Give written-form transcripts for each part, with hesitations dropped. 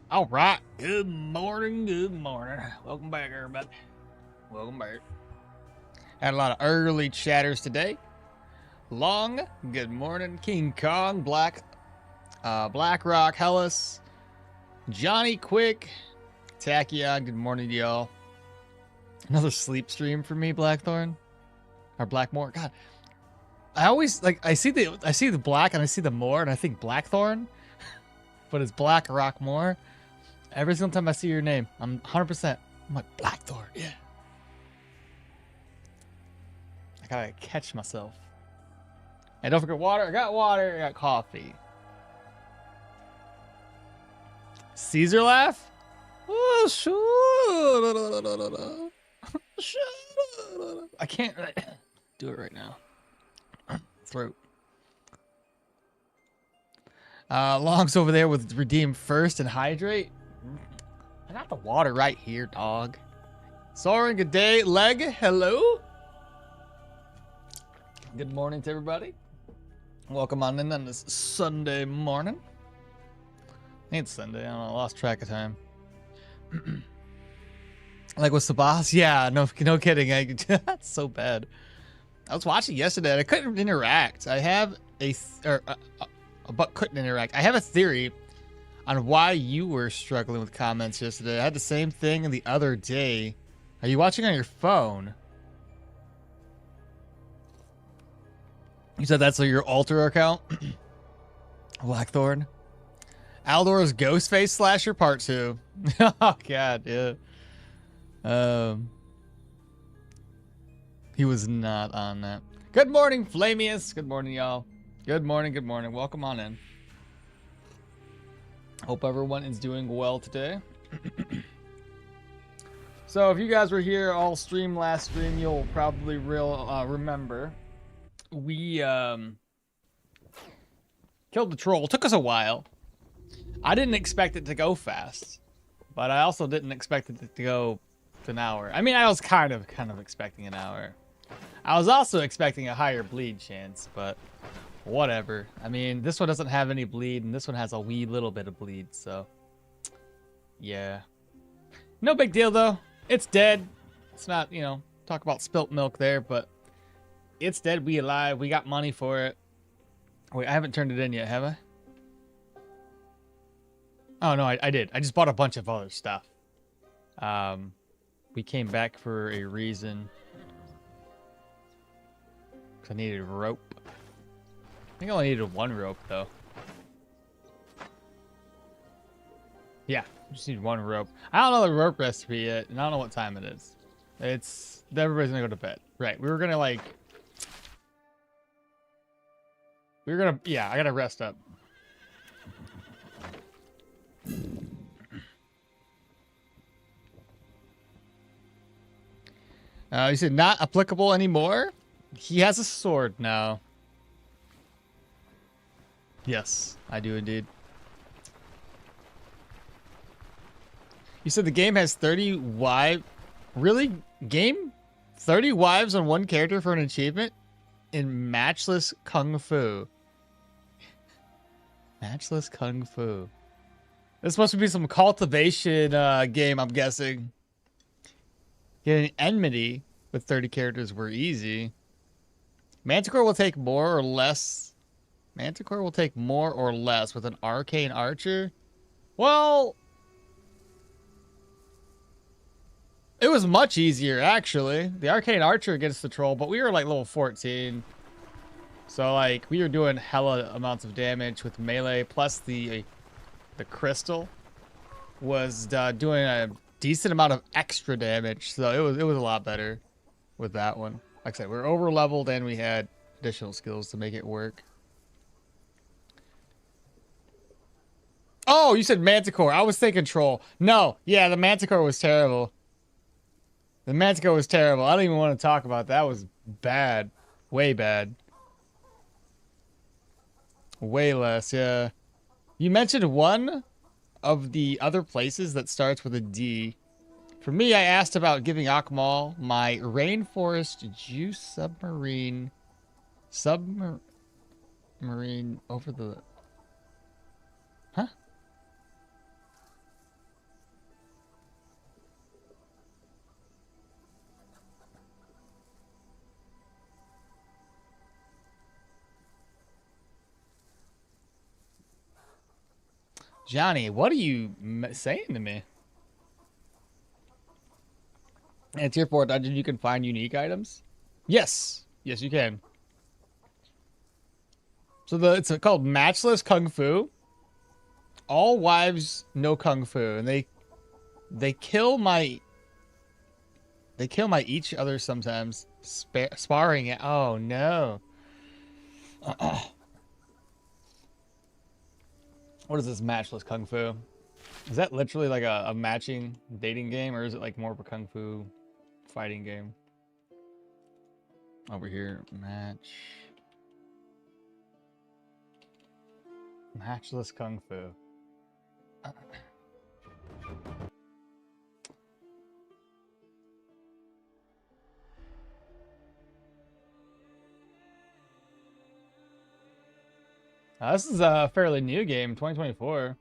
All right. Good morning. Good morning. Welcome back, everybody. Welcome back. Had a lot of early chatters today. Long. Good morning. King Kong. Black Rock. Hellas. Johnny Quick. Tachyon. Good morning, y'all. Another sleep stream for me, Blackthorn. Or Blackmore. God. I always I see the black and I see the more and I think Blackthorn. But it's Black Rock More. Every single time I see your name, I'm 100%. I'm like, Blackthorn, yeah. I gotta catch myself. And don't forget water. I got water. I got coffee. Caesar laugh? Oh, sure. I can't do it right now. Throat. Long's over there with redeem first and hydrate. I got the water right here, dog. Soren, good day. Leg, hello. Good morning to everybody. Welcome on in on this Sunday morning. I think it's Sunday. I don't know. I lost track of time. Like with Sabas? Yeah, no kidding. That's so bad. I was watching yesterday and I couldn't interact. I have but couldn't interact. I have a theory on why you were struggling with comments yesterday. I had the same thing the other day. Are you watching on your phone? You said that's your alter account? Blackthorn. Aldor's Ghostface Slasher Part 2. Oh, God, yeah. He was not on that. Good morning, Flamius. Good morning, y'all. Good morning, good morning. Welcome on in. Hope everyone is doing well today. So if you guys were here all last stream, you'll probably remember we killed the troll. It took us a while. I didn't expect it to go fast, but I also didn't expect it to go to an hour. I mean, I was kind of expecting an hour. I was also expecting a higher bleed chance, but whatever. I mean, this one doesn't have any bleed, and this one has a wee little bit of bleed, so yeah. No big deal, though. It's dead. It's not, talk about spilt milk there, but it's dead. We alive. We got money for it. Wait, I haven't turned it in yet, have I? Oh, no, I did. I just bought a bunch of other stuff. We came back for a reason. I needed rope. I think I only needed one rope, though. Yeah, just need one rope. I don't know the rope recipe yet, and I don't know what time it is. Everybody's gonna go to bed. Right, yeah, I gotta rest up. You said not applicable anymore? He has a sword now. Yes, I do indeed. You said the game has 30 wives. Really? Game? 30 wives on one character for an achievement? In Matchless Kung Fu. Matchless Kung Fu. This supposed to be some cultivation game, I'm guessing. Getting enmity with 30 characters were easy. Manticore will take more or less. Manticore will take more or less with an arcane archer. Well, it was much easier, actually. The arcane archer against the troll, but we were like level 14. So, like, we were doing hella amounts of damage with melee, plus the crystal was doing a decent amount of extra damage. So it was a lot better with that one. Like I said, we're over leveled and we had additional skills to make it work. Oh, you said Manticore. I was thinking troll. No, yeah, the Manticore was terrible. The Manticore was terrible. I don't even want to talk about that. That was bad. Way bad. Way less, yeah. You mentioned one of the other places that starts with a D. For me, I asked about giving Okmall my Rainforest Juice Submarine over the... Huh? Johnny, what are you saying to me? And tier 4 dungeon, you can find unique items? Yes. Yes, you can. So it's called Matchless Kung Fu. All wives know Kung Fu, and they kill my each other sometimes. Sparring it. Oh no. What is this Matchless Kung Fu? Is that literally like a matching dating game, or is it like more of a Kung Fu fighting game? Over here, Matchless Kung Fu. This is a fairly new game, 2024.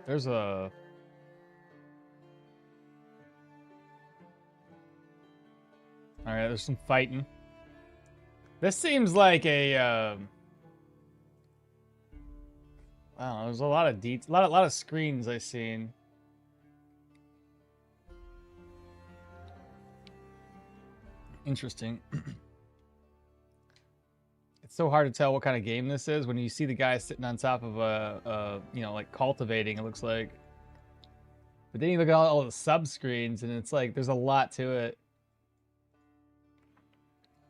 There's a... Alright, there's some fighting. This seems like a... I don't know, there's a lot of a lot of screens I've seen. Interesting. It's so hard to tell what kind of game this is when you see the guy sitting on top of a you know, like cultivating, it looks like. But then you look at all the sub screens and it's like there's a lot to it.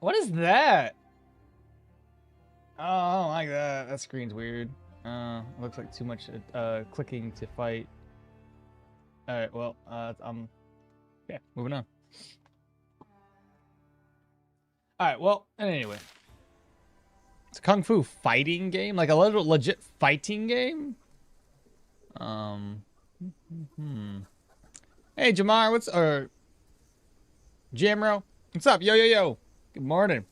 What is that? Oh, I don't like that. That screen's weird. Looks like too much clicking to fight. All right, well, yeah, moving on. All right, well, anyway, it's a Kung Fu fighting game, like a little legit fighting game. Hey, Jamar, Jamro, what's up? Yo. Good morning.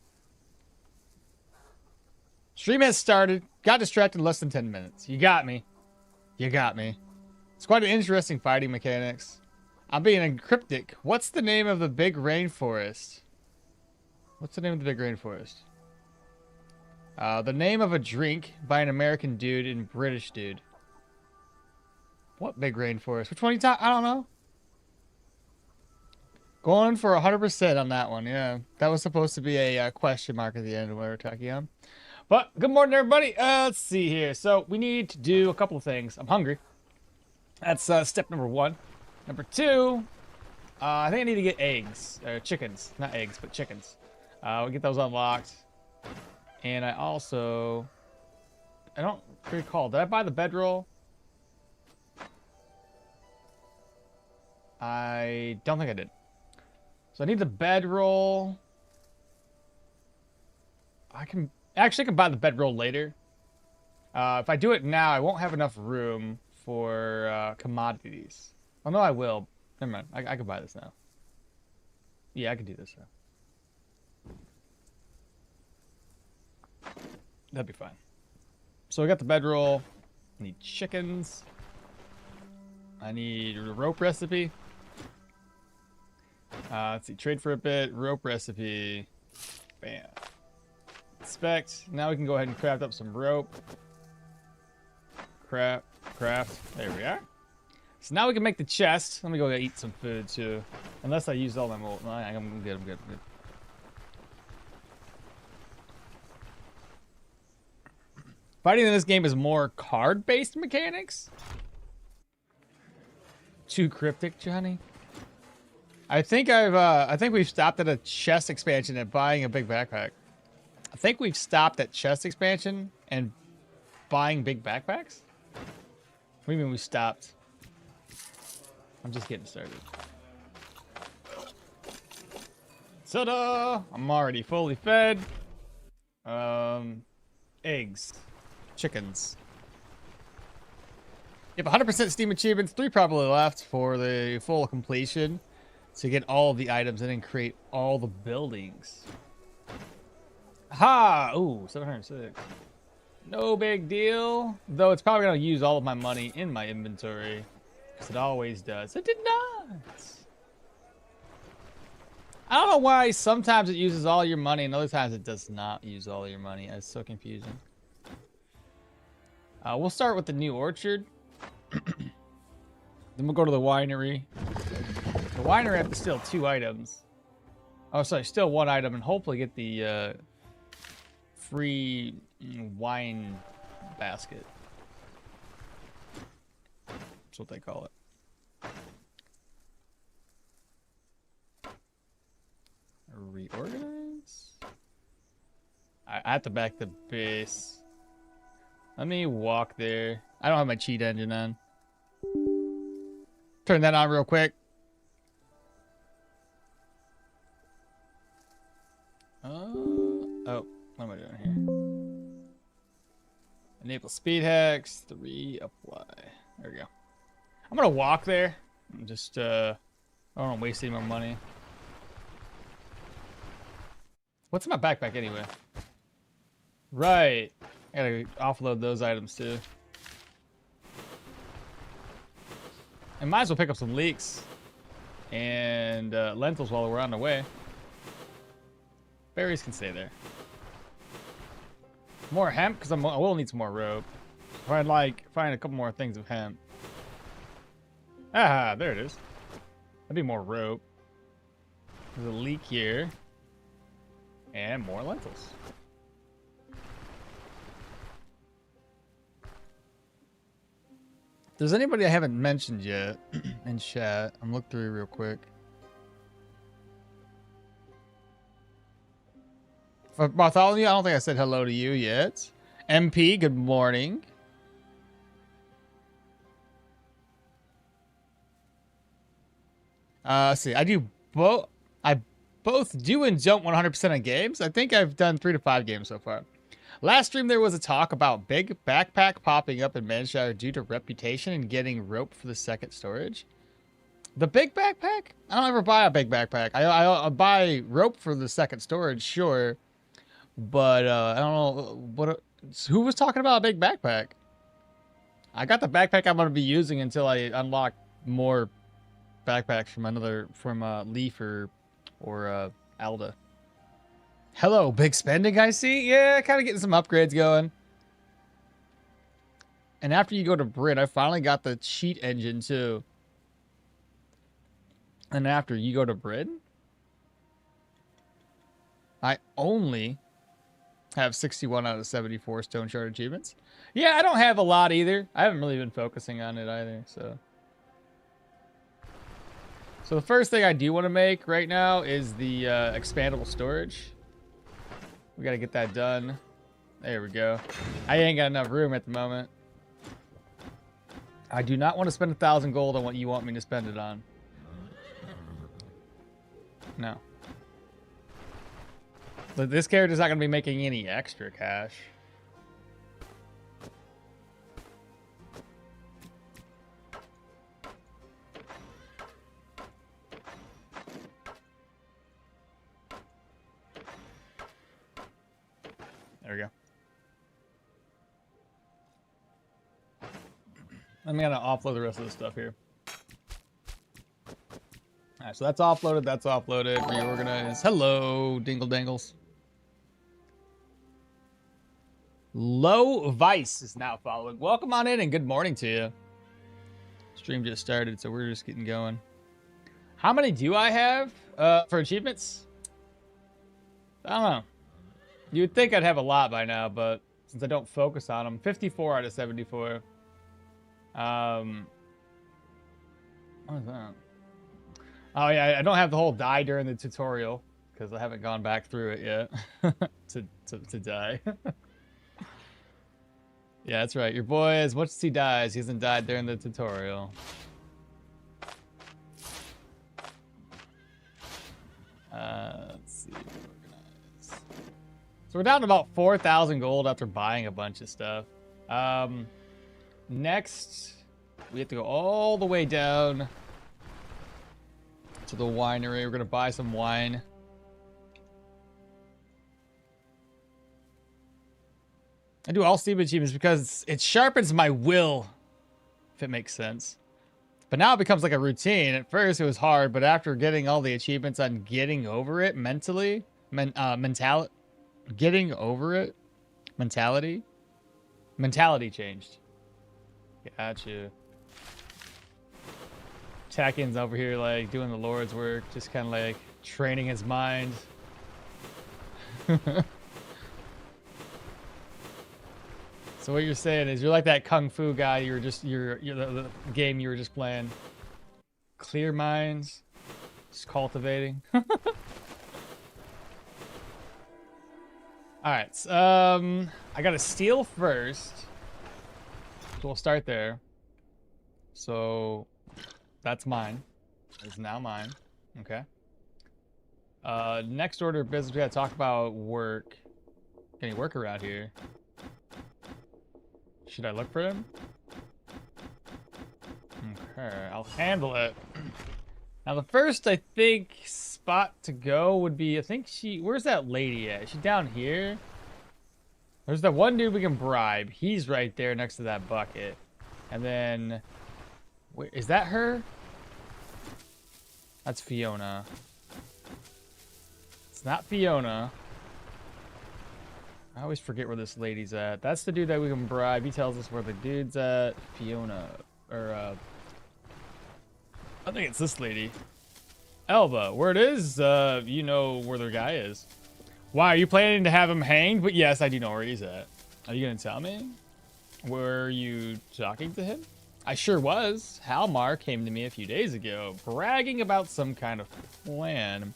Stream has started. Got distracted in less than 10 minutes. You got me. You got me. It's quite an interesting fighting mechanics. I'm being cryptic. What's the name of the big rainforest? What's the name of the big rainforest? The name of a drink by an American dude and British dude. What big rainforest? Which one are you talking? I don't know. Going for 100% on that one. Yeah, that was supposed to be a question mark at the end of what we were talking on. But good morning, everybody. Let's see here. So we need to do a couple of things. I'm hungry. That's step number 1. Number 2, I think I need to get eggs or chickens, not eggs, but chickens. We'll get those unlocked. And I don't recall. Did I buy the bedroll? I don't think I did. So I need the bedroll. I can buy the bedroll later. If I do it now, I won't have enough room for commodities. Oh no, I will. Never mind. I can buy this now. Yeah, I can do this now. That'd be fine. So I got the bedroll. I need chickens. I need a rope recipe. Let's see. Trade for a bit. Rope recipe. Bam. Inspect. Now we can go ahead and craft up some rope. Craft. There we are. So now we can make the chest. Let me go eat some food too. Unless I used all my mold. No, I'm good. I'm good. Fighting in this game is more card-based mechanics. Too cryptic, Johnny. I think we've stopped at a chest expansion and buying a big backpack. I think we've stopped at chest expansion and buying big backpacks. What do you mean we stopped? I'm just getting started. Ta-da! I'm already fully fed. Eggs. Chickens. Yep, 100% Steam achievements. 3 probably left for the full completion. To get all of the items and then create all the buildings. Ha! Ooh, 706. No big deal. Though it's probably going to use all of my money in my inventory. Because it always does. It did not. I don't know why sometimes it uses all your money and other times it does not use all your money. It's so confusing. We'll start with the new orchard. Then we'll go to the winery. The winery, I have to steal 2 items. Oh, sorry, steal 1 item and hopefully get the free wine basket. That's what they call it. Reorganize? I have to back the base. Let me walk there. I don't have my cheat engine on. Turn that on real quick. Oh, what am I doing here? Enable speed hacks. 3 apply. There we go. I'm gonna walk there. I'm just I don't want to waste any more money. What's in my backpack anyway? Right. I gotta offload those items too. And might as well pick up some leeks and lentils while we're on the way. Berries can stay there. More hemp, because I will need some more rope. If I'd like find a couple more things of hemp. Ah, there it is. That'd be more rope. There's a leek here. And more lentils. If there's anybody I haven't mentioned yet in chat, I'm looking through real quick. For Bartholomew, I don't think I said hello to you yet. MP, good morning. Let's see, I do both. I both do and don't 100% of games. I think I've done 3 to 5 games so far. Last stream, there was a talk about big backpack popping up in Manchester due to reputation and getting rope for the second storage. The big backpack? I don't ever buy a big backpack. I buy rope for the second storage, sure. But I don't know who was talking about a big backpack. I got the backpack I'm going to be using until I unlock more backpacks from Leaf or Alda. Hello, big spending I see. Yeah, kind of getting some upgrades going. And after you go to Brit, I finally got the cheat engine too. And after you go to Brit, I only have 61 out of 74 Stoneshard achievements. Yeah, I don't have a lot either. I haven't really been focusing on it either, so. So the first thing I do want to make right now is the expandable storage. We got to get that done. There we go. I ain't got enough room at the moment. I do not want to spend 1,000 gold on what you want me to spend it on. No. But this character's not going to be making any extra cash. There we go. I'm going to offload the rest of the stuff here. All right, so that's offloaded. That's offloaded. Reorganize. Hello, Dingle Dangles. Low Vice is now following. Welcome on in and good morning to you. Stream just started, so we're just getting going. How many do I have for achievements? I don't know. You would think I'd have a lot by now, but since I don't focus on them, 54 out of 74. What is that? Oh yeah, I don't have the whole die during the tutorial because I haven't gone back through it yet to die. Yeah, that's right. Your boy, as much as he dies, he hasn't died during the tutorial. Let's see. Organize. So we're down to about 4,000 gold after buying a bunch of stuff. Next, we have to go all the way down to the winery. We're going to buy some wine. I do all Steam achievements because it sharpens my will, if it makes sense. But now it becomes like a routine. At first it was hard, but after getting all the achievements on getting over it mentally, getting over it, mentality changed. Gotcha. Takin's over here like doing the Lord's work, just kind of like training his mind. So what you're saying is you're like that Kung Fu guy you're the game you were just playing. Clear minds, just cultivating. Alright, I gotta steal first. So we'll start there. So that's mine. It's now mine. Okay. Next order of business, we gotta talk about work. Can he work around here? Should I look for him? Okay, I'll handle it. Now the first, I think, spot to go would be, I think where's that lady at? Is she down here? There's that one dude we can bribe. He's right there next to that bucket. And then, wait, is that her? That's Fiona. It's not Fiona. I always forget where this lady's at. That's the dude that we can bribe. He tells us where the dude's at. Fiona. Or, I think it's this lady. Elva. Where it is, you know where the guy is. Why, are you planning to have him hanged? But yes, I do know where he's at. Are you going to tell me? Were you talking to him? I sure was. Halmar came to me a few days ago, bragging about some kind of plan.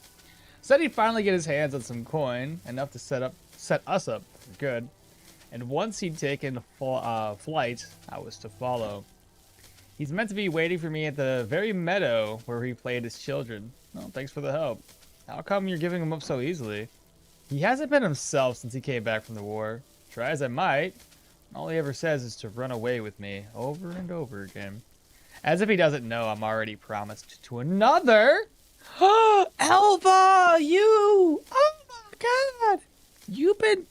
Said he'd finally get his hands on some coin, enough to set us up for good. And once he'd taken flight, I was to follow. He's meant to be waiting for me at the very meadow where he played his children. Well, thanks for the help. How come you're giving him up so easily? He hasn't been himself since he came back from the war. Try as I might, all he ever says is to run away with me, over and over again. As if he doesn't know I'm already promised to another. Elva, you! Oh my god! You've been...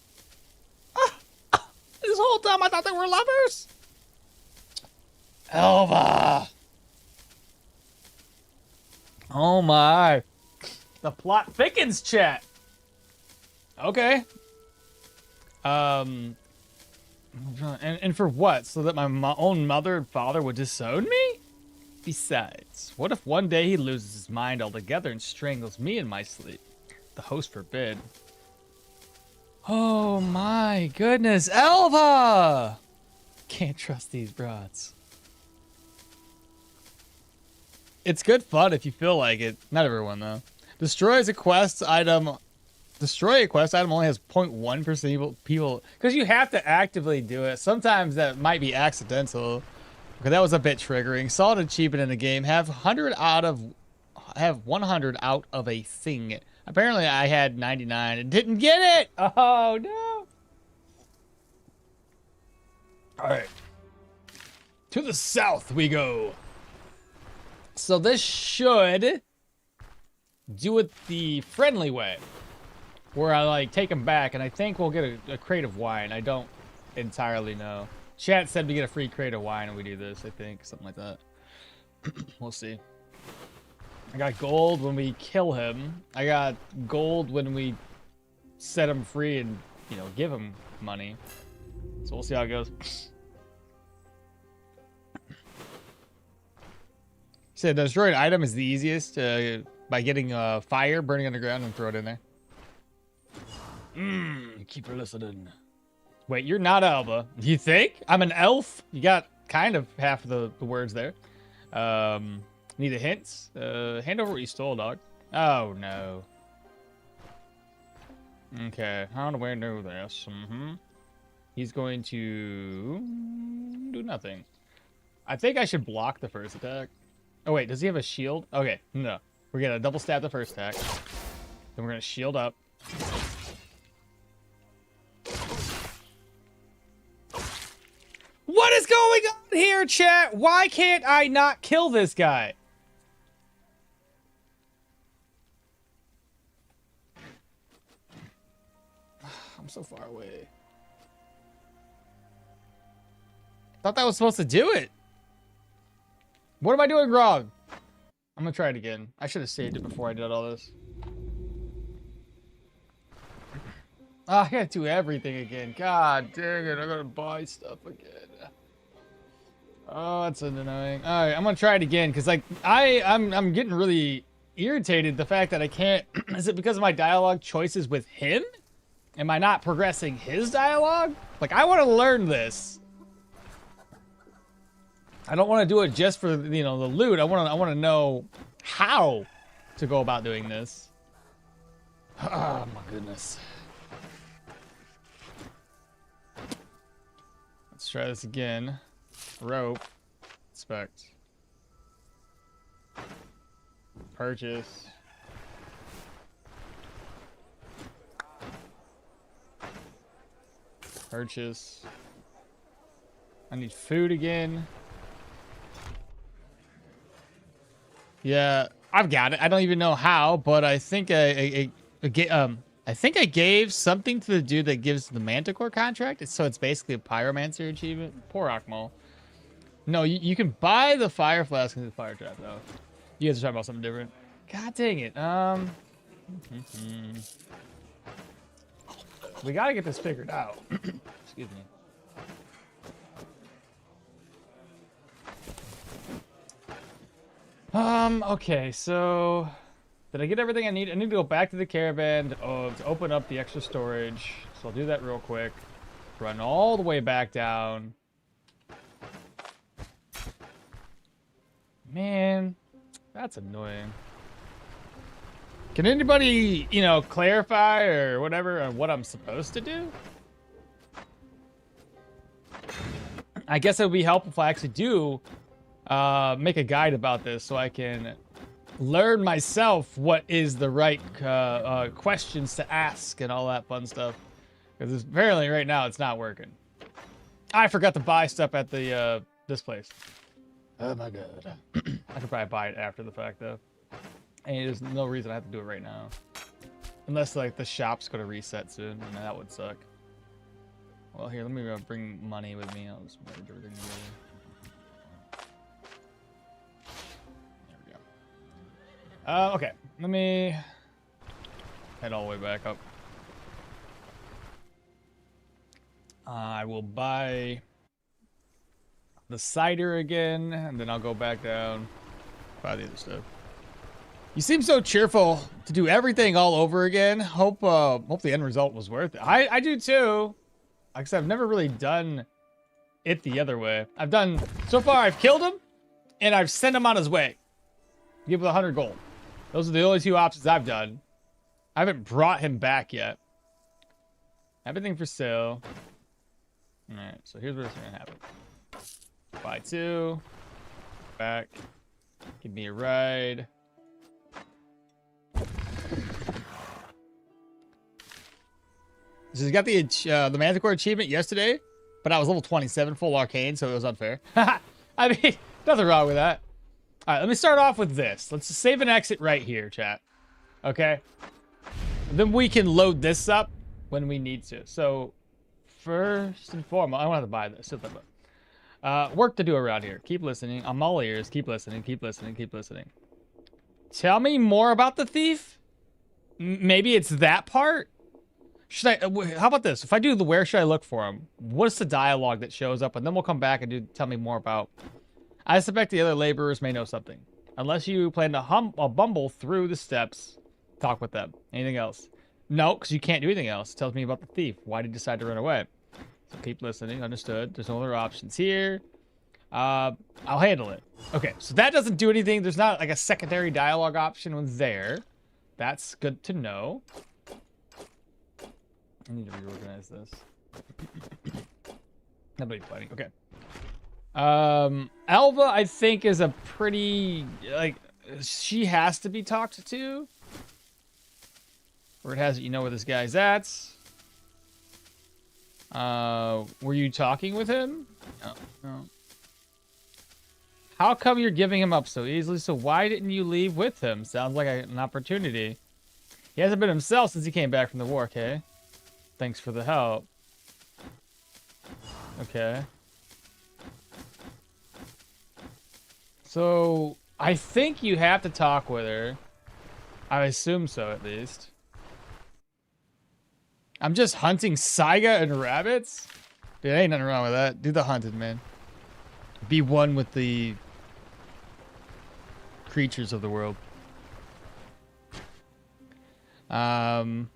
this whole time I thought they were lovers! Elva! Oh my. The plot thickens, chat. Okay. And for what? So that my own mother and father would disown me? Besides, what if one day he loses his mind altogether and strangles me in my sleep? The host forbid. Oh my goodness, Elva! Can't trust these broads. It's good fun if you feel like it. Not everyone, though. Destroy a quest item only has 0.1% people. Because you have to actively do it. Sometimes that might be accidental. Okay, that was a bit triggering. Solid achievement in the game. Have 100 out of a thing. Apparently I had 99 and didn't get it. Oh, no. All right. To the south we go. So this should do it the friendly way, where I like take them back, and I think we'll get a crate of wine. I don't entirely know. Chat said we get a free crate of wine and we do this, I think, something like that. We'll see. I got gold when we kill him. I got gold when we set him free and, you know, give him money. So we'll see how it goes. So the destroyed item is the easiest by getting fire, burning underground, and throw it in there. Keep her listening. Wait, you're not Elba. You think? I'm an elf? You got kind of half of the words there. Need a hint? Hand over what you stole, dog. Oh, no. Okay, how do I know this? He's going to do nothing. I think I should block the first attack. Oh, wait, does he have a shield? Okay, no. We're going to double stab the first attack. Then we're going to shield up. What is going on here, chat? Why can't I not kill this guy? I'm so far away. Thought that was supposed to do it. What am I doing wrong? I'm gonna try it again. I should have saved it before I did all this. Oh, I gotta do everything again. God dang it, I gotta buy stuff again. Oh, that's annoying. All right, I'm gonna try it again because like I'm getting really irritated the fact that I can't. Is it because of my dialogue choices with him? Am I not progressing his dialogue? Like I want to learn this. I don't want to do it just for the loot. I want to know how to go about doing this. Oh my goodness. Let's try this again. Rope. Inspect. Purchase. Purchase. I need food again. Yeah, I've got it. I don't even know how, but I think I think I gave something to the dude that gives the Manticore contract. So it's basically a Pyromancer achievement. Poor okmall. No, you can buy the fire flask and the fire trap though. You guys are talking about something different. God dang it. We gotta get this figured out. Excuse me. Okay, so did I get everything I need? I need to go back to the caravan to open up the extra storage. So I'll do that real quick. Run all the way back down. Man, that's annoying. Can anybody, clarify or whatever on what I'm supposed to do? I guess it would be helpful if I actually do make a guide about this so I can learn myself what is the right questions to ask and all that fun stuff. Because apparently right now it's not working. I forgot to buy stuff at the this place. Oh my god. I could probably buy it after the fact though. And there's no reason I have to do it right now. Unless like the shop's gonna reset soon, and that would suck. Well here, let me bring money with me. I'll just merge everything together. Okay, let me head all the way back up. I will buy the cider again, and then I'll go back down, buy the other stuff. You seem so cheerful to do everything all over again. Hope the end result was worth it. I do too. Like I said, I've never really done it the other way. So far I've killed him, and I've sent him on his way. Give him 100 gold. Those are the only two options I've done. I haven't brought him back yet. Everything for sale. Alright, so here's what's gonna happen. Buy 2. Back. Give me a ride. So he got the Manticore achievement yesterday, but I was level 27 full arcane, so it was unfair. I mean, nothing wrong with that. All right, let me start off with this. Let's just save and exit right here, chat. Okay? Then we can load this up when we need to. So, first and foremost, I don't have to buy this. Work to do around here. Keep listening. I'm all ears. Keep listening. Keep listening. Keep listening. Tell me more about the thief. Maybe it's that part. Should I? How about this? If I do the where should I look for him? What's the dialogue that shows up, and then we'll come back and tell me more about. I suspect the other laborers may know something. Unless you plan to bumble through the steps, talk with them. Anything else? No, because you can't do anything else. It tells me about the thief. Why did he decide to run away? So keep listening. Understood. There's no other options here. I'll handle it. Okay, so that doesn't do anything. There's not like a secondary dialogue option there. That's good to know. I need to reorganize this. Nobody fighting. Okay. Alva, I think, is a pretty, like, she has to be talked to. Where it has it, you know where this guy's at. Were you talking with him? No, no. How come you're giving him up so easily? So why didn't you leave with him? Sounds like an opportunity. He hasn't been himself since he came back from the war, okay? Thanks for the help. Okay. So, I think you have to talk with her. I assume so, at least. I'm just hunting Saiga and rabbits? Dude, ain't nothing wrong with that. Do the hunted, man. Be one with the creatures of the world. So,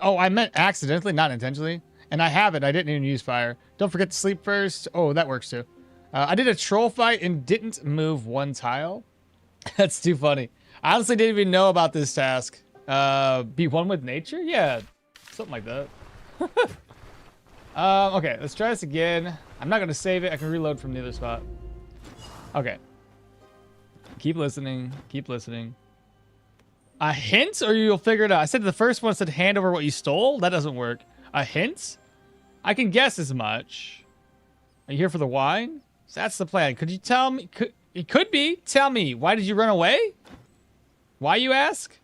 oh, I meant accidentally, not intentionally. And I have it. I didn't even use fire. Don't forget to sleep first. Oh, that works too. I did a troll fight and didn't move one tile. That's too funny. I honestly didn't even know about this task. Be one with nature? Yeah, something like that. Okay, let's try this again. I'm not going to save it. I can reload from the other spot. Okay. Keep listening. Keep listening. A hint or you'll figure it out? I said the first one said hand over what you stole. That doesn't work. A hint? I can guess as much. Are you here for the wine? So that's the plan. Could you tell me? It could be. Tell me. Why did you run away? Why, you ask?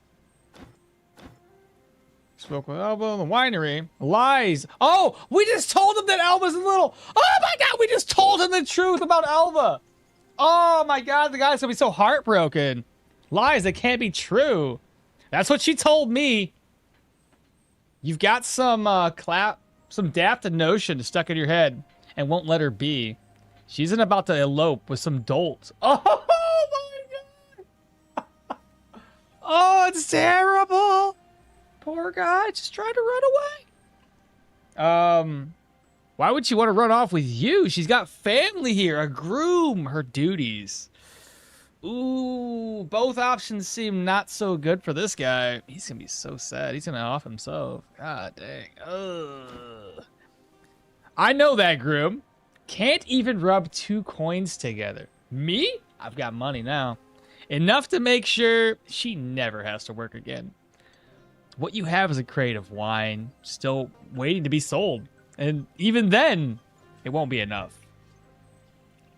Spoke with Elba in the winery. Lies. Oh, we just told him that Elba's a little. Oh my God, we just told him the truth about Elba. Oh my God, the guy's gonna be so heartbroken. Lies, that can't be true. That's what she told me. You've got some daft notion stuck in your head and won't let her be. She isn't about to elope with some dolt. Oh my God. Oh, it's terrible. Poor guy, just trying to run away. Why would she want to run off with you? She's got family here, a groom, her duties. Ooh, both options seem not so good for this guy. He's gonna be so sad. He's gonna off himself. God dang. Ugh. I know that groom. Can't even rub two coins together. Me? I've got money now. Enough to make sure she never has to work again. What you have is a crate of wine still waiting to be sold. And even then, it won't be enough.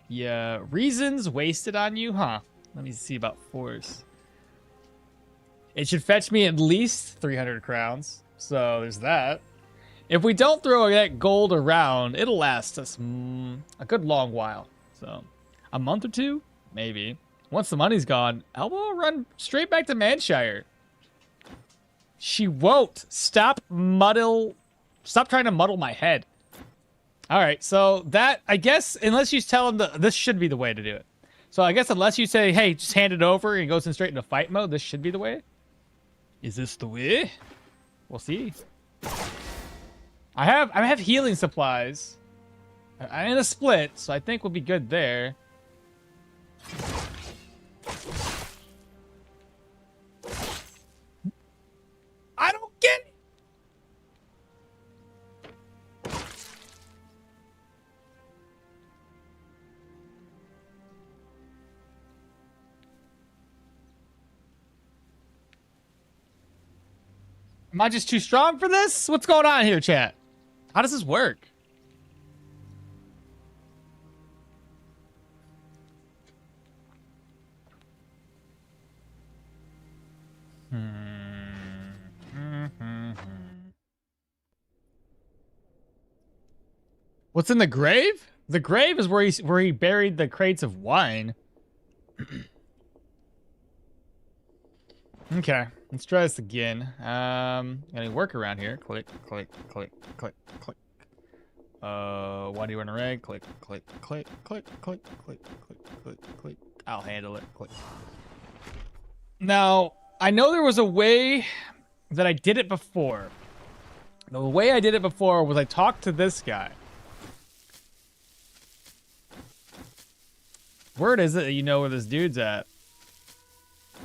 Yeah, reasons wasted on you, huh? Let me see about force. It should fetch me at least 300 crowns. So there's that. If we don't throw that gold around, it'll last us a good long while. So a month or two, maybe. Once the money's gone, Elba will run straight back to Manshire. She won't. Stop trying to muddle my head. All right, so that, I guess, unless you tell him this should be the way to do it. So I guess unless you say, hey, just hand it over and it goes in straight into fight mode, this should be the way. Is this the way? We'll see. I have healing supplies. I'm in a split, so I think we'll be good there. I don't get it. Am I just too strong for this? What's going on here, chat? How does this work? What's in the grave? The grave is where he buried the crates of wine. Okay, let's try this again. Any work around here? Click, click, click, click, click. Why do you run a rag? Click, click, click, click, click, click, click, click, click. I'll handle it. Click. Now, I know there was a way that I did it before. The way I did it before was I talked to this guy. Word is it that you know where this dude's at?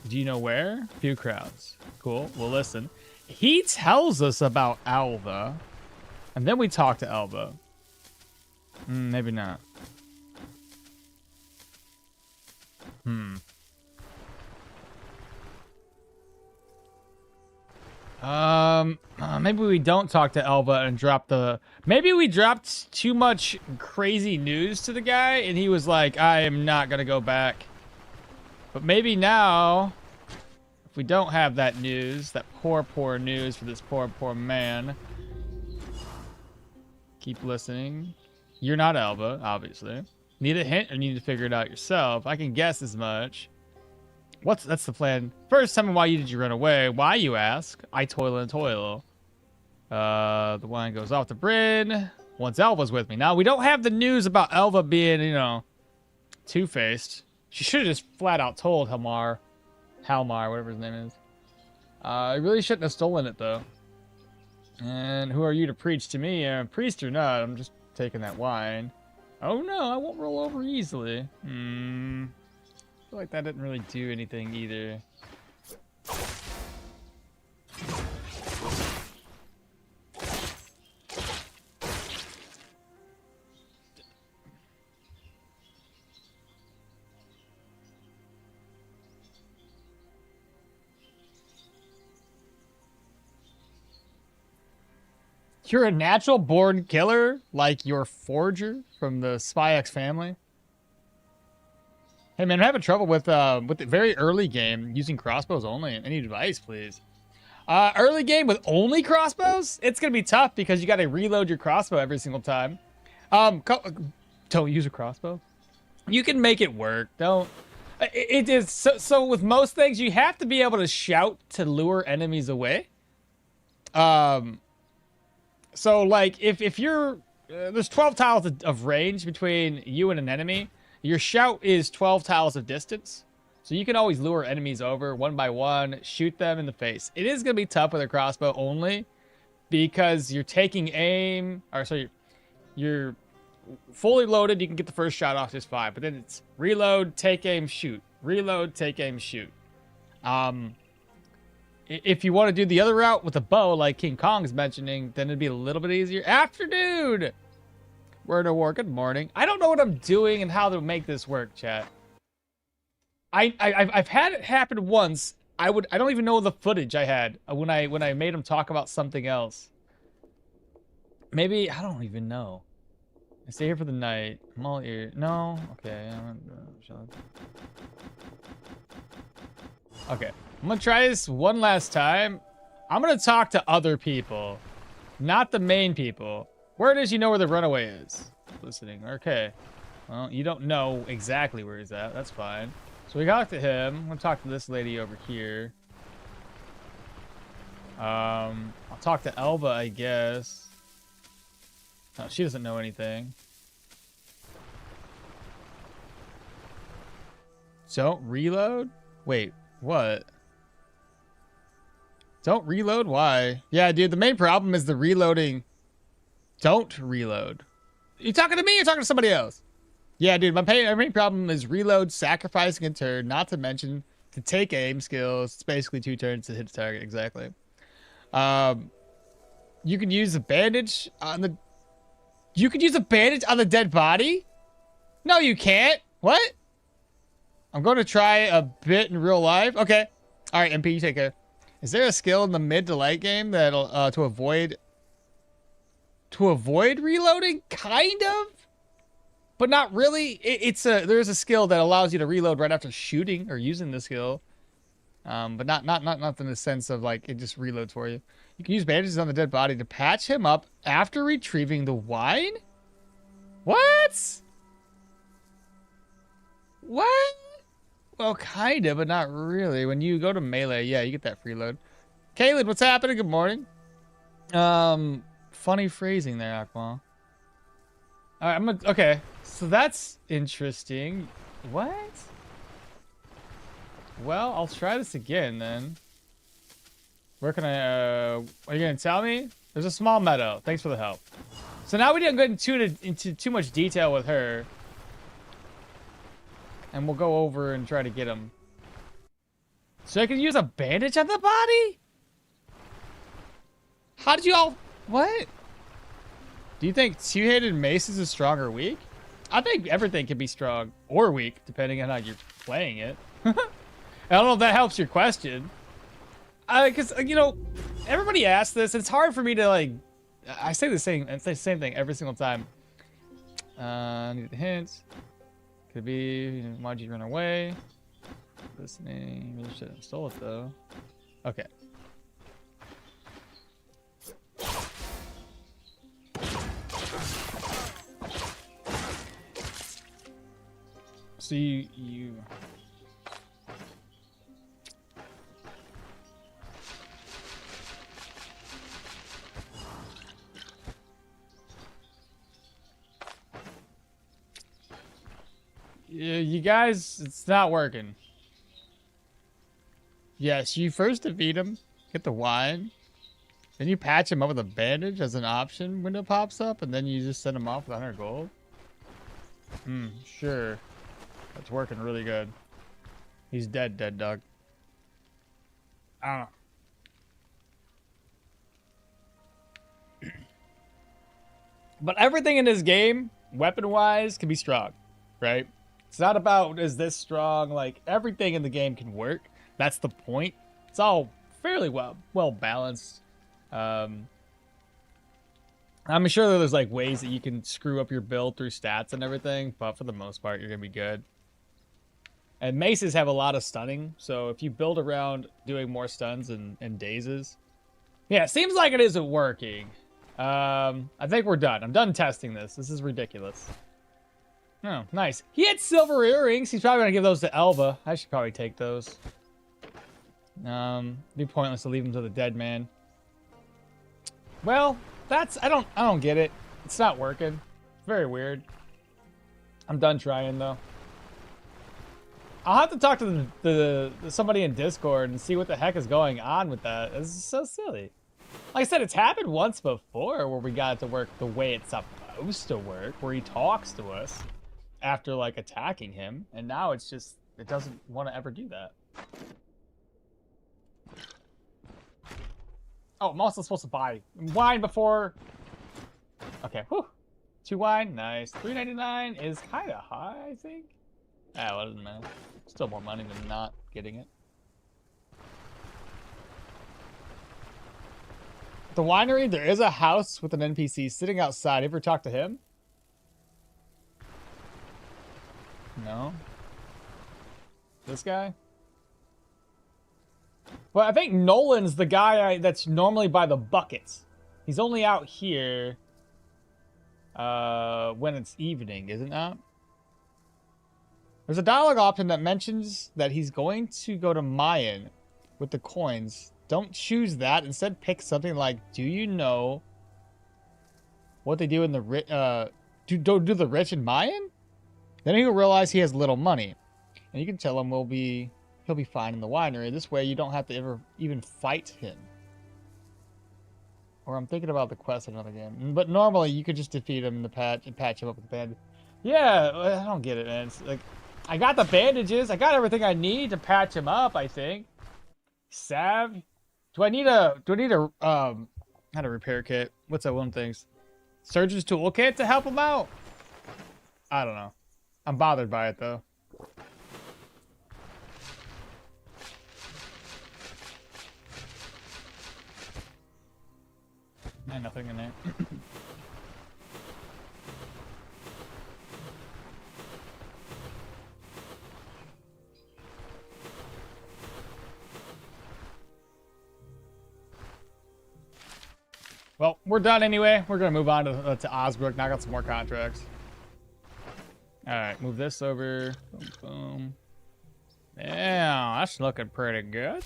Do you know where? Few crowds. Cool. Well, listen. He tells us about Alva. And then we talk to Alva. Maybe not. Maybe we don't talk to Elba and drop the... Maybe we dropped too much crazy news to the guy, and he was like, I am not gonna go back. But maybe now, if we don't have that news, that poor, poor news for this poor, poor man. Keep listening. You're not Elba, obviously. Need a hint or need to figure it out yourself? I can guess as much. That's the plan. First, tell me why did you run away? Why, you ask? I toil and toil. The wine goes off the brin. Once Elva's with me. Now, we don't have the news about Elva being, you know, two-faced. She should have just flat out told Halmar, whatever his name is. I really shouldn't have stolen it, though. And who are you to preach to me? Priest or not, I'm just taking that wine. Oh no, I won't roll over easily. I feel like that didn't really do anything either. You're a natural born killer, like your forger from the Spy X family. Hey man, I'm having trouble with the very early game using crossbows only. Any advice, please? Early game with only crossbows? It's gonna be tough because you gotta reload your crossbow every single time. Don't use a crossbow. You can make it work. Don't. It is so with most things you have to be able to shout to lure enemies away. So, like, if you're... there's 12 tiles of range between you and an enemy. Your shout is 12 tiles of distance. So you can always lure enemies over one by one, shoot them in the face. It is going to be tough with a crossbow only because you're taking aim... Or, so you're fully loaded. You can get the first shot off just fine. But then it's reload, take aim, shoot. Reload, take aim, shoot. If you want to do the other route with a bow, like King Kong's mentioning, then it'd be a little bit easier. Afternoon! We're in a war. Good morning. I don't know what I'm doing and how to make this work, chat. I've had it happen once. I don't even know the footage I had when I made him talk about something else. Maybe I don't even know. I stay here for the night. I'm all ear. No. Okay. Okay. I'm gonna try this one last time. I'm gonna talk to other people, not the main people. Where does you know where the runaway is? Listening. Okay. Well, you don't know exactly where he's at. That's fine. So we talked to him. I'm gonna talk to this lady over here. I'll talk to Elva, I guess. No, she doesn't know anything. Don't reload? Wait, what? Don't reload? Why? Yeah, dude, the main problem is the reloading. Don't reload. You talking to me or you talking to somebody else? Yeah, dude, my main problem is reload, sacrificing a turn, not to mention to take aim skills. It's basically 2 turns to hit the target, exactly. You can use a bandage on the... You could use a bandage on the dead body? No, you can't. What? I'm going to try a bit in real life. Okay. All right, MP, you take care. Is there a skill in the mid to late game that'll to avoid reloading? Kind of, but not really. There's a skill that allows you to reload right after shooting or using the skill, but not in the sense of like it just reloads for you. You can use bandages on the dead body to patch him up after retrieving the wine. What? What? Well, kind of, but not really. When you go to melee, yeah, you get that freeload. Caleb, what's happening? Good morning. Funny phrasing there, okmall. All right, okay. So that's interesting. What? Well, I'll try this again then. Where can I? Are you gonna tell me? There's a small meadow. Thanks for the help. So now we didn't get into too much detail with her. And we'll go over and try to get him. So I can use a bandage on the body? How did you all... What? Do you think two-handed maces is strong or weak? I think everything can be strong or weak, depending on how you're playing it. I don't know if that helps your question. Because, you know, everybody asks this. It's hard for me to, like... I say the same thing every single time. I need the hints. Could be, why'd you run away? Listening. Really should have stole it though. Okay. So you you guys, it's not working. Yes, you first defeat him, get the wine, then you patch him up with a bandage as an option window pops up, and then you just send him off with 100 gold. Sure. That's working really good. He's dead, dog. I don't know. But everything in this game, weapon-wise, can be strong, right? It's not about, is this strong? Like, everything in the game can work. That's the point. It's all fairly well balanced. I'm sure that there's, like, ways that you can screw up your build through stats and everything, but for the most part, you're going to be good. And maces have a lot of stunning, so if you build around doing more stuns and dazes... Yeah, it seems like it isn't working. I think we're done. I'm done testing this. This is ridiculous. Oh, nice. He had silver earrings. He's probably going to give those to Elva. I should probably take those. Be pointless to leave them to the dead man. Well, that's... I don't get it. It's not working. It's very weird. I'm done trying, though. I'll have to talk to somebody in Discord and see what the heck is going on with that. This is so silly. Like I said, it's happened once before where we got it to work the way it's supposed to work, where he talks to us after, like, attacking him. And now it's just, it doesn't want to ever do that. Oh, I'm also supposed to buy wine before. Okay, whew. 2 wine, nice. $3.99 is kind of high, I think. Ah, well, it doesn't matter. Still more money than not getting it. The winery, there is a house with an NPC sitting outside. Ever talk to him? No. This guy? Well, I think Nolan's the guy that's normally by the buckets. He's only out here when it's evening, isn't that? There's a dialogue option that mentions that he's going to go to Mayan with the coins. Don't choose that. Instead, pick something like, do you know what they do in the rich, do the rich in Mayan? Then he'll realize he has little money. And you can tell him he'll be fine in the winery. This way you don't have to ever even fight him. Or I'm thinking about the quest another game. But normally you could just defeat him in the patch and patch him up with the bandage. Yeah, I don't get it, man. It's like, I got the bandages. I got everything I need to patch him up, I think. Salve. Do I need a not a repair kit? What's that one thing? Surgeon's toolkit to help him out? I don't know. I'm bothered by it though. And nothing in there. Well, we're done anyway. We're gonna move on to Osbrook, knock out some more contracts. All right, move this over. Boom, boom. Yeah, that's looking pretty good.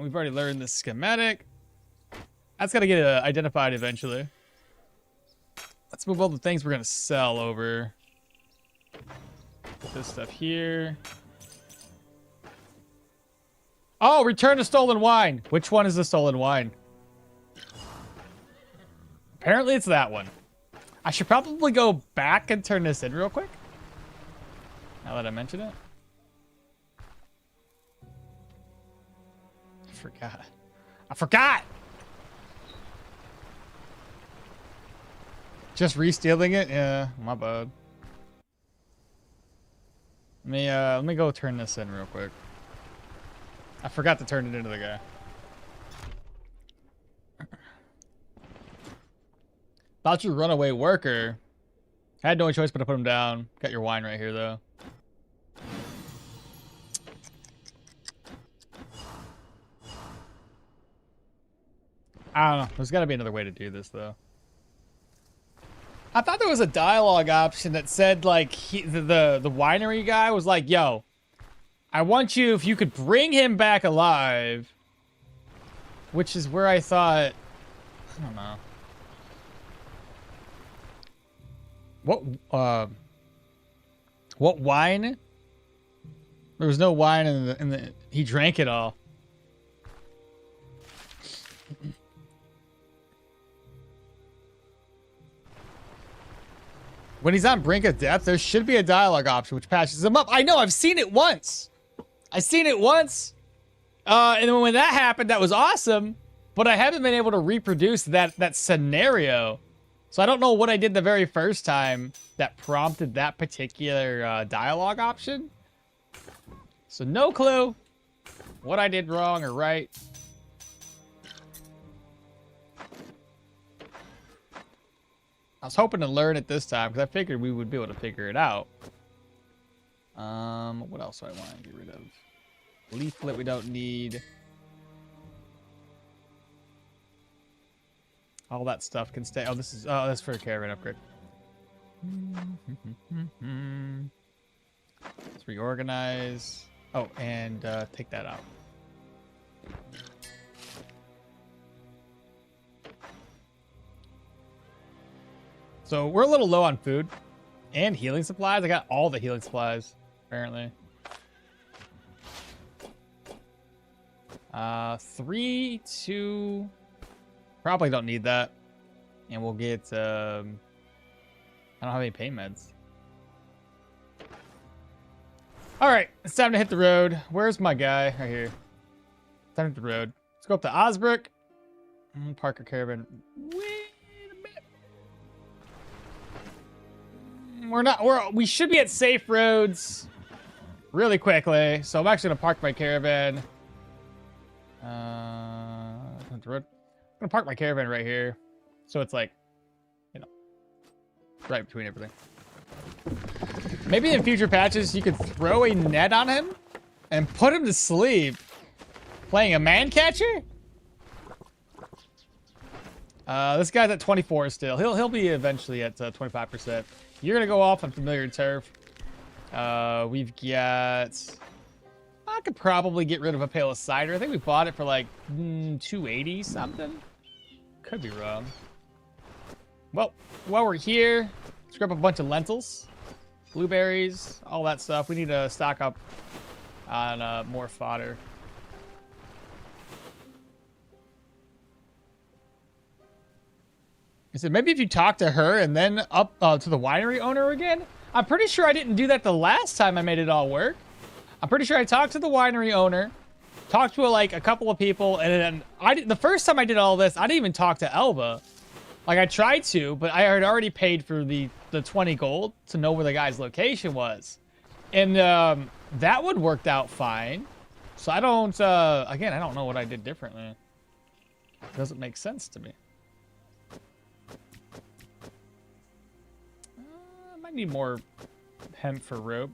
We've already learned the schematic. That's gotta get identified eventually. Let's move all the things we're gonna sell over. Put this stuff here. Oh, return to stolen wine. Which one is the stolen wine? Apparently it's that one. I should probably go back and turn this in real quick. Now that I mention it. I forgot. Just re-stealing it? Yeah, my bad. Let me go turn this in real quick. I forgot to turn it into the guy. About your runaway worker. I had no choice but to put him down. Got your wine right here, though. I don't know. There's got to be another way to do this, though. I thought there was a dialogue option that said like the winery guy was like, "Yo, I want you if you could bring him back alive," which is where I thought, I don't know. What wine? There was no wine in the he drank it all. When he's on brink of death, there should be a dialogue option which patches him up. I know, I've seen it once. I've seen it once. And then when that happened, that was awesome. But I haven't been able to reproduce that scenario. So I don't know what I did the very first time that prompted that particular dialogue option. So no clue what I did wrong or right. I was hoping to learn it this time because I figured we would be able to figure it out. What else do I want to get rid of? Leaflet we don't need. All that stuff can stay. Oh, that's for a caravan upgrade. Let's reorganize. Oh, and take that out. So we're a little low on food and healing supplies. I got all the healing supplies, apparently. 3, 2. Probably don't need that. And we'll get, I don't have any pain meds. All right, it's time to hit the road. Where's my guy? Right here. Time to hit the road. Let's go up to Osbrook. Park our caravan. Wait a minute. We should be at safe roads really quickly. So I'm actually gonna park my caravan. The road. I'm gonna park my caravan right here. So it's like, you know, right between everything. Maybe in future patches, you could throw a net on him and put him to sleep playing a man catcher. This guy's at 24 still. He'll be eventually at 25%. You're gonna go off on familiar turf. We've got. I could probably get rid of a pail of cider. I think we bought it for like 280 something. Could be wrong. Well, while we're here, let's grab a bunch of lentils, blueberries, all that stuff. We need to stock up on more fodder. I said maybe if you talk to her and then up to the winery owner again. I'm pretty sure I didn't do that the last time I made it all work. I'm pretty sure I talked to the winery owner, talked to like a couple of people, and then the first time I did all this, I didn't even talk to Elba. Like I tried to, but I had already paid for the 20 gold to know where the guy's location was. And that would worked out fine. So I don't, again, I don't know what I did differently. It doesn't make sense to me. I might need more hemp for rope.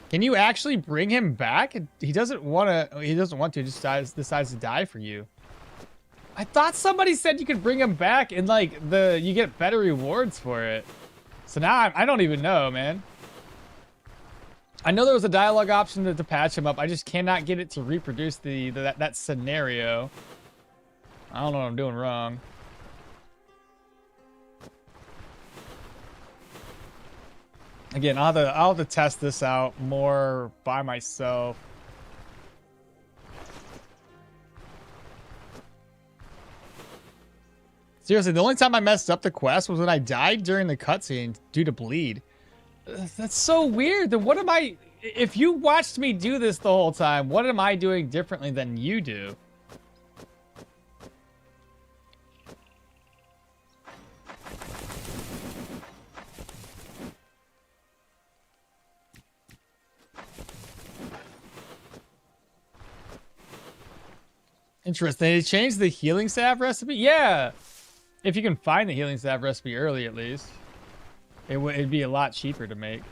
Can you actually bring him back? He doesn't want to. He doesn't want to. He just decides to die for you. I thought somebody said you could bring him back and like you get better rewards for it. So now I don't even know, man. I know there was a dialogue option to patch him up. I just cannot get it to reproduce that scenario. I don't know what I'm doing wrong. Again, I'll have to test this out more by myself. Seriously, the only time I messed up the quest was when I died during the cutscene due to bleed. That's so weird. Then what am I... If you watched me do this the whole time, what am I doing differently than you do? Interesting. They changed the healing salve recipe? Yeah. If you can find the healing salve recipe early, at least. It'd be a lot cheaper to make.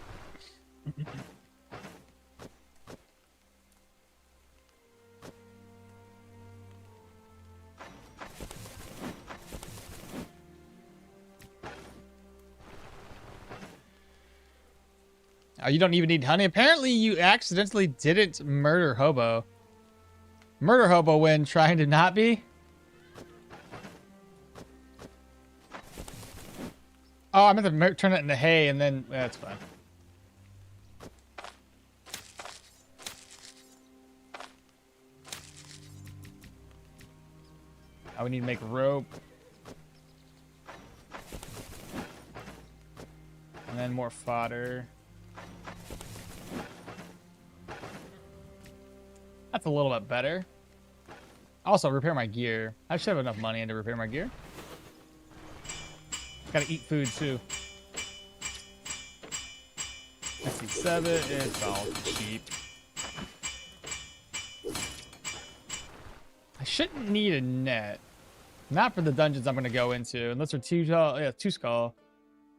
Oh, you don't even need honey? Apparently you accidentally didn't murder Hobo. Murder Hobo when trying to not be? Oh, I meant to turn it into hay and then... That's fine. Oh, we need to make rope. And then more fodder. That's a little bit better. Also, repair my gear. I should have enough money in to repair my gear. Gotta eat food, too. 67, it's all cheap. I shouldn't need a net. Not for the dungeons I'm gonna go into. Unless they're two skull.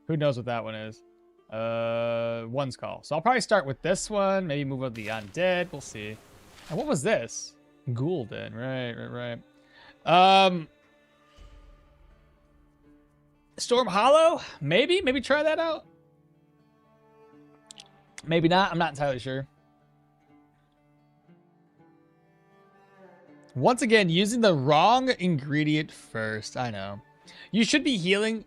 Who knows what that one is? One skull. So I'll probably start with this one. Maybe move up the undead. We'll see. And what was this? Ghoulden. Right. Storm Hollow? Maybe try that out. Maybe not. I'm not entirely sure. Once again, using the wrong ingredient first. I know. You should be healing.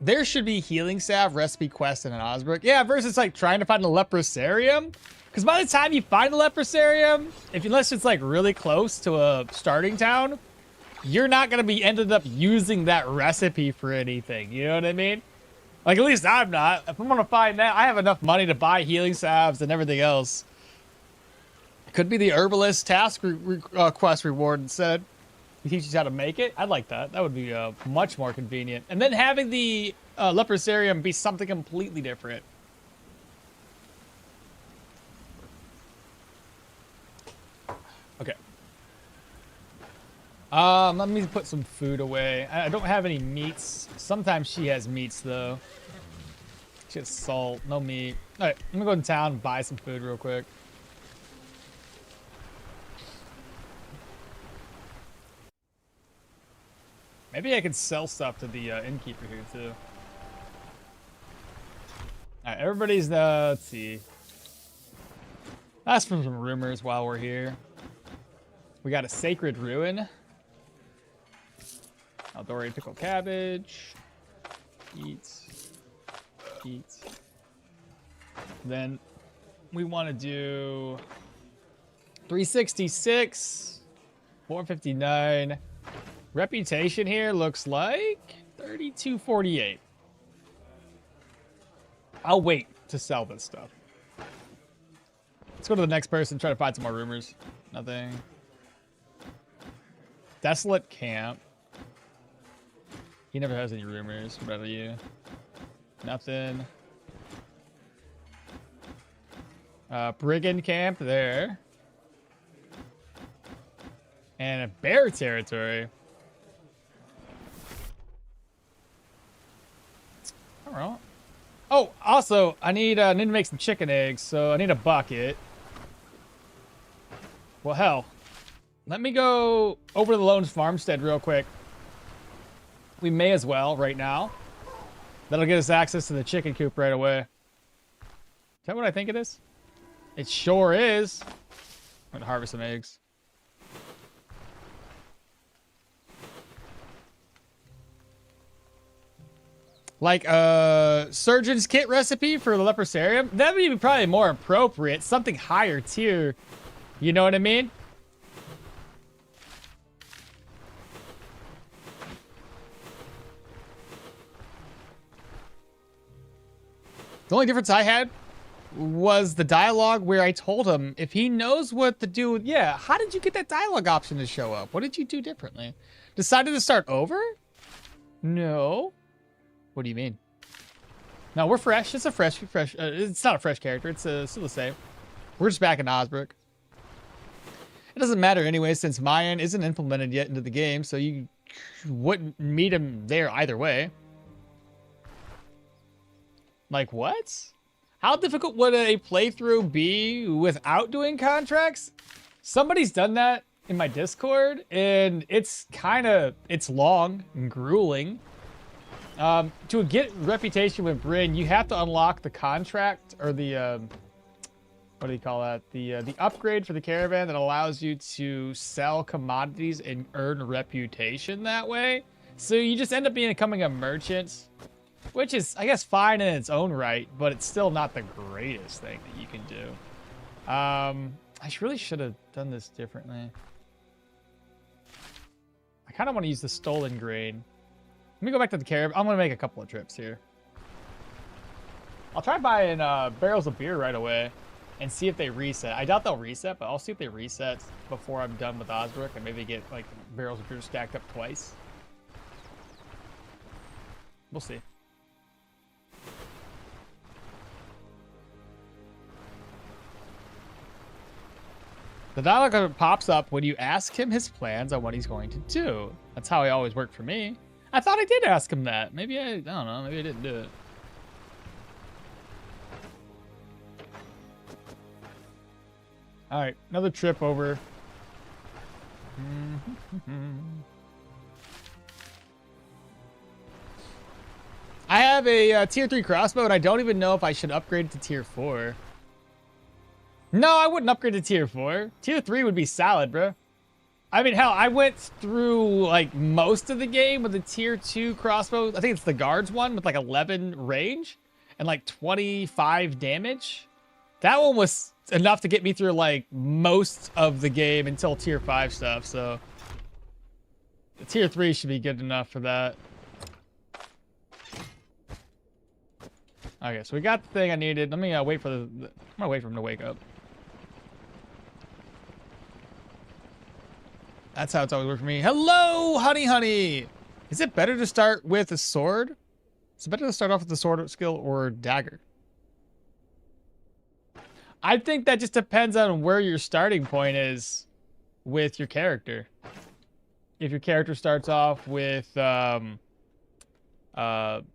There should be healing salve recipe quest in an Osbrook. Yeah, versus like trying to find a leprosarium. Because by the time you find a leprosarium, unless it's like really close to a starting town, you're not going to be ended up using that recipe for anything. You know what I mean? Like, at least I'm not. If I'm going to find that, I have enough money to buy healing salves and everything else. Could be the herbalist task quest reward instead. He teaches you how to make it. I'd like that. That would be much more convenient. And then having the leprosarium be something completely different. Okay. Let me put some food away. I don't have any meats. Sometimes she has meats, though. She has salt, no meat. All right, I'm gonna go in town and buy some food real quick. Maybe I could sell stuff to the innkeeper here, too. All right, everybody's, let's see. Ask for some rumors while we're here. We got a sacred ruin. Eldori pickled cabbage. Eat. Then we want to do 366, 459. Reputation here looks like 3248. I'll wait to sell this stuff. Let's go to the next person, try to find some more rumors. Nothing. Desolate camp. He never has any rumors. What about you? Nothing. Brigand camp there. And a bear territory. Alright. Oh, also, I need to make some chicken eggs, so I need a bucket. Well, hell. Let me go over to the Lone's farmstead real quick. We may as well right now. That'll get us access to the chicken coop right away. Is that what I think it is? It sure is. I'm gonna harvest some eggs. Like surgeon's kit recipe for the leprosarium. That would be probably more appropriate. Something higher tier. You know what I mean? The only difference I had was the dialogue where I told him if he knows what to do. Yeah, how did you get that dialogue option to show up? What did you do differently? Decided to start over? No. What do you mean? No, we're fresh. It's a fresh. It's not a fresh character. It's still the same. We're just back in Osbrook. It doesn't matter anyway, since Mayan isn't implemented yet into the game, so you wouldn't meet him there either way. Like, what? How difficult would a playthrough be without doing contracts? Somebody's done that in my Discord, and it's long and grueling. To get reputation with Bryn, you have to unlock the contract, or the, what do you call that? The upgrade for the caravan that allows you to sell commodities and earn reputation that way. So you just end up becoming a merchant, which is, I guess, fine in its own right, but it's still not the greatest thing that you can do. I really should have done this differently. I kind of want to use the stolen grain. Let me go back to the caravan. I'm going to make a couple of trips here. I'll try buying barrels of beer right away and see if they reset. I doubt they'll reset, but I'll see if they reset before I'm done with Osbrook and maybe get like barrels of beer stacked up twice. We'll see. The dialogue pops up when you ask him his plans on what he's going to do. That's how he always worked for me. I thought I did ask him that. Maybe I don't know. Maybe I didn't do it. All right, another trip over. I have a tier 3 crossbow, and I don't even know if I should upgrade it to tier 4. No, I wouldn't upgrade to tier 4. Tier 3 would be solid, bro. I mean, hell, I went through, like, most of the game with a tier 2 crossbow. I think it's the guards one with, like, 11 range and, like, 25 damage. That one was enough to get me through, like, most of the game until tier 5 stuff, so... The tier 3 should be good enough for that. Okay, so we got the thing I needed. Let me wait for I'm gonna wait for him to wake up. That's how it's always worked for me. Hello, honey. Is it better to start with a sword? Is it better to start off with the sword skill or dagger? I think that just depends on where your starting point is with your character. If your character starts off with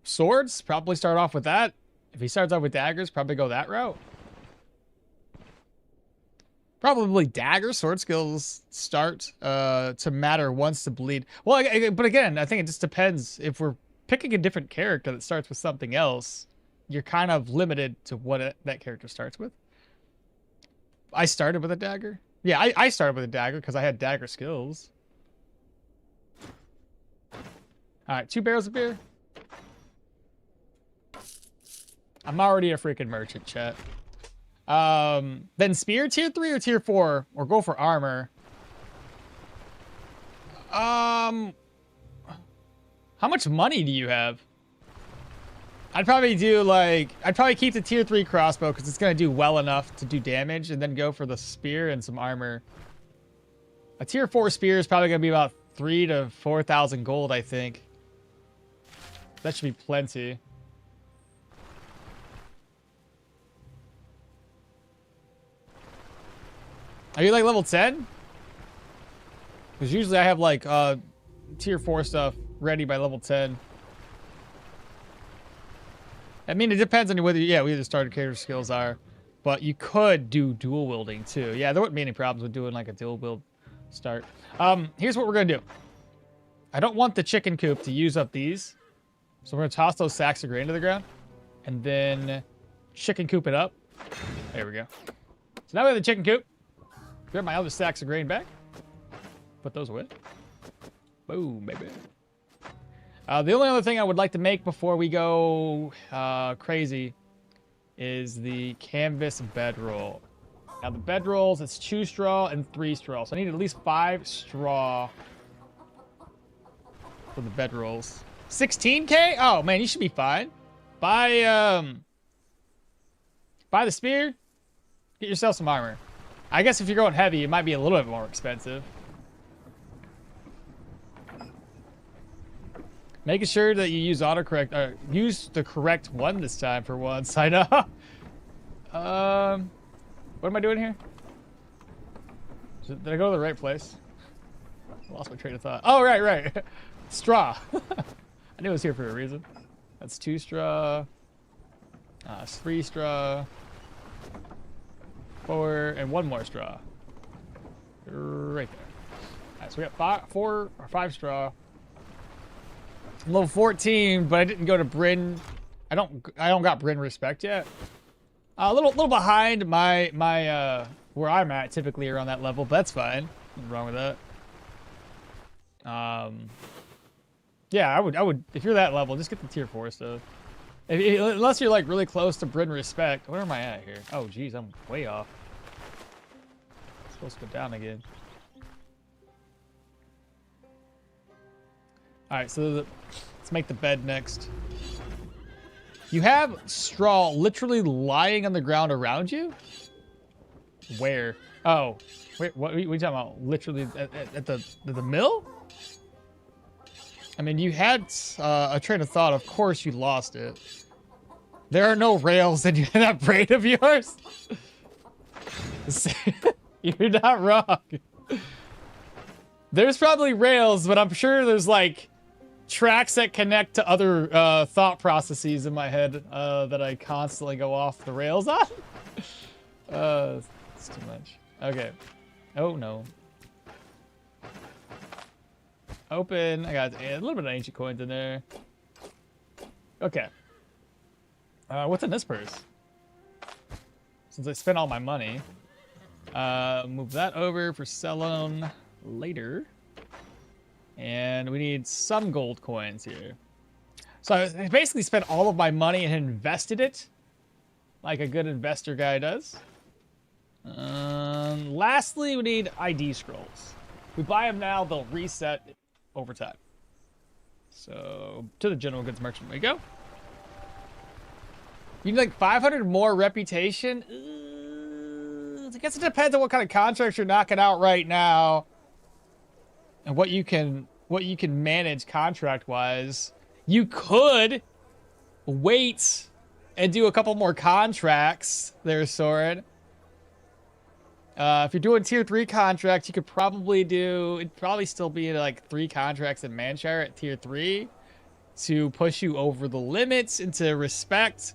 swords, probably start off with that. If he starts off with daggers, probably go that route. Probably dagger sword skills start to matter once to bleed. Well, but again, I think it just depends. If we're picking a different character that starts with something else, you're kind of limited to what that character starts with. I started with a dagger. Yeah, I started with a dagger because I had dagger skills. All right, 2 barrels of beer. I'm already a freaking merchant, chat. Then spear tier 3 or tier 4, or go for armor. How much money do you have? I'd probably keep the tier 3 crossbow because it's gonna do well enough to do damage, and then go for the spear and some armor. A tier 4 spear is probably gonna be about 3,000 to 4,000 gold, I think. That should be plenty. Are you like level 10? Because usually I have like tier 4 stuff ready by level 10. I mean, it depends on whether, yeah, what the starter character skills are. But you could do dual wielding too. Yeah, there wouldn't be any problems with doing like a dual wield start. Here's what we're gonna do. I don't want the chicken coop to use up these. So we're gonna toss those sacks of grain to the ground. And then chicken coop it up. There we go. So now we have the chicken coop. Grab my other sacks of grain back. Put those away. Boom, baby. The only other thing I would like to make before we go crazy is the canvas bedroll. Now the bedrolls, it's 2 straw and 3 straw. So I need at least 5 straw for the bedrolls. 16k? Oh man, you should be fine. Buy the spear. Get yourself some armor. I guess if you're going heavy, it might be a little bit more expensive. Making sure that you use autocorrect, use the correct one this time for once. I know. What am I doing here? Did I go to the right place? I lost my train of thought. Oh, right. Straw. I knew it was here for a reason. That's 2 straw. 3 straw. 4, and 1 more straw. Right there. Alright, so we got 4 or 5 straw. I'm level 14, but I didn't go to Bryn. I don't got Bryn respect yet. A little behind my where I'm at typically around that level, but that's fine. Nothing wrong with that. Yeah, I would if you're that level, just get the tier 4 stuff. Unless you're like really close to Bryn respect. Where am I at here? Oh geez, I'm way off. I'm supposed to go down again. Alright, so let's make the bed next. You have straw literally lying on the ground around you? Where? Oh, wait, what are you talking about? Literally at the mill? I mean, you had a train of thought. Of course you lost it. There are no rails in that braid of yours. You're not wrong. There's probably rails, but I'm sure there's like tracks that connect to other thought processes in my head that I constantly go off the rails on. It's too much. Okay. Oh no. Open. I got a little bit of ancient coins in there. Okay. What's in this purse? Since I spent all my money. Move that over for selling later. And we need some gold coins here. So I basically spent all of my money and invested it. Like a good investor guy does. Lastly, we need ID scrolls. We buy them now, they'll reset over time. So, to the general goods merchant we go. You need like 500 more reputation? I guess it depends on what kind of contracts you're knocking out right now. And what you can manage contract-wise. You could wait and do a couple more contracts there, Soren. If you're doing tier 3 contracts, you could probably it'd probably still be like 3 contracts in Manshire at tier 3 to push you over the limits into respect.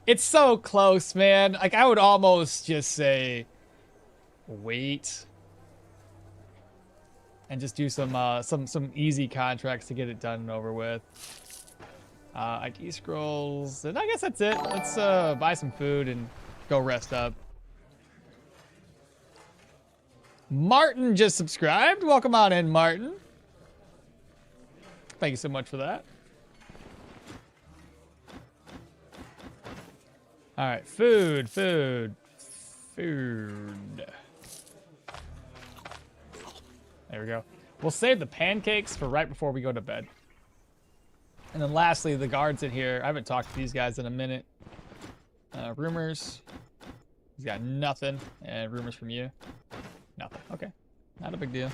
It's so close, man. Like, I would almost just say wait and just do some easy contracts to get it done and over with. ID scrolls, and I guess that's it. Let's buy some food and go rest up. Martin just subscribed. Welcome on in, Martin. Thank you so much for that. All right, food. There we go. We'll save the pancakes for right before we go to bed. And then lastly, the guards in here. I haven't talked to these guys in a minute. Rumors. He's got nothing. And rumors from you. Nothing. Okay. Not a big deal.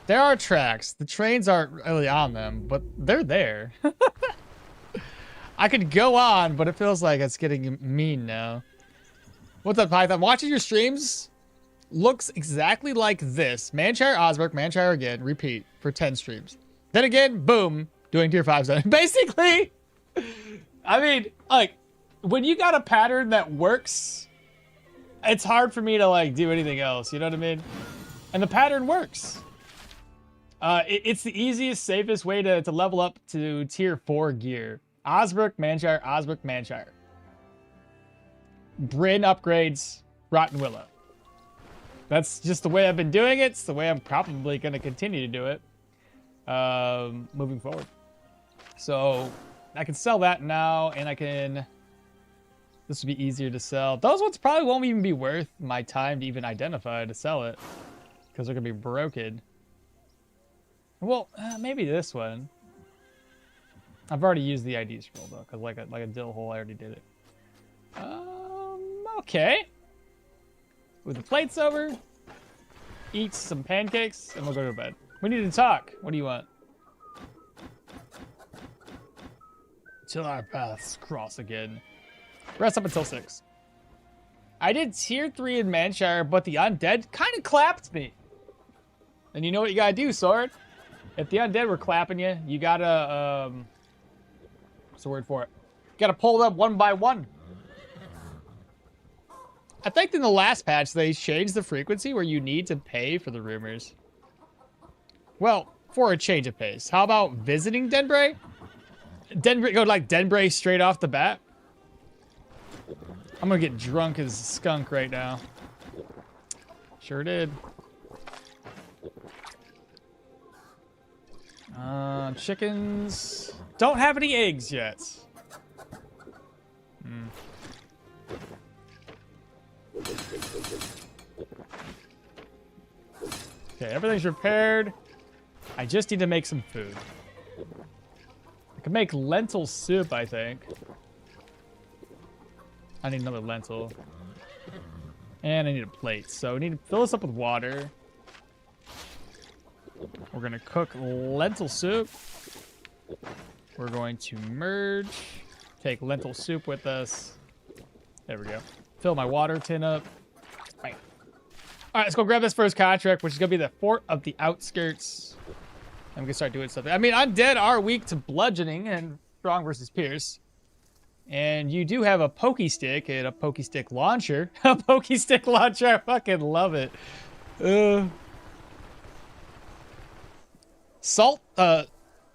There are tracks. The trains aren't really on them, but they're there. I could go on, but it feels like it's getting mean now. What's up, Python? Watching your streams looks exactly like this. Manshire, Osberg, Manshire again, repeat for 10 streams. Then again, boom, doing tier 5 zone. Basically, I mean, like, when you got a pattern that works, it's hard for me to, like, do anything else. You know what I mean? And the pattern works. It's the easiest, safest way to level up to tier 4 gear. Osbrook, Manshire, Osbrook, Manshire. Bryn upgrades, Rotten Willow. That's just the way I've been doing it. It's the way I'm probably going to continue to do it moving forward. So I can sell that now, and I can... This would be easier to sell. Those ones probably won't even be worth my time to even identify to sell it, because they're going to be broken. Well, maybe this one. I've already used the ID scroll, though, because like a dill hole, I already did it. Okay. With the plates over, eat some pancakes, and we'll go to bed. We need to talk. What do you want? till our paths cross again. Rest up until 6. I did tier 3 in Manshire, but the Undead kind of clapped me. And you know what you gotta do, Sword? If the Undead were clapping you, you gotta, what's the word for it? You gotta pull them one by one. I think in the last patch, they changed the frequency where you need to pay for the rumors. Well, for a change of pace. How about visiting Denbray? Denbray, go like Denbray straight off the bat. I'm gonna get drunk as a skunk right now. Sure did. Chickens. Don't have any eggs yet. Okay, everything's repaired. I just need to make some food. I can make lentil soup, I think. I need another lentil. And I need a plate. So we need to fill this up with water. We're going to cook lentil soup. We're going to merge. Take lentil soup with us. There we go. Fill my water tin up. Right. All right, let's go grab this first contract, which is going to be the Fort of the Outskirts. And we can start doing something. I mean, Undead are weak to bludgeoning and strong versus pierce. And you do have a pokey stick and a pokey stick launcher. A pokey stick launcher, I fucking love it. Salt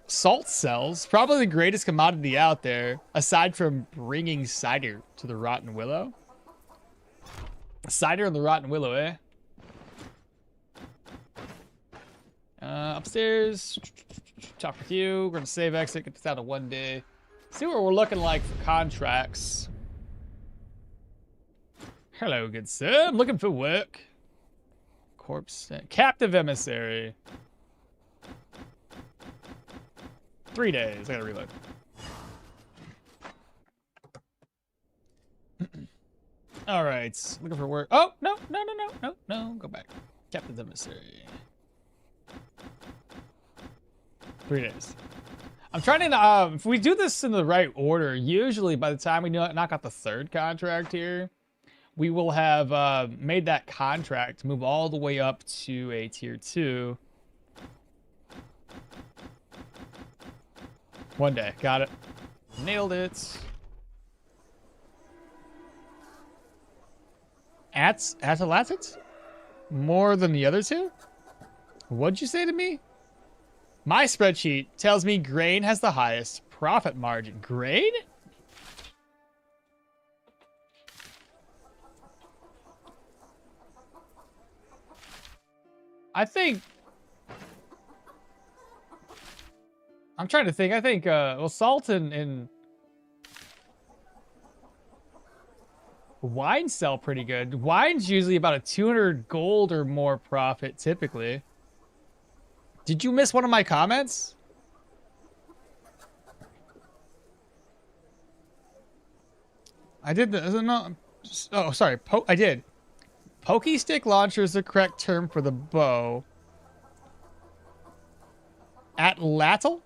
cells, probably the greatest commodity out there, aside from bringing cider to the Rotten Willow. Cider and the Rotten Willow, eh? Upstairs. Talk with you. We're gonna save exit, get this out of 1 day. See what we're looking like for contracts. Hello, good sir. I'm looking for work. Corpse. Captive emissary. 3 days. I gotta reload. All right. Looking for work. Oh, no. Go back. Captive emissary. 3 days. I'm trying to, if we do this in the right order, usually by the time we knock out the 3rd contract here, we will have made that contract move all the way up to a tier 2. 1 day. Got it. Nailed it. Atalassets? More than the other 2? What'd you say to me? My spreadsheet tells me grain has the highest profit margin. Grain? I think... I'm trying to think. I think, well, salt and wine sell pretty good. Wine's usually about a 200 gold or more profit, typically. Did you miss one of my comments? I did the, no, oh, sorry. I did. Pokey stick launcher is the correct term for the bow. Atlatl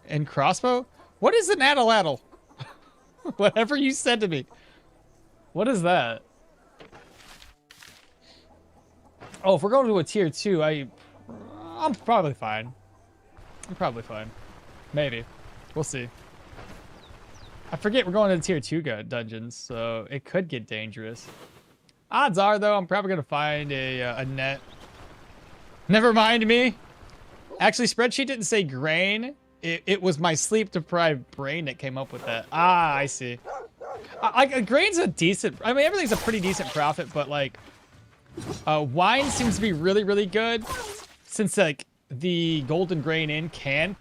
and crossbow? What is an atlatl? Whatever you said to me. What is that? Oh, if we're going to a tier 2, I'm probably fine. I'm probably fine. Maybe. We'll see. I forget we're going to tier 2 dungeons, so it could get dangerous. Odds are, though, I'm probably going to find a net. Never mind me. Actually, spreadsheet didn't say grain. It was my sleep-deprived brain that came up with that. Ah, I see. Grain's a decent... I mean, everything's a pretty decent profit, but, like... wine seems to be really, really good. Since, like, the Golden Grain Inn can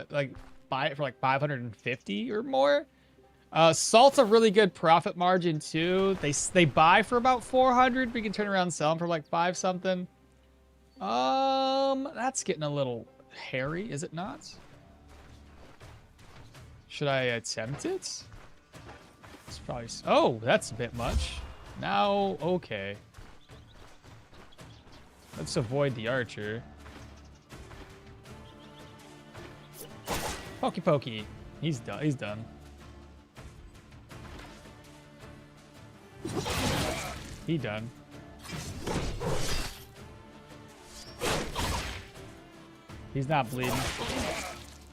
like, buy it for, like, 550 or more. Salt's a really good profit margin, too. They buy for about 400, but you can turn around and sell them for, like, 5 something. That's getting a little hairy, is it not? Should I attempt it? It's probably... Oh, that's a bit much. Now, okay. Let's avoid the archer. Pokey pokey. He's done. He's done. He done. He's not bleeding.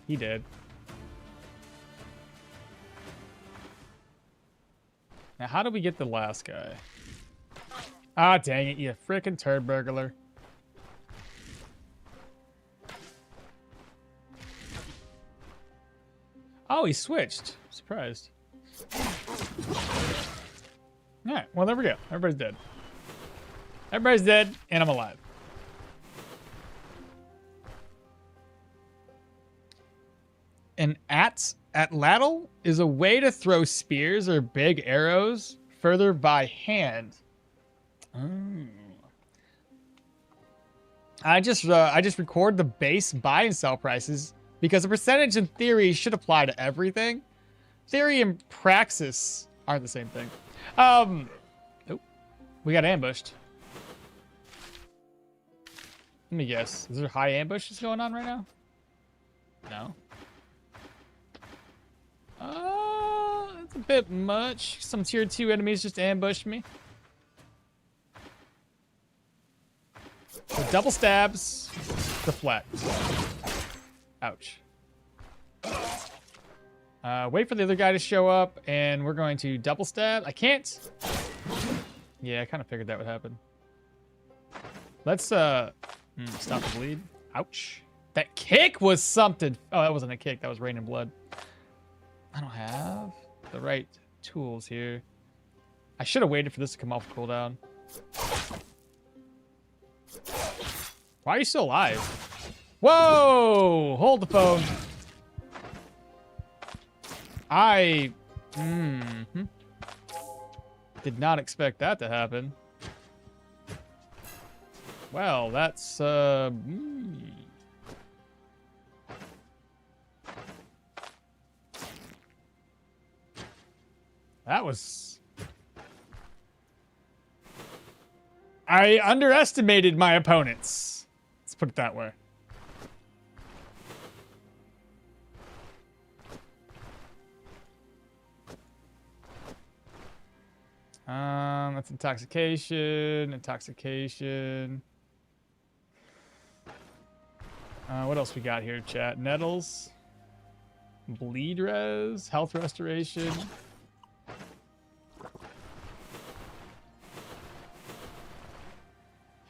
He did. Now, how do we get the last guy? Ah, dang it, you frickin' turd burglar. Oh, he switched. Surprised. Alright, well, there we go. Everybody's dead. Everybody's dead, and I'm alive. An atlatl is a way to throw spears or big arrows further by hand. I just record the base buy and sell prices because the percentage in theory should apply to everything. Theory and praxis aren't the same thing. Oh, we got ambushed. Let me guess. Is there high ambushes going on right now? No. That's a bit much. Some tier 2 enemies just ambushed me. So double stabs, deflect. Ouch. Wait for the other guy to show up, and we're going to double stab. I can't. Yeah, I kind of figured that would happen. Let's stop the bleed. Ouch. That kick was something. Oh, that wasn't a kick. That was raining blood. I don't have the right tools here. I should have waited for this to come off cooldown. Why are you still alive? Whoa! Hold the phone. I did not expect that to happen. Well, that's that was... I underestimated my opponents. Let's put it that way. That's intoxication. What else we got here, chat? Nettles. Bleed res. Health restoration.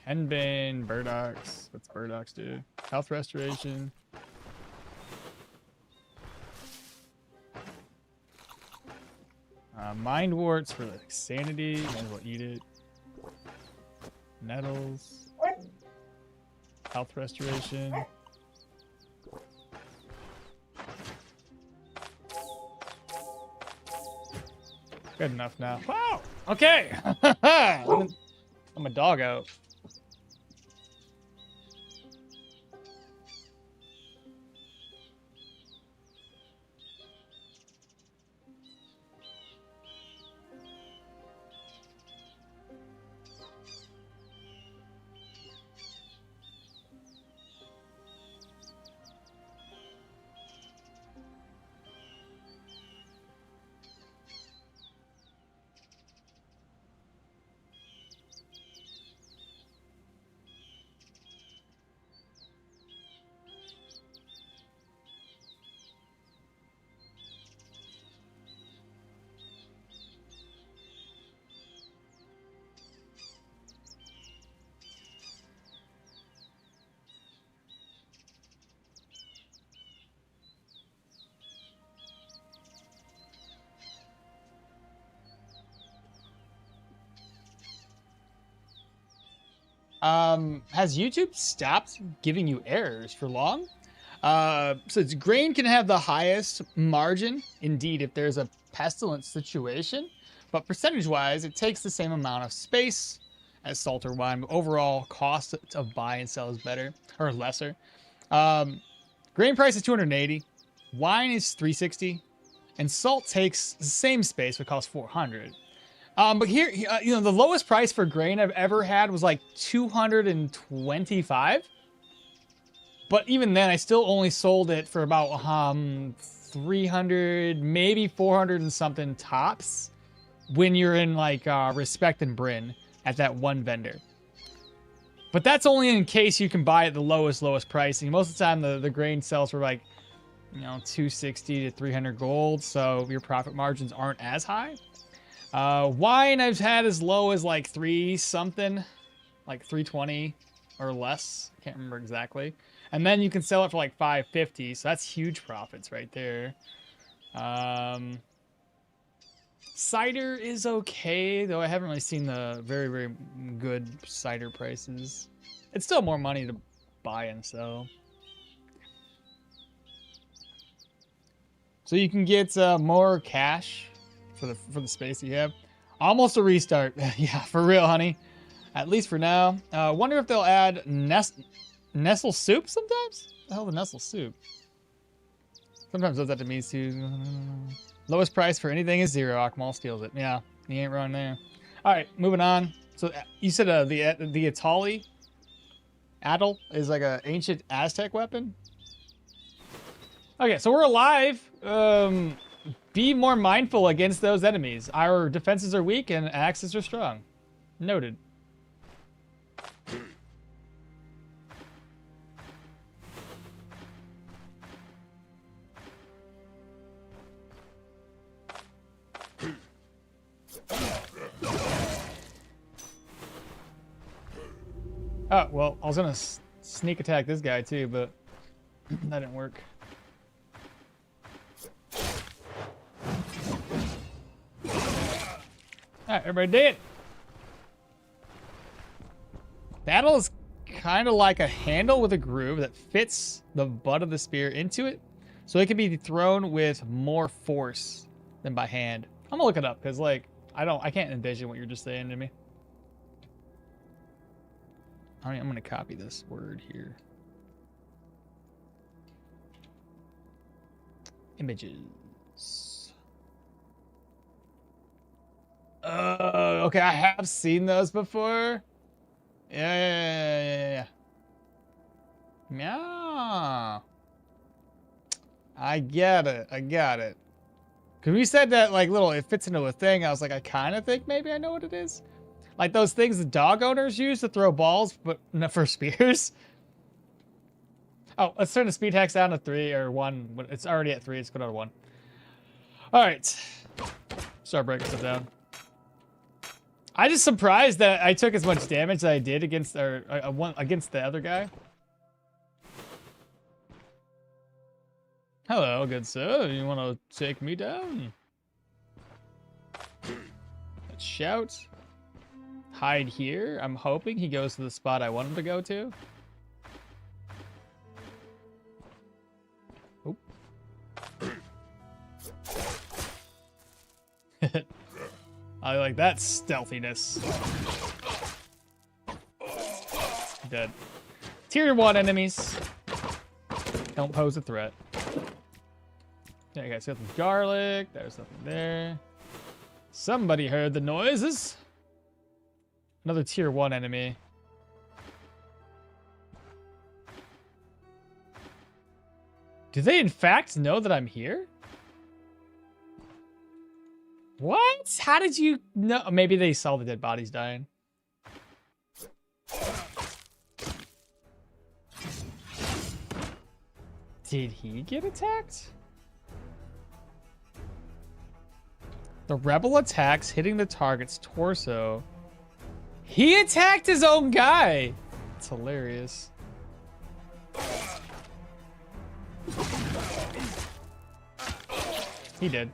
Henbane. Burdocks. What's Burdocks do? Health restoration. Mind warts for like sanity. Might as well eat it. Nettles. Health restoration. Good enough now. Wow. Okay. I'm a dog out. Has YouTube stopped giving you errors for long? So it's grain can have the highest margin, indeed, if there's a pestilence situation. But percentage-wise, it takes the same amount of space as salt or wine. But overall, cost of buy and sell is better, or lesser. Grain price is 280. Wine is 360. And salt takes the same space, but costs 400. But here, you know, the lowest price for grain I've ever had was like 225. But even then, I still only sold it for about 300, maybe 400 and something tops when you're in like Respect and Bryn. at that one vendor. But that's only in case you can buy at the lowest pricing. Most of the time, the grain sells for like, you know, 260 to 300 gold, so your profit margins aren't as high. Wine I've had as low as like 3 something, like 320 or less. Can't remember exactly. And then you can sell it for like 550, so that's huge profits right there. Cider is okay, though I haven't really seen the very, very good cider prices. It's still more money to buy and sell. So you can get more cash for the space you have. Almost a restart. Yeah, for real, honey. At least for now. Wonder if they'll add Nestle soup sometimes? What the hell is Nestle soup? Sometimes does that to me too. Lowest price for anything is 0. Okmall steals it. Yeah, he ain't wrong there. All right, moving on. So you said the Atali Adel is like an ancient Aztec weapon. Okay, so we're alive. Be more mindful against those enemies. Our defenses are weak and axes are strong. Noted. Oh, well, I was gonna sneak attack this guy too, but that didn't work. Alright, everybody dead. Battle is kind of like a handle with a groove that fits the butt of the spear into it, so it can be thrown with more force than by hand. I'm gonna look it up, because like, I can't envision what you're just saying to me. Alright, I'm gonna copy this word here. Images. Okay, I have seen those before. Yeah. I get it. Because we said that, like, it fits into a thing. I was like, I kind of think maybe I know what it is. Like those things the dog owners use to throw balls, but not for spears. Oh, let's turn the speed hex down to 3 or 1. It's already at 3. Let's go down to 1. All right. Start breaking stuff down. I just surprised that I took as much damage as I did against against the other guy. Hello, good sir. You want to take me down? Let's shout. Hide here. I'm hoping he goes to the spot I want him to go to. Oop. I like that stealthiness. Dead. Tier 1 enemies. Don't pose a threat. Yeah, you guys got some garlic. There's nothing there. Somebody heard the noises. Another tier 1 enemy. Do they in fact know that I'm here? What? How did you know? Maybe they saw the dead bodies dying. Did he get attacked? The rebel attacks hitting the target's torso. He attacked his own guy. It's hilarious. He did.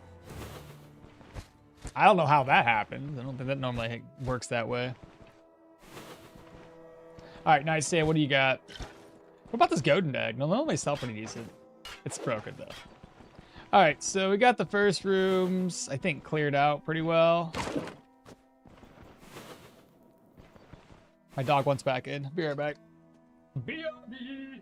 I don't know how that happened. I don't think that normally works that way. All right, nice. What do you got? What about this golden egg? No, they only sell pretty decent. It's broken though. All right, so we got the first rooms, I think, cleared out pretty well. My dog wants back in. Be right back. BRB.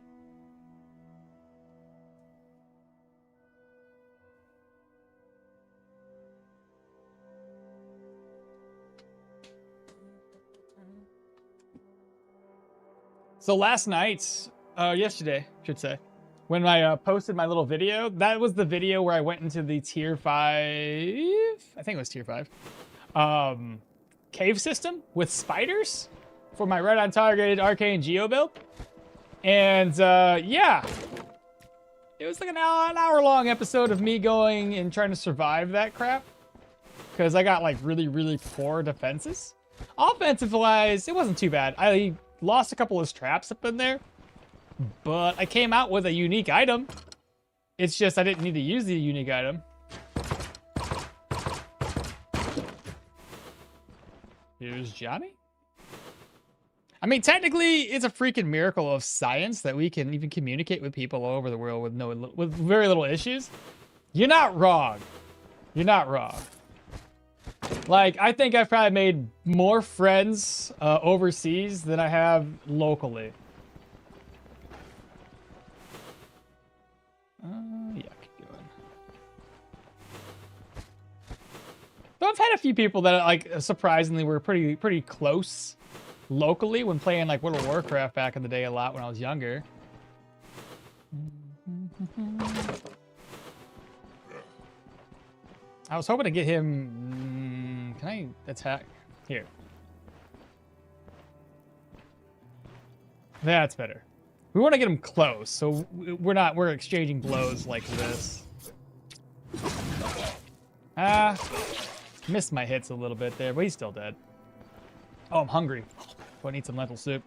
So last night, yesterday, I should say, when I posted my little video, that was the video where I went into the tier 5, I think it was tier 5, cave system with spiders for my right on targeted arcane geo build. And yeah, it was like an hour long episode of me going and trying to survive that crap. Because I got like really poor defenses. Offensive wise, it wasn't too bad. I lost a couple of traps up in there. But I came out with a unique item. It's just I didn't need to use the unique item. Here's Johnny. I mean, technically, it's a freaking miracle of science that we can even communicate with people all over the world with very little issues. You're not wrong. You're not wrong. Like, I think I've probably made more friends overseas than I have locally. Yeah, keep going. Though I've had a few people that, like, surprisingly were pretty close locally when playing, like, World of Warcraft back in the day a lot when I was younger. I was hoping to get him... Can I attack? Here. That's better. We want to get him close, so we're exchanging blows like this. Missed my hits a little bit there, but he's still dead. Oh, I'm hungry. I need some lentil soup.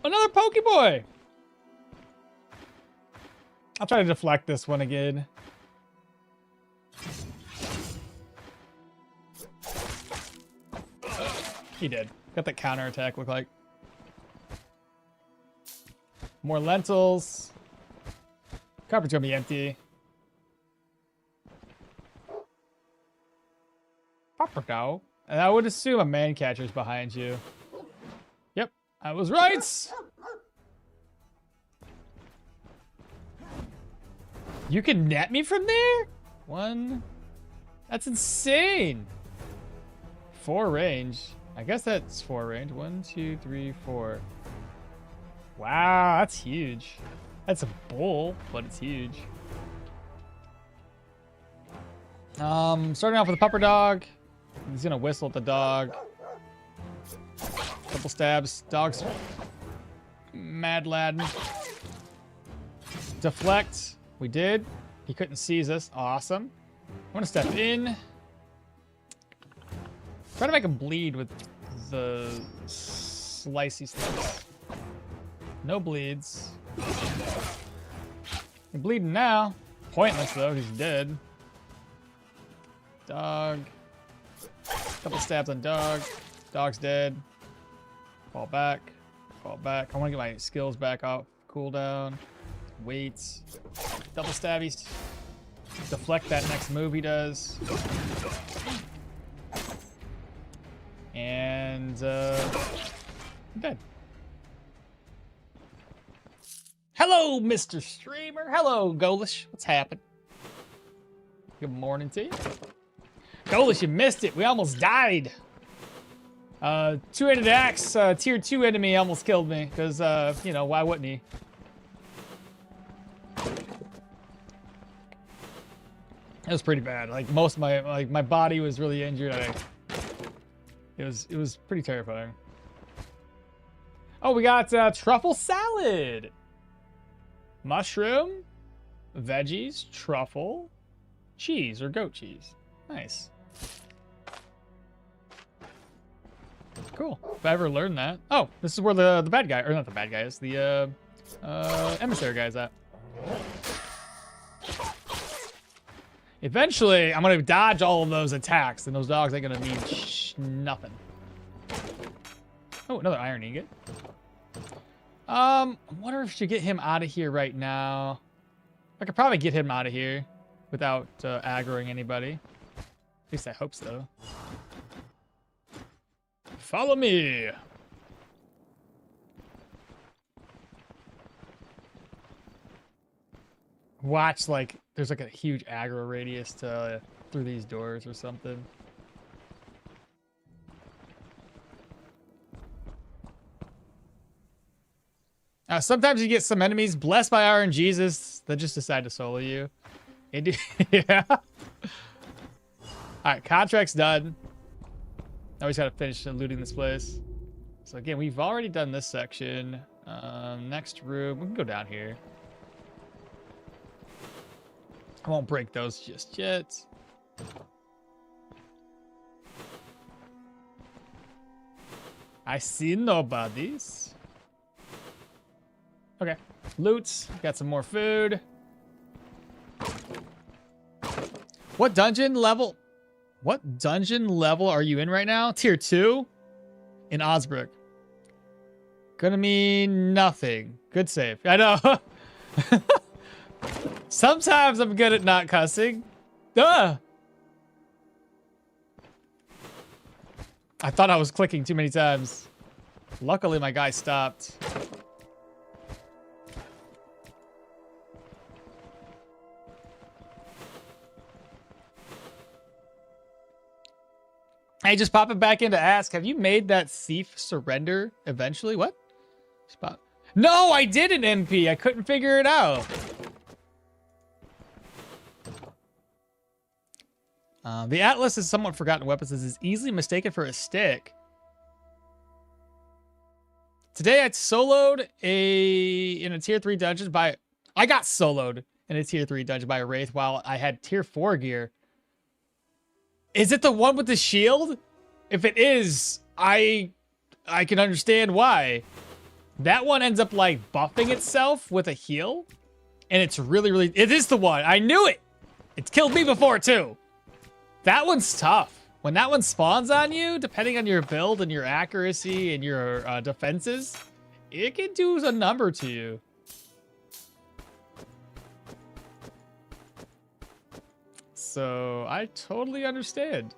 Another Pokeboy! I'll try to deflect this one again. He did. Got that counter attack look like. More lentils. Cupboard's gonna be empty. Paprika. And I would assume a man catcher's behind you. Yep, I was right. You can net me from there? One. That's insane. 4 range. I guess that's 4 range. 1, 2, 3, 4. Wow, that's huge. That's a bull, but it's huge. Starting off with a pupper dog. He's gonna whistle at the dog. Couple stabs. Dog's mad laden. Deflect. We did. He couldn't seize us. Awesome. I want to step in. Try to make him bleed with the slicey slice. No bleeds. You're bleeding now. Pointless though, he's dead. Dog. Couple stabs on dog. Dog's dead. Fall back. Fall back. I want to get my skills back off. Cooldown. Wait. Double stabbies. Deflect that next move he does. And I'm dead. Hello, Mr. Streamer. Hello, Golish. What's happening? Good morning to you. Golish, you missed it. We almost died. Two-handed axe, tier 2 enemy almost killed me. Because, you know, why wouldn't he? It was pretty bad. Like, most of my body was really injured. It was pretty terrifying. Oh, we got truffle salad. Mushroom, veggies, truffle, cheese or goat cheese. Nice. Cool. If I ever learned that. Oh, this is where the bad guy, or not the bad guy, is the emissary guy's at. Eventually, I'm gonna dodge all of those attacks, and those dogs ain't gonna mean nothing. Oh, another iron ingot. I wonder if I should get him out of here right now. I could probably get him out of here without aggroing anybody. At least I hope so. Follow me. Watch, like, there's like a huge aggro radius to through these doors or something. Sometimes you get some enemies blessed by RNGs that just decide to solo you. Yeah. All right, contract's done. Now we just gotta finish looting this place. So again, we've already done this section. Next room, we can go down here. I won't break those just yet. I see nobodies. Okay, loot. Got some more food. What dungeon level? What dungeon level are you in right now? Tier 2 in Osbrook. Gonna mean nothing. Good save. I know. Sometimes I'm good at not cussing. Duh. I thought I was clicking too many times. Luckily, my guy stopped. Hey, just popping back in to ask, have you made that thief surrender eventually? What? No, I did an NP. I couldn't figure it out. The Atlas is somewhat forgotten weapons. This is easily mistaken for a stick. Today I soloed in a tier 3 dungeon by... I got soloed in a tier 3 dungeon by a Wraith while I had tier 4 gear. Is it the one with the shield? If it is, I can understand why. That one ends up like buffing itself with a heal. And it's really... It is the one. I knew it. It's killed me before too. That one's tough. When that one spawns on you, depending on your build and your accuracy and your defenses, it can do a number to you. So I totally understand.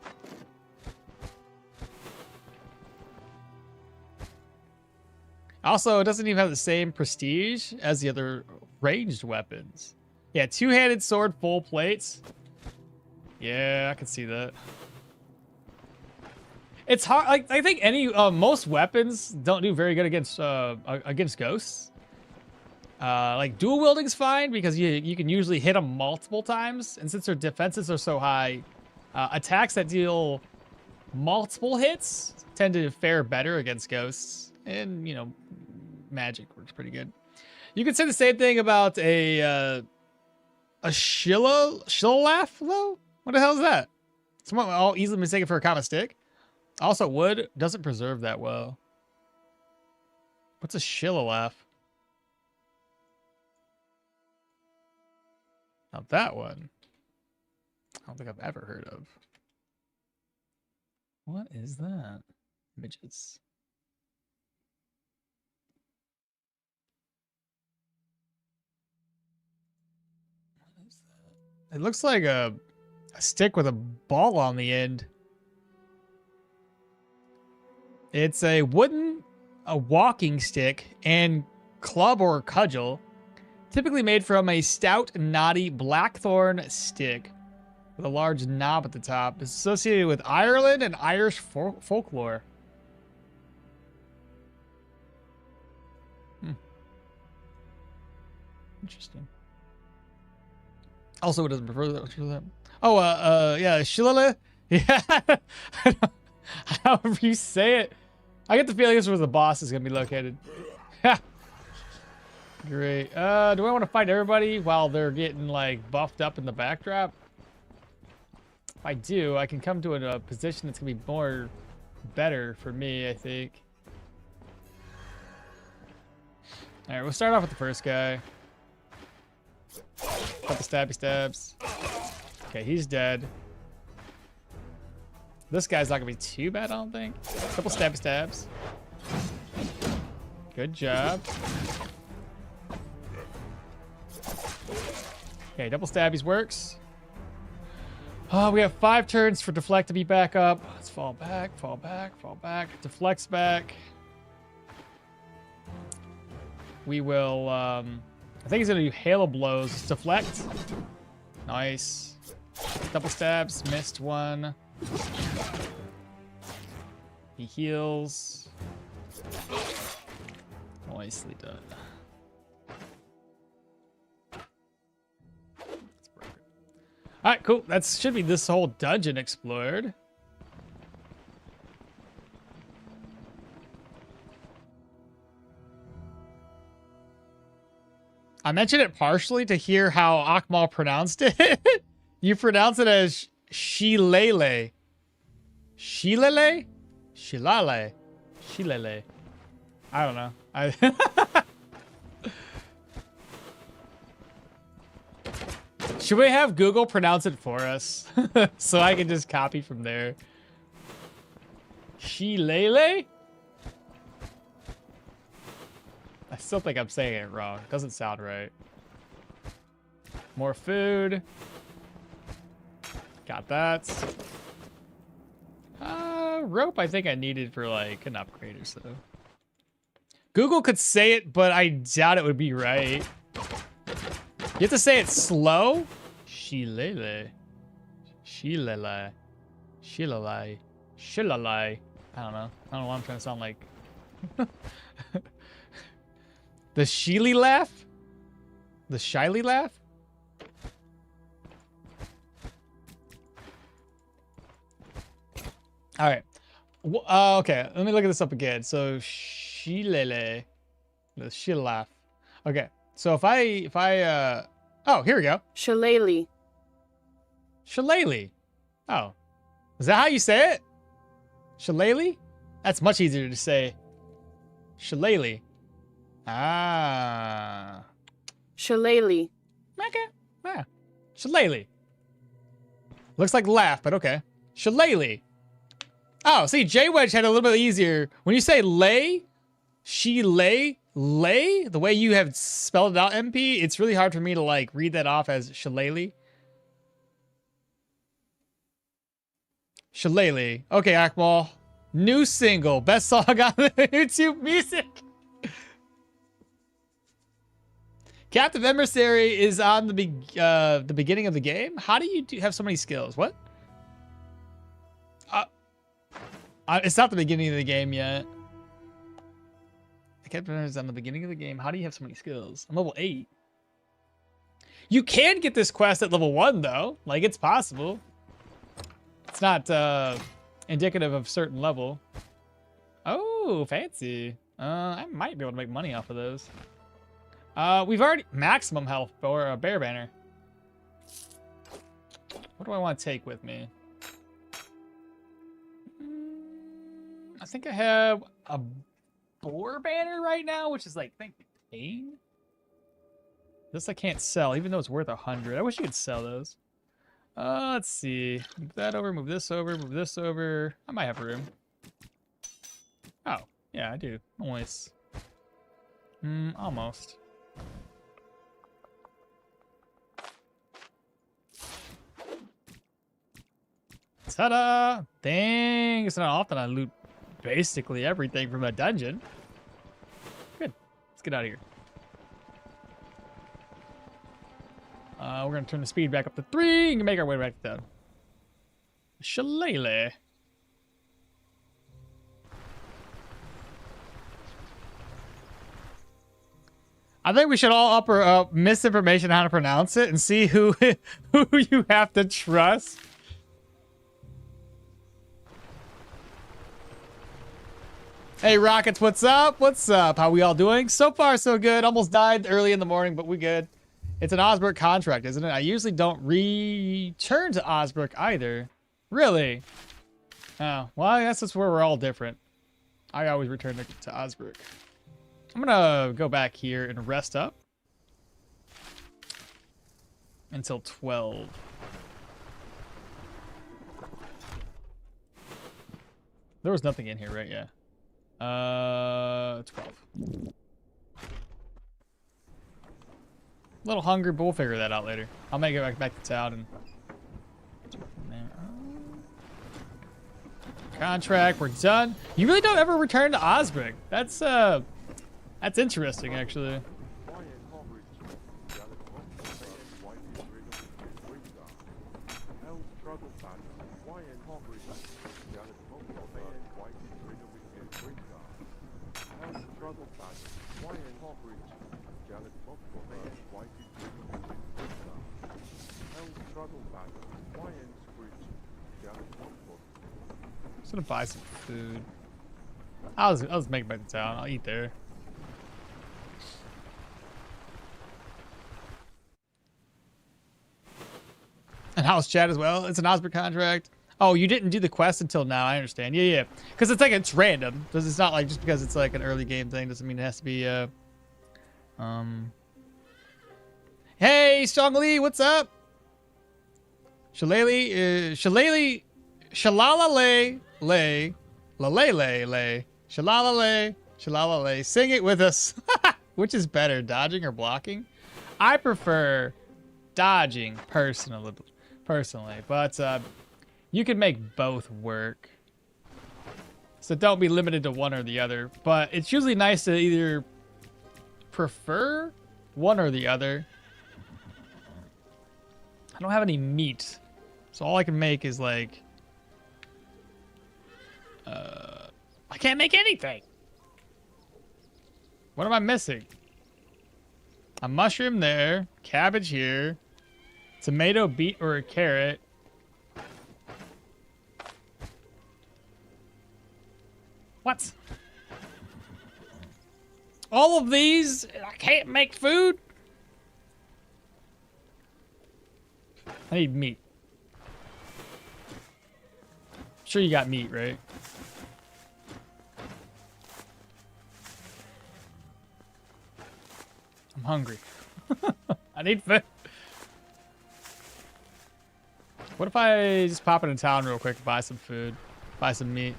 Also, it doesn't even have the same prestige as the other ranged weapons. Yeah, two-handed sword, full plates. Yeah, I can see that. It's hard. Like I think most weapons don't do very good against ghosts. Like dual wielding's fine because you can usually hit them multiple times, and since their defenses are so high, attacks that deal multiple hits tend to fare better against ghosts. And you know, magic works pretty good. You could say the same thing about a shillelagh though. What the hell is that? Someone all easily mistaken for a common stick. Also, wood doesn't preserve that well. What's a shillelagh? Now that one, I don't think I've ever heard of. What is that? Midgets. What is that? It looks like a stick with a ball on the end. It's a walking stick and club or cudgel, typically made from a stout, knotty blackthorn stick with a large knob at the top. It's associated with Ireland and Irish folklore. Interesting. Also, it doesn't prefer that. Oh, yeah, shillelagh. Yeah, however you say it. I get the feeling this is where the boss is gonna be located. Great. Do I want to fight everybody while they're getting like buffed up in the backdrop? If I do, I can come to a position that's gonna be better for me, I think. All right, we'll start off with the first guy. Couple stabby stabs. Okay, he's dead. This guy's not gonna be too bad, I don't think. Couple stabby stabs. Good job. Okay, double stabbies works. Oh, we have 5 turns for deflect to be back up. Let's fall back, fall back, fall back. Deflect's back. We will, I think he's gonna do hail of blows. Deflect. Nice. Double stabs, missed one. He heals. Nicely done. All right, cool. That should be this whole dungeon explored. I mentioned it partially to hear how Okmall pronounced it. You pronounce it as Shilele. Shilele? Shilale. Shilele. I don't know. Should we have Google pronounce it for us? So I can just copy from there. Shilele? I still think I'm saying it wrong. It doesn't sound right. More food. Got that. Rope I think I needed for like an upgrade or so. Google could say it, but I doubt it would be right. You have to say it slow. Shilele. Shilele. Shilele. Shilele. I don't know. I don't know what I'm trying to sound like. The Sheely laugh? The Shyly laugh? All right. Okay, let me look at this up again. So Shilele. The Sheely laugh. Okay. So if I oh, here we go. Shillelagh. Shillelagh. Oh. Is that how you say it? Shillelagh? That's much easier to say. Shillelagh. Ah. Shillelagh. Okay. Yeah. Shillelagh. Looks like laugh, but okay. Shillelagh. Oh, see, J-Wedge had a little bit easier. When you say lay, lay, the way you have spelled it out, MP, it's really hard for me to like read that off as Shillelagh. Shillelagh. Okay, Okmall. New single. Best song on the YouTube Music. Captive Emissary is on the beginning of the game. How do you have so many skills? What? It's not the beginning of the game yet. The Captive Emissary is on the beginning of the game. How do you have so many skills? I'm level 8. You can get this quest at level 1 though. Like it's possible. It's not indicative of certain level. Oh, fancy. I might be able to make money off of those. We've already maximum health for a bear banner. What do I want to take with me? I think I have a boar banner right now, which is like, I think, pain. This I can't sell, even though it's worth 100. I wish you could sell those. Let's see. Move that over, move this over, move this over. I might have room. Oh, yeah, I do. Nice. Almost. Ta-da! Dang, it's not often I loot basically everything from a dungeon. Good. Let's get out of here. We're gonna turn the speed back up to 3 and make our way back down. Shillelagh. I think we should all upper misinformation how to pronounce it and see who you have to trust. Hey Rockets, what's up? What's up? How we all doing? So far so good. Almost died early in the morning, but we good. It's an Osbrook contract, isn't it? I usually don't return to Osbrook either. Really? Oh, well, I guess that's where we're all different. I always return to Osbrook. I'm gonna go back here and rest up until 12. There was nothing in here, right? Yeah. 12. A little hungry, but we'll figure that out later. I'll make it back to town and contract. We're done. You really don't ever return to Osbrook. That's interesting, actually. I'm gonna buy some food. I'll just make it back to town. I'll eat there. And house chat as well. It's an Osprey contract. Oh, you didn't do the quest until now. I understand. Yeah, yeah. Because it's like it's random. Because it's not like just because it's like an early game thing doesn't mean it has to be. Hey, Strong Lee, what's up? Shillelagh, Shalalale, lay, lalele, lay, Shalalale, Shalalale. Sing it with us. Which is better, dodging or blocking? I prefer dodging personally, but you can make both work. So don't be limited to one or the other. But it's usually nice to either prefer one or the other. I don't have any meat, so all I can make is like I can't make anything. What am I missing? A mushroom there, cabbage here, tomato, beet, or a carrot. What? All of these? I can't make food? I need meat. Sure you got meat, right? I'm hungry. I need food. What if I just pop into town real quick, buy some food, buy some meat?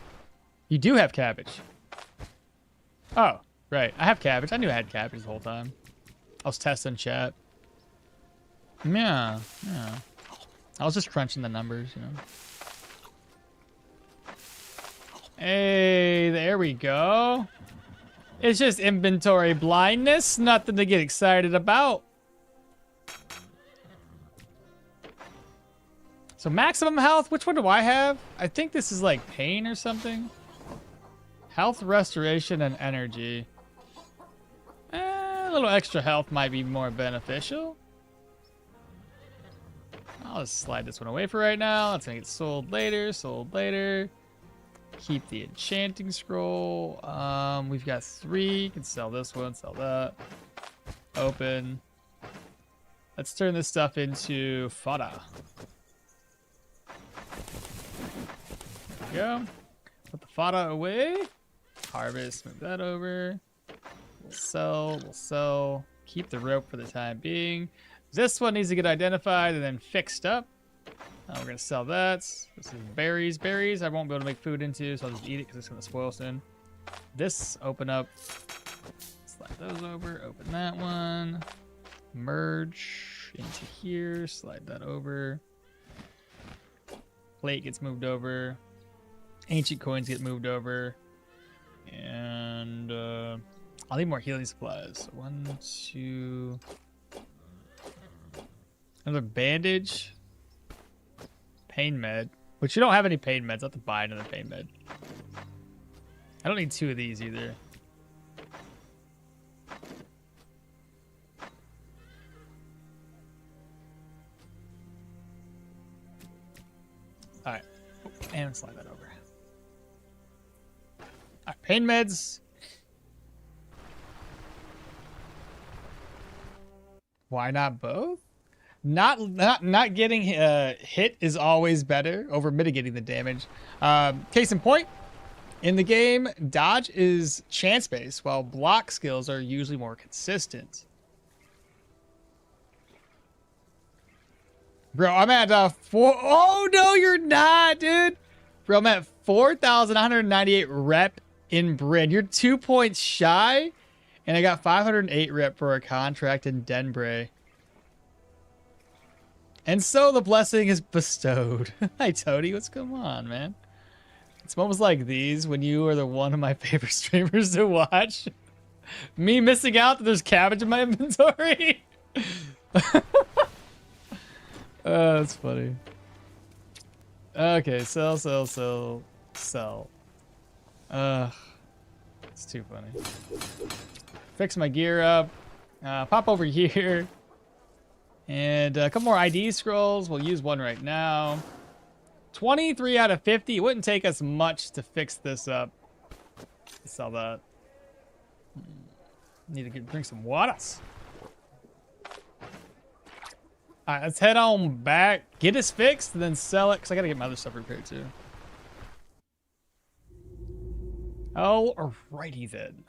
You do have cabbage. Oh, right. I have cabbage. I knew I had cabbage the whole time. I was testing chat. Yeah, yeah. I was just crunching the numbers, you know. Hey, there we go. It's just inventory blindness. Nothing to get excited about. So maximum health, which one do I have? I think this is like pain or something. Health, restoration, and energy. A little extra health might be more beneficial. I'll just slide this one away for right now. Let's make it sold later, sold later. Keep the enchanting scroll. We've got 3. Can sell this one, sell that. Open. Let's turn this stuff into fodder. There we go. Put the fodder away. Harvest, move that over. We'll sell, we'll sell. Keep the rope for the time being. This one needs to get identified and then fixed up. We're going to sell that. This is berries. Berries I won't be able to make food into, so I'll just eat it because it's going to spoil soon. This, open up. Slide those over. Open that one. Merge into here. Slide that over. Plate gets moved over. Ancient coins get moved over. And I'll need more healing supplies. 1, 2... Another bandage. Pain med. But you don't have any pain meds. I have to buy another pain med. I don't need 2 of these either. Alright. And slide that over. Alright, pain meds. Why not both? Not getting hit is always better over mitigating the damage. Case in point, in the game, dodge is chance-based, while block skills are usually more consistent. Bro, I'm at 4... Oh, no, you're not, dude. Bro, I'm at 4,198 rep in Bryn. You're 2 points shy, and I got 508 rep for a contract in Denbray. And so the blessing is bestowed. Hi, Toady. What's going on, man? It's moments like these when you are the one of my favorite streamers to watch. Me missing out that there's cabbage in my inventory. That's funny. Okay, sell. It's too funny. Fix my gear up. Pop over here. And a couple more ID scrolls. We'll use one right now. 23 out of 50. It wouldn't take us much to fix this up. Sell that. Need to drink some waters. All right, let's head on back, get us fixed, and then sell it, because I got to get my other stuff repaired, too. Oh, alrighty then.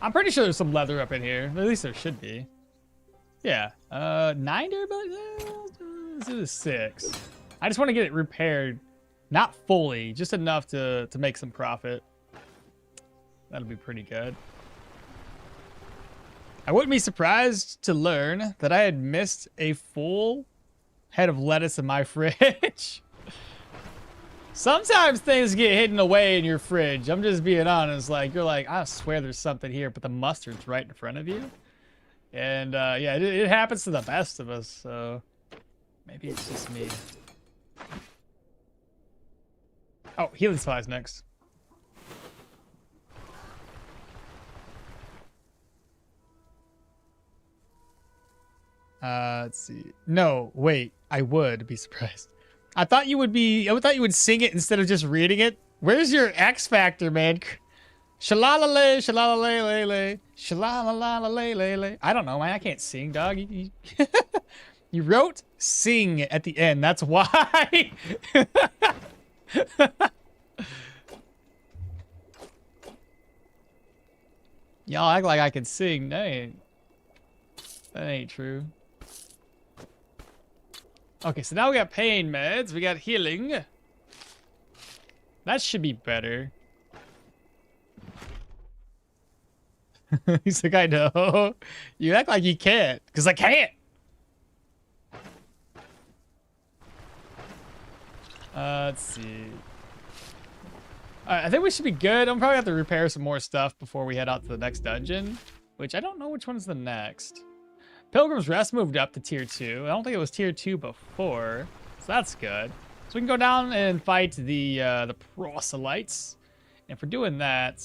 I'm pretty sure there's some leather up in here. At least there should be. Yeah. 9 durability? Let's do the 6. I just want to get it repaired. Not fully, just enough to make some profit. That'll be pretty good. I wouldn't be surprised to learn that I had missed a full head of lettuce in my fridge. Sometimes things get hidden away in your fridge. I'm just being honest. Like, you're like, I swear there's something here, but the mustard's right in front of you. And yeah, it happens to the best of us, so maybe it's just me. Oh, healing supplies next. Let's see. No, wait. I would be surprised. I thought you would sing it instead of just reading it. Where's your X Factor, man? Shalalale, shalalale, lele, shalalalale, lele. I don't know, man. I can't sing, dog. You wrote sing at the end. That's why. Y'all act like I can sing. That ain't true. Okay, so now we got pain meds. We got healing. That should be better. He's like, I know. You act like you can't, because I can't. Let's see. Alright, I think we should be good. I'm probably have to repair some more stuff before we head out to the next dungeon, which I don't know which one's the next. Pilgrim's Rest moved up to tier 2. I don't think it was tier 2 before, so that's good. So we can go down and fight the proselytes. And if we're doing that,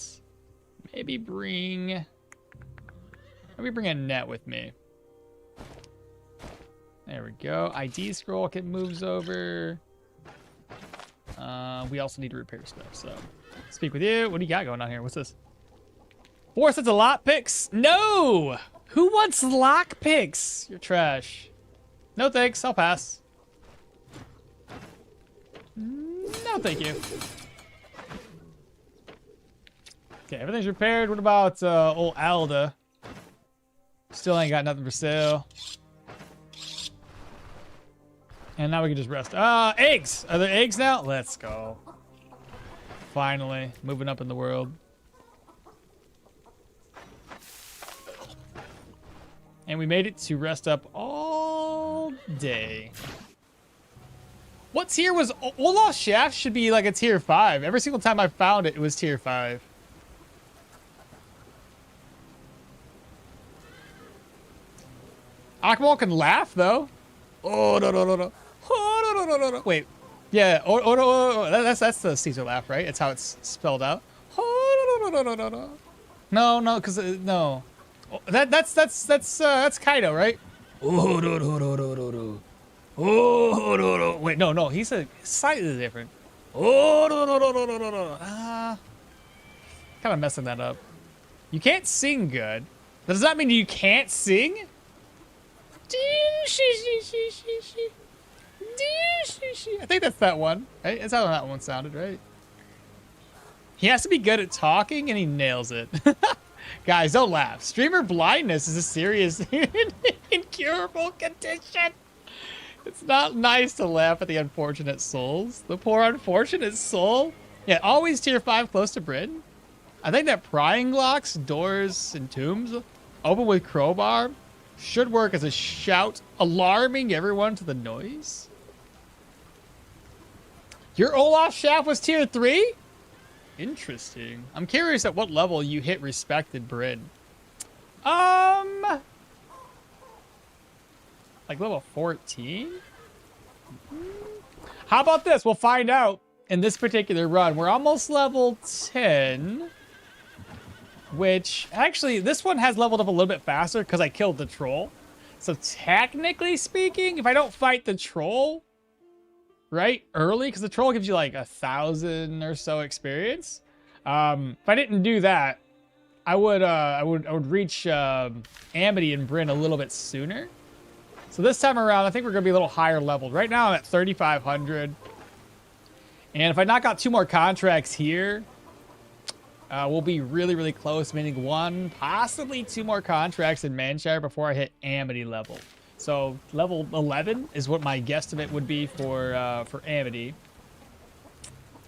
maybe bring a net with me. There we go. ID scroll kit moves over. We also need to repair stuff, so speak with you. What do you got going on here? What's this? 4 sets of lock picks? No! Who wants lock picks? You're trash. No thanks, I'll pass. No thank you. Okay, everything's repaired. What about old Alda? Still ain't got nothing for sale. And now we can just rest. Eggs! Are there eggs now? Let's go. Finally, moving up in the world. And we made it to rest up all day. What tier was... Olaf's Shaft should be like a tier 5. Every single time I found it, it was tier 5. Okmall can laugh, though. Oh, no, no, no, no. Oh, no, no, no, no. Wait. Yeah, that's the Caesar laugh, right? It's how it's spelled out. Oh, no, no, no, no, no, no. No, no, because, no. That's Kaido, right? Oh, no, no, no, no, no, no. Oh, no, no. Wait, no, he's slightly different. Oh, no, no, no, no, no, no, no. Kind of messing that up. You can't sing good. Does that mean you can't sing? I think that's that one, right? That's how that one sounded, right? He has to be good at talking, and he nails it. Guys, don't laugh. Streamer blindness is a serious, incurable condition. It's not nice to laugh at the unfortunate souls. The poor unfortunate soul. Yeah, always tier 5 close to Bryn. I think that prying locks, doors, and tombs open with crowbar should work as a shout, alarming everyone to the noise. Your Olaf Shaft was tier 3? Interesting. I'm curious at what level you hit respected Bryn. Like level 14? How about this? We'll find out in this particular run. We're almost level 10. Which, actually, this one has leveled up a little bit faster because I killed the troll. So technically speaking, if I don't fight the troll, right, early, because the troll gives you like 1,000 or so experience. If I didn't do that, I would reach Amity and Bryn a little bit sooner. So this time around, I think we're going to be a little higher leveled. Right now, I'm at 3,500. And if I knock out 2 more contracts here, we'll be really, really close, meaning 1, possibly 2 more contracts in Manshire before I hit Amity level. So level 11 is what my guesstimate would be for Amity.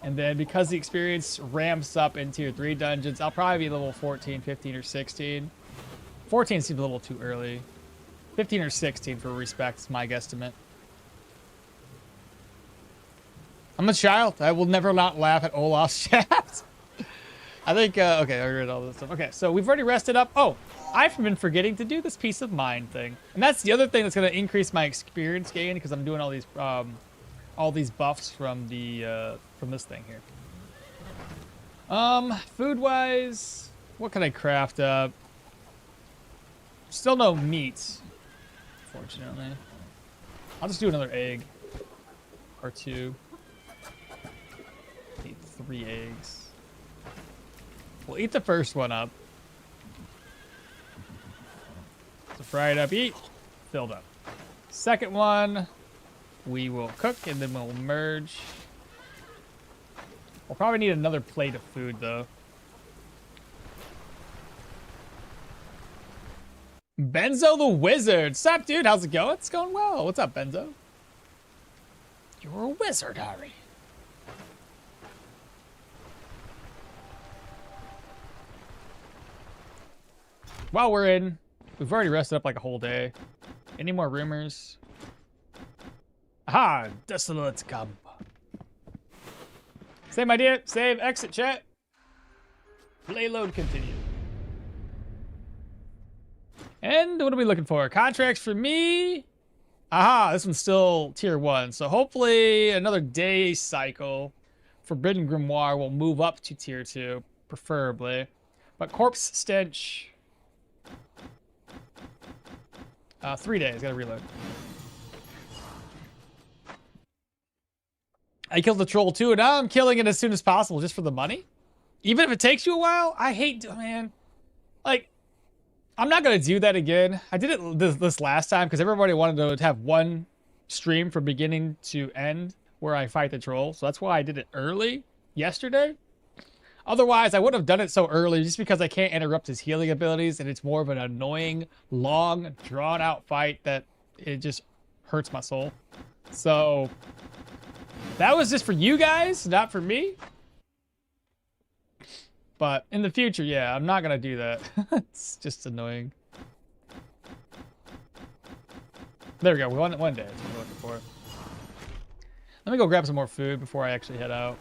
And then because the experience ramps up in tier 3 dungeons, I'll probably be level 14, 15, or 16. 14 seems a little too early. 15 or 16 for respect is my guesstimate. I'm a child. I will never not laugh at Olaf's chat. I think, okay, I read all this stuff. Okay, so we've already rested up. Oh, I've been forgetting to do this peace of mind thing. And that's the other thing that's going to increase my experience gain because I'm doing all these buffs from this thing here. Food-wise, what can I craft up? Still no meat, fortunately. I'll just do another egg or 2. Eat 3 eggs. We'll eat the first one up. So fry it up, eat, filled up. Second one, we will cook and then we'll merge. We'll probably need another plate of food though. Benzo the Wizard. What's up, dude? How's it going? It's going well. What's up, Benzo? You're a wizard, Ari. While we're in, we've already rested up like a whole day. Any more rumors? Aha! Desolate camp. Same idea. Save. Exit chat. Play load continue. And what are we looking for? Contracts for me. Aha! This one's still tier 1. So hopefully another day cycle. Forbidden Grimoire will move up to tier 2, preferably. But Corpse Stench. 3 days, gotta reload. I killed the troll too, and now I'm killing it as soon as possible just for the money. Even if it takes you a while, I hate, man. Like, I'm not gonna do that again. I did it this last time because everybody wanted to have one stream from beginning to end where I fight the troll. So that's why I did it early yesterday. Otherwise, I wouldn't have done it so early just because I can't interrupt his healing abilities, and it's more of an annoying, long, drawn-out fight that it just hurts my soul. So that was just for you guys, not for me. But in the future, yeah, I'm not going to do that. It's just annoying. There we go. One day. That's what we're looking for. Let me go grab some more food before I actually head out.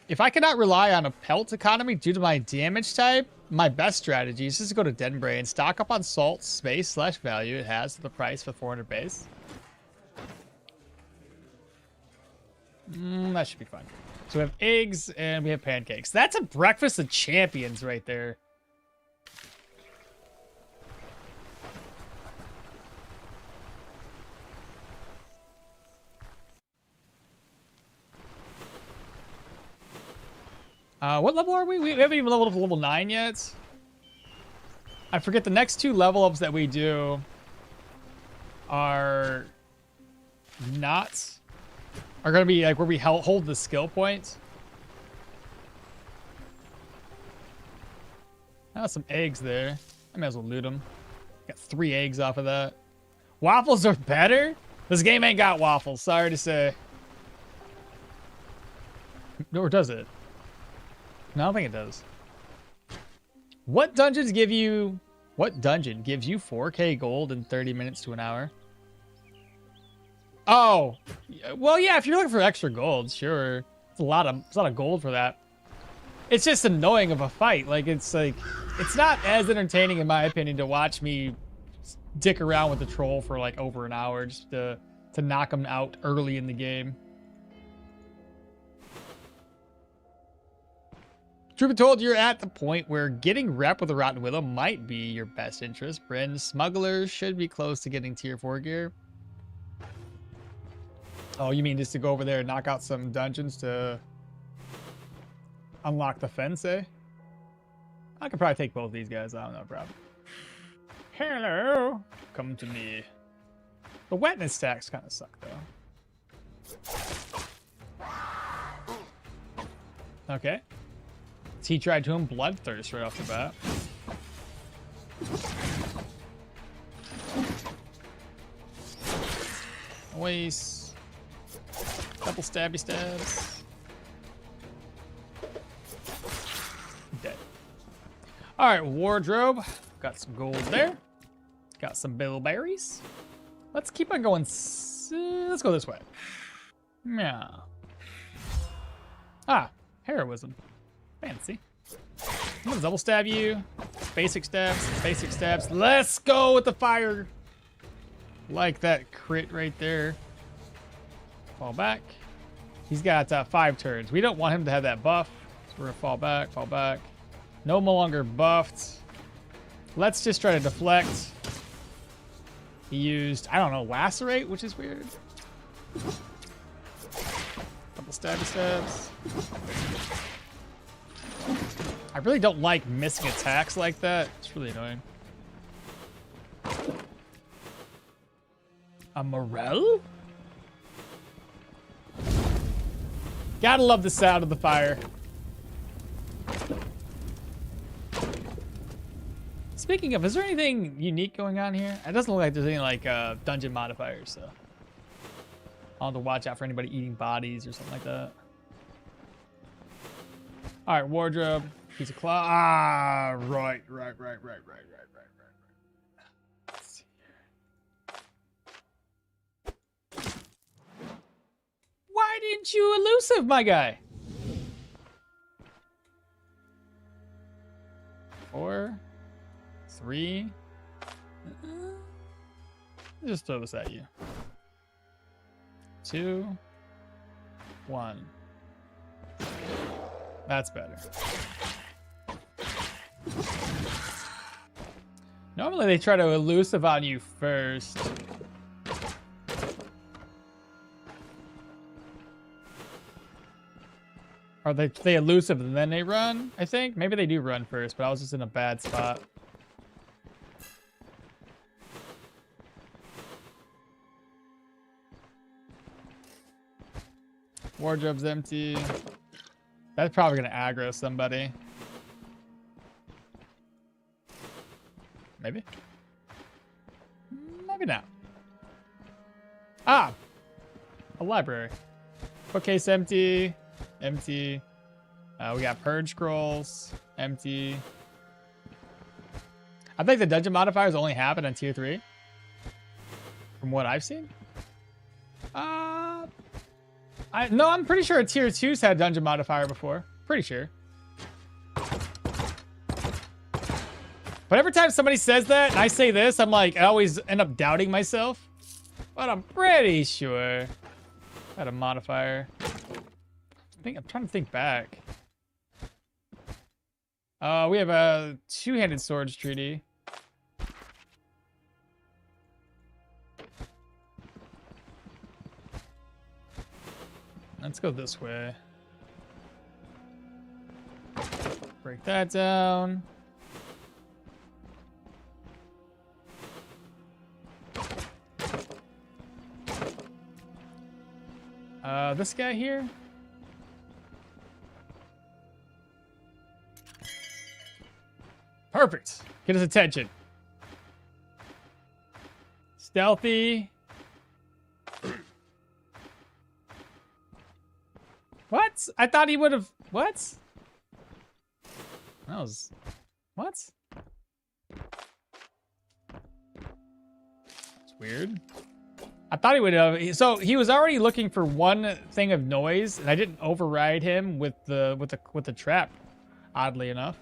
If I cannot rely on a pelt economy due to my damage type, my best strategy is just to go to Denbray and stock up on salt, space, / value it has the price for 400 base. That should be fun. So we have eggs and we have pancakes. That's a breakfast of champions right there. What level are we? We haven't even leveled up to level 9 yet. I forget the next 2 level ups that we do are going to be like where we hold the skill points. Oh, some eggs there. I may as well loot them. Got 3 eggs off of that. Waffles are better? This game ain't got waffles, sorry to say. Or does it? No, I don't think it does. What dungeon gives you 4K gold in 30 minutes to an hour? Oh, well, yeah, if you're looking for extra gold, sure. It's a lot of gold for that. It's just annoying of a fight. Like, it's not as entertaining, in my opinion, to watch me dick around with the troll for like over an hour just to knock him out early in the game. Truth be told, you're at the point where getting rep with a Rotten Willow might be your best interest. Bryn, smugglers should be close to getting tier 4 gear. Oh, you mean just to go over there and knock out some dungeons to unlock the fence, eh? I could probably take both these guys out, no problem. Hello. Come to me. The wetness stacks kind of suck, though. Okay. He tried to him bloodthirst right off the bat. Waste. Couple stabby stabs. Dead. Alright, wardrobe. Got some gold there. Got some bilberries. Let's keep on going. Let's go this way. Yeah. Ah, heroism. Fancy. I'm gonna double stab you. Basic stabs, basic stabs. Let's go with the fire. Like that crit right there. Fall back. He's got 5 turns. We don't want him to have that buff. So we're gonna fall back, fall back. No longer buffed. Let's just try to deflect. He used, I don't know, lacerate, which is weird. Couple stabby stabs. I really don't like missing attacks like that. It's really annoying. A morel? Gotta love the sound of the fire. Speaking of, is there anything unique going on here? It doesn't look like there's any like dungeon modifiers, so I'll have to watch out for anybody eating bodies or something like that. All right, wardrobe, piece of cloth. Ah, right. Let's see here. Why didn't you elusive, my guy? 4, 3. Just throw this at you. 2, 1. That's better. Normally they try to elusive on you first. Or they elusive and then they run, I think. Maybe they do run first, but I was just in a bad spot. Wardrobe's empty. That's probably gonna aggro somebody. Maybe. Maybe not. Ah! A library. Bookcase empty. Empty. We got purge scrolls. Empty. I think the dungeon modifiers only happen on tier 3. From what I've seen. No, I'm pretty sure tier 2's had dungeon modifier before. Pretty sure. But every time somebody says that and I say this, I'm like, I always end up doubting myself. But I'm pretty sure. Had a modifier. I'm trying to think back. We have a 2-handed swords treaty. Let's go this way. Break that down. This guy here. Perfect. Get his attention. Stealthy. What? I thought he would have. What? That was. What? It's weird. I thought he would have. So he was already looking for one thing of noise, and I didn't override him with the trap. Oddly enough.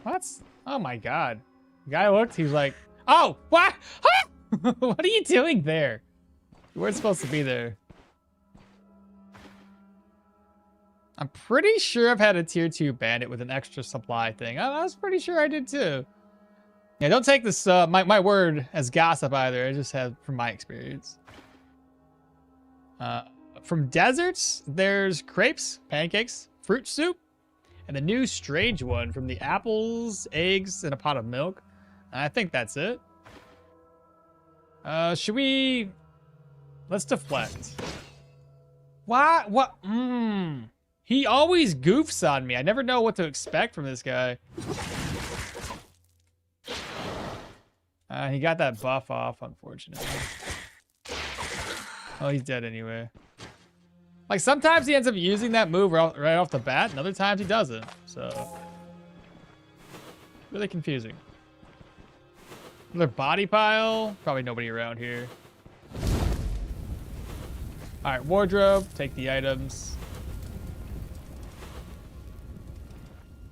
What? Oh my god. The guy looked, he was like, oh, what? What are you doing there? You weren't supposed to be there. I'm pretty sure I've had a tier 2 bandit with an extra supply thing. I was pretty sure I did too. Yeah, don't take this my word as gossip either. I just have from my experience. From deserts, there's crepes, pancakes, fruit soup, and the new strange one from the apples, eggs, and a pot of milk. And I think that's it. Should we... Let's deflect. What? What? He always goofs on me. I never know what to expect from this guy. He got that buff off, unfortunately. Oh, he's dead anyway. Like, sometimes he ends up using that move right off the bat, and other times he doesn't. So, really confusing. Another body pile. Probably nobody around here. All right, wardrobe. Take the items.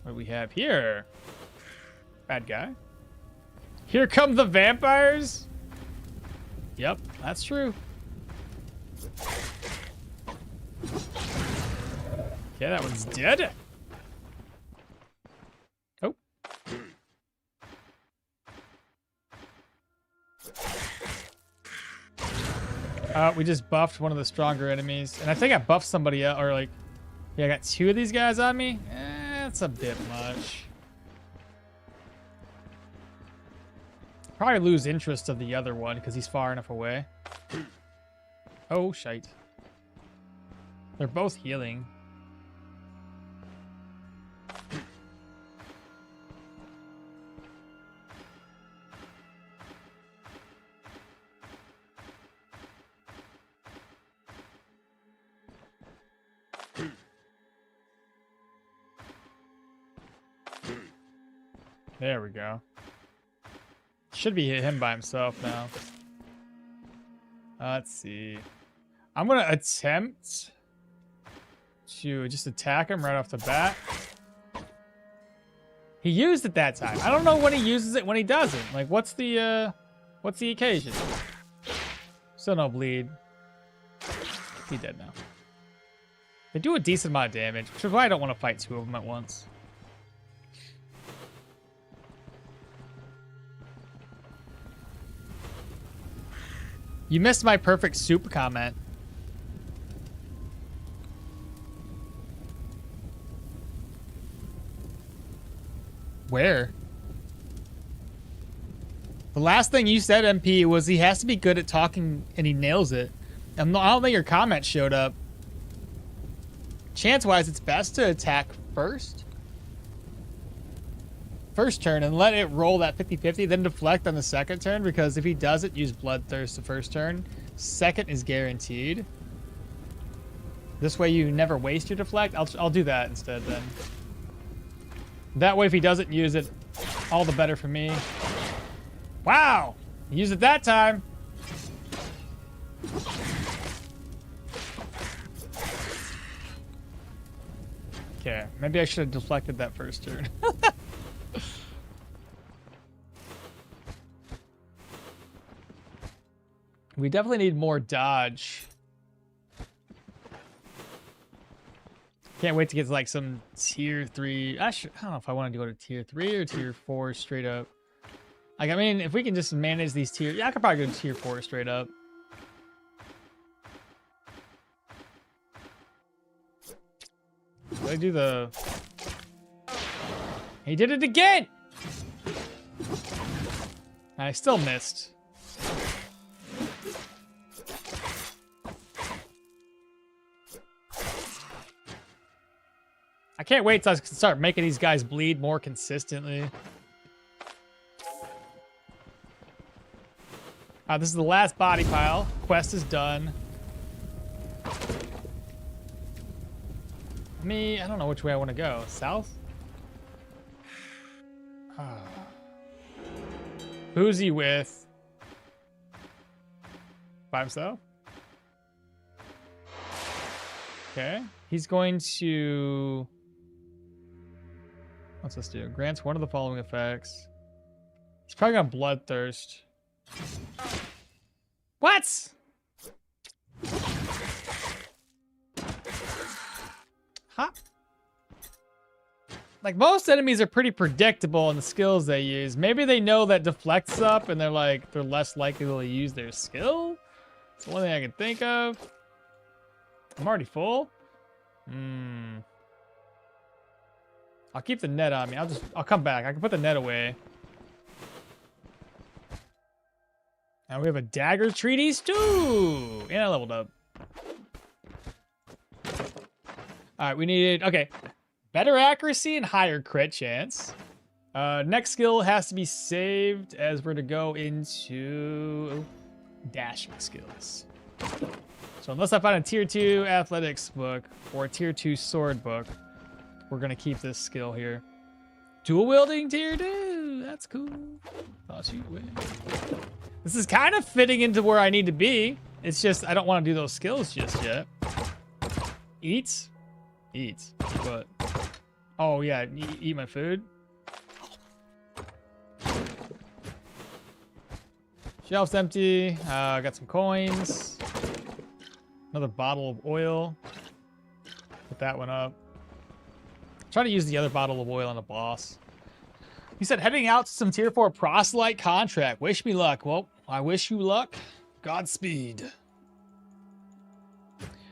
What do we have here? Bad guy. Here come the vampires. Yep, that's true. Yeah, that one's dead. Oh. We just buffed one of the stronger enemies. And I think I buffed somebody else, or like, yeah, I got 2 of these guys on me. That's a bit much. Probably lose interest of the other one because he's far enough away. Oh, shite. They're both healing. There we go. Should be him by himself now. Let's see. I'm gonna attempt to just attack him right off the bat. He used it that time. I don't know when he uses it, when he doesn't. Like, what's the occasion? Still no bleed. He's dead now. They do a decent amount of damage, which is why I don't want to fight 2 of them at once. You missed my perfect soup comment. Where? The last thing you said, MP, was he has to be good at talking and he nails it. I don't think your comment showed up. Chance-wise, it's best to attack first turn and let it roll that 50-50, then deflect on the second turn, because if he doesn't use Bloodthirst the first turn, second is guaranteed. This way you never waste your deflect. I'll do that instead then. That way if he doesn't use it, all the better for me. Wow! He used it that time. Okay, maybe I should have deflected that first turn. We definitely need more dodge. Can't wait to get to like some tier 3. I don't know if I want to go to tier 3 or tier 4 straight up. Like, I mean, if we can just manage these tiers, yeah, I could probably go to tier 4 straight up. Did I do the... He did it again! I still missed. I can't wait till I can start making these guys bleed more consistently. This is the last body pile. Quest is done. I don't know which way I want to go. South? Who's he with? By himself? Okay. He's going to... What's this do? Grants one of the following effects. He's probably got Bloodthirst. What? Huh? Like, most enemies are pretty predictable in the skills they use. Maybe they know that deflects up and they're like, they're less likely to use their skill. It's the one thing I can think of. I'm already full. I'll keep the net on me. I'll come back. I can put the net away. And we have a dagger treatise too. And I leveled up. All right, we needed, okay. Better accuracy and higher crit chance. Next skill has to be saved as we're to go into dashing skills. So unless I find a tier 2 athletics book or a tier 2 sword book, we're gonna keep this skill here. Dual wielding tier 2, that's cool. Thought you would. This is kind of fitting into where I need to be. It's just, I don't want to do those skills just yet. Eat? Eat. What? Oh yeah, eat my food. Shelf's empty. I got some coins. Another bottle of oil. Put that one up. Try to use the other bottle of oil on the boss. He said, heading out to some tier 4 proselyte contract. Wish me luck. Well, I wish you luck. Godspeed.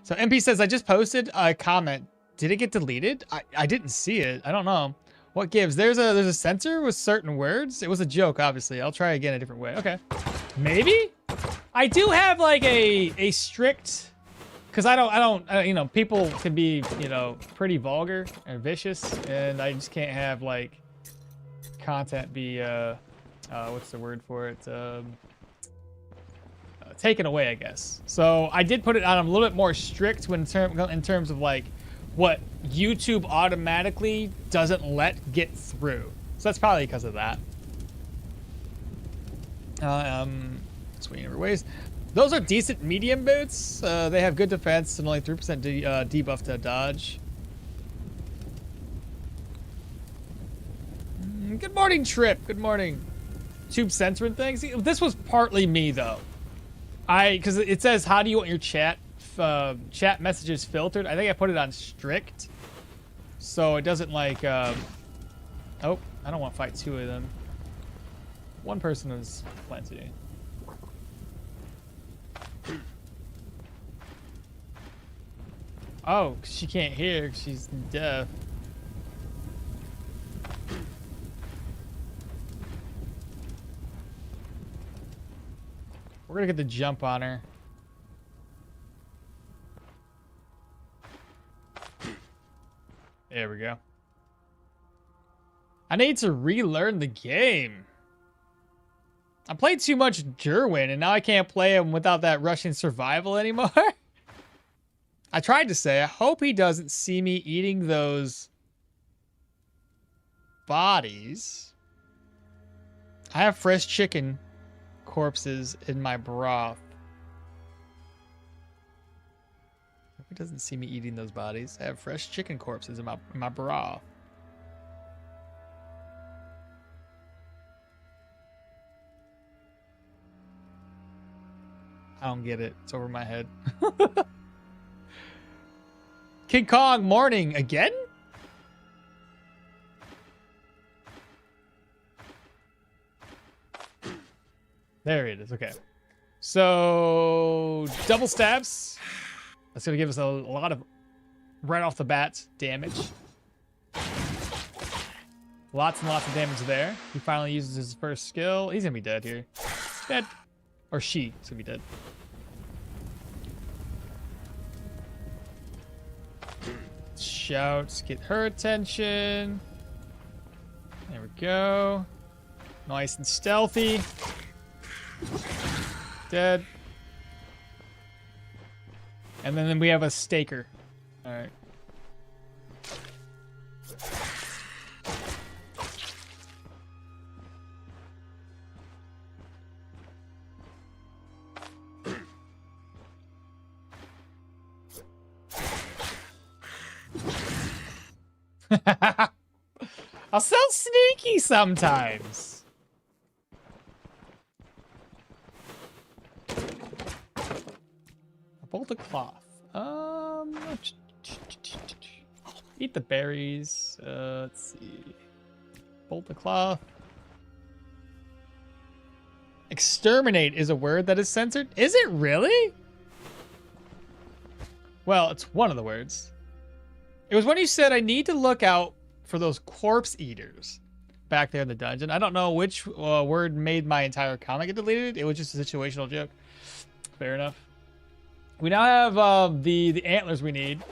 So MP says, I just posted a comment. Did it get deleted? I didn't see it. I don't know. What gives? There's a censor with certain words. It was a joke, obviously. I'll try again a different way. Okay. Maybe? I do have like a strict, because I don't, you know, people can be, you know, pretty vulgar and vicious, and I just can't have like content be, what's the word for it? Taken away, I guess. So I did put it on a little bit more strict in terms of like what YouTube automatically doesn't let get through. So that's probably because of that. Swinging every ways. Those are decent medium boots. They have good defense and only 3% debuff to dodge. Good morning, Trip. Good morning. Tube censoring things. This was partly me though. Because it says, how do you want your chat messages filtered? I think I put it on strict. So it doesn't like, oh, I don't want to fight two of them. One person is plenty. Oh, she can't hear. She's deaf. We're gonna get the jump on her. There we go. I need to relearn the game. I played too much Derwin, and now I can't play him without that Russian survival anymore. I tried to say, I hope he doesn't see me eating those bodies. I have fresh chicken corpses in my broth. Hope he doesn't see me eating those bodies. I have fresh chicken corpses in my broth. I don't get it. It's over my head. King Kong morning again? There it is. Okay. So double stabs. That's going to give us a lot of right off the bat damage. Lots and lots of damage there. He finally uses his first skill. He's going to be dead here. Dead. Or she's going to be dead. Shouts. Get her attention. There we go. Nice and stealthy. Dead. And then we have a staker. All right. I'll sound sneaky sometimes. A bolt of cloth. Eat the berries. Let's see. Bolt the cloth. Exterminate is a word that is censored. Is it really? Well, it's one of the words. It was when you said I need to look out for those corpse eaters back there in the dungeon. I don't know which word made my entire comment get deleted. It was just a situational joke. Fair enough. We now have the antlers we need.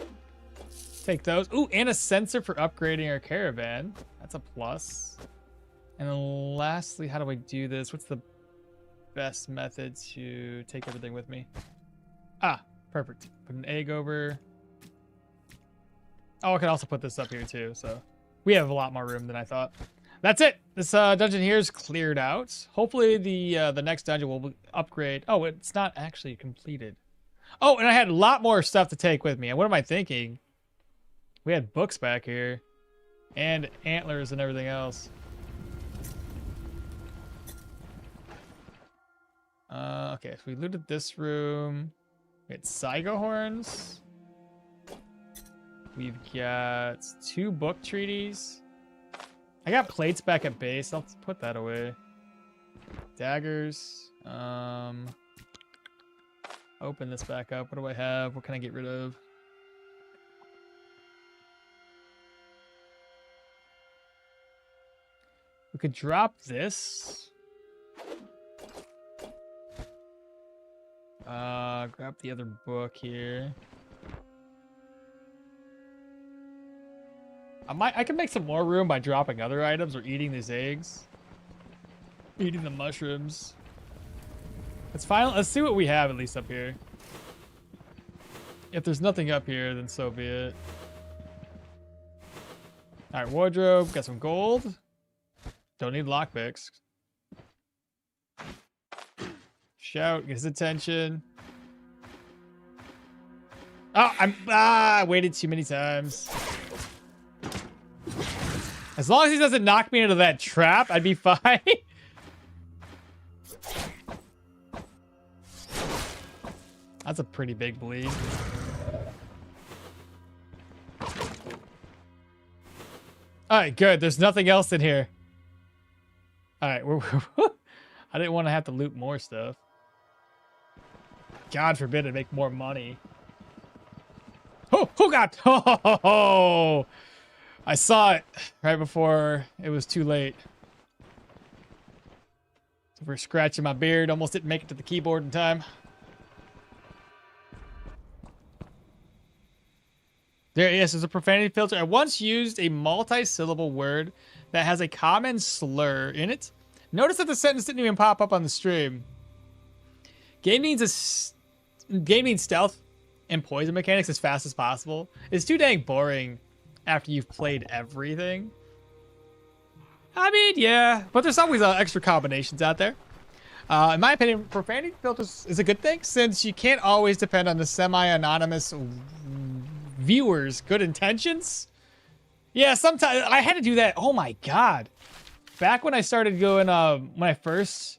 Take those. Ooh, and a sensor for upgrading our caravan. That's a plus. And then lastly, how do I do this? What's the best method to take everything with me? Ah, perfect. Put an egg over. Oh, I can also put this up here too, so we have a lot more room than I thought. That's it. This dungeon here is cleared out. Hopefully the next dungeon will upgrade. Oh, it's not actually completed. Oh, and I had a lot more stuff to take with me. And what am I thinking? We had books back here and antlers and everything else. Okay, so we looted this room. We had Saigo horns. We've got 2 book treaties. I got plates back at base. I'll put that away. Daggers. Open this back up. What do I have? What can I get rid of? We could drop this. Grab the other book here. I can make some more room by dropping other items or eating these eggs. Eating the mushrooms. Let's see what we have at least up here. If there's nothing up here, then so be it. All right, wardrobe. Got some gold. Don't need lockpicks. Shout, get his attention. Oh, I waited too many times. As long as he doesn't knock me into that trap, I'd be fine. That's a pretty big bleed. Alright, good. There's nothing else in here. Alright, I didn't want to have to loot more stuff. God forbid I make more money. Oh God! Oh, I saw it right before it was too late. So we're scratching my beard. Almost didn't make it to the keyboard in time. There, yes, there's a profanity filter. I once used a multi-syllable word that has a common slur in it. Notice that the sentence didn't even pop up on the stream. Game needs stealth and poison mechanics as fast as possible. It's too dang boring after you've played everything. I mean, yeah, but there's always extra combinations out there. In my opinion, profanity filters is a good thing since you can't always depend on the semi-anonymous viewers' good intentions. Yeah, sometimes I had to do that. Oh my God. Back when I started going, when I first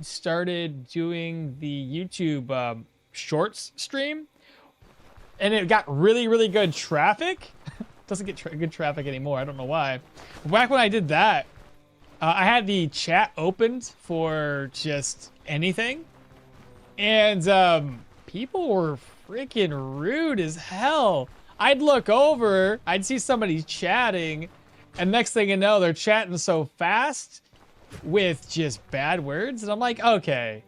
started doing the YouTube shorts stream, and it got really, really good traffic. Doesn't get good traffic anymore. I don't know why. But back when I did that, I had the chat opened for just anything. And people were freaking rude as hell. I'd look over, I'd see somebody chatting, and next thing you know, they're chatting so fast with just bad words. And I'm like, okay,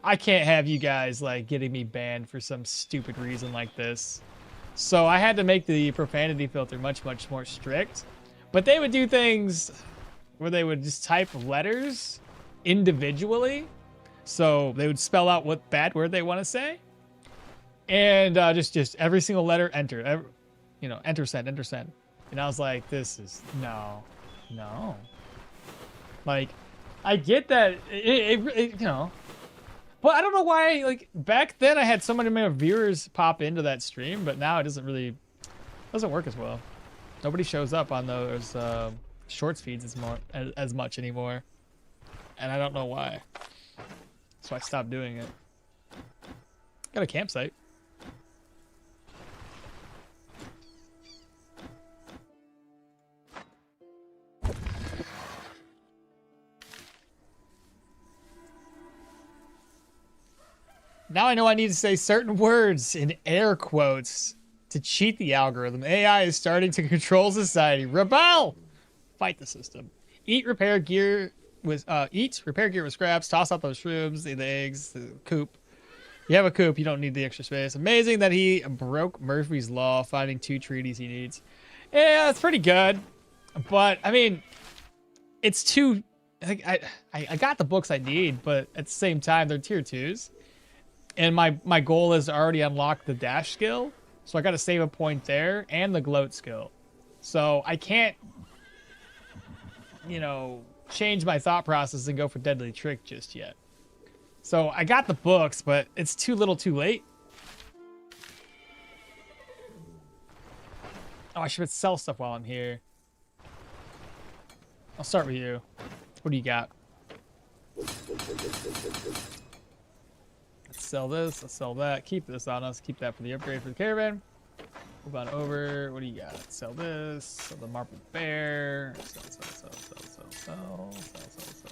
I can't have you guys like getting me banned for some stupid reason like this. So I had to make the profanity filter much, much more strict. But they would do things where they would just type letters individually. So they would spell out what bad word they want to say. And just every single letter, enter. Enter, send, enter, send. And I was like, this is, no. Like, I get that, but I don't know why, like, back then I had so many more viewers pop into that stream, but now it doesn't work as well. Nobody shows up on those shorts feeds as much anymore. And I don't know why. So I stopped doing it. Got a campsite. Now I know I need to say certain words in air quotes to cheat the algorithm. AI is starting to control society. Rebel! Fight the system. Eat repair gear with scraps. Toss out those shrooms, the eggs, the coop. You have a coop, you don't need the extra space. Amazing that he broke Murphy's Law, finding 2 treaties he needs. Yeah, it's pretty good. But, I mean, it's too... I got the books I need, but at the same time, they're tier 2s. And my goal is to already unlock the dash skill. So I got to save a point there and the gloat skill. So I can't, you know, change my thought process and go for Deadly Trick just yet. So I got the books, but it's too little too late. Oh, I should sell stuff while I'm here. I'll start with you. What do you got? Let's sell this. Let's sell that. Keep this on us. Keep that for the upgrade for the caravan. Move on over. What do you got? Sell this. Sell the marble bear.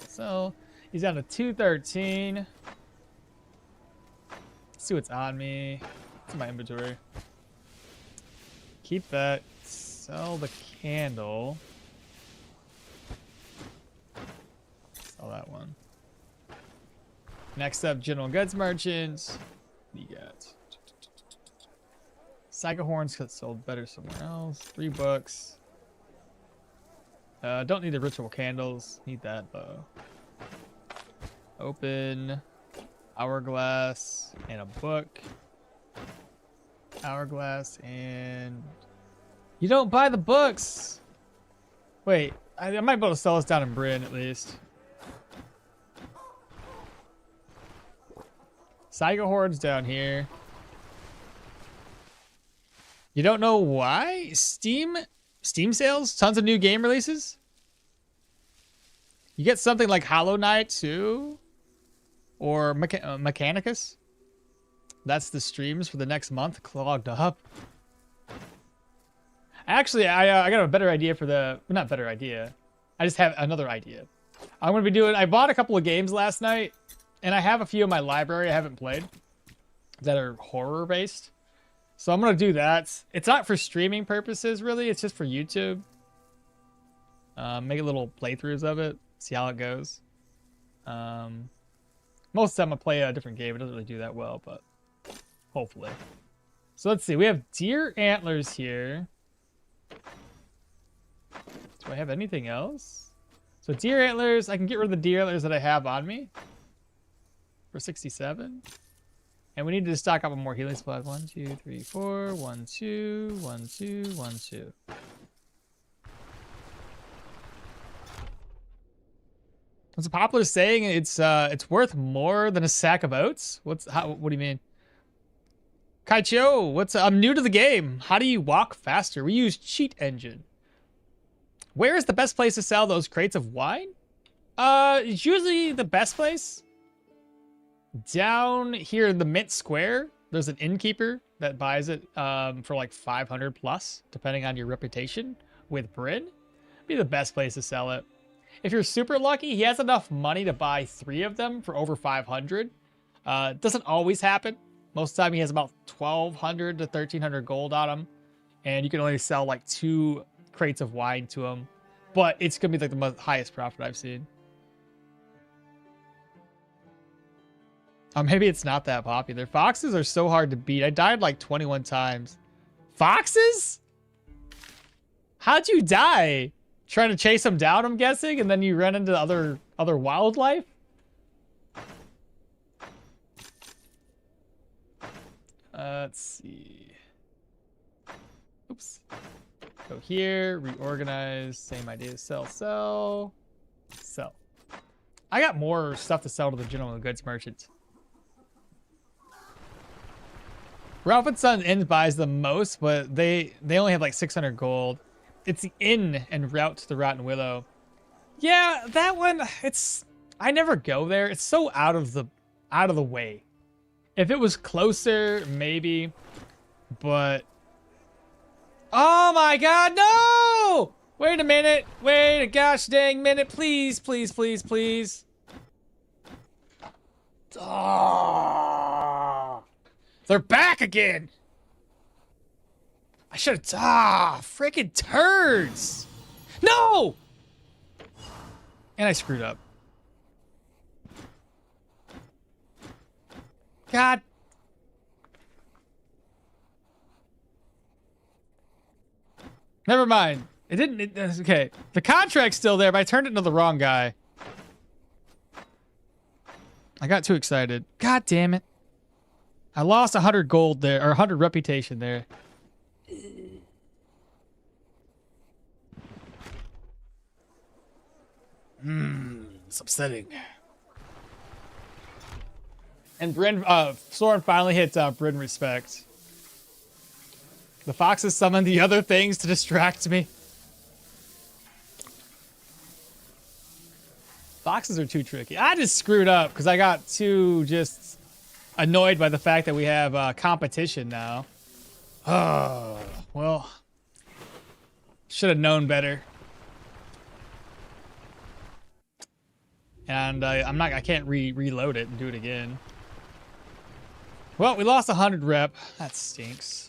Sell. He's down to 213. Let's see what's on me. What's in my inventory? Keep that. Sell the candle. Sell that one. Next up, General Goods Merchants. What do you got? Psycho Horns got sold better somewhere else. 3 books. Don't need the ritual candles. Need that though. Open. Hourglass and a book. Hourglass and... You don't buy the books! Wait, I might be able to sell this down in Bryn at least. Psycho Hordes down here. You don't know why? Steam sales? Tons of new game releases? You get something like Hollow Knight too? Or Mechanicus? That's the streams for the next month clogged up. Actually, I got a better idea for the... Not better idea. I just have another idea. I'm going to be doing... I bought a couple of games last night. And I have a few in my library I haven't played. That are horror based. So I'm going to do that. It's not for streaming purposes, really. It's just for YouTube. Make little playthroughs of it. See how it goes. Most of the time I play a different game. It doesn't really do that well, but hopefully. So let's see. We have deer antlers here. Do I have anything else? So deer antlers. I can get rid of the deer antlers that I have on me. For 67. And we need to stock up on more healing supplies. 1, 2, 3, 4. 1, 2, 1, 2, 1, 2. What's a popular saying? It's worth more than a sack of oats. What do you mean? Kaicho, I'm new to the game. How do you walk faster? We use Cheat Engine. Where is the best place to sell those crates of wine? It's usually the best place. Down here in the Mint Square, there's an innkeeper that buys it for like 500 plus, depending on your reputation with Bryn. Be the best place to sell it. If you're super lucky, he has enough money to buy 3 of them for over 500. It doesn't always happen. Most of the time he has about 1,200 to 1,300 gold on him. And you can only sell like 2 crates of wine to him. But it's going to be like the highest profit I've seen. Maybe it's not that popular. Foxes are so hard to beat. I died like 21 times. Foxes? How'd you die? Trying to chase them down, I'm guessing, and then you run into other wildlife? Let's see. Oops. Go here, reorganize, same idea. Sell, sell, sell. I got more stuff to sell to the general goods merchant. Ralph and Son Inn buys the most, but they only have like 600 gold. It's the inn and route to the Rotten Willow. Yeah, that one, I never go there. It's so out of the way. If it was closer, maybe, but oh my god, no! Wait a minute. Wait a gosh dang minute, please, please, please, please. Oh. They're back again! I should have... freaking turds! No! And I screwed up. God. Never mind. It didn't... okay. The contract's still there, but I turned it into the wrong guy. I got too excited. God damn it. I lost 100 gold there, or 100 reputation there. It's upsetting. And Bryn, Soren finally hits Bryn respect. The foxes summoned the other things to distract me. Foxes are too tricky. I just screwed up because I got too just annoyed by the fact that we have competition now. Oh, well. Should have known better. And I can't reload it and do it again. Well, we lost 100 rep. That stinks.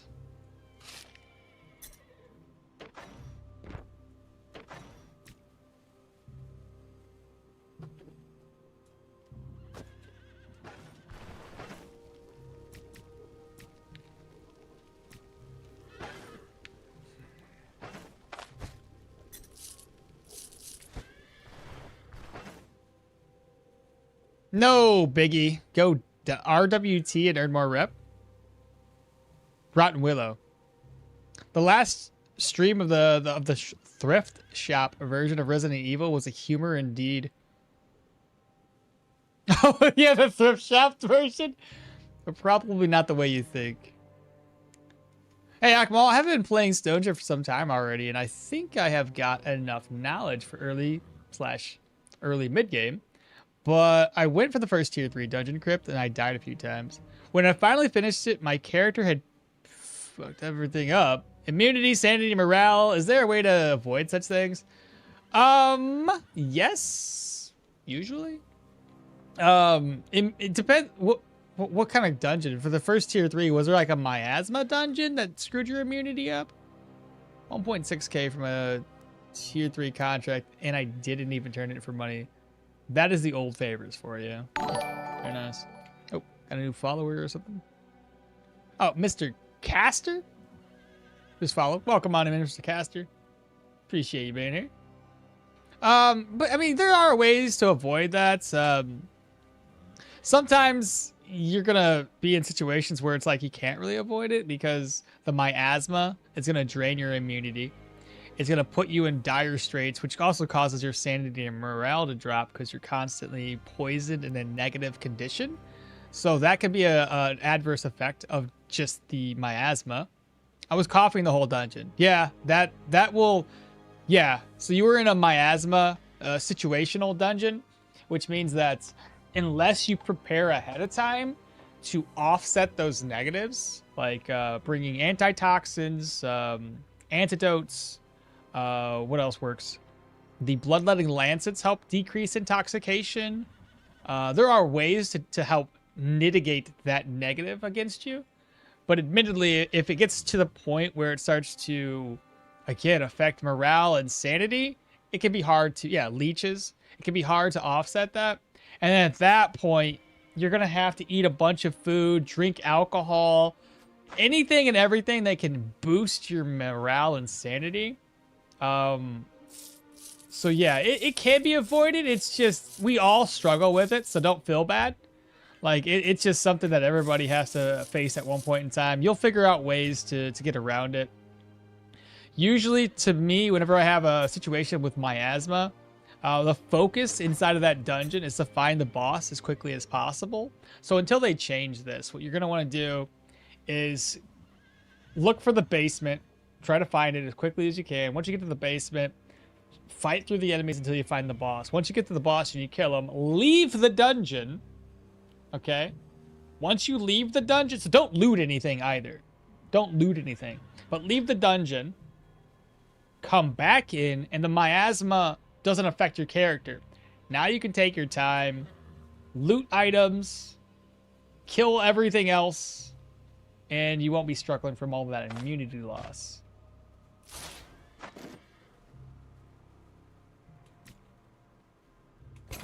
No, Biggie. Go RWT and earn more rep. Rotten Willow. The last stream of the thrift shop version of Resident Evil was a humor indeed. Oh yeah, the thrift shop version, but probably not the way you think. Hey Okmall, I have been playing Stoneshard for some time already, and I think I have got enough knowledge for early mid game. But I went for the first tier 3 dungeon crypt and I died a few times. When I finally finished it, my character had fucked everything up. Immunity, sanity, morale. Is there a way to avoid such things? Yes. Usually. It depends. What kind of dungeon? For the first tier 3, was there like a miasma dungeon that screwed your immunity up? 1.6k from a tier 3 contract, and I didn't even turn it for money. That is the old favors for you. Very nice. Oh, got a new follower or something? Oh, Mr. Caster? Just follow. Welcome on in, Mr. Caster. Appreciate you being here. But I mean, there are ways to avoid that. Sometimes you're gonna be in situations where it's like you can't really avoid it because the miasma is gonna drain your immunity. It's going to put you in dire straits, which also causes your sanity and morale to drop because you're constantly poisoned in a negative condition. So that could be an adverse effect of just the miasma. I was coughing the whole dungeon. Yeah, that will... Yeah, so you were in a miasma situational dungeon, which means that unless you prepare ahead of time to offset those negatives, like bringing antitoxins, antidotes... what else works? The bloodletting lancets help decrease intoxication. There are ways to help mitigate that negative against you. But admittedly, if it gets to the point where it starts to, again, affect morale and sanity, it can be hard to, yeah, leeches. It can be hard to offset that. And then at that point, you're going to have to eat a bunch of food, drink alcohol, anything and everything that can boost your morale and sanity. So yeah, it can be avoided. It's just, we all struggle with it, so don't feel bad. Like, it's just something that everybody has to face at one point in time. You'll figure out ways to get around it. Usually, to me, whenever I have a situation with miasma, the focus inside of that dungeon is to find the boss as quickly as possible. So until they change this, what you're going to want to do is look for the basement. Try to find it as quickly as you can. Once you get to the basement, fight through the enemies until you find the boss. Once you get to the boss and you kill him, leave the dungeon. Okay? Once you leave the dungeon, so don't loot anything either. Don't loot anything. But leave the dungeon, come back in, and the miasma doesn't affect your character. Now you can take your time, loot items, kill everything else, and you won't be struggling from all of that immunity loss. I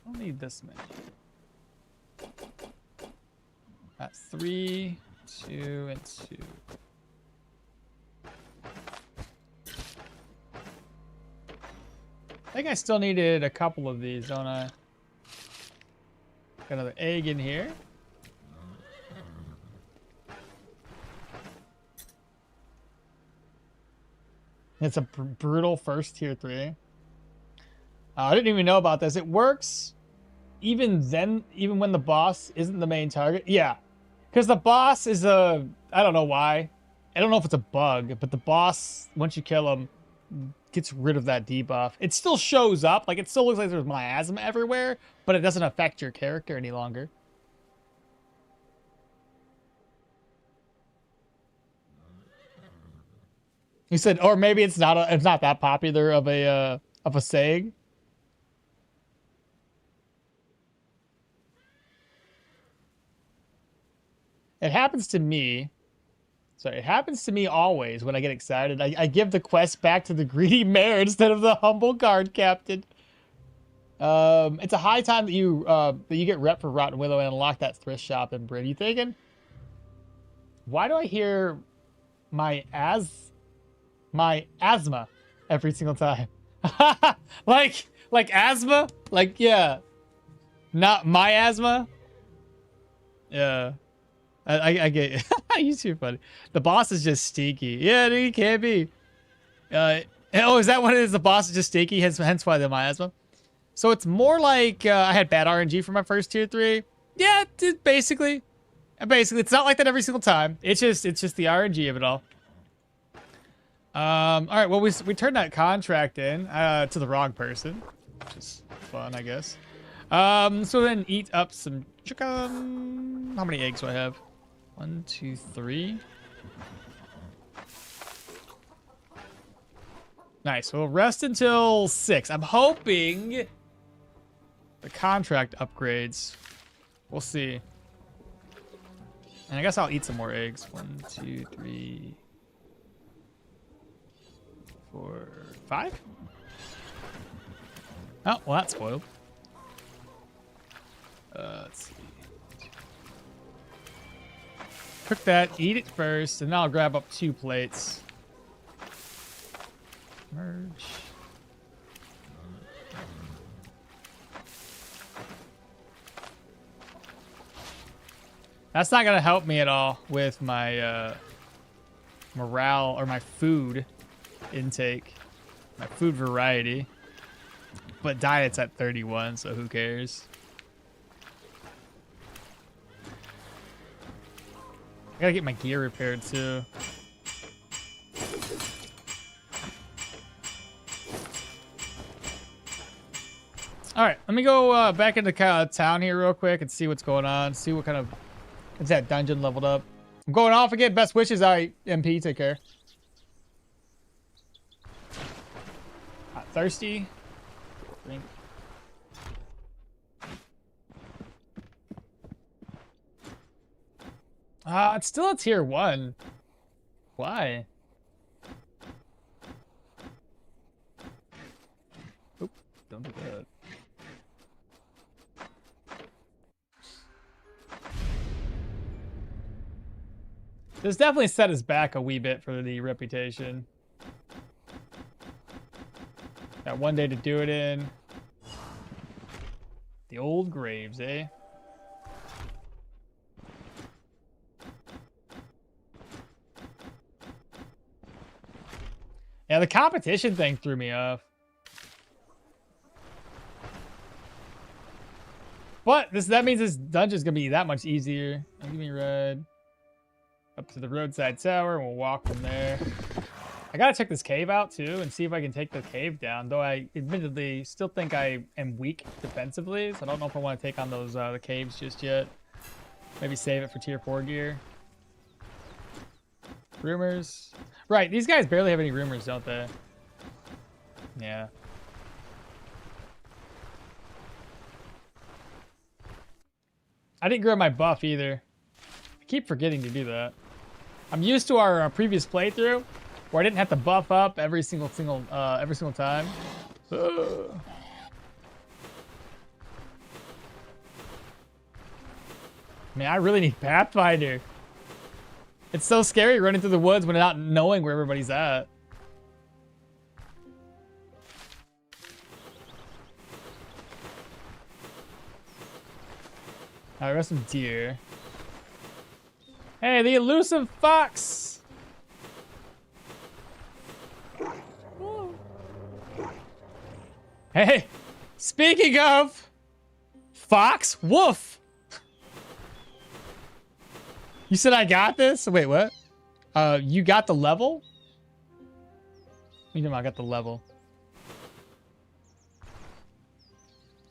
don't need this many. That's 3, 2, and 2. I think I still needed a couple of these, don't I? Got another egg in here. It's a brutal first tier 3. I didn't even know about this. It works even then, even when the boss isn't the main target. Yeah, because the boss is a... I don't know why. I don't know if it's a bug, but the boss, once you kill him, gets rid of that debuff. It still shows up. Like, it still looks like there's miasma everywhere, but it doesn't affect your character any longer. You said, or maybe it's not that popular of a saying. It happens to me. Sorry, it happens to me always when I get excited. I give the quest back to the greedy mayor instead of the humble guard captain. It's a high time that you get rep for Rotten Willow and unlock that thrift shop in Bryn. You thinking? Why do I hear my asthma every single time? like asthma? Like, yeah. Not my asthma? Yeah. I get it. You're too funny. The boss is just stinky. Yeah, dude, he can't be. Oh, is that what it is? The boss is just stinky, hence why the miasma. So it's more like I had bad RNG for my first tier 3. Yeah, basically. It's not like that every single time. It's just the RNG of it all. All right. Well, we turned that contract in to the wrong person, which is fun, I guess. So then eat up some chicken. How many eggs do I have? 1, 2, 3. Nice. We'll rest until 6. I'm hoping the contract upgrades. We'll see. And I guess I'll eat some more eggs. 1, 2, 3, 4, 5. Oh, well, that's spoiled. Let's see. Cook that, eat it first, and then I'll grab up 2 plates. Merge. That's not gonna help me at all with my morale or my food intake, my food variety. But diet's at 31, so who cares? I gotta get my gear repaired too. All right, let me go back into town here real quick and see what's going on. See what kind of... Is that dungeon leveled up? I'm going off again. Best wishes, MP. Take care. Thirsty. Drink. It's still a tier 1. Why? Oop, don't do that. This definitely set us back a wee bit for the reputation. Got 1 day to do it in. The old graves, eh? Yeah, the competition thing threw me off. But that means this dungeon's gonna be that much easier. Give me a ride up to the roadside tower, and we'll walk from there. I gotta check this cave out too and see if I can take the cave down. Though I admittedly still think I am weak defensively, so I don't know if I want to take on those the caves just yet. Maybe save it for tier 4 gear. Rumors. Right, these guys barely have any rumors, don't they? Yeah. I didn't grab my buff either. keep forgetting to do that. I'm used to our previous playthrough where I didn't have to buff up every single time. Man, I really need Pathfinder. It's so scary running through the woods when not knowing where everybody's at. Alright, rest some deer. Hey, the elusive fox! Hey, speaking of fox, woof! You said I got this? Wait, what? You got the level? You know I got the level.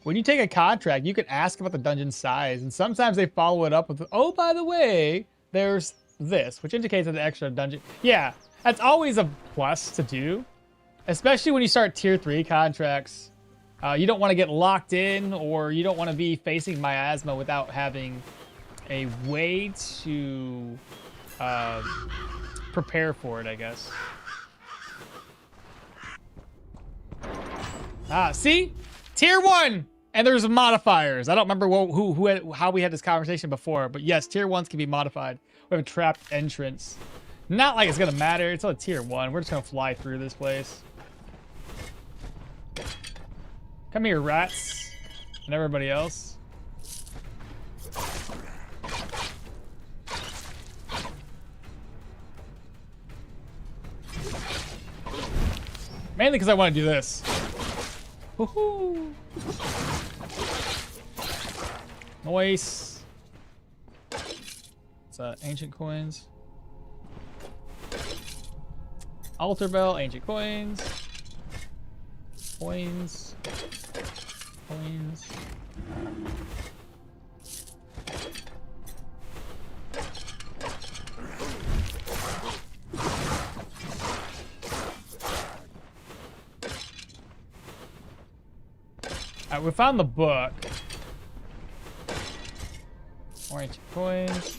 When you take a contract, you can ask about the dungeon size, and sometimes they follow it up with, oh, by the way, there's this, which indicates that the extra dungeon. Yeah, that's always a plus to do, especially when you start tier 3 contracts. You don't want to get locked in, or you don't want to be facing miasma without having a way to prepare for it, I guess. Ah, see? Tier 1! And there's modifiers. I don't remember how we had this conversation before, but yes, tier 1s can be modified. We have a trapped entrance. Not like it's gonna matter. It's on tier 1. We're just gonna fly through this place. Come here, rats. And everybody else. Mainly because I want to do this. Woohoo! Nice. It's ancient coins. Altar bell, ancient coins. Coins. Coins. Alright, we found the book. Orange coins.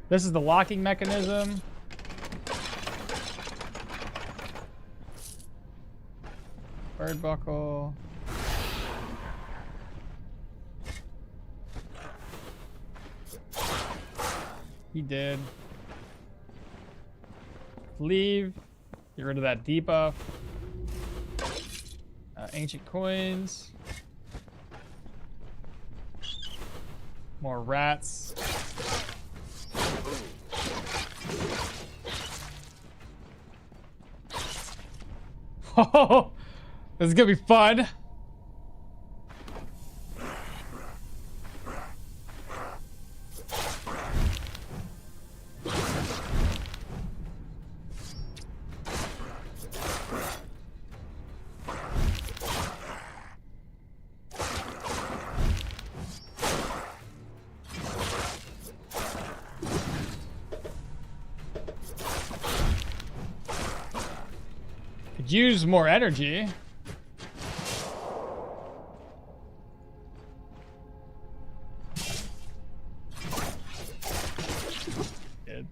This is the locking mechanism. Bird buckle. He did. Leave. Get rid of that debuff. Ancient coins. More rats. Oh, this is gonna be fun. Use more energy. Good.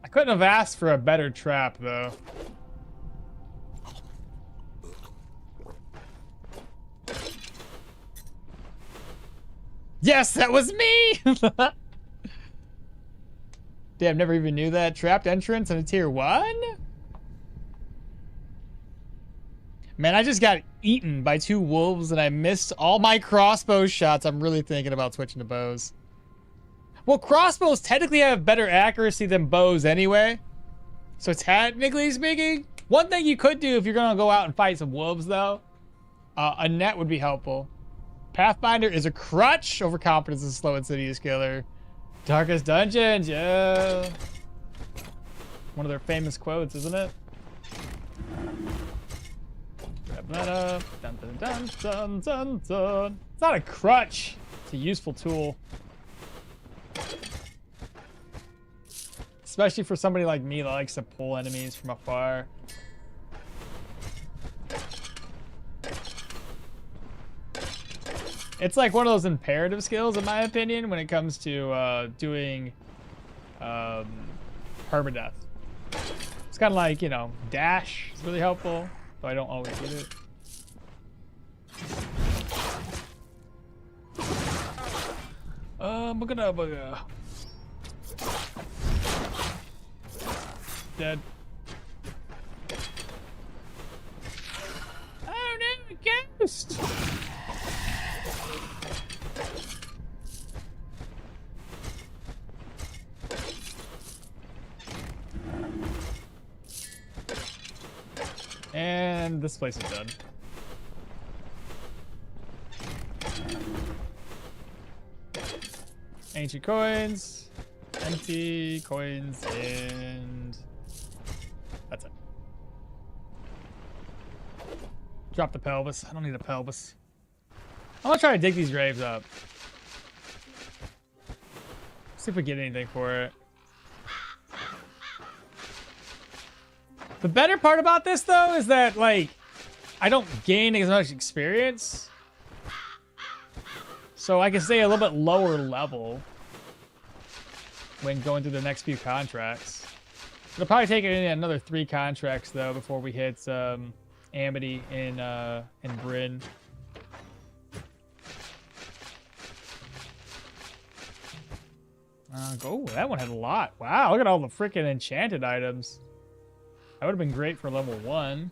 I couldn't have asked for a better trap, though. Yes, that was me! Damn, never even knew that. Trapped entrance in a tier 1? Man, I just got eaten by 2 wolves and I missed all my crossbow shots. I'm really thinking about switching to bows. Well, crossbows technically have better accuracy than bows anyway. So technically speaking, one thing you could do if you're going to go out and fight some wolves, though, a net would be helpful. Pathfinder is a crutch. Overconfidence is slow insidious killer. Darkest dungeons, yeah. One of their famous quotes, isn't it? Grab that up. Dun, dun, dun, dun, dun, dun. It's not a crutch. It's a useful tool. Especially for somebody like me that likes to pull enemies from afar. It's like one of those imperative skills, in my opinion, when it comes to doing permadeath. It's kind of like, you know, dash is really helpful, though I don't always use it. Bugga. Dead. Oh no, a ghost! And this place is done. Ancient coins, empty coins, and that's it. Drop the pelvis. I don't need a pelvis. I'm gonna try to dig these graves up. See if we get anything for it. The better part about this, though, is that, like, I don't gain as much experience. So I can stay a little bit lower level when going through the next few contracts. It'll probably take it in another 3 contracts, though, before we hit Amity in Bryn. Oh, that one had a lot. Wow, look at all the freaking enchanted items. That would have been great for level 1.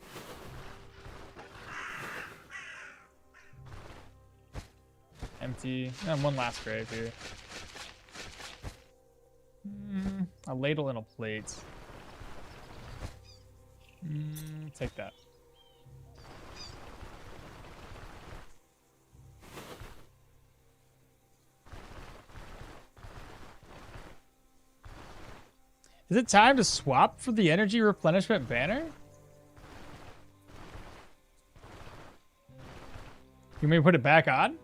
Empty. And one last grave here. A ladle and a plate. Take that. Is it time to swap for the energy replenishment banner? You may put it back on?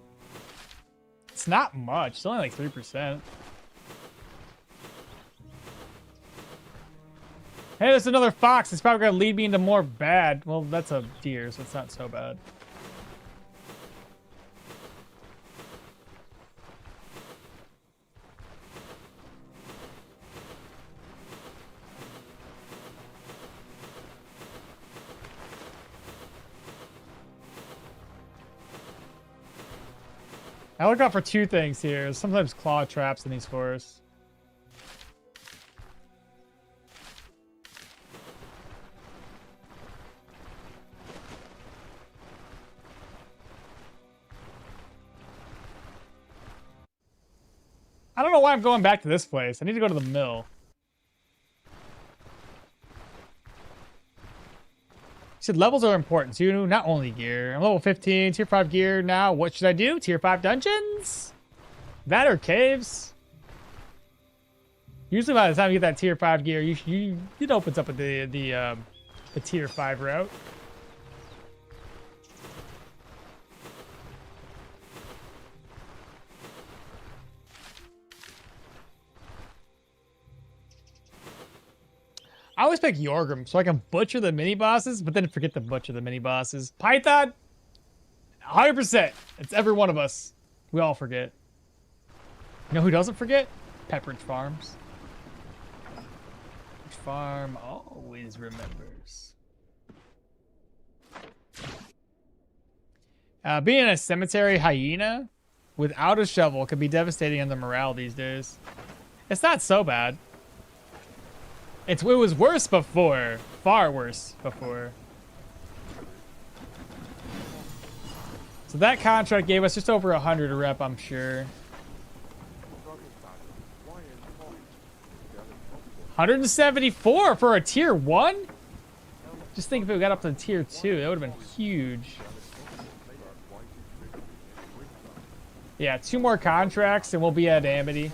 It's not much. It's only like 3%. Hey, there's another fox. It's probably going to lead me into more bad. Well, that's a deer, so it's not so bad. I look out for 2 things here. Sometimes claw traps in these forests. I don't know why I'm going back to this place. I need to go to the mill. He said levels are important too, not only gear. I'm level 15, tier 5 gear now. What should I do? Tier 5 dungeons? That or caves? Usually by the time you get that tier 5 gear, it opens up the tier 5 route. I always pick Yorgrim so I can butcher the mini bosses, but then forget to butcher the mini bosses. Python, 100%. It's every one of us. We all forget. You know who doesn't forget? Pepperidge Farms. Pepperidge Farm always remembers. Being a cemetery hyena without a shovel can be devastating on the morale these days. It's not so bad. It was worse before. Far worse before. So that contract gave us just over 100 a rep, I'm sure. 174 for a tier 1? Just think if it got up to tier 2, that would have been huge. Yeah, 2 more contracts and we'll be at Amity.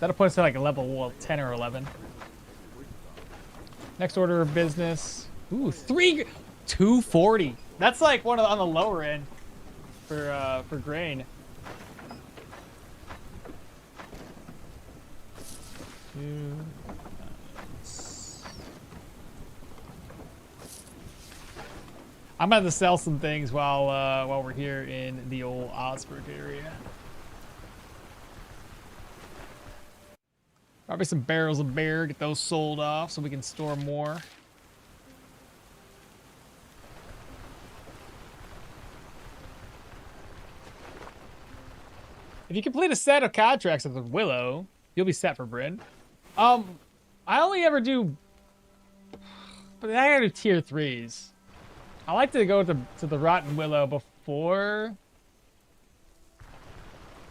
That'll put us at like a level 10 or 11. Next order of business. Ooh, 240. That's like one on the lower end for grain. I'm gonna have to sell some things while we're here in the old Osberg area. Probably some barrels of beer, get those sold off so we can store more. If you complete a set of contracts with Willow, you'll be set for Bryn. I only ever do, but I gotta do tier 3s. I like to go to the Rotten Willow before.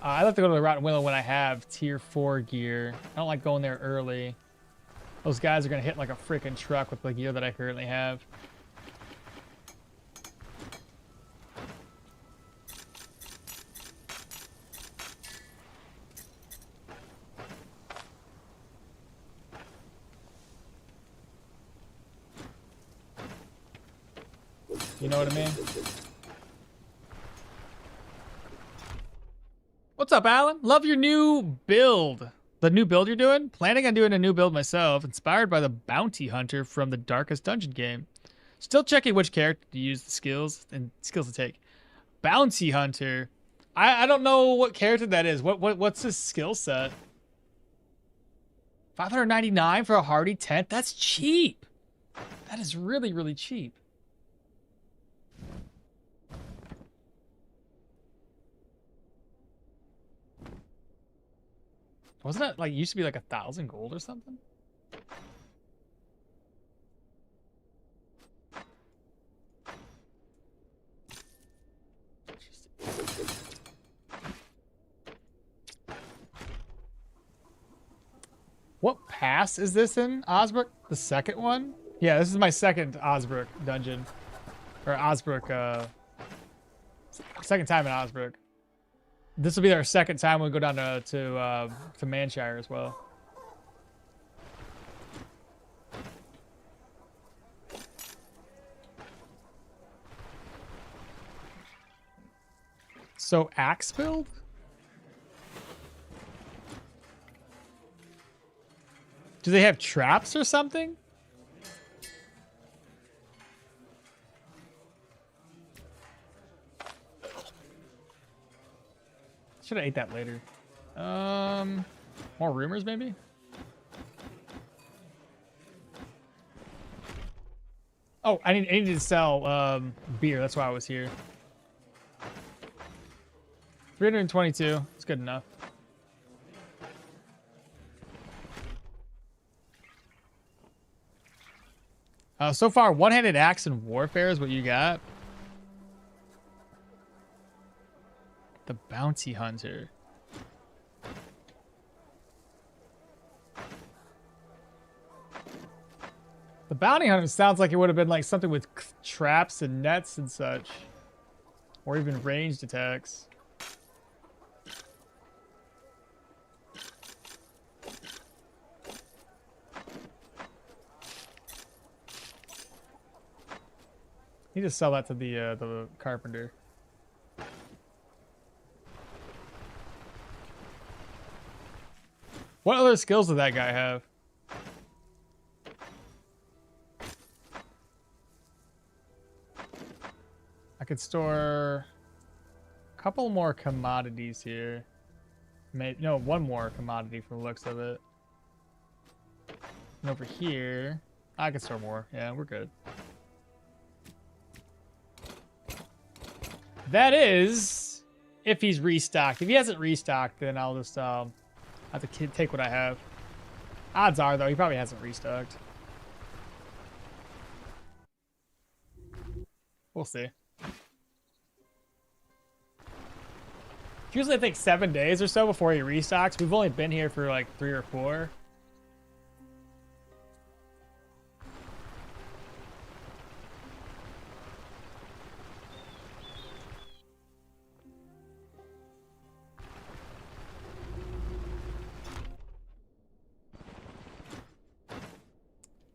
I like to go to the Rotten Willow when I have tier 4 gear. I don't like going there early. Those guys are gonna hit like a freaking truck with the gear that I currently have. You know what I mean? What's up, Alan? Love your new build. The new build you're doing? Planning on doing a new build myself, inspired by the bounty hunter from the Darkest Dungeon game. Still checking which character to use the skills to take. Bounty hunter. I don't know what character that is. What's his skill set? 599 for a hardy 10th? That's cheap. That is really, really cheap. Wasn't that like used to be like 1,000 gold or something? What pass is this in, Osbrook? The second one? Yeah, this is my second Osbrook dungeon. Or Osbrook, second time in Osbrook. This will be our second time we go down to Manshire as well. So axe build? Do they have traps or something? Should have ate that later. More rumors maybe? Oh, I needed to sell beer. That's why I was here. 322. It's good enough. So far, one-handed axe and warfare is what you got. The bounty hunter. The bounty hunter sounds like it would have been like something with traps and nets and such. Or even ranged attacks. Need to sell that to the carpenter. What other skills does that guy have? I could store a couple more commodities here. No, one more commodity from the looks of it. And over here, I can store more. Yeah, we're good. That is, if he's restocked. If he hasn't restocked, then I'll just have to take what I have. Odds are, though, he probably hasn't restocked. We'll see. Usually I think 7 days or so before he restocks. We've only been here for like 3 or 4.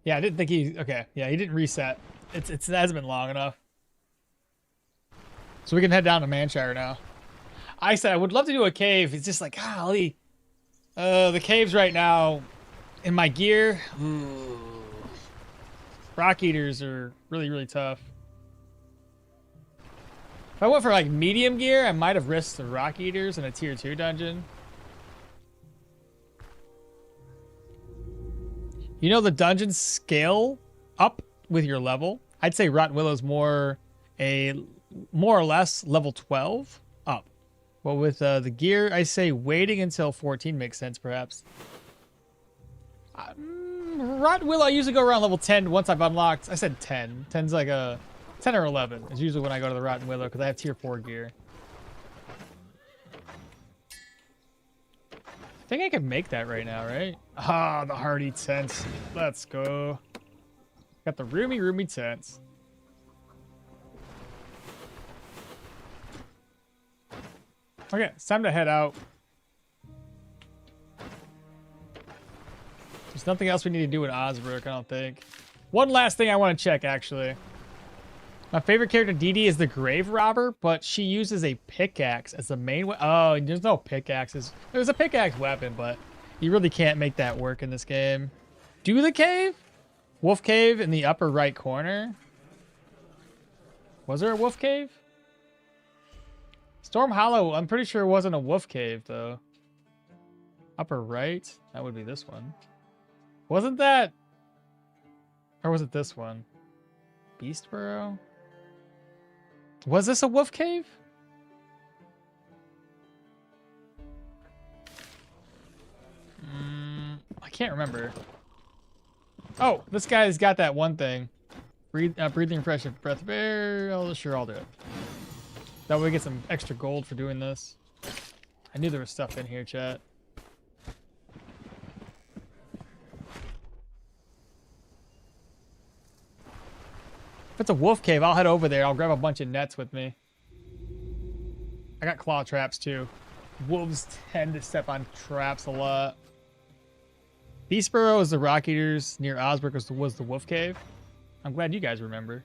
Yeah, I didn't think he... Okay, yeah, he didn't reset. It hasn't been long enough. So we can head down to Manshire now. I said I would love to do a cave. It's just like, golly. The caves right now, in my gear, rock eaters are really, really tough. If I went for like medium gear, I might have risked the rock eaters in a tier 2 dungeon. You know, the dungeons scale up with your level. I'd say Rotten Willow's more or less level 12 up. But with the gear, I say waiting until 14 makes sense, perhaps. Rotten Willow, I usually go around level 10 once I've unlocked. I said 10. 10's like a 10 or 11 is usually when I go to the Rotten Willow because I have tier 4 gear. I think I can make that right now, right? Ah, the hardy tents. Let's go. Got the roomy tents. Okay, it's time to head out. There's nothing else we need to do in Osbrook, I don't think. One last thing I want to check, actually. My favorite character, Dee Dee, is the Grave Robber, but she uses a pickaxe as the main weapon. Oh, there's no pickaxes. There's a pickaxe weapon, but you really can't make that work in this game. Do the cave? Wolf Cave in the upper right corner. Was there a wolf cave? Storm Hollow, I'm pretty sure it wasn't a wolf cave, though. Upper right? That would be this one. Wasn't that... Or was it this one? Beast Burrow? Was this a wolf cave? I can't remember. Oh, this guy's got that one thing. Breathing fresh breath of air. Oh, sure, I'll do it. That way we get some extra gold for doing this. I knew there was stuff in here, chat. If it's a wolf cave, I'll head over there. I'll grab a bunch of nets with me. I got claw traps too. Wolves tend to step on traps a lot. Beast Burrow is the rock eaters near Osbrook was the wolf cave. I'm glad you guys remember.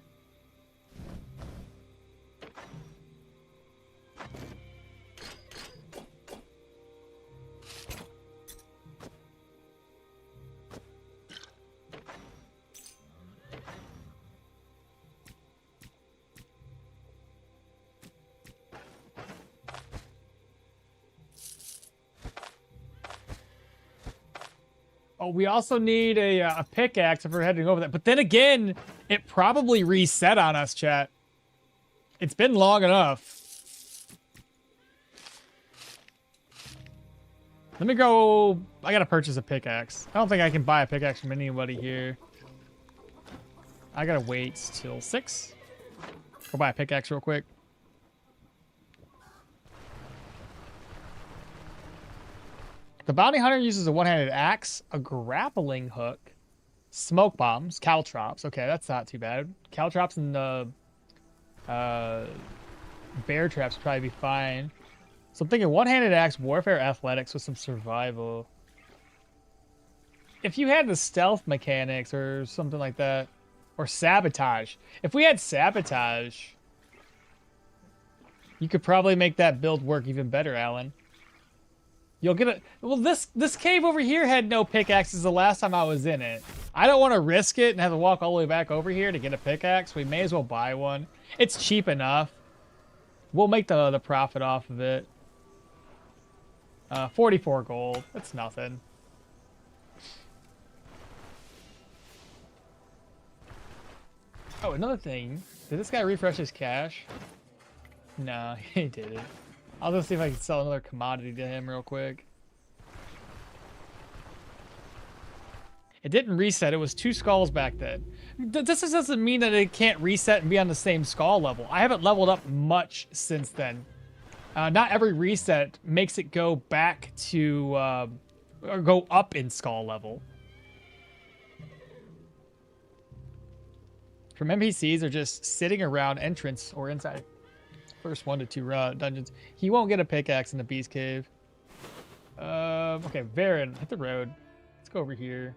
Oh, we also need a pickaxe if we're heading over there. But then again, it probably reset on us, chat. It's been long enough. Let me go... I gotta purchase a pickaxe. I don't think I can buy a pickaxe from anybody here. I gotta wait till 6. Go buy a pickaxe real quick. The bounty hunter uses a one-handed axe, a grappling hook, smoke bombs, caltrops. Okay, that's not too bad. Caltrops and bear traps would probably be fine. So I'm thinking one-handed axe, warfare, athletics with some survival. If you had the stealth mechanics or something like that, or sabotage. If we had sabotage, you could probably make that build work even better, Alan. You'll get a... Well, this cave over here had no pickaxes the last time I was in it. I don't want to risk it and have to walk all the way back over here to get a pickaxe. We may as well buy one. It's cheap enough. We'll make the profit off of it. 44 gold. That's nothing. Oh, another thing. Did this guy refresh his cache? No, he didn't. I'll just see if I can sell another commodity to him real quick. It didn't reset. It was 2 skulls back then. This doesn't mean that it can't reset and be on the same skull level. I haven't leveled up much since then. Not every reset makes it go back to... or go up in skull level. From NPCs are just sitting around entrance or inside. First 1 to 2 dungeons. He won't get a pickaxe in the Beast Cave. Okay, Varen, hit the road. Let's go over here.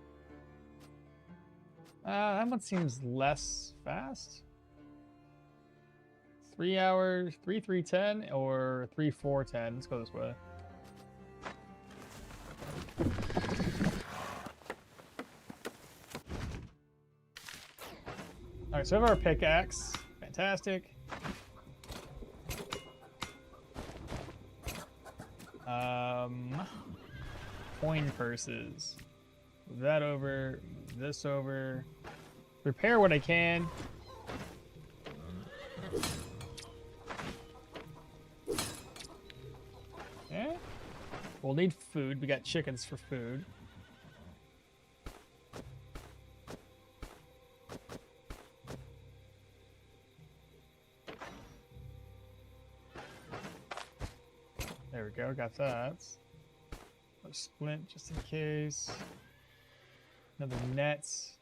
That one seems less fast. 3 hours, 3:10 or 3:10. Let's go this way. All right, so we have our pickaxe. Fantastic. Coin purses. Move that over. Move this over. Repair what I can. Yeah. We'll need food. We got chickens for food. There we go. Got that. A splint just in case. Another nets.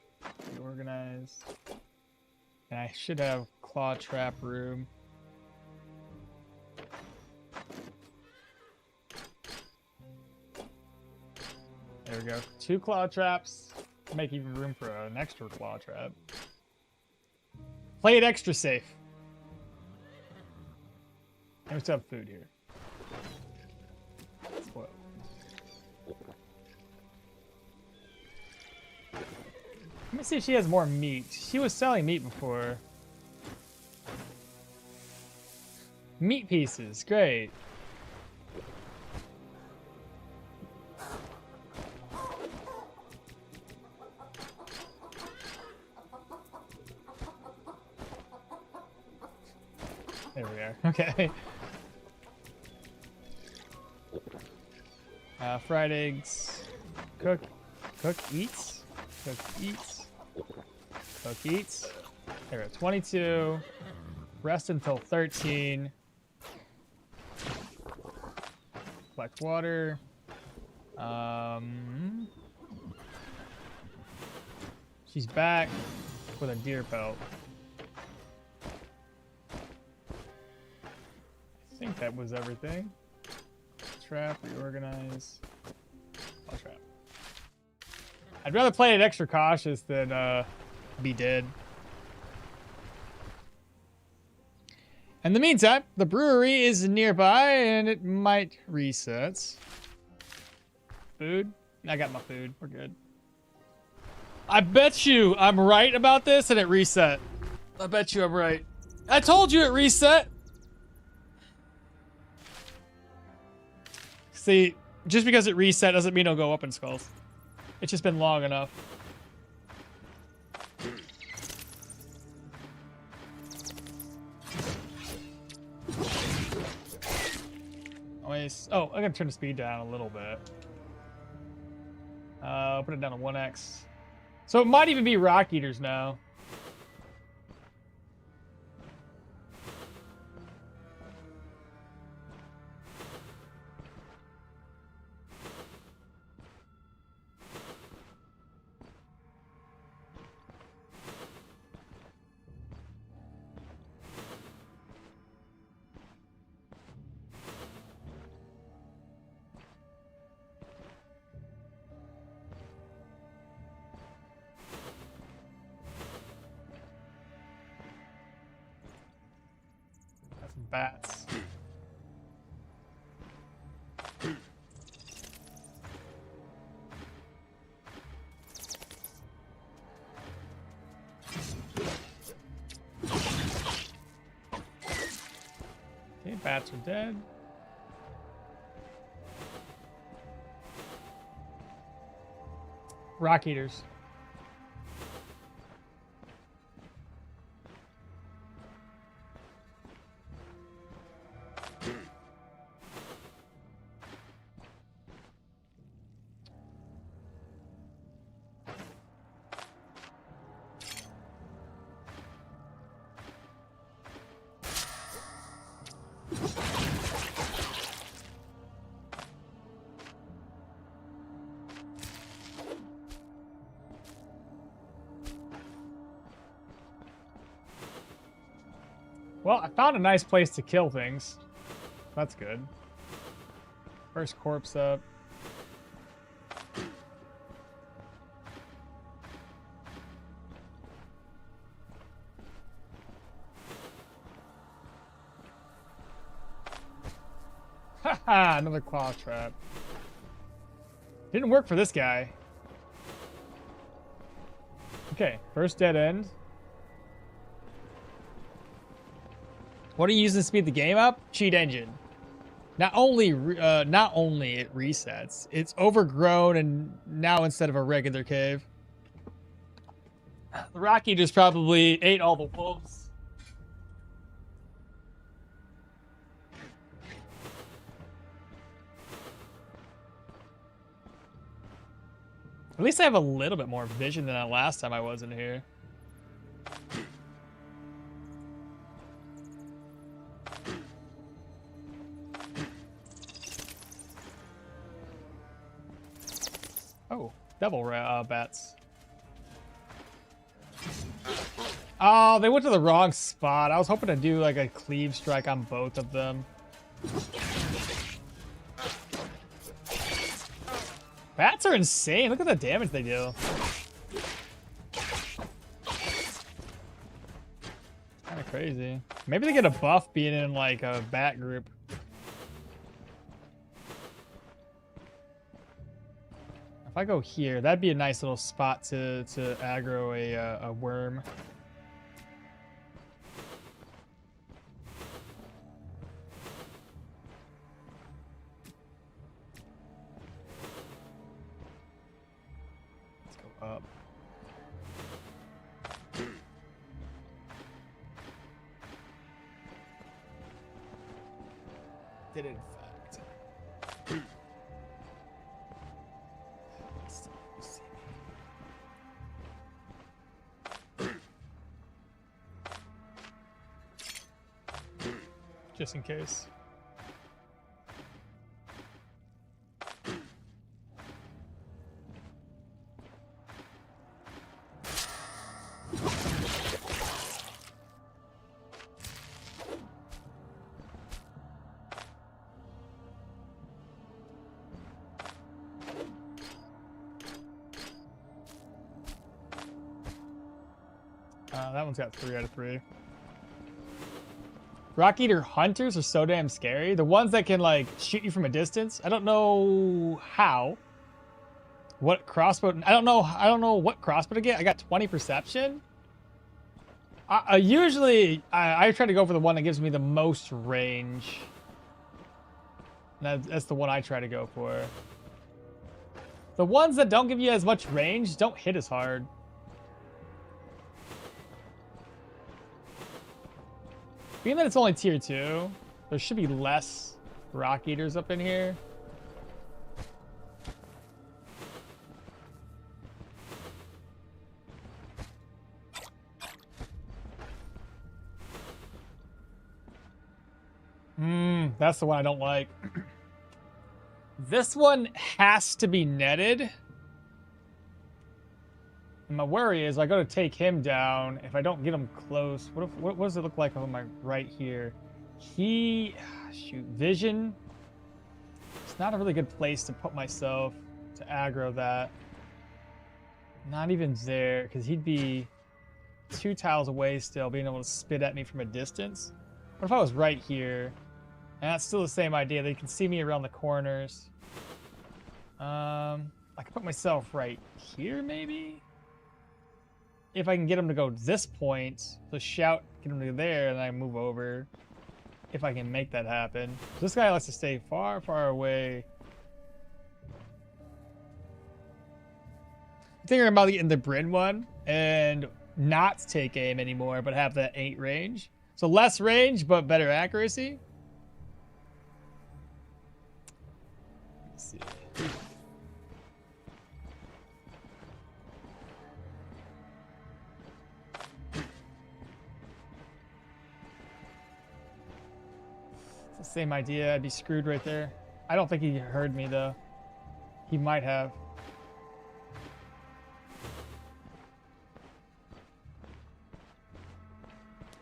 Reorganize. And I should have claw trap room. There we go. 2 claw traps. Make even room for an extra claw trap. Play it extra safe. And we still have food here. Spoiled. Let me see if she has more meat. She was selling meat before. Meat pieces. Great. There we are. Okay. Fried eggs. Cook. Cook eats. Cook eats. Cook eats. There we go. 22. Rest until 13. Collect water. She's back with a deer pelt. I think that was everything. Trap, reorganize. Oh, trap. I'd rather play it extra cautious than be dead. In the meantime, the brewery is nearby and it might reset. Food? I got my food. We're good. I bet you I'm right about this and it reset. I bet you I'm right. I told you it reset. See, just because it reset doesn't mean it'll go up in skulls. It's just been long enough. Oh, I'm gonna turn the speed down a little bit. I'll put it down to 1x. So it might even be rock eaters now. Bats. Okay, bats are dead. Rock eaters. Well, I found a nice place to kill things. That's good. First corpse up. Haha, another claw trap. Didn't work for this guy. Okay, first dead end. What are you using to speed the game up? Cheat engine. Not only it resets, it's overgrown, and now instead of a regular cave, the Rocky just probably ate all the wolves. At least I have a little bit more vision than that last time I was in here. Oh, double bats. Oh, they went to the wrong spot. I was hoping to do like a cleave strike on both of them. Bats are insane. Look at the damage they do. Kind of crazy. Maybe they get a buff being in like a bat group. If I go here, that'd be a nice little spot to aggro a worm. Let's go up. Did it in fact. Just in case. That one's got 3 out of 3. Rock Eater Hunters are so damn scary. The ones that can like shoot you from a distance. I don't know how. What crossbow? I don't know what crossbow to get. I got 20 perception. Usually I try to go for the one that gives me the most range. That's the one I try to go for. The ones that don't give you as much range don't hit as hard. Being that it's only tier 2, there should be less rock eaters up in here. That's the one I don't like. This one has to be netted. And my worry is I go to take him down. If I don't get him close, what does it look like on my right here? Shoot, vision. It's not a really good place to put myself to aggro that. Not even there, because he'd be 2 tiles away still, being able to spit at me from a distance. What if I was right here? And that's still the same idea. They can see me around the corners. I could put myself right here, maybe? If I can get him to go this point, so shout, get him to there, and I move over. If I can make that happen. This guy likes to stay far, far away. I'm thinking about getting the Bryn one and not take aim anymore, but have that 8 range. So less range, but better accuracy. Let's see. It's the same idea. I'd be screwed right there. I don't think he heard me though. He might have.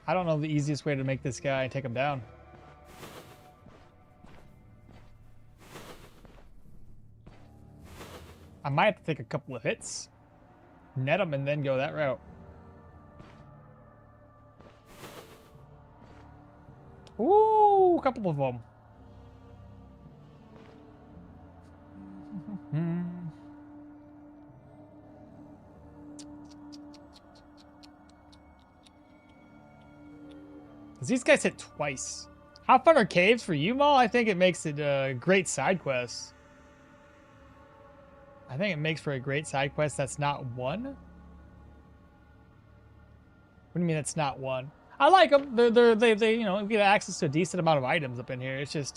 I don't know the easiest way to make this guy and take him down. I might have to take a couple of hits, net him, and then go that route. Ooh, a couple of them. These guys hit twice. How fun are caves for you, Maul? I think it makes it a great side quest. I think it makes for a great side quest that's not one. What do you mean it's not one? I like them. They you know, get access to a decent amount of items up in here. It's just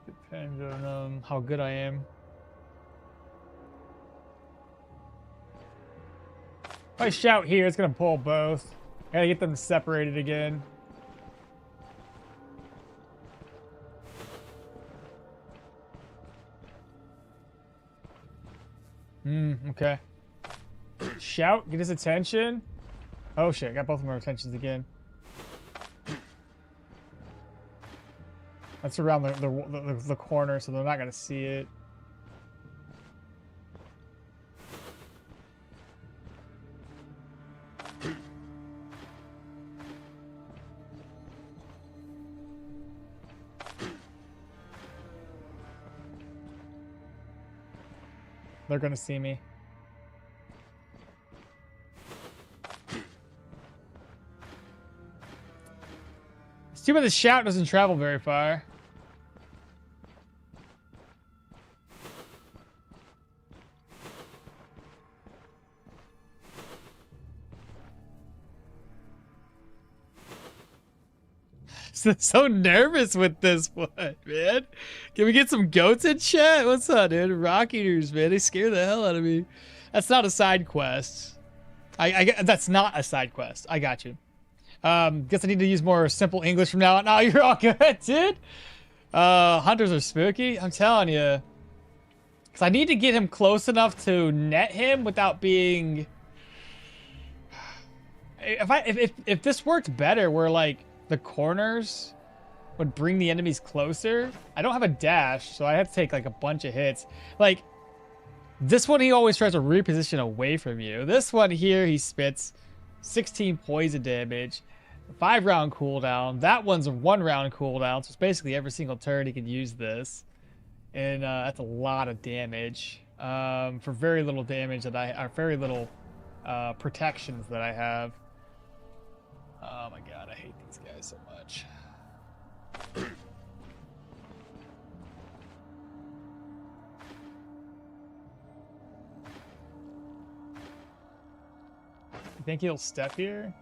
depends on how good I am. If I shout here, it's gonna pull both. Gotta get them separated again. Okay. Shout, get his attention. Oh shit, got both of our attentions again. That's around the corner, so they're not gonna see it. They're gonna see me. It's too bad the shout doesn't travel very far. So nervous with this one, man. Can we get some goats in chat? What's up, dude? Rock eaters, man. They scare the hell out of me. That's not a side quest. That's not a side quest. I got you. Guess I need to use more simple English from now on. No, you're all good, dude. Hunters are spooky. I'm telling you. Because I need to get him close enough to net him without being... If this worked better, where like the corners would bring the enemies closer. I don't have a dash, so I have to take like a bunch of hits. Like this one, he always tries to reposition away from you. This one here, he spits 16 poison damage, 5-round cooldown. That one's a 1-round cooldown, so it's basically every single turn he can use this, and that's a lot of damage for very little damage very little protections that I have. Oh my god, I hate these guys so much. You think he'll step here?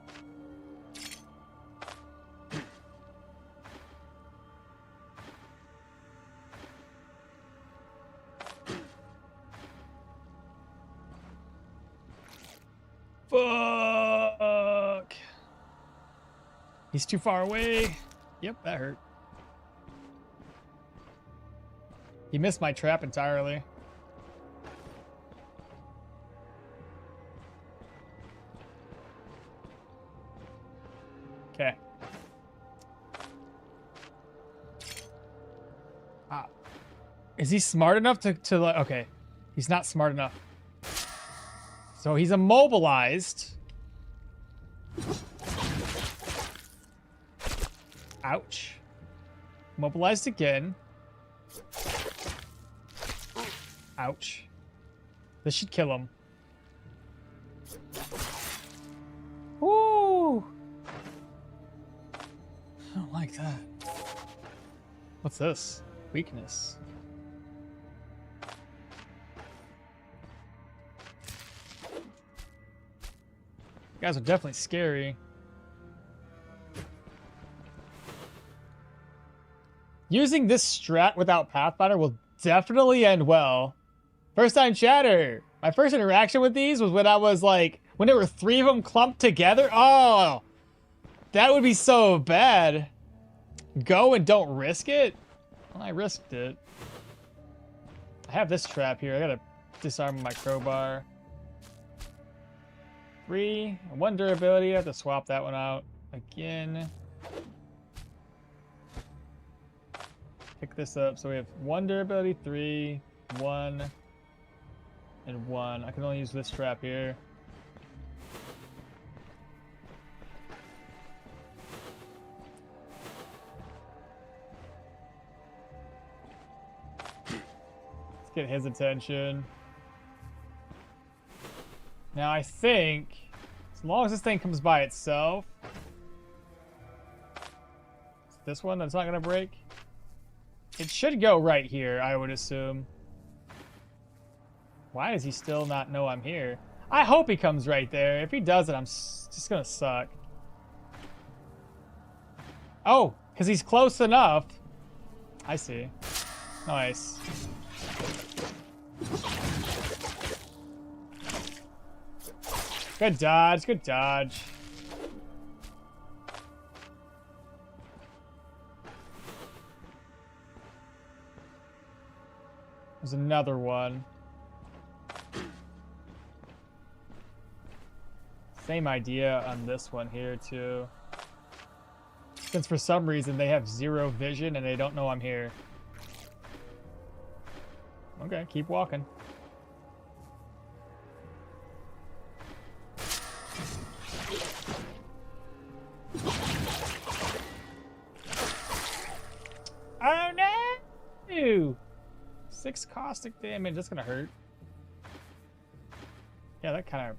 Fuck! He's too far away. Yep, that hurt. He missed my trap entirely. Okay. Is he smart enough to like, okay. He's not smart enough. So he's immobilized. Ouch. Mobilized again. Ouch. This should kill him. Woo! I don't like that. What's this? Weakness. You guys are definitely scary. Using this strat without Pathfinder will definitely end well. First time chatter. My first interaction with these was when I was like, when there were 3 of them clumped together. Oh, that would be so bad. Go and don't risk it. Well, I risked it. I have this trap here. I gotta disarm my crowbar. 3, 1 durability. I have to swap that one out again. Pick this up. So we have 1 durability, 3, 1, and 1. I can only use this trap here. Let's get his attention. Now I think, as long as this thing comes by itself, This one that's not gonna break? It should go right here, I would assume. Why does he still not know I'm here? I hope he comes right there. If he doesn't, I'm just gonna suck. Oh, because he's close enough. I see. Nice. Good dodge, good dodge. There's another one. Same idea on this one here, too. Since for some reason they have 0 vision and they don't know I'm here. Okay, keep walking. Oh no! 6 caustic damage. That's gonna hurt. Yeah, that kind of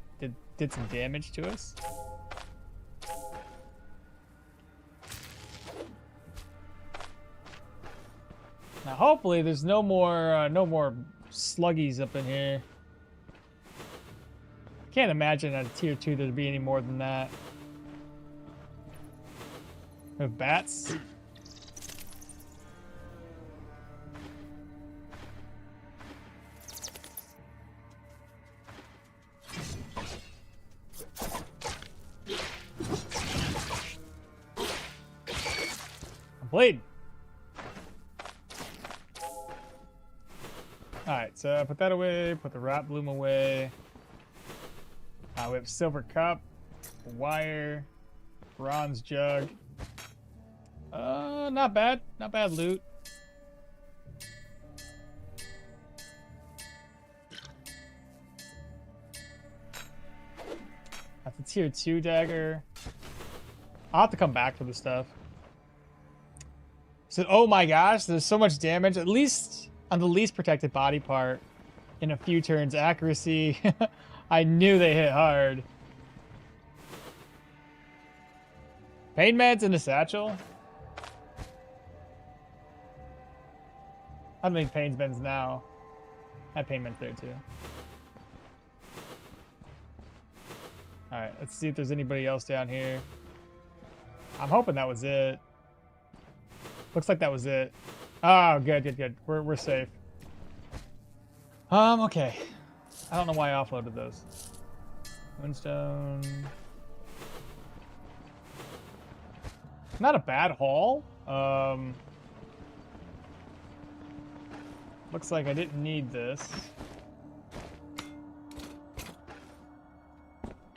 did some damage to us. Now, hopefully, there's no more sluggies up in here. Can't imagine at a tier 2 there'd be any more than that. We have bats. Complete. Alright, so put that away, put the rot bloom away. We have silver cup, wire, bronze jug. Not bad. Not bad loot. That's a tier 2 dagger. I'll have to come back for this stuff. So, oh my gosh, there's so much damage. At least on the least protected body part, in a few turns, accuracy. I knew they hit hard. Pain meds in the satchel. I don't think pain meds now. I have pain meds there too. Alright, let's see if there's anybody else down here. I'm hoping that was it. Looks like that was it. Oh, good, good, good. We're safe. Okay. I don't know why I offloaded those. Moonstone. Not a bad haul. Looks like I didn't need this.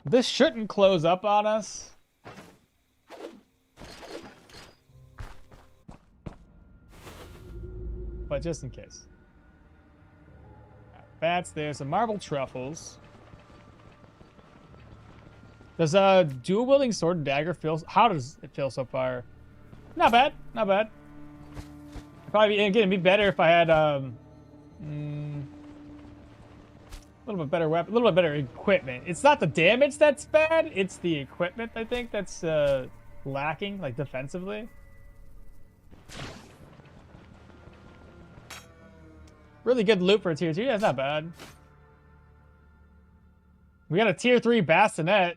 This shouldn't close up on us. But just in case. Bats there, some marble truffles. Does a dual wielding sword and dagger feel? How does it feel so far? Not bad, not bad. Probably again, it'd be better if I had a little bit better weapon, a little bit better equipment. It's not the damage that's bad; it's the equipment I think that's lacking, like defensively. Really good loot for a tier 2. That's not bad. We got a tier 3 bassinet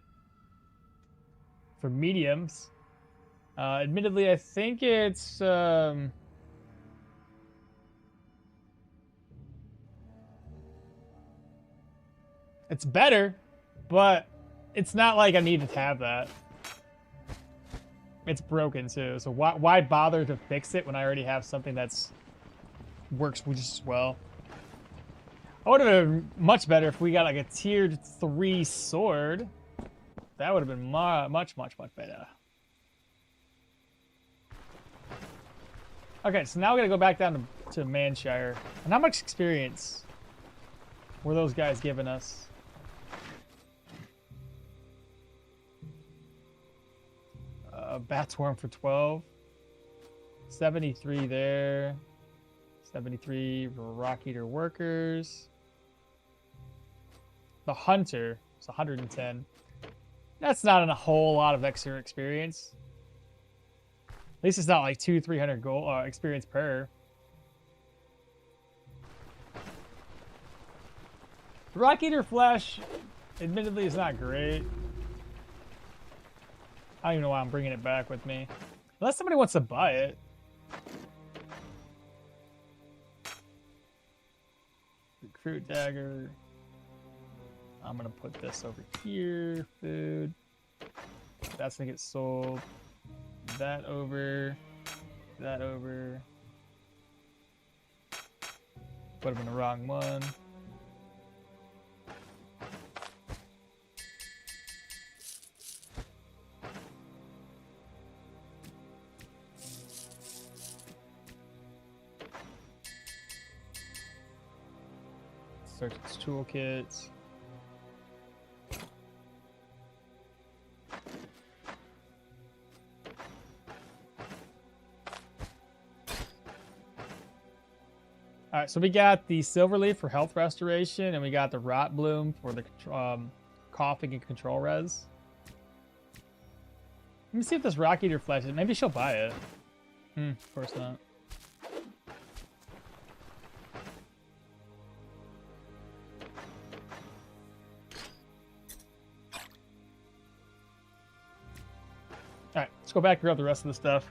for mediums. Admittedly, I think it's better, but it's not like I need to have that. It's broken too, so why bother to fix it when I already have something that's works just as well. I would have been much better if we got like a tier 3 sword. That would have been much better. Okay, so now we gotta go back down to Manshire. And how much experience were those guys giving us? Bat Swarm for 12. 73 there. 73 Rock Eater Workers. The Hunter is 110. That's not a whole lot of extra experience. least it's not like 200-300 gold experience per. Rock Eater flesh, admittedly, is not great. I don't even know why I'm bringing it back with me. Unless somebody wants to buy it. Recruit Dagger. I'm gonna put this over here. Food. That's gonna get sold. That over. That over. Put them in the wrong one. Search its toolkits. All right, so we got the silver leaf for health restoration, and we got the rot bloom for the coughing and control res. Let me see if this rock eater flesh is. Maybe she'll buy it. Of course not. All right, let's go back and grab the rest of the stuff.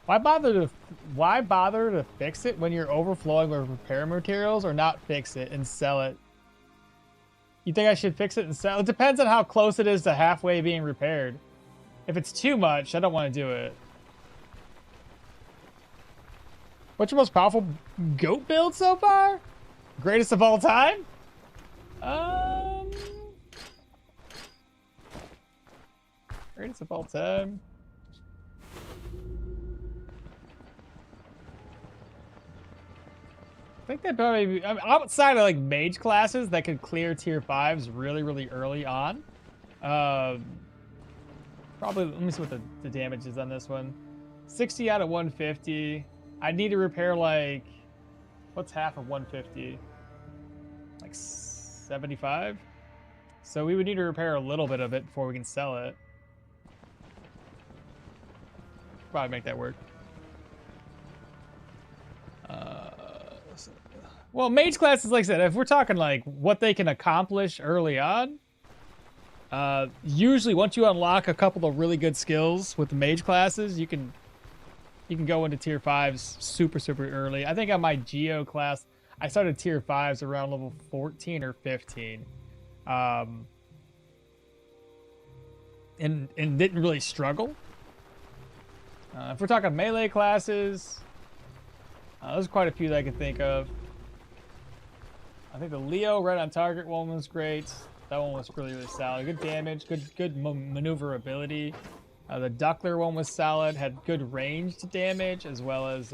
Why bother to fix it when you're overflowing with repair materials, or not fix it and sell it? You think I should fix it and sell it? It depends on how close it is to halfway being repaired. If it's too much, I don't want to do it. What's your most powerful goat build so far? Greatest of all time? Greatest of all time. I think that probably, I mean, outside of like mage classes that could clear tier 5s really, really early on. Probably, let me see what the damage is on this one. 60 out of 150. I need to repair like, what's half of 150? Like 75? So we would need to repair a little bit of it before we can sell it. Probably make that work. Well, mage classes, like I said, if we're talking like what they can accomplish early on, usually once you unlock a couple of really good skills with the mage classes, you can go into tier 5s super, super early. I think on my Geo class, I started tier 5s around level 14 or 15. And didn't really struggle. If we're talking melee classes, there's quite a few that I can think of. I think the Leo right on target one was great. That one was really, really solid. Good damage, good maneuverability. The Duckler one was solid, had good ranged damage as well as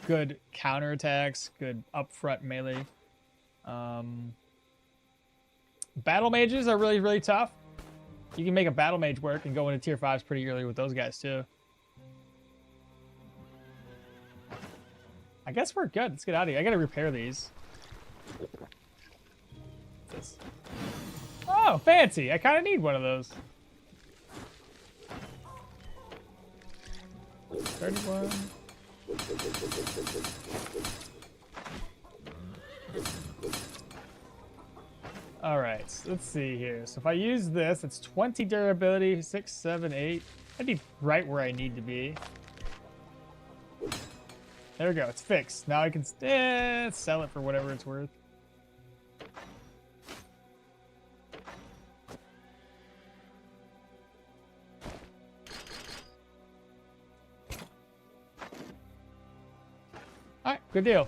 good counterattacks, good upfront melee. Battle mages are really, really tough. You can make a battle mage work and go into tier 5s pretty early with those guys too. I guess we're good. Let's get out of here. I gotta repair these. This. Oh, fancy. I kind of need one of those. 31. All right, so let's see here. So if I use this, it's 20 durability, 6, 7, 8. That'd be right where I need to be. There we go, it's fixed. Now I can sell it for whatever it's worth. All right, good deal.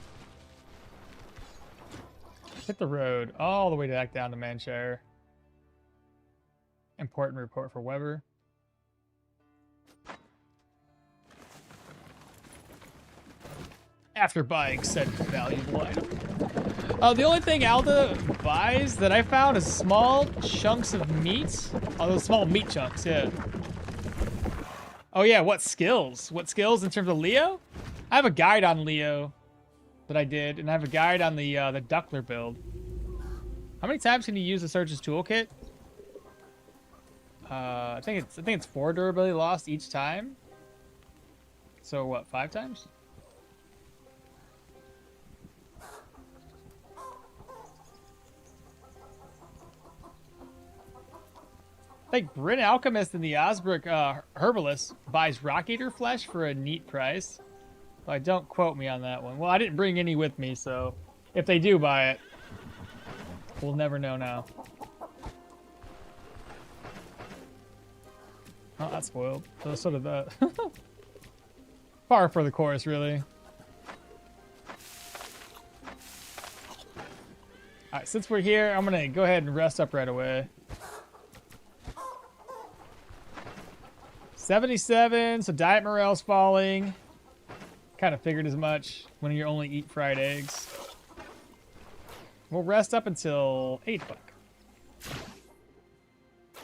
Hit the road all the way back down to Manshire. Important report for Weber. After buying said valuable item. The only thing Alda buys that I found is small chunks of meat. Oh, those small meat chunks, yeah. Oh yeah, what skills? What skills in terms of Leo? I have a guide on Leo that I did, and I have a guide on the Duckler build. How many times can you use the Surge's Toolkit? I think it's 4 durability lost each time. So what, 5 times? I think Bryn Alchemist and the Osbrook Herbalist buys Rock Eater flesh for a neat price. But don't quote me on that one. Well, I didn't bring any with me, so if they do buy it, we'll never know now. Oh, that's spoiled. So sort of the far for the chorus, really. All right, since we're here, I'm gonna go ahead and rest up right away. 77, so diet morale's falling. Kind of figured as much when you only eat fried eggs. We'll rest up until 8 o'clock.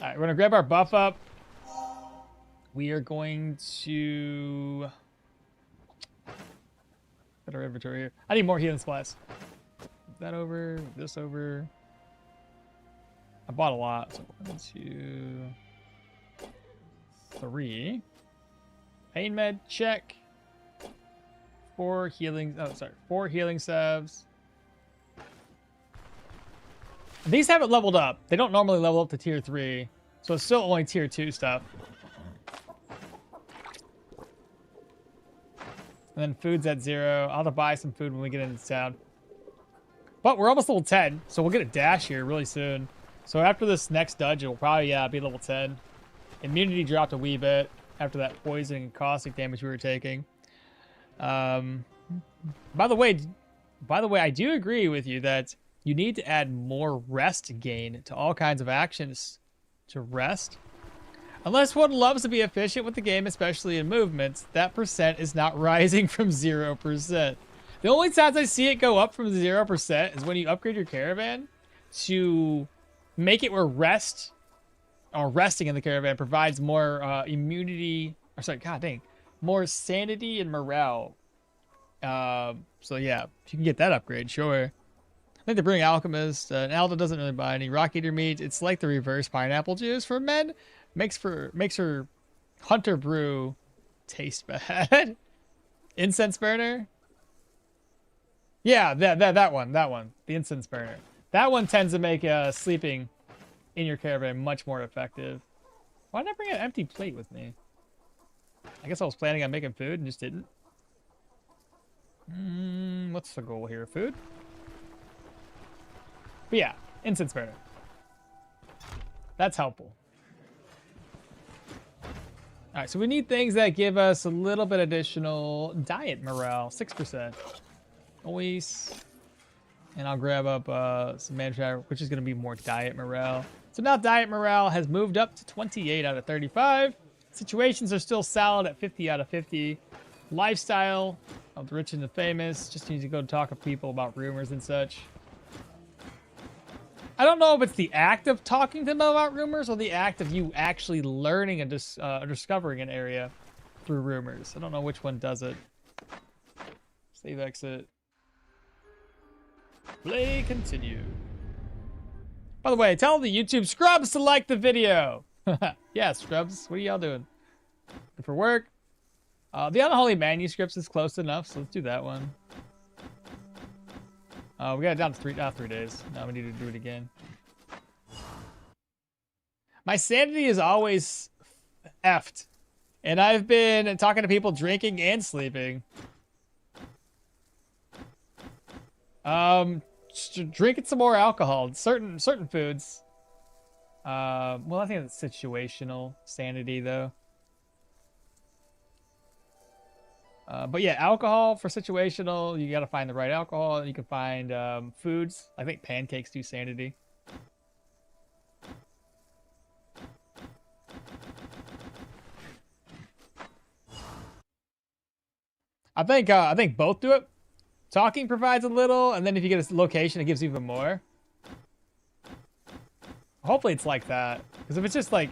All right, we're gonna grab our buff up. We are going to put our inventory here. I need more healing supplies. That over, this over. I bought a lot. So 1, 2, 3. Pain med, check. 4 healing. Oh, sorry. 4 healing salves. These haven't leveled up. They don't normally level up to tier 3. So it's still only tier 2 stuff. And then food's at 0. I'll have to buy some food when we get into town. But we're almost level 10, so we'll get a dash here really soon. So after this next dungeon, we'll probably be level 10. Immunity dropped a wee bit after that poison and caustic damage we were taking. By the way, I do agree with you that you need to add more rest gain to all kinds of actions to rest. Unless one loves to be efficient with the game, especially in movements, that percent is not rising from 0%. The only times I see it go up from 0% is when you upgrade your caravan to make it where resting in the caravan provides more immunity, or sorry, god dang, more sanity and morale. So yeah, if you can get that upgrade, sure. I think they bring Alchemist, and Alda doesn't really buy any Rock Eater meat. It's like the reverse pineapple juice for men. Makes her Hunter Brew taste bad. Incense burner? Yeah, that one. The incense burner. That one tends to make sleeping in your caravan much more effective. Why did I bring an empty plate with me? I guess I was planning on making food and just didn't. What's the goal here? Food? But yeah, incense burner. That's helpful. All right, so we need things that give us a little bit additional diet morale, 6%. Always. And I'll grab up some manpower, which is going to be more diet morale. So now diet morale has moved up to 28 out of 35. Situations are still solid at 50 out of 50. Lifestyle of the rich and the famous. Just need to go talk to people about rumors and such. I don't know if it's the act of talking to them about rumors or the act of you actually learning and discovering an area through rumors. I don't know which one does it. Save exit. Play continue. By the way, tell the YouTube scrubs to like the video. Yeah, scrubs, what are y'all doing? Good for work. The Unholy Manuscripts is close enough, so let's do that one. We got it down to 3 days. Now we need to do it again. My sanity is always effed. And I've been talking to people drinking and sleeping. Drinking some more alcohol. Certain foods. Well, I think it's situational sanity, though. But yeah, alcohol for situational, you gotta find the right alcohol. You can find foods. I think pancakes do sanity. I think both do it. Talking provides a little, and then if you get a location, it gives even more. Hopefully it's like that. Because if it's just like,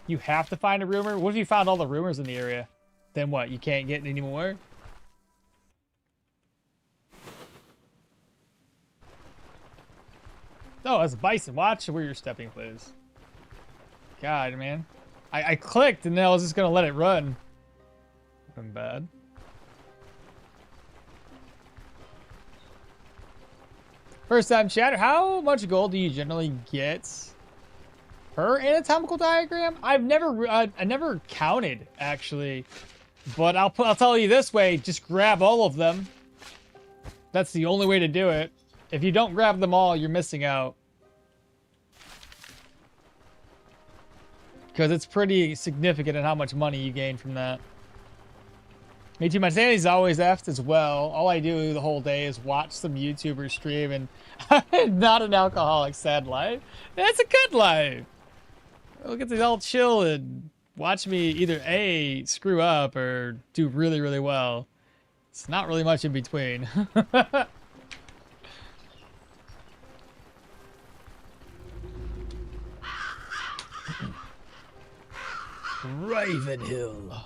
you have to find a rumor. What if you found all the rumors in the area? Then what? You can't get any more? Oh, that's bison. Watch where you're stepping, please. God, man. I clicked and then I was just gonna let it run. I'm bad. First time chatter, how much gold do you generally get per anatomical diagram? I never counted actually, but I'll tell you this way: just grab all of them. That's the only way to do it. If you don't grab them all, you're missing out. Because it's pretty significant in how much money you gain from that. Me too, my sanity's always effed as well. All I do the whole day is watch some YouTubers stream, and I'm not an alcoholic, sad life. That's a good life. I'll get to all chill and watch me either A, screw up, or do really, really well. It's not really much in between. Ravenhill.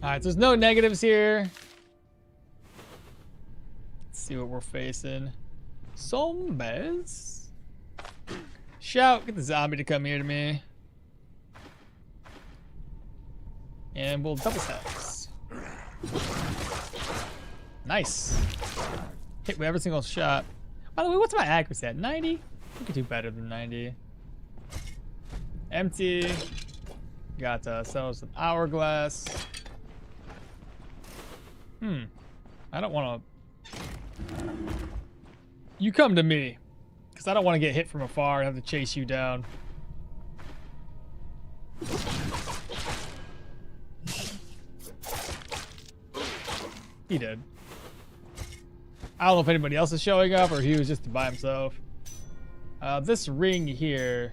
Alright, there's no negatives here. Let's see what we're facing. Zombies. Shout, get the zombie to come here to me. And we'll double steps. Nice. Hit with every single shot. By the way, what's my accuracy at? 90? We could do better than 90. Empty. Got ourselves an hourglass. I don't want to. You come to me, because I don't want to get hit from afar and have to chase you down. He did. I don't know if anybody else is showing up or he was just by himself. This ring here.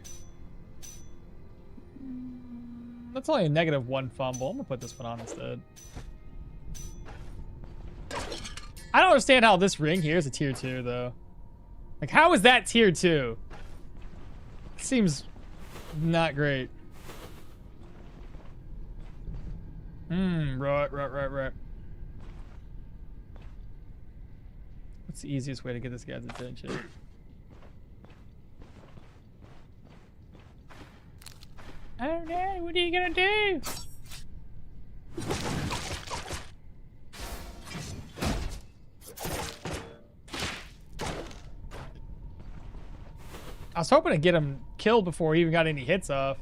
That's only a -1 fumble. I'm gonna put this one on instead. I don't understand how this ring here is a tier 2 though. Like, how is that tier 2? Seems not great. Right. What's the easiest way to get this guy's attention? I don't know. What are you gonna do? I was hoping to get him killed before he even got any hits off.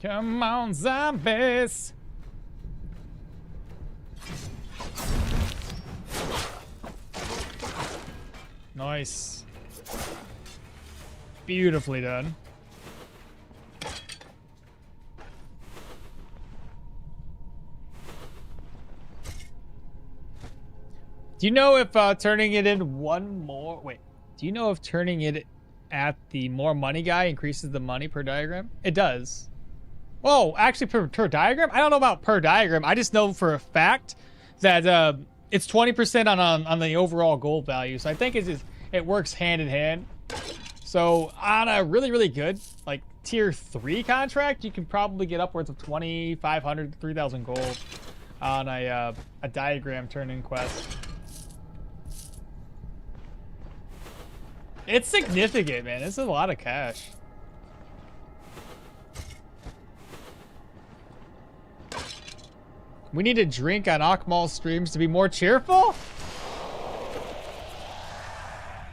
Come on, zombies. Nice. Beautifully done. Do you know if turning it in one more... Wait. Do you know if turning it at the more money guy increases the money per diagram? It does. Oh, actually per diagram? I don't know about per diagram. I just know for a fact that it's 20% on the overall gold value. So I think it works hand in hand. So on a really, really good, like, tier 3 contract, you can probably get upwards of 2,500 to 3,000 gold on a diagram turn-in quest. It's significant, man. It's a lot of cash. We need to drink on okmall streams to be more cheerful?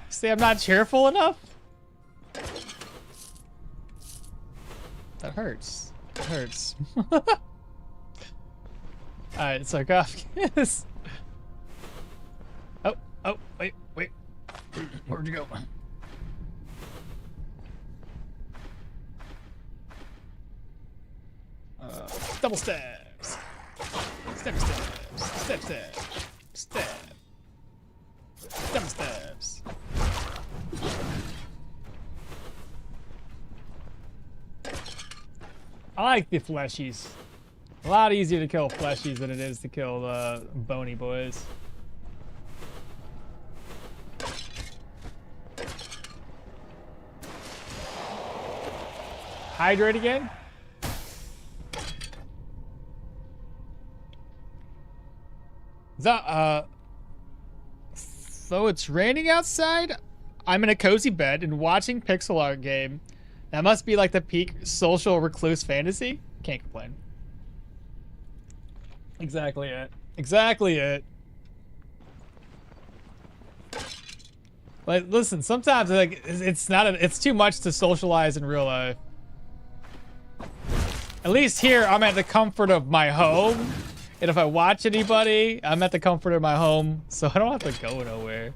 Say I'm not cheerful enough? That hurts. It hurts. Alright, sarcophagus. Oh, wait. Where'd you go? Double stabs. Step. Double stabs. I like the fleshies. A lot easier to kill fleshies than it is to kill the bony boys. Hydrate again? So it's raining outside? I'm in a cozy bed and watching pixel art game. That must be like the peak social recluse fantasy. Can't complain. Exactly it. Exactly it. Like, listen, sometimes like it's too much to socialize in real life. At least here, I'm at the comfort of my home. And if I watch anybody, I'm at the comfort of my home, so I don't have to go nowhere.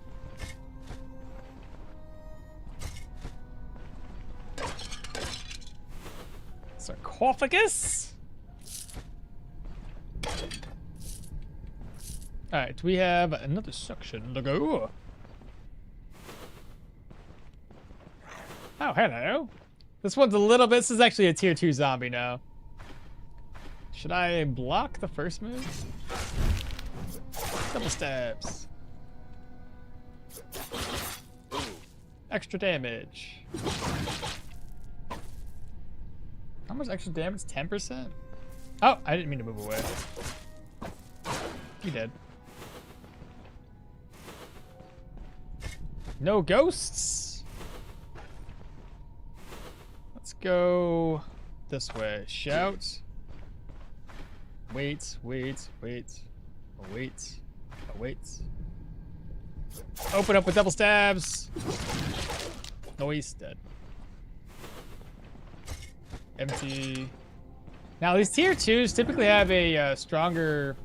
Sarcophagus? Alright, we have another section to go. Oh, hello. This one's a little bit, this is actually a tier 2 zombie now. Should I block the first move? Double stabs. Extra damage. How much extra damage? 10%? Oh, I didn't mean to move away. You did. No ghosts. Let's go this way. Shout. Wait. Open up with double stabs. Noise dead. Empty. Now these tier 2s typically have a stronger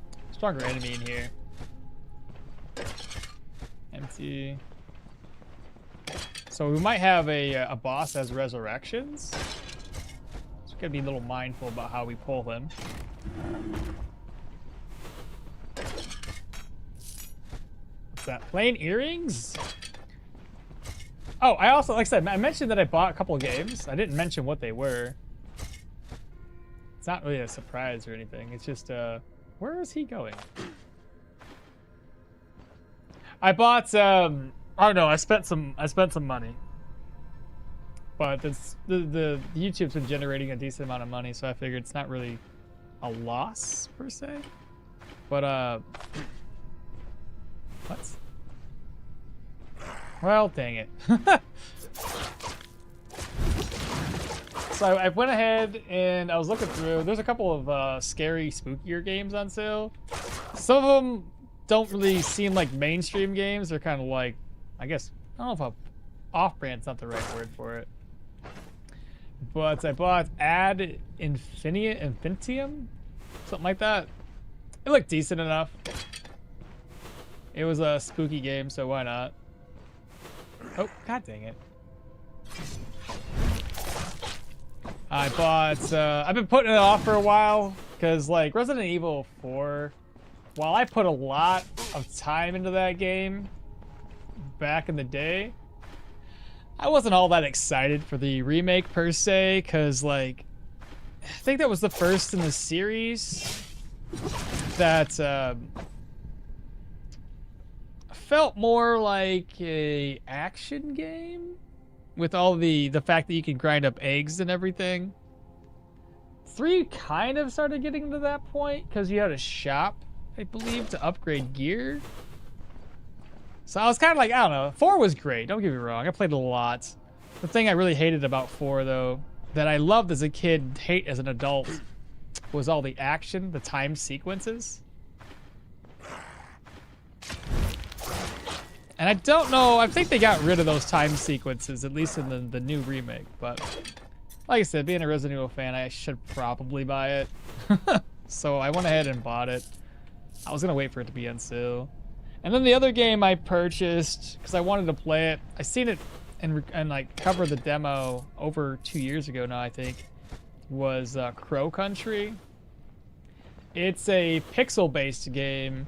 enemy in here. Empty. So we might have a boss as resurrections. So we gotta be a little mindful about how we pull him. What's that? Plain earrings? Oh, I also, like I said, I mentioned that I bought a couple of games. I didn't mention what they were. It's not really a surprise or anything. It's just, where is he going? I bought, I don't know, I spent some money. But the YouTube's been generating a decent amount of money, so I figured it's not really a loss per se. But what? Well, dang it. So I went ahead and I was looking through. There's a couple of scary, spookier games on sale. Some of them don't really seem like mainstream games. They're kind of like, I guess, I don't know if off-brand's not the right word for it. But I bought Ad Infinitum, something like that. It looked decent enough. It was a spooky game, so why not? Oh, god dang it. I bought, I've been putting it off for a while, because like Resident Evil 4, while I put a lot of time into that game back in the day, I wasn't all that excited for the remake per se, because like, I think that was the first in the series that felt more like a action game with all the fact that you can grind up eggs and everything. 3 kind of started getting to that point because you had a shop, I believe, to upgrade gear. So I was kind of like, I don't know. 4 was great, don't get me wrong. I played a lot. The thing I really hated about 4 though, that I loved as a kid, hate as an adult, was all the action, the time sequences. And I don't know, I think they got rid of those time sequences, at least in the new remake. But like I said, being a Resident Evil fan, I should probably buy it. So I went ahead and bought it. I was gonna wait for it to be on sale. And then the other game I purchased, because I wanted to play it, I seen it and like cover the demo over 2 years ago now, I think, was Crow Country. It's a pixel-based game.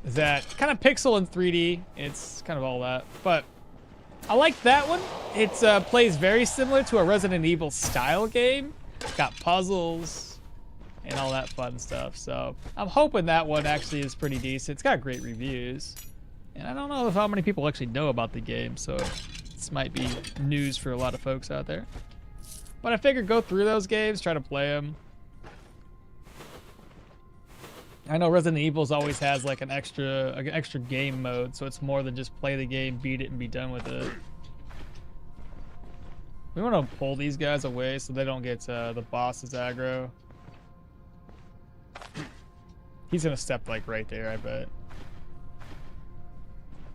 That kind of pixel in 3D. It's kind of all that, but I like that one. It plays very similar to a Resident Evil style game. Got puzzles and all that fun stuff. So I'm hoping that one actually is pretty decent. It's got great reviews, and I don't know how many people actually know about the game. So this might be news for a lot of folks out there. But I figured go through those games, try to play them. I know Resident Evil's always has like an extra game mode, so it's more than just play the game, beat it, and be done with it. We want to pull these guys away so they don't get the boss's aggro. He's gonna step like right there, I bet.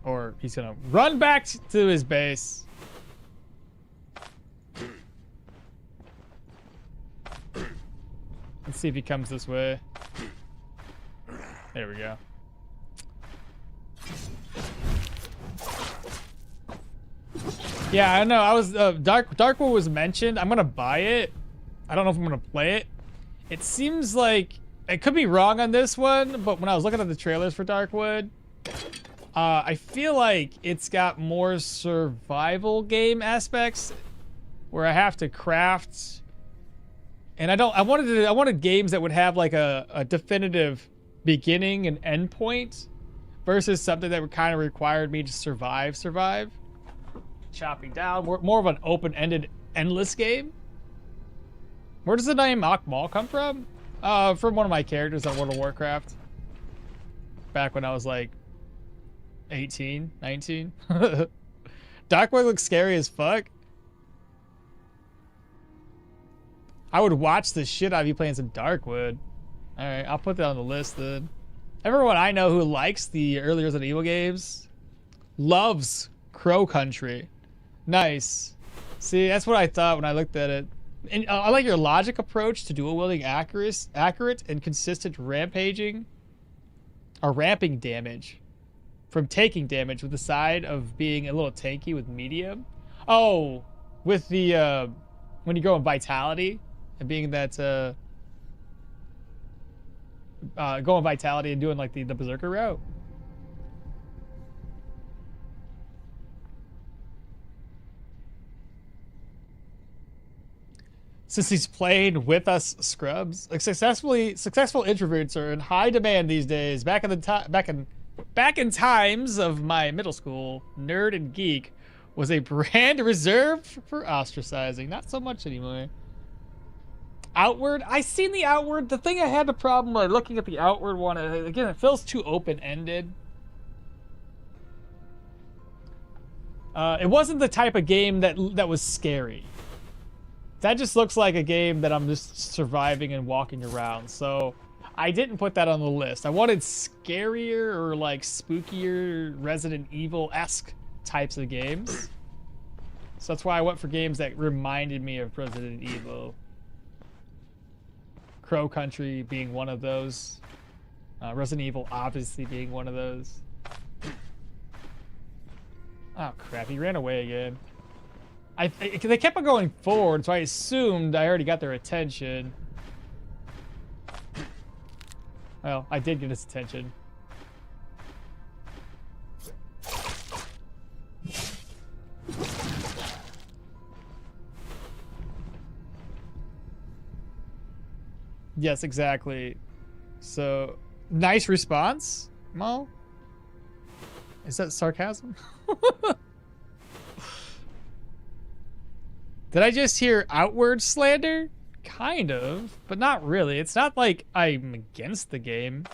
Or he's gonna run back to his base. Let's see if he comes this way. There we go. Yeah, I know. I was Darkwood was mentioned. I'm gonna buy it. I don't know if I'm gonna play it. It seems like I could be wrong on this one, but when I was looking at the trailers for Darkwood, I feel like it's got more survival game aspects where I have to craft. And I wanted games that would have like a definitive beginning and end point versus something that would kind of required me to survive. Chopping down, more of an open-ended, endless game. Where does the name Okmall come from? From one of my characters on World of Warcraft. Back when I was like 18, 19. Darkwood looks scary as fuck. I would watch the shit out of you playing some Darkwood. Alright, I'll put that on the list then. Everyone I know who likes the early Resident Evil games loves Crow Country. Nice. See, that's what I thought when I looked at it. And I like your logic approach to dual wielding accurate and consistent rampaging or ramping damage from taking damage with the side of being a little tanky with medium. Oh, with the when you go in vitality and being that going vitality and doing like the berserker route. Since he's played with us scrubs, like successful introverts are in high demand these days. Back in times of my middle school, nerd and geek was a brand reserved for ostracizing. Not so much anymore. Outward, I seen the Outward. The thing I had the problem with looking at the Outward one, again, it feels too open-ended. It wasn't the type of game that was scary. That just looks like a game that I'm just surviving and walking around. So I didn't put that on the list. I wanted scarier or like spookier Resident Evil-esque types of games. So that's why I went for games that reminded me of Resident Evil. Crow Country being one of those. Resident Evil obviously being one of those. Oh crap, he ran away again. They kept on going forward, so I assumed I already got their attention. Well, I did get his attention. Yes, exactly. So, nice response, Mo? Is that sarcasm? Did I just hear outward slander? Kind of, but not really. It's not like I'm against the game.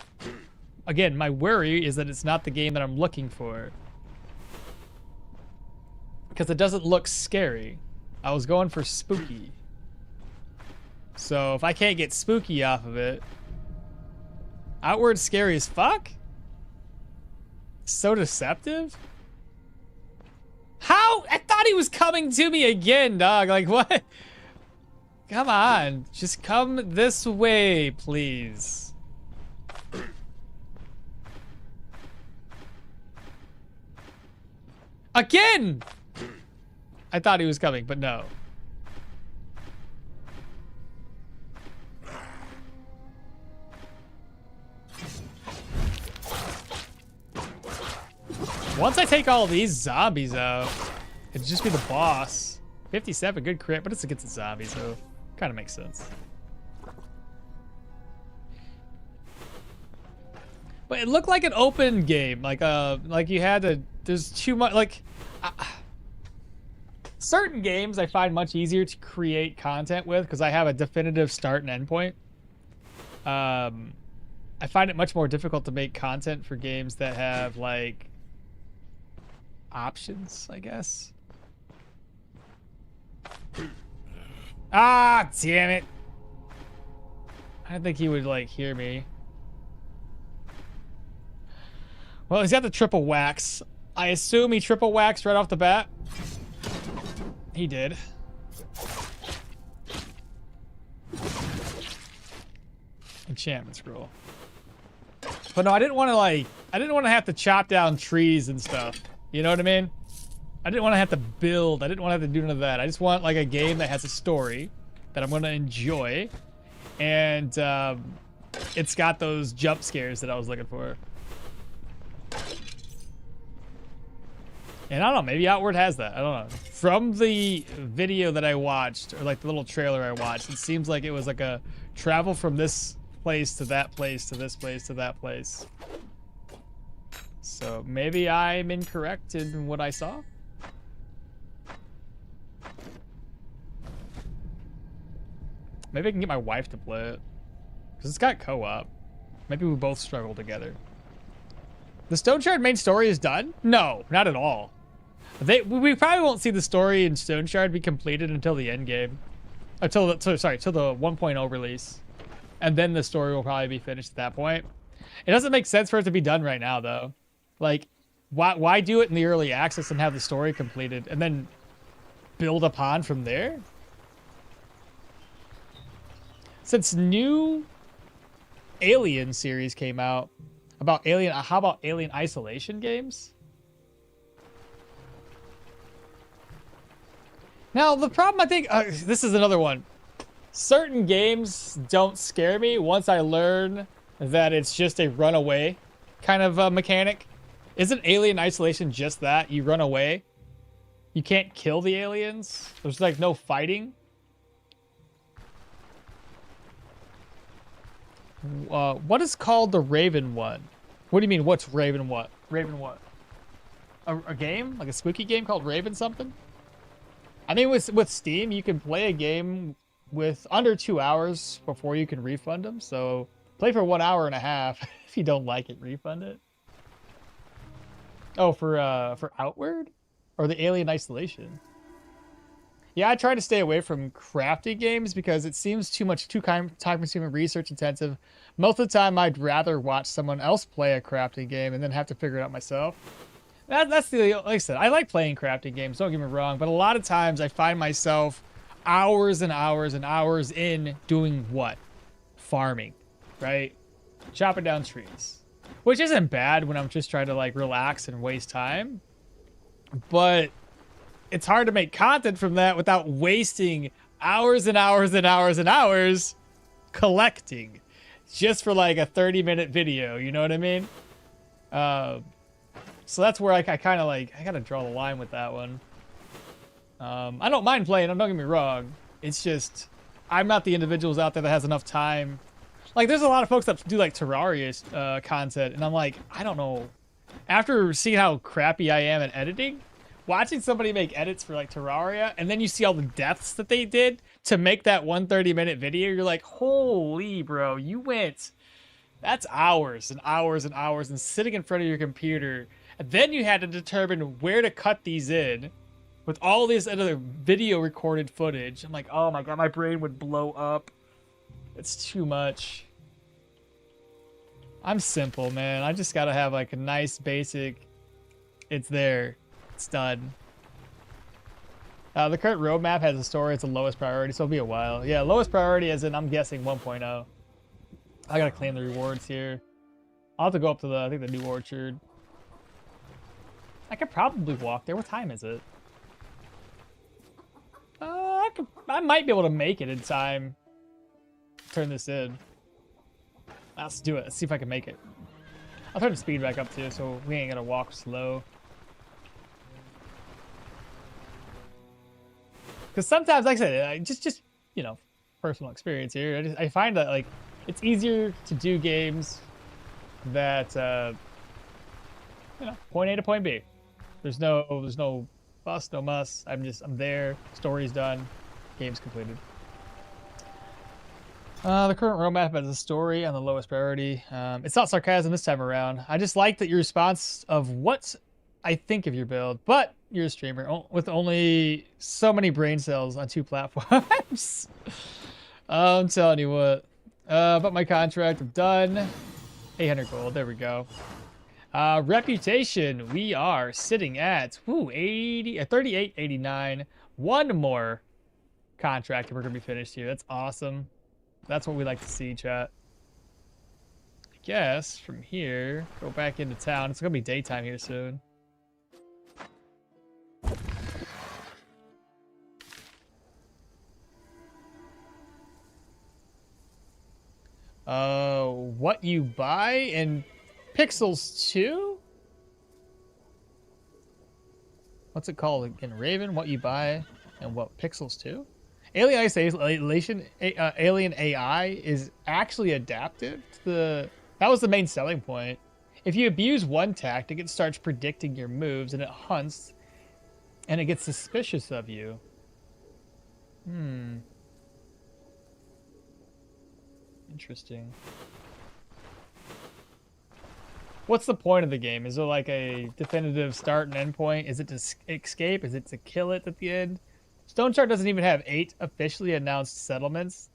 Again, my worry is that it's not the game that I'm looking for. Because it doesn't look scary. I was going for spooky. So if I can't get spooky off of it... Outward scary as fuck? So deceptive? How? I thought he was coming to me again, dog. Like, what? Come on. Just come this way, please. Again! I thought he was coming, but no. Once I take all these zombies out, it'd just be the boss. 57, good crit, but it's against the zombies, so kind of makes sense. But it looked like an open game, like you had to. There's too much. Like certain games, I find much easier to create content with because I have a definitive start and end point. I find it much more difficult to make content for games that have like options, I guess. Ah, damn it. I didn't think he would like hear me. Well, he's got the triple wax. I assume he triple waxed right off the bat. He did. Enchantment scroll. But no, I didn't want to have to chop down trees and stuff. You know what I mean? I didn't want to have to build. I didn't want to have to do none of that. I just want like a game that has a story that I'm going to enjoy. And it's got those jump scares that I was looking for. And I don't know, maybe Outward has that. I don't know. From the video that I watched, or like the little trailer I watched, it seems like it was like a travel from this place to that place to this place to that place. So maybe I'm incorrect in what I saw. Maybe I can get my wife to play it. Because it's got co-op. Maybe we both struggle together. The Stoneshard main story is done? No, not at all. We probably won't see the story in Stoneshard be completed until the end game. Until the 1.0 release. And then the story will probably be finished at that point. It doesn't make sense for it to be done right now, though. Like, why do it in the early access and have the story completed and then build upon from there? Since new Alien series came out about Alien, how about Alien Isolation games? Now, the problem, I think, this is another one. Certain games don't scare me once I learn that it's just a runaway kind of mechanic. Isn't Alien Isolation just that? You run away. You can't kill the aliens. There's like no fighting. What is called the Raven one? What do you mean, what's Raven what? Raven what? A game? Like a spooky game called Raven something? I mean, with Steam, you can play a game with under 2 hours before you can refund them. So play for 1 hour and a half. If you don't like it, refund it. Oh, for Outward? Or the Alien Isolation? Yeah, I try to stay away from crafting games because it seems too time-consuming, research-intensive. Most of the time, I'd rather watch someone else play a crafting game and then have to figure it out myself. That's the, like I said, I like playing crafting games, don't get me wrong, but a lot of times I find myself hours and hours and hours in doing what? Farming, right? Chopping down trees. Which isn't bad when I'm just trying to like relax and waste time. But it's hard to make content from that without wasting hours and hours and hours and hours collecting. Just for like a 30-minute video, you know what I mean? So that's where I kind of like, I gotta draw the line with that one. I don't mind playing, don't get me wrong. It's just, I'm not the individuals out there that has enough time. Like, there's a lot of folks that do like Terraria content, and I'm like, I don't know. After seeing how crappy I am at editing, watching somebody make edits for like Terraria, and then you see all the deaths that they did to make that 130-minute video, you're like, holy bro, you went, that's hours and hours and hours and sitting in front of your computer. And then you had to determine where to cut these in with all this other video recorded footage. I'm like, oh my god, my brain would blow up. It's too much. I'm simple, man. I just gotta have like a nice basic, it's there, it's done. The current roadmap has a story. It's the lowest priority, so it'll be a while. Yeah, lowest priority as in, I'm guessing 1.0. I gotta claim the rewards here. I'll have to go up to the, I think, the new orchard. I could probably walk there. What time is it? I might be able to make it in time. Turn this in. Let's do it. Let's see if I can make it. I'll turn the speed back up too, so we ain't gonna walk slow. Because sometimes, like I said, just you know, personal experience here. I find that like it's easier to do games that you know, point A to point B. There's no fuss, no muss. I'm there. Story's done. Game's completed. The current roadmap has a story on the lowest priority. It's not sarcasm this time around. I just like that your response of what I think of your build, but you're a streamer with only so many brain cells on 2 platforms. I'm telling you what. But my contract, I'm done. 800 gold, there we go. Reputation, we are sitting at 38.89. One more contract and we're gonna be finished here. That's awesome. That's what we like to see, chat. I guess from here, go back into town. It's gonna be daytime here soon. What you buy in Pixels 2? What's it called again? Raven, what you buy and what Pixels 2? Alien Isolation, Alien AI is actually adaptive to the... That was the main selling point. If you abuse one tactic, it starts predicting your moves and it hunts and it gets suspicious of you. Interesting. What's the point of the game? Is there like a definitive start and end point? Is it to escape? Is it to kill it at the end? Stoneshard doesn't even have 8 officially announced settlements.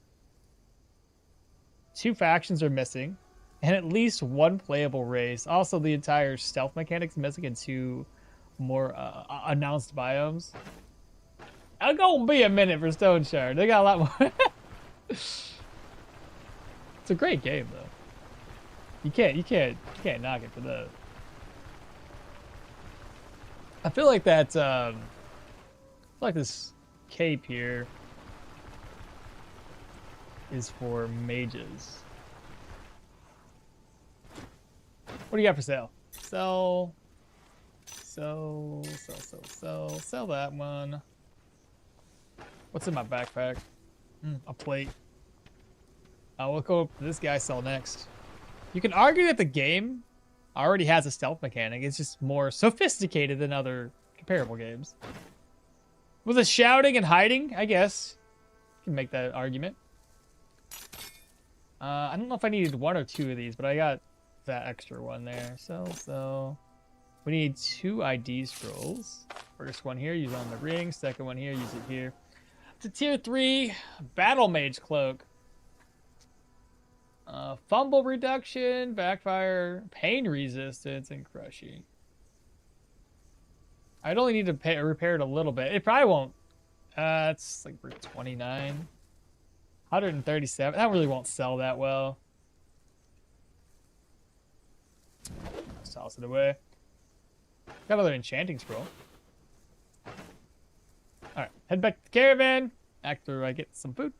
2 factions are missing, and at least 1 playable race. Also, the entire stealth mechanics missing and 2 more announced biomes. I'll go be a minute for Stoneshard. They got a lot more. It's a great game though. You can't knock it for that. I feel like that. Like this cape here is for mages. What do you got for sale? Sell that one. What's in my backpack? A plate. We'll go up to this guy, sell next. You can argue that the game already has a stealth mechanic. It's just more sophisticated than other comparable games. With the shouting and hiding, I guess. You can make that argument. I don't know if I needed 1 or 2 of these, but I got that extra one there. So. We need 2 ID scrolls. First one here, use it on the ring. Second one here, use it here. It's a tier 3 battle mage cloak. Fumble reduction, backfire, pain resistance, and crushing. I'd only need to repair it a little bit. It probably won't. It's like 29. 137. That really won't sell that well. Let's toss it away. Got another enchanting scroll. Alright, head back to the caravan after I get some food.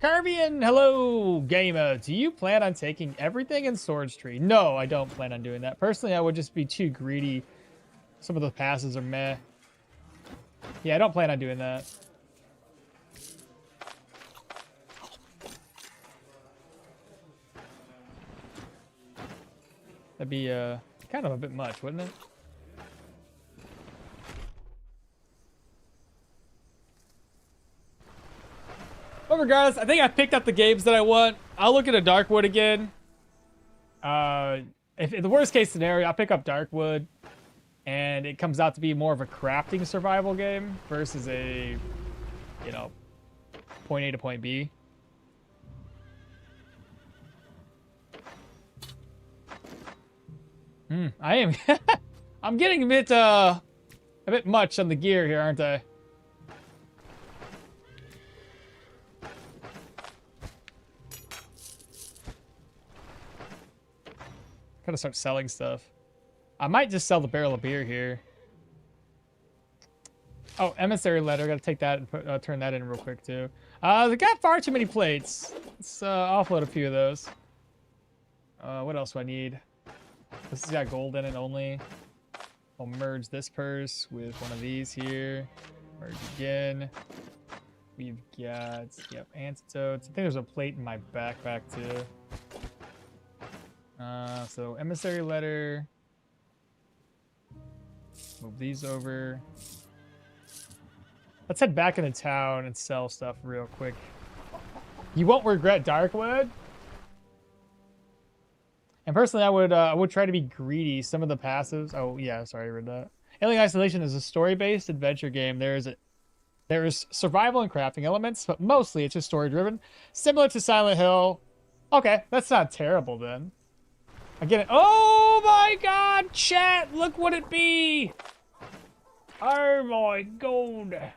Carvian, hello, gamer. Do you plan on taking everything in Swords Tree? No, I don't plan on doing that. Personally, I would just be too greedy. Some of the passes are meh. Yeah, I don't plan on doing that. That'd be kind of a bit much, wouldn't it? But regardless, I think I picked up the games that I want. I'll look at a Darkwood again. If in the worst case scenario, I'll pick up Darkwood, and it comes out to be more of a crafting survival game versus a, you know, point A to point B. I am. I'm getting a bit much on the gear here, aren't I? Gotta start selling stuff. I might just sell the barrel of beer here. Oh, emissary letter. Gotta take that and turn that in real quick too. They got far too many plates. Let's offload a few of those. What else do I need? This has got gold in it only. I'll merge this purse with one of these here. Merge again. We've got, yep, antidotes. I think there's a plate in my backpack too. So emissary letter. Move these over. Let's head back into town and sell stuff real quick. You won't regret Darkwood. And personally, I would try to be greedy. Some of the passives. Oh yeah, sorry, I read that. Alien Isolation is a story-based adventure game. There's survival and crafting elements, but mostly it's just story-driven, similar to Silent Hill. Okay, that's not terrible then. I get it. Oh my God, chat! Look what it be! Oh my God!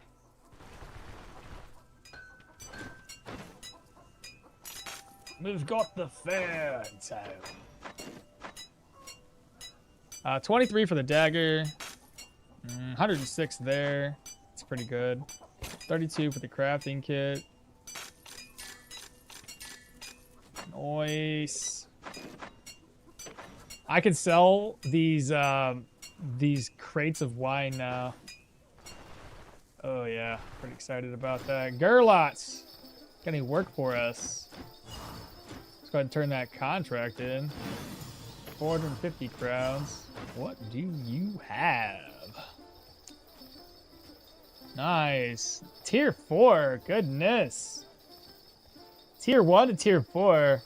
We've got the fair in town. 23 for the Dagger. 106 there. It's pretty good. 32 for the crafting kit. Nice. I can sell these crates of wine now. Oh yeah, pretty excited about that. Gerlots, got any work for us? Let's go ahead and turn that contract in. 450 crowns. What do you have? Nice. Tier 4. Goodness. Tier 1 to tier 4.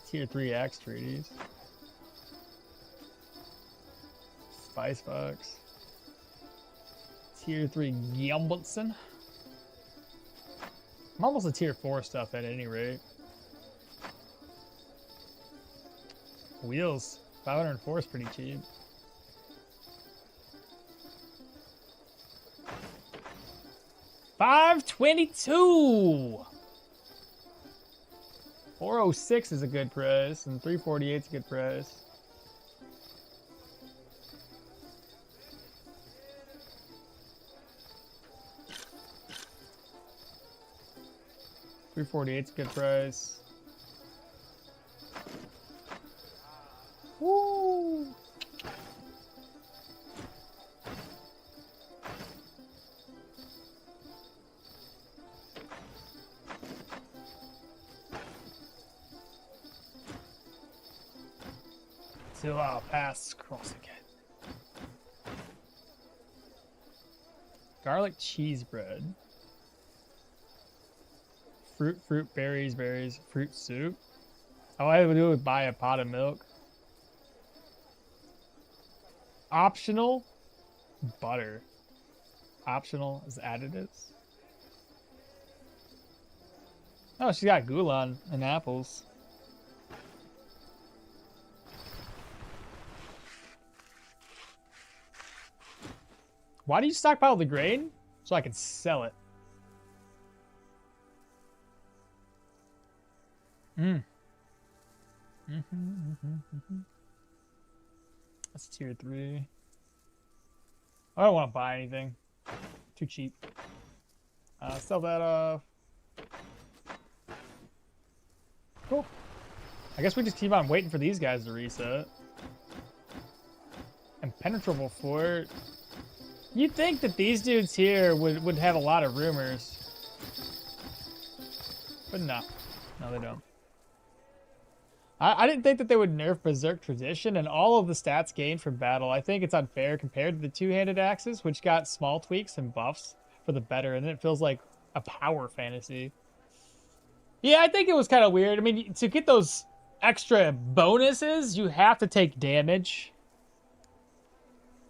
Tier 3 axe treaties. Spice box. Tier 3 Gambletson. I'm almost a tier 4 stuff at any rate. Wheels. 504 is pretty cheap. $522. 406 is a good price, and 348 is a good price. $348's a good price. Woo! Till our paths cross again. Garlic cheese bread. Fruit, berries, fruit soup. All I would do is buy a pot of milk. Optional butter. Optional is additives. Oh, she's got goulan and apples. Why do you stockpile the grain? So I can sell it. That's tier 3. I don't want to buy anything. Too cheap. Sell that off. Cool. I guess we just keep on waiting for these guys to reset. Impenetrable fort. You'd think that these dudes here would have a lot of rumors. But no. No, they don't. I didn't think that they would nerf Berserk Tradition and all of the stats gained from battle. I think it's unfair compared to the two-handed axes, which got small tweaks and buffs for the better, and then it feels like a power fantasy. Yeah, I think it was kind of weird. I mean, to get those extra bonuses, you have to take damage.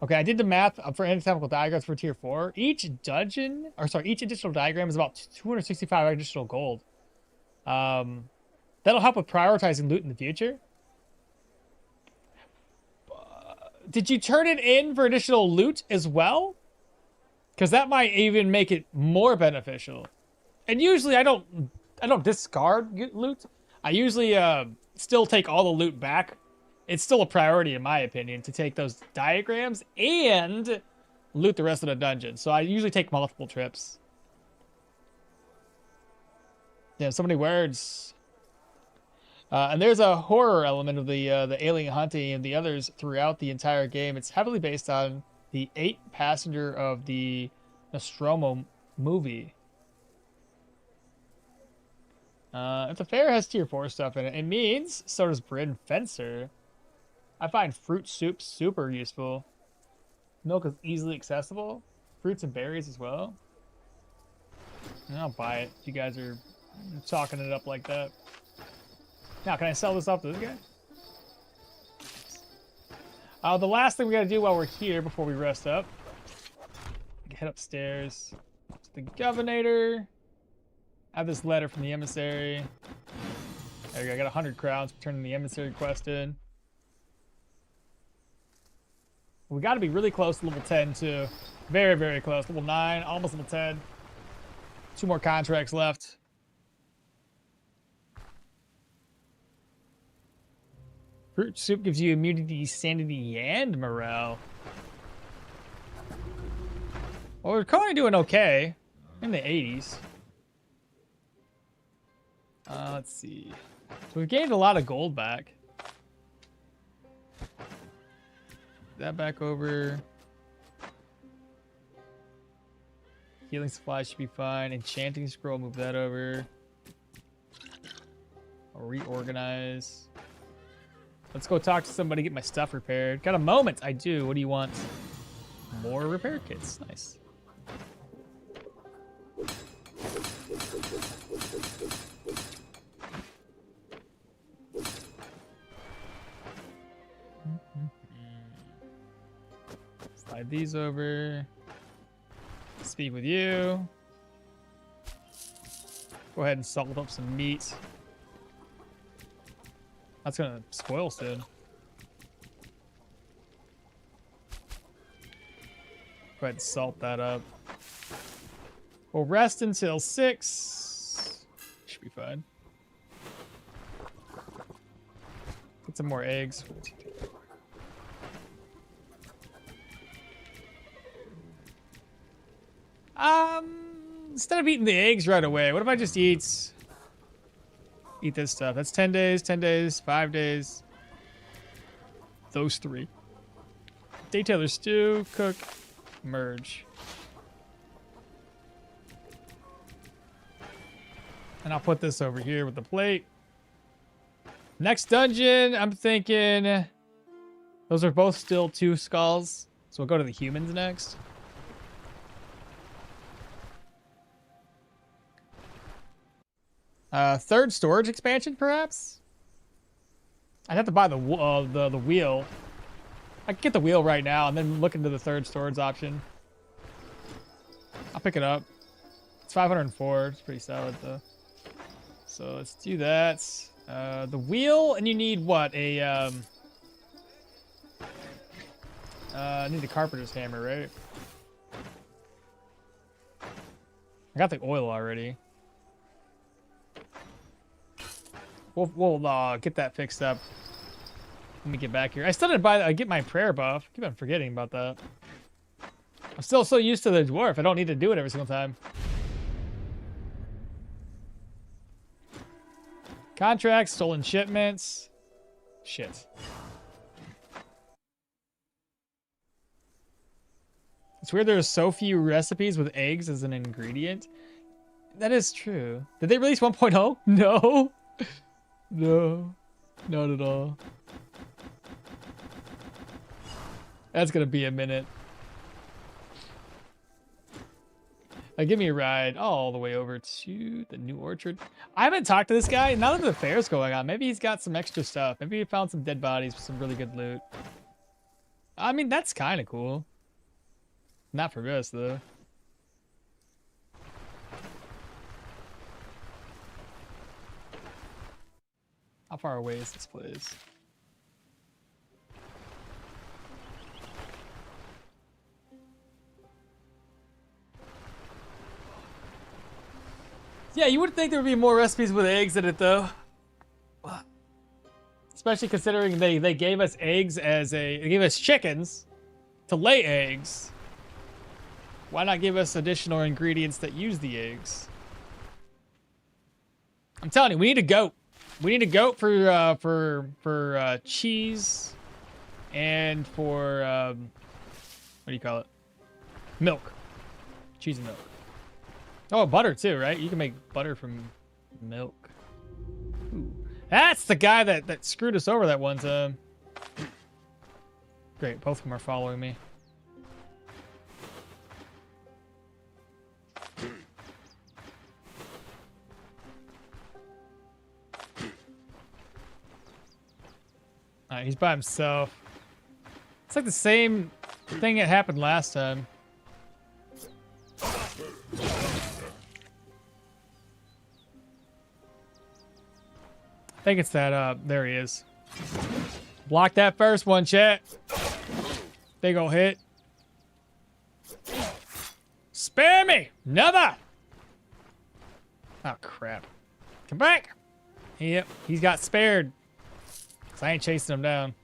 Okay, I did the math for anatomical diagrams for tier 4. Each additional diagram is about 265 additional gold. That'll help with prioritizing loot in the future. Did you turn it in for additional loot as well? Because that might even make it more beneficial. And usually I don't discard loot. I usually still take all the loot back. It's still a priority in my opinion to take those diagrams and loot the rest of the dungeon. So I usually take multiple trips. Yeah, so many words. And there's a horror element of the alien hunting and the others throughout the entire game. It's heavily based on the 8 passenger of the Nostromo movie. If the fair has tier 4 stuff in it, it means so does Bryn Fencer. I find fruit soup super useful. Milk is easily accessible. Fruits and berries as well. And I'll buy it if you guys are talking it up like that. Now, can I sell this off to this guy? The last thing we gotta do while we're here before we rest up. Head upstairs to the governor. I have this letter from the emissary. There we go. I got 100 crowns for turning the emissary quest in. We got to be really close to level 10 too. Very, very close. Level 9, almost level 10. 2 more contracts left. Fruit soup gives you immunity, sanity, and morale. Well, we're currently doing okay. In the 80s. Let's see. So we've gained a lot of gold back. That back over. Healing supply should be fine. Enchanting scroll, move that over. I'll reorganize. Let's go talk to somebody, get my stuff repaired. Got a moment. I do. What do you want? More repair kits. Nice. Slide these over. Speak with you. Go ahead and salt up some meat. That's gonna spoil soon. Go ahead and salt that up. We'll rest until 6. Should be fine. Get some more eggs. Instead of eating the eggs right away, what if I just eat this stuff? That's 10 days, 10 days, 5 days. Those 3. Detailer stew, cook, merge. And I'll put this over here with the plate. Next dungeon, I'm thinking those are both still 2 skulls. So we'll go to the humans next. Third storage expansion, perhaps? I'd have to buy the wheel. I could get the wheel right now and then look into the third storage option. I'll pick it up. It's 504. It's pretty solid, though. So let's do that. The wheel, and you need what? I need the carpenter's hammer, right? I got the oil already. We'll get that fixed up when we get back here. I still didn't get my prayer buff. I keep on forgetting about that. I'm still so used to the dwarf. I don't need to do it every single time. Contracts, stolen shipments. Shit. It's weird there's so few recipes with eggs as an ingredient. That is true. Did they release 1.0? No. No. Not at all. That's gonna be a minute. Give me a ride all the way over to the new orchard. I haven't talked to this guy. Now that the fair's going on, maybe he's got some extra stuff. Maybe he found some dead bodies with some really good loot. I mean, that's kind of cool. Not for us, though. How far away is this place? Yeah, you would think there would be more recipes with eggs in it, though. Especially considering they gave us eggs they gave us chickens to lay eggs. Why not give us additional ingredients that use the eggs? I'm telling you, we need a goat. We need a goat for cheese and for what do you call it? Milk. Cheese and milk. Oh, butter too, right? You can make butter from milk. Ooh. That's the guy that screwed us over that one time. Great, both of them are following me. Alright, he's by himself. It's like the same thing that happened last time. I think it's that, there he is. Block that first one, chat. Big ol' hit. Spare me! Never! Oh, crap. Come back! Yep, he's got spared. Cause I ain't chasing him down.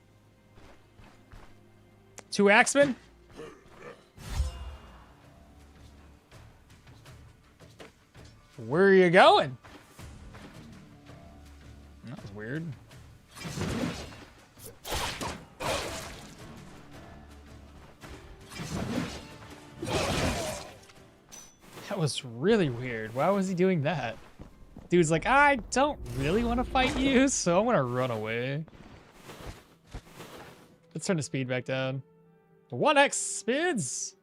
2 axemen? Where are you going? That was weird. That was really weird. Why was he doing that? Dude's like, I don't really want to fight you, so I'm gonna run away. Let's turn the speed back down. 1x speeds.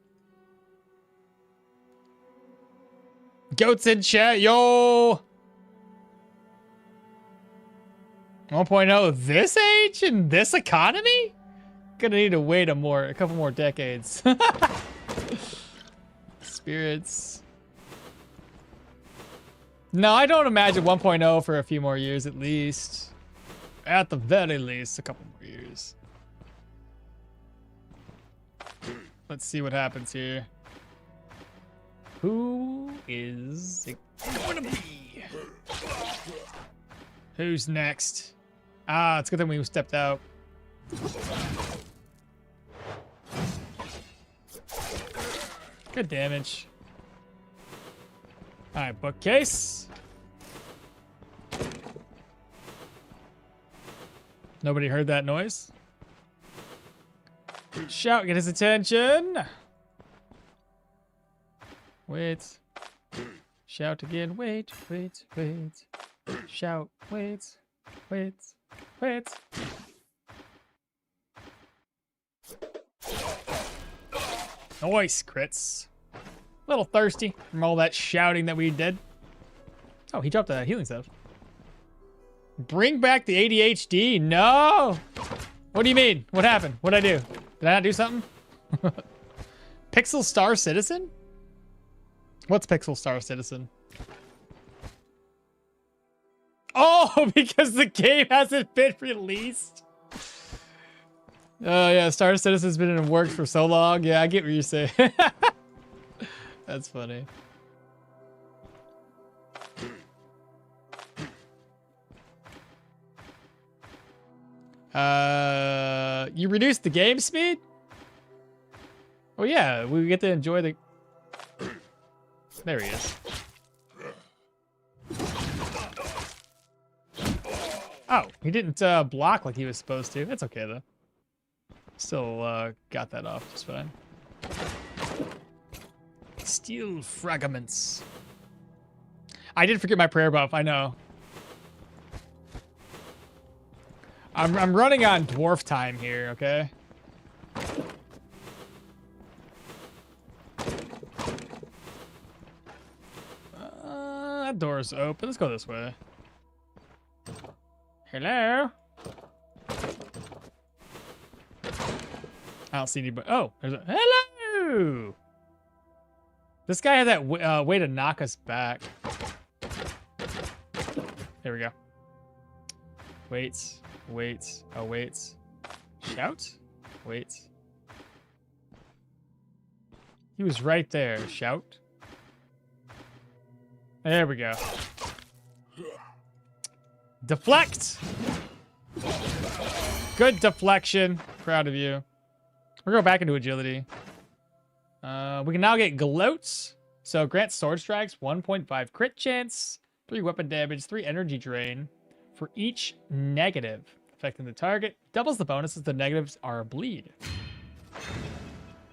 Goats in chat, yo. 1.0 this age and this economy? Gonna need to wait a couple more decades. Spirits. No, I don't imagine 1.0 for a few more years at least. At the very least, a couple more years. Let's see what happens here. Who is it gonna be? Who's next? Ah, it's a good thing we stepped out. Good damage. Alright, bookcase. Nobody heard that noise. Shout, get his attention. Wait. Shout again. Wait, wait, wait. Shout, wait, wait, wait. Nice crits. A little thirsty from all that shouting that we did. Oh, he dropped a healing stuff. Bring back the ADHD? No! What do you mean? What happened? What'd I do? Did I not do something? Pixel Star Citizen? What's Pixel Star Citizen? Oh, because the game hasn't been released. Oh yeah, Star Citizen's been in works for so long. Yeah, I get what you're saying. That's funny. You reduced the game speed? Oh yeah, we get to enjoy the... There he is. Oh, he didn't block like he was supposed to. That's okay though. Still got that off just fine. Steel fragments. I did forget my prayer buff, I know. I'm running on dwarf time here, okay? That door's open. Let's go this way. Hello? I don't see anybody. Oh, there's a... Hello! This guy had that way to knock us back. There we go. Wait. Wait. Oh, wait. Shout? Wait. He was right there. Shout. There we go. Deflect! Good deflection. Proud of you. We're going back into agility. We can now get gloats. So grant sword strikes, 1.5 crit chance, 3 weapon damage, 3 energy drain for each negative affecting the target. Doubles the bonuses. The negatives are a bleed.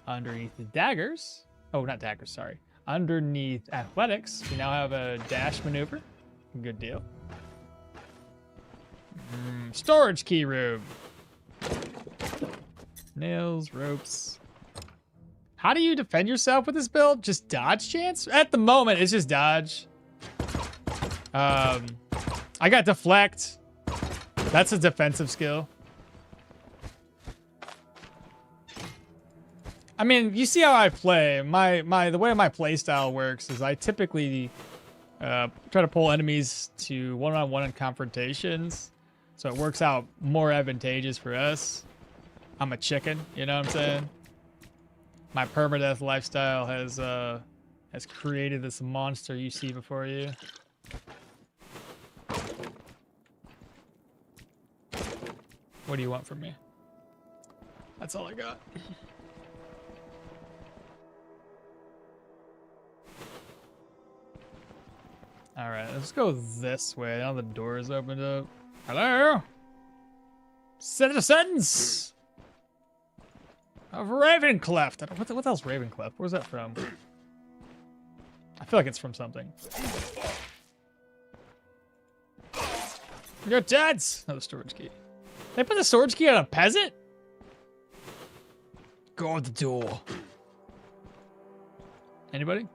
Underneath the daggers. Oh, not daggers, sorry. Underneath athletics, we now have a dash maneuver. Good deal. Storage key room. Nails, ropes. How do you defend yourself with this build? Just dodge chance? At the moment, it's just dodge. I got deflect. That's a defensive skill. I mean, you see how I play. The way my play style works is I typically try to pull enemies to one-on-one in confrontations, so it works out more advantageous for us. I'm a chicken, you know what I'm saying? My permadeath lifestyle has created this monster you see before you. What do you want from me? That's all I got. All right, let's go this way. Now the door is opened up. Hello? Citizens of Ravencleft. What the hell's Ravencleft? Where's that from? I feel like it's from something. You're dead! Oh, the storage key. They put the storage key on a peasant? Guard the door. Anybody?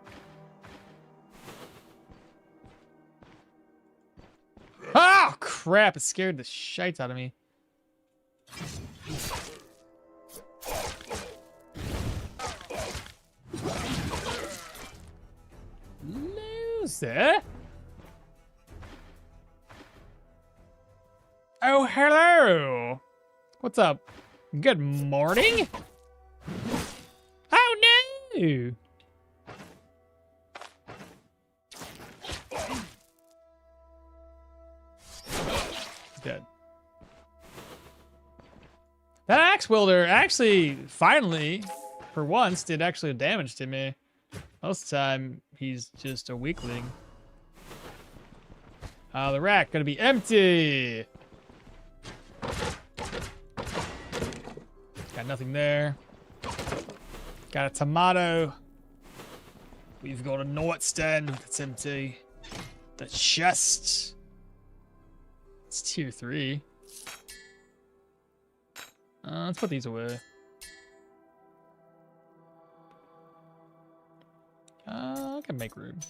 Oh, crap. It scared the shite out of me. Loser? Oh, hello. What's up? Good morning? Oh, no. He's dead. That axe wielder actually, finally, for once, did actually damage to me. Most of the time, he's just a weakling. The rack gonna be empty. Got nothing there. Got a tomato. We've got a nightstand that's empty. The chest. It's tier 3. Let's put these away. I can make room.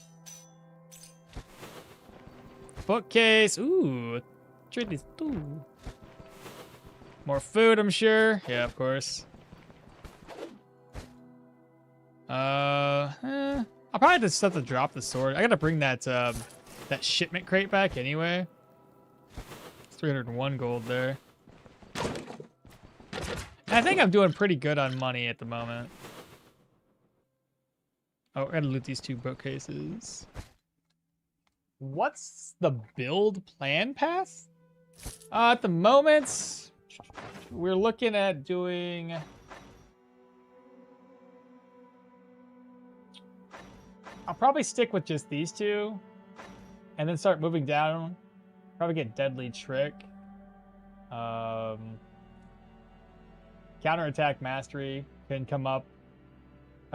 Bookcase. Ooh. Trade these. Ooh. More food, I'm sure. Yeah, of course. I'll probably just have to drop the sword. I gotta bring that that shipment crate back anyway. It's 301 gold there. And I think I'm doing pretty good on money at the moment. Oh, I gotta loot these 2 bookcases. What's the build plan path? At the moment, we're looking at doing... I'll probably stick with just these 2. And then start moving down. Probably get Deadly Trick. Counterattack Mastery can come up.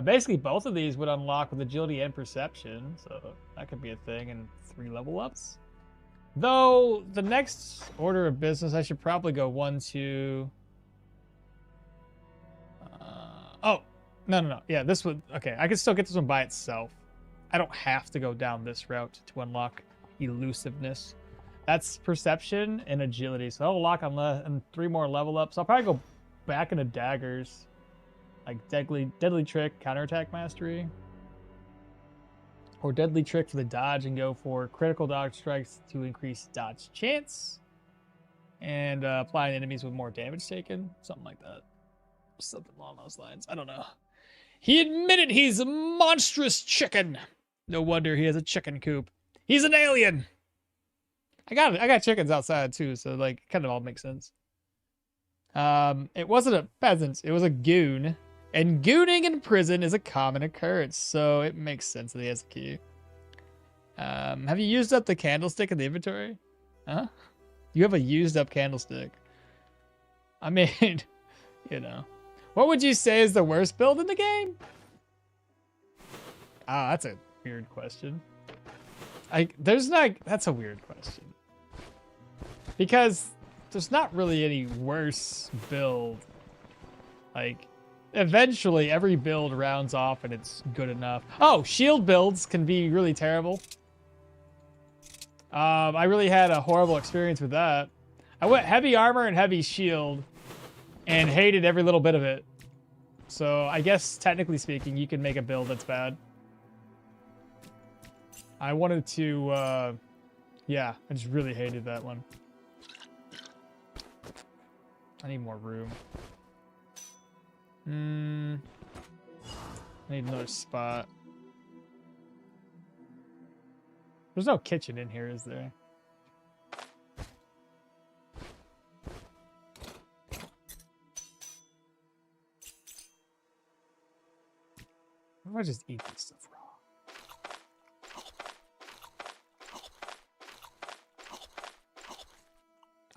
Basically, both of these would unlock with Agility and Perception. So that could be a thing in 3 level ups. Though, the next order of business, I should probably go 1, 2... oh, no. Yeah, this would... Okay, I can still get this one by itself. I don't have to go down this route to unlock Elusiveness. That's Perception and Agility. So that'll lock on 3 more level ups. I'll probably go back into Daggers. Like Deadly Trick, Counterattack Mastery. Or Deadly Trick for the dodge and go for Critical Dodge Strikes to increase dodge chance. And apply enemies with more damage taken. Something like that. Something along those lines. I don't know. He admitted he's a monstrous chicken. No wonder he has a chicken coop. He's an alien. I got chickens outside too, so like kind of all makes sense. It wasn't a peasant, it was a goon. And gooning in prison is a common occurrence, so it makes sense that he has a key. Have you used up the candlestick in the inventory? Huh? You have a used up candlestick. I mean, you know. What would you say is the worst build in the game? Ah, that's a weird question. That's a weird question. Because there's not really any worse build. Like, eventually every build rounds off and it's good enough. Oh, shield builds can be really terrible. I really had a horrible experience with that. I went heavy armor and heavy shield and hated every little bit of it. So I guess technically speaking, you can make a build that's bad. I wanted to, yeah, I just really hated that one. I need more room. I need another spot. There's no kitchen in here, is there? What if I just eat this stuff raw?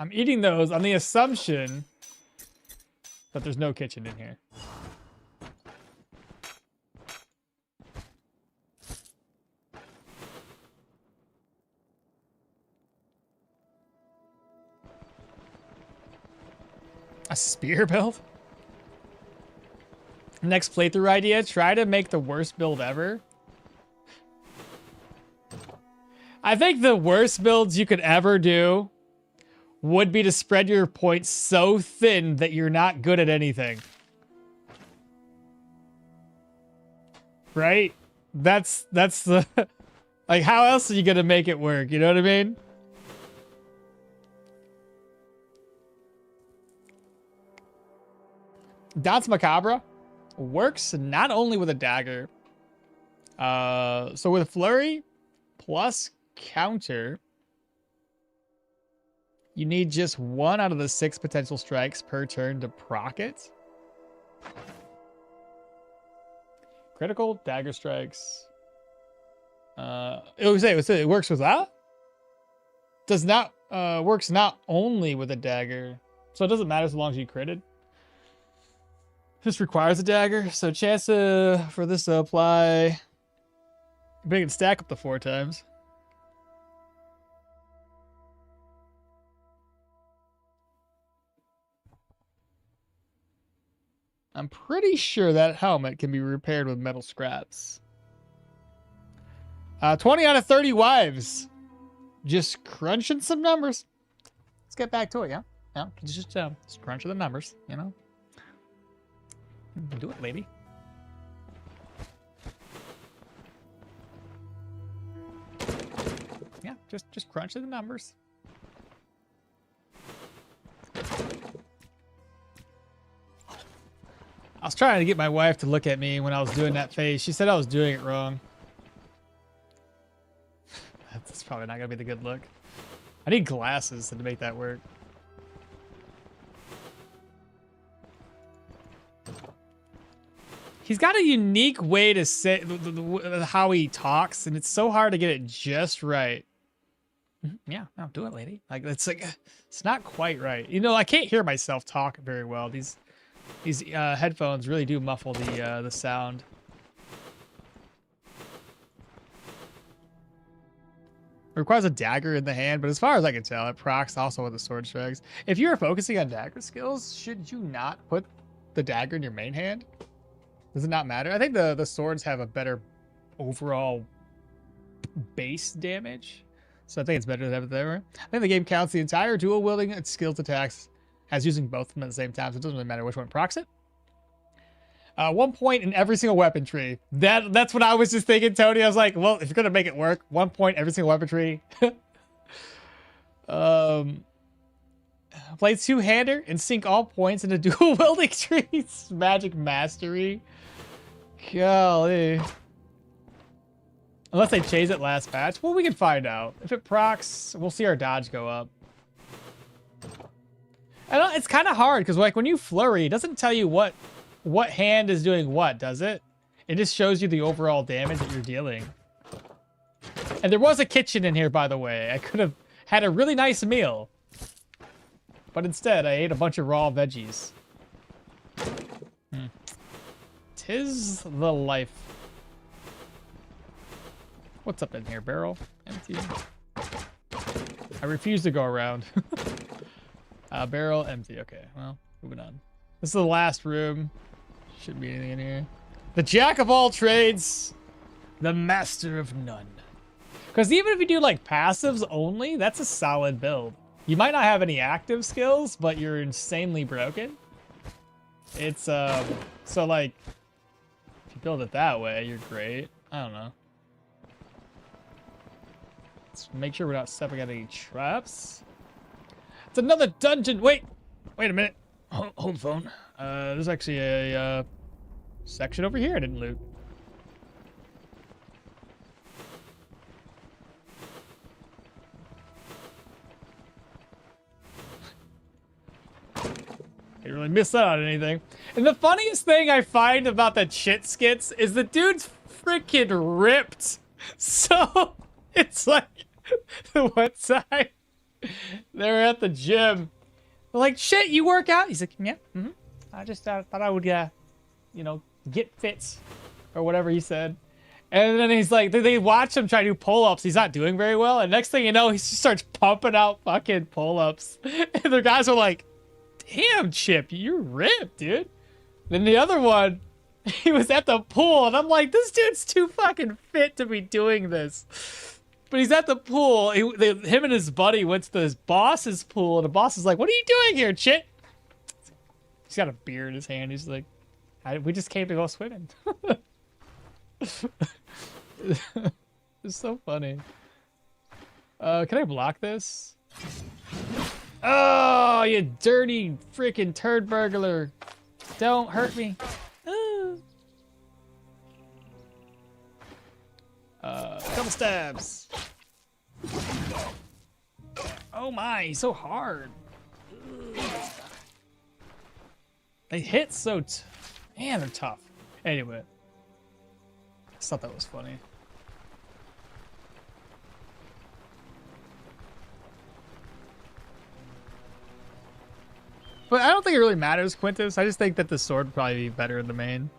I'm eating those on the assumption that there's no kitchen in here. A spear build? Next playthrough idea, try to make the worst build ever. I think the worst builds you could ever do would be to spread your points so thin that you're not good at anything. Right? That's the... Like, how else are you gonna make it work? You know what I mean? Dance Macabre works not only with a dagger. So with flurry plus counter, you need just 1 out of the 6 potential strikes per turn to proc it. Critical dagger strikes. It works with that. Does not works not only with a dagger, so it doesn't matter as long as you critted. This requires a dagger, so chance for this to apply. But you can stack up to 4 times. I'm pretty sure that helmet can be repaired with metal scraps. 20 out of 30 wives. Just crunching some numbers. Let's get back to it, yeah? Yeah, just crunching the numbers, you know? Do it, lady. Yeah, just crunch the numbers. I was trying to get my wife to look at me when I was doing that face. She said I was doing it wrong. That's probably not gonna be the good look. I need glasses to make that work. He's got a unique way to say how he talks, and it's so hard to get it just right. Yeah, no, do it, lady. Like it's not quite right. You know, I can't hear myself talk very well. These headphones really do muffle the sound. It requires a dagger in the hand, but as far as I can tell, it procs also with the sword strikes. If you're focusing on dagger skills, should you not put the dagger in your main hand? Does it not matter? I think the swords have a better overall base damage. So I think it's better to have it there. I think the game counts the entire dual wielding and skills attacks as using both of them at the same time. So it doesn't really matter which one procs it. 1 point in every single weapon tree. That's what I was just thinking, Tony. I was like, well, if you're going to make it work, 1 point every single weapon tree. Play two-hander and sink all points into dual wielding trees. Magic mastery. Golly. Unless they chase it last patch. Well, we can find out. If it procs, we'll see our dodge go up. And it's kind of hard because like when you flurry, it doesn't tell you what hand is doing what, does it? It just shows you the overall damage that you're dealing. And there was a kitchen in here, by the way. I could have had a really nice meal. But instead, I ate a bunch of raw veggies. Tis the life. What's up in here? Barrel? Empty. I refuse to go around. Barrel empty. Okay, well, moving on. This is the last room. Shouldn't be anything in here. The jack of all trades, the master of none. Because even if you do like passives only, that's a solid build. You might not have any active skills, but you're insanely broken. It's so like if you build it that way, you're great. I don't know. Let's make sure we're not stepping on any traps. It's another dungeon. Wait a minute. Hold the phone. There's actually a section over here I didn't loot. Didn't really miss out on anything. And the funniest thing I find about the chit skits is the dude's freaking ripped. So it's like the one time they're at the gym. They're like, shit, you work out? He's like, yeah. I just thought I would, you know, get fit or whatever he said. And then he's like, they watch him try to do pull-ups. He's not doing very well. And next thing you know, he just starts pumping out fucking pull-ups. And the guys are like, damn, Chip, you're ripped, dude. Then the other one, he was at the pool. And I'm like, this dude's too fucking fit to be doing this. But he's at the pool. Him and his buddy went to his boss's pool. And the boss is like, what are you doing here, Chip? He's got a beer in his hand. He's like, we just came to go swimming. It's so funny. Can I block this? Oh, you dirty freaking turd burglar. Don't hurt me. Couple stabs. Oh my, he's so hard. They hit so man, they're tough. Anyway. I just thought that was funny. But I don't think it really matters, Quintus. I just think that the sword would probably be better in the main.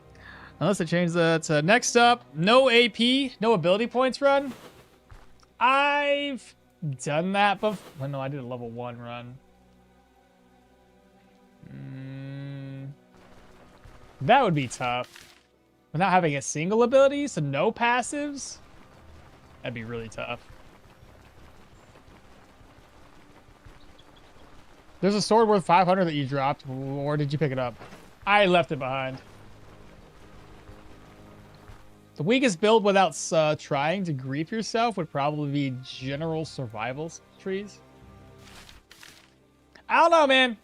Unless they change that. Next up, no AP, no ability points run. I've done that before. Well, no, I did a level 1 run. That would be tough. Without having a single ability, so no passives, that'd be really tough. There's a sword worth 500 that you dropped, or did you pick it up? I left it behind. The weakest build without trying to grief yourself would probably be general survival trees. I don't know, man.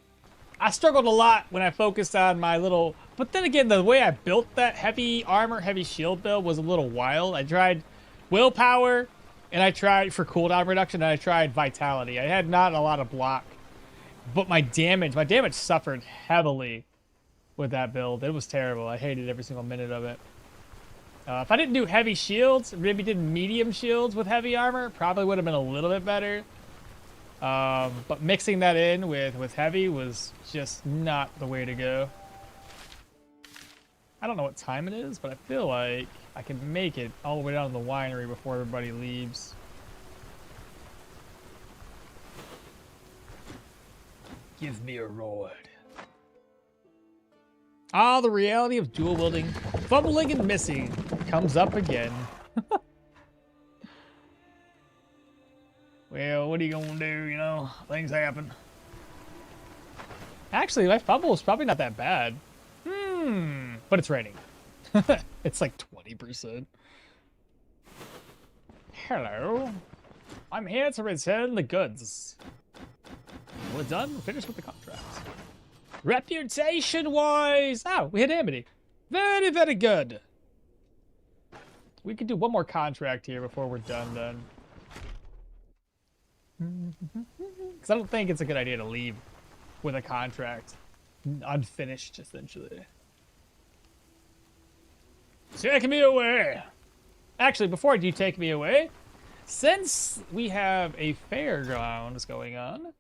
I struggled a lot when I focused on my little... But then again, the way I built that heavy armor, heavy shield build was a little wild. I tried willpower, and I tried for cooldown reduction, and I tried vitality. I had not a lot of block. But my damage suffered heavily with that build. It was terrible. I hated every single minute of it. If I didn't do heavy shields, maybe did medium shields with heavy armor, probably would have been a little bit better. But mixing that in with heavy was just not the way to go. I don't know what time it is, but I feel like I can make it all the way down to the winery before everybody leaves. Give me a reward. Ah, the reality of dual wielding, fumbling and missing comes up again. Well, what are you gonna do, you know? Things happen. Actually, my fumble is probably not that bad. But it's raining. It's like 20%. Hello. I'm here to return the goods. We're done. We're finished with the contract. Reputation-wise... Oh, we hit Amity. Very, very good. We could do one more contract here before we're done, then. Because I don't think it's a good idea to leave with a contract unfinished, essentially. Take me away. Actually, before you take me away, since we have a fairgrounds going on...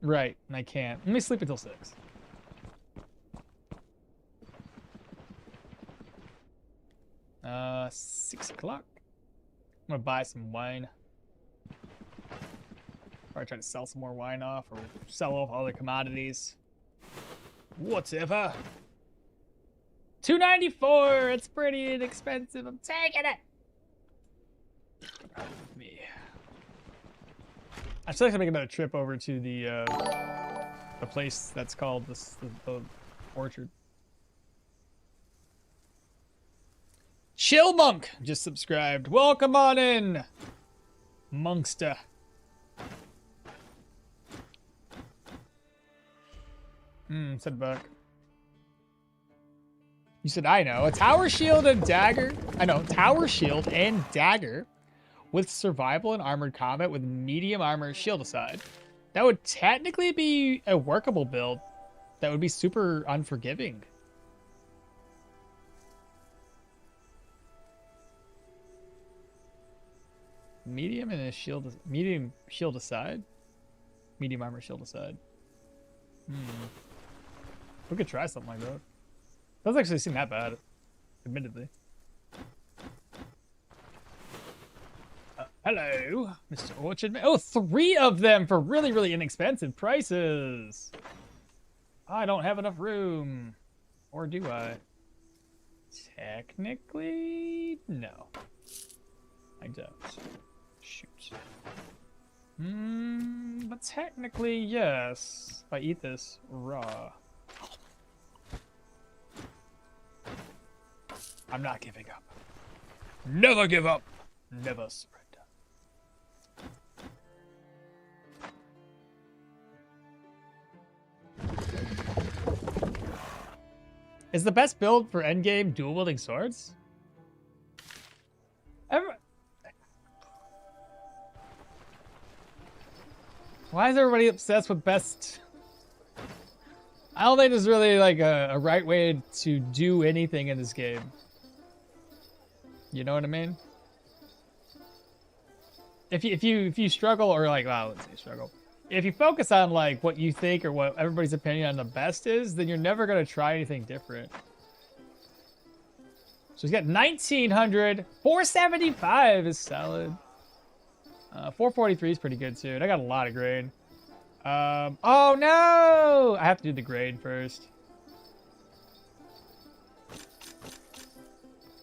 Right, and I can't. Let me sleep until 6. 6 o'clock. I'm gonna buy some wine. Probably try to sell some more wine off or sell off other commodities. Whatever. $2.94. It's pretty inexpensive. I'm taking it. Me. I still have to make another trip over to the place that's called the orchard. Chill Monk just subscribed. Welcome on in, Monkster. Said Buck. You said I know. A tower shield and dagger. I know. Tower shield and dagger with survival and armored combat with medium armor shield aside. That would technically be a workable build. That would be super unforgiving. Medium and a shield. Medium shield aside. Medium armor shield aside. We could try something like that. Doesn't actually seem that bad, admittedly. Hello, Mr. Orchard Man. Oh, 3 of them for really, really inexpensive prices. I don't have enough room. Or do I? Technically, no. I don't. Shoot. But technically, yes. If I eat this raw. I'm not giving up. Never give up. Never surrender. Is the best build for endgame dual wielding swords? Why is everybody obsessed with best? I don't think there's really like a right way to do anything in this game. You know what I mean? If you struggle or like, well, let's say struggle. If you focus on like what you think or what everybody's opinion on the best is, then you're never gonna try anything different. So he's got 1900, 475 is solid. 443 is pretty good too, and I got a lot of grain. Oh no! I have to do the grain first.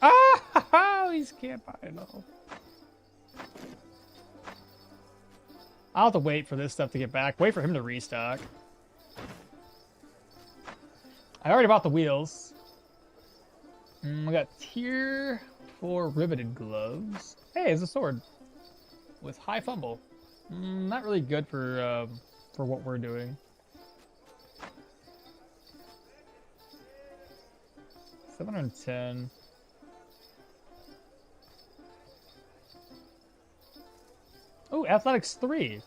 Oh, he's camping all. I'll have to wait for this stuff to get back. Wait for him to restock. I already bought the wheels. We got tier 4 riveted gloves. Hey, it's a sword with high fumble. Not really good for what we're doing. $710. Oh, athletics 3.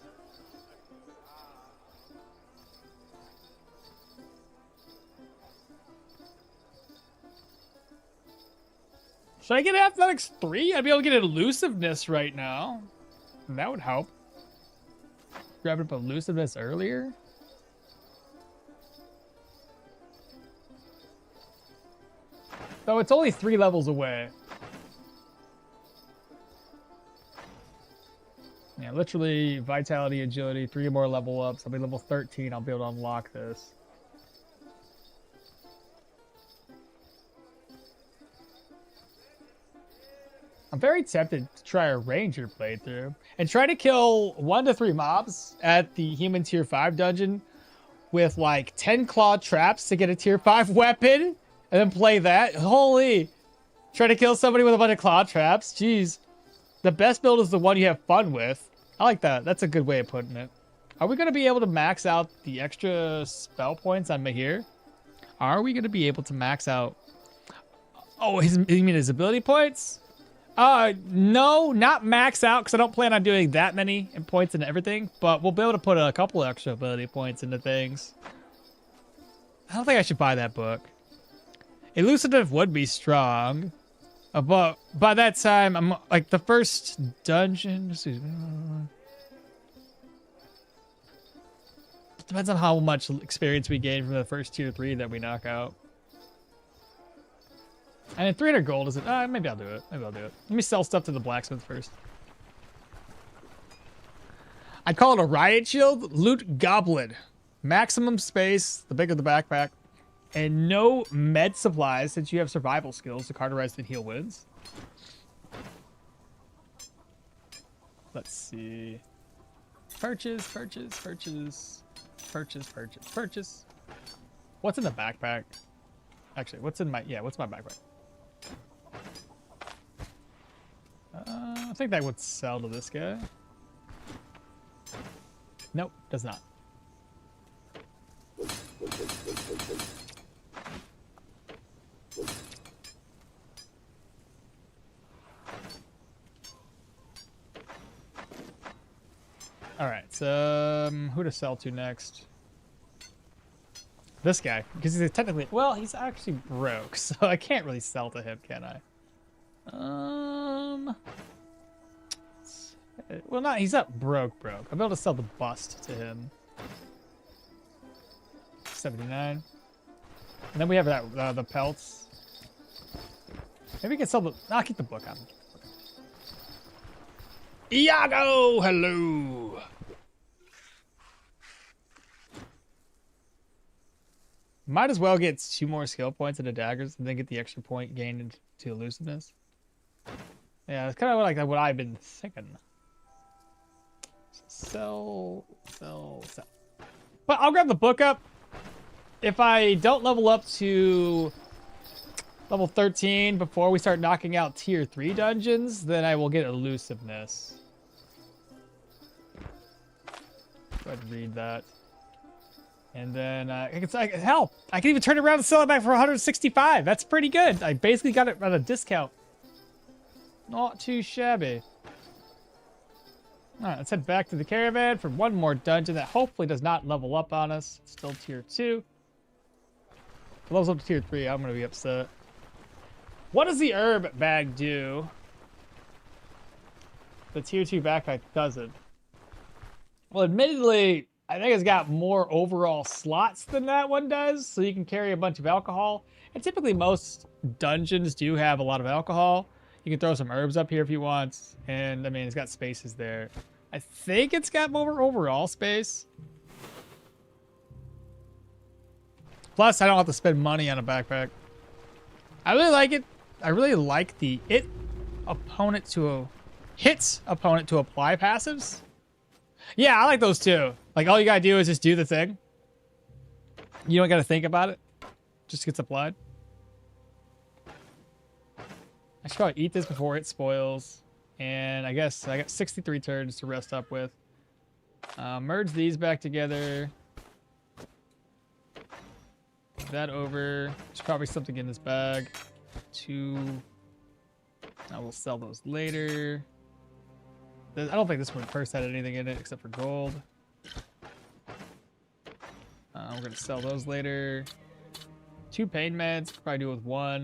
Should I get athletics 3? I'd be able to get elusiveness right now. That would help. Grab up elusiveness earlier. So it's only 3 levels away. Yeah, literally vitality, agility, 3 more level ups. I'll be level 13. I'll be able to unlock this. I'm very tempted to try a ranger playthrough and try to kill 1 to 3 mobs at the human tier 5 dungeon with like 10 claw traps to get a tier 5 weapon and then play that. Holy, try to kill somebody with a bunch of claw traps. Jeez, the best build is the one you have fun with. I like that. That's a good way of putting it. Are we going to be able to max out the extra spell points on Mahir? Are we going to be able to max out? Oh, you mean his ability points? No, not max out, because I don't plan on doing that many points into everything, but we'll be able to put a couple extra ability points into things. I don't think I should buy that book. Elusive would be strong, but by that time, I'm like the first dungeon. Depends on how much experience we gain from the first tier 3 that we knock out. And 300 gold is it? Maybe I'll do it. Maybe I'll do it. Let me sell stuff to the blacksmith first. I call it a riot shield. Loot goblin. Maximum space, the bigger the backpack. And no med supplies since you have survival skills. The cauterize and heal wins. Let's see. Purchase. What's in the backpack? Actually, what's my backpack? I think that would sell to this guy. Nope, does not. All right, so who to sell to next? This guy, because he's technically, well, he's actually broke, so I can't really sell to him, can I? Well, not, he's not broke. I'm able to sell the bust to him. 79. And then we have that the pelts. Maybe we can sell the, I'll keep the book on. Iago, hello. Might as well get 2 more skill points into daggers and then get the extra point gained into elusiveness. Yeah, that's kind of like what I've been thinking. Sell. But I'll grab the book up. If I don't level up to level 13 before we start knocking out tier 3 dungeons, then I will get elusiveness. Go ahead and read that. And then, hell, I can even turn it around and sell it back for 165. That's pretty good. I basically got it at a discount. Not too shabby. All right, let's head back to the caravan for one more dungeon that hopefully does not level up on us. It's still tier 2. If it levels up to tier 3, I'm going to be upset. What does the herb bag do? The tier 2 backpack doesn't. Well, admittedly, I think it's got more overall slots than that one does, so you can carry a bunch of alcohol. And typically most dungeons do have a lot of alcohol. You can throw some herbs up here if you want. And, I mean, it's got spaces there. I think it's got more overall space. Plus, I don't have to spend money on a backpack. I really like it. I really like the hits opponent to apply passives. Yeah, I like those too. Like, all you gotta do is just do the thing. You don't gotta think about it. Just gets applied. I should probably eat this before it spoils. And I guess I got 63 turns to rest up with. Merge these back together. Move that over. There's probably something in this bag. 2. I will sell those later. I don't think this one first had anything in it except for gold. We're going to sell those later. 2 pain meds. Probably do it with 1.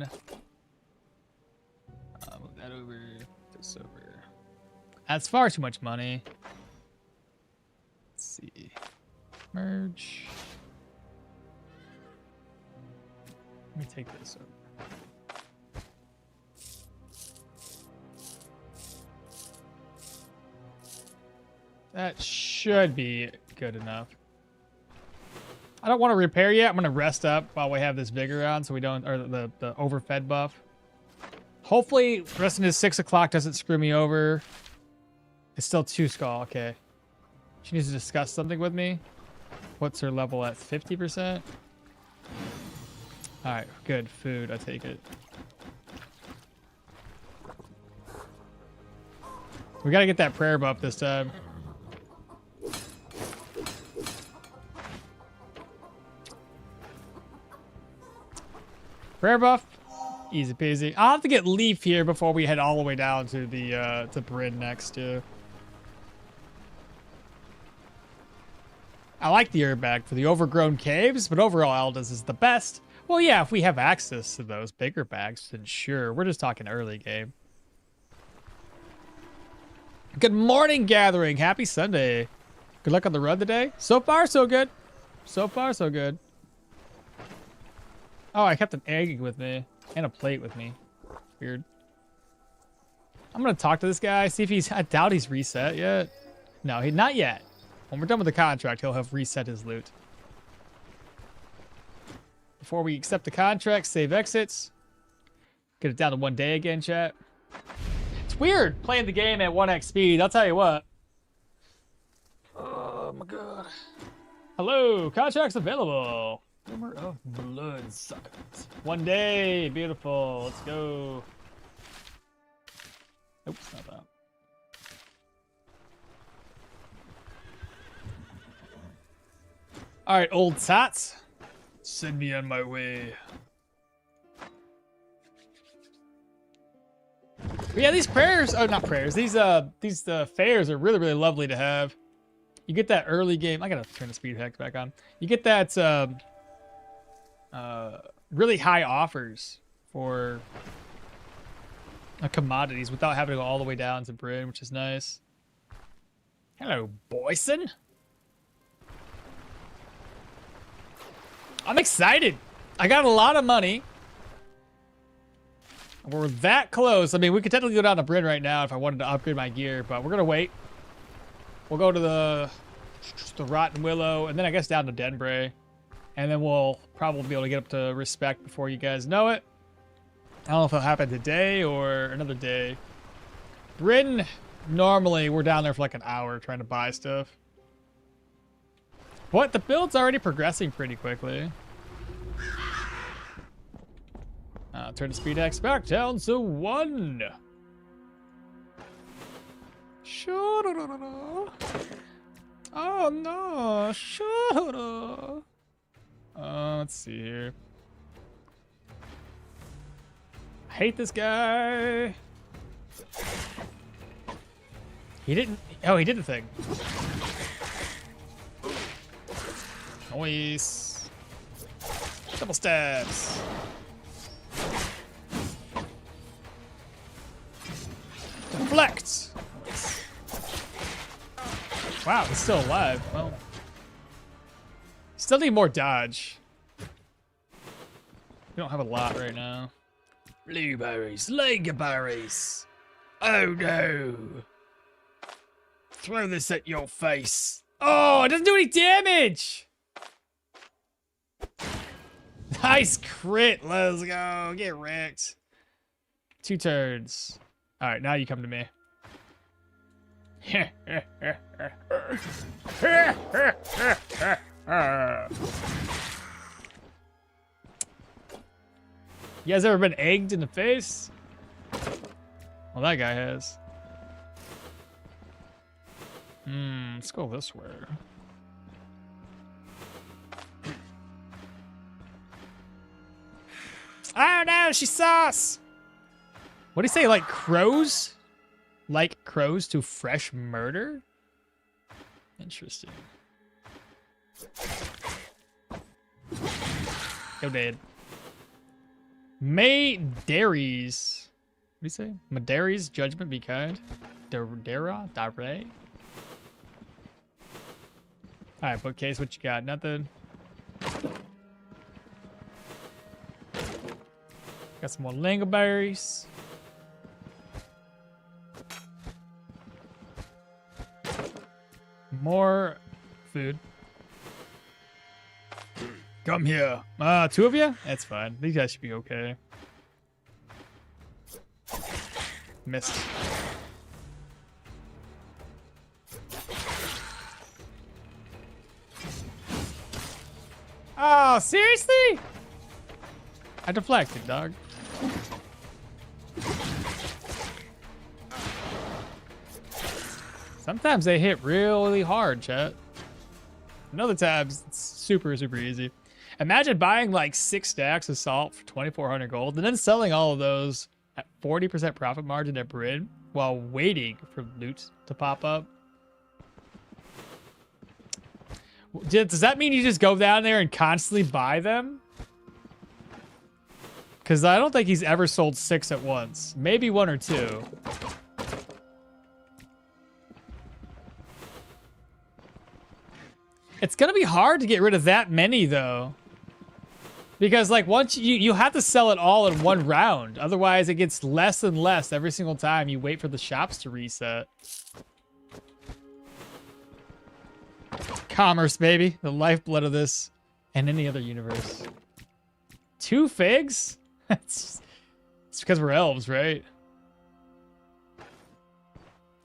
Move that over. This over. That's far too much money. Let's see. Merge. Let me take this over. That should be good enough. I don't want to repair yet. I'm going to rest up while we have this vigor on so we don't, or the overfed buff. Hopefully, resting to 6 o'clock doesn't screw me over. It's still 2 skull. Okay. She needs to discuss something with me. What's her level at? 50%? Alright, good. Food. I take it. We got to get that prayer buff this time. Prayer buff. Easy peasy. I'll have to get Leaf here before we head all the way down to the to Bryn next too. I like the herb bag for the overgrown caves, but overall Aldous is the best. Well, yeah, if we have access to those bigger bags, then sure. We're just talking early game. Good morning, Gathering. Happy Sunday. Good luck on the run today. So far, so good. So far, so good. Oh, I kept an egg with me and a plate with me. Weird. I'm going to talk to this guy, see if he's... I doubt he's reset yet. No, not yet. When we're done with the contract, he'll have reset his loot. Before we accept the contract, save exits. Get it down to 1 day again, chat. It's weird playing the game at 1x speed, I'll tell you what. Oh my god. Hello, contracts available. Rumor of bloodsuckers. 1 day, beautiful. Let's go. Oops, not that. All right, old tots. Send me on my way. But yeah, these prayers, oh, not prayers. These fairs are really, really lovely to have. You get that early game. I gotta turn the speed hack back on. You get that really high offers for commodities without having to go all the way down to Bryn, which is nice. Hello, Boyson. I'm excited. I got a lot of money. We're that close. I mean, we could technically go down to Bryn right now if I wanted to upgrade my gear, but we're gonna wait. We'll go to the Rotten Willow, and then I guess down to Denbray. And then we'll probably be able to get up to Respect before you guys know it. I don't know if it'll happen today or another day. Bryn, normally we're down there for like an hour trying to buy stuff. But the build's already progressing pretty quickly. Turn the speed X back down to 1. Oh no, let's see here. I hate this guy. He didn't, oh, he did the thing. Nice. Double stabs. Deflect. Nice. Wow, he's still alive. Well, still need more dodge. We don't have a lot right now. Blueberries, lingerberries. Oh no. Throw this at your face. Oh, it doesn't do any damage. Nice crit. Let's go. Get wrecked. 2 turns. All right, now you come to me. You guys ever been egged in the face? Well, that guy has. Let's go this way. Oh no, she saw us! What do you say, like crows? Like crows to fresh murder? Interesting. Go dead. May Dairies. What do you say? Madari's judgment be kind. Dara? Dare? Alright, bookcase, what you got? Nothing. Got some more lingerberries. More food. Come here. 2 of you? That's fine. These guys should be okay. Missed. Oh, seriously? I deflected, dog. Sometimes they hit really hard, chat. And other times, it's super, super easy. Imagine buying like 6 stacks of salt for 2,400 gold and then selling all of those at 40% profit margin at Bryn while waiting for loot to pop up. Does that mean you just go down there and constantly buy them? Because I don't think he's ever sold 6 at once. Maybe 1 or 2. It's going to be hard to get rid of that many, though. Because, like, once you have to sell it all in 1 round. Otherwise, it gets less and less every single time you wait for the shops to reset. Commerce, baby. The lifeblood of this and any other universe. 2 figs? It's because we're elves, right?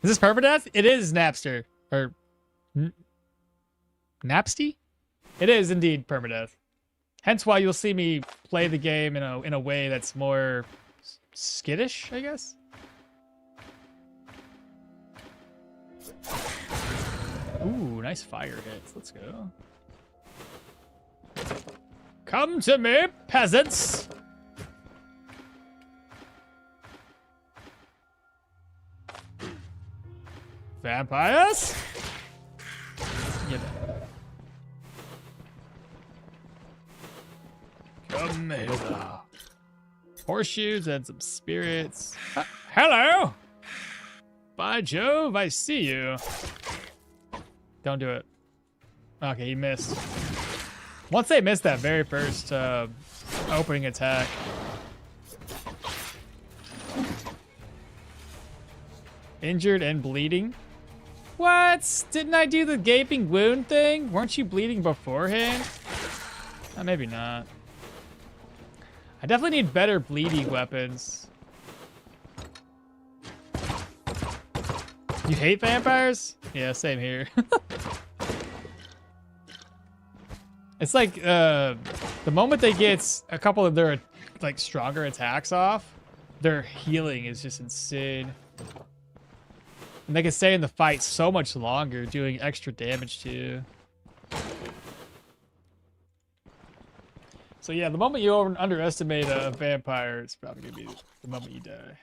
Is this Permadeath? It is Napster. Or... Napsty? It is indeed Permadeath. Hence why you'll see me play the game in a way that's more skittish, I guess. Ooh, nice fire hits. Let's go. Come to me, peasants! Vampires? Get it. Come hither. Horseshoes and some spirits. Hello! By Jove, I see you. Don't do it. Okay, he missed. Once they missed that very first opening attack. Injured and bleeding? What? Didn't I do the gaping wound thing? Weren't you bleeding beforehand? Maybe not. I definitely need better bleeding weapons. You hate vampires? Yeah, same here. It's like the moment they get a couple of their like stronger attacks off, their healing is just insane. And they can stay in the fight so much longer, doing extra damage too. So yeah, the moment you underestimate a vampire, it's probably gonna be the moment you die.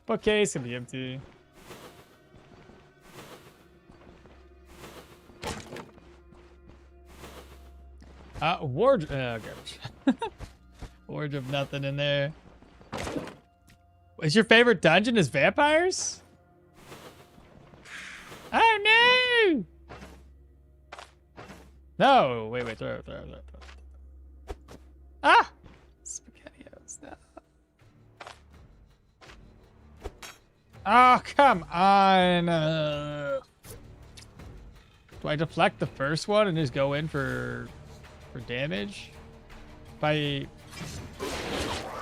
Bookcase can be empty. Wardrobe. Oh gosh. Wardrobe, nothing in there. Is your favorite dungeon is vampires? Oh no! No! Wait, throw. Ah! SpaghettiOs, no. Oh, come on! Do I deflect the first one and just go in for damage? If I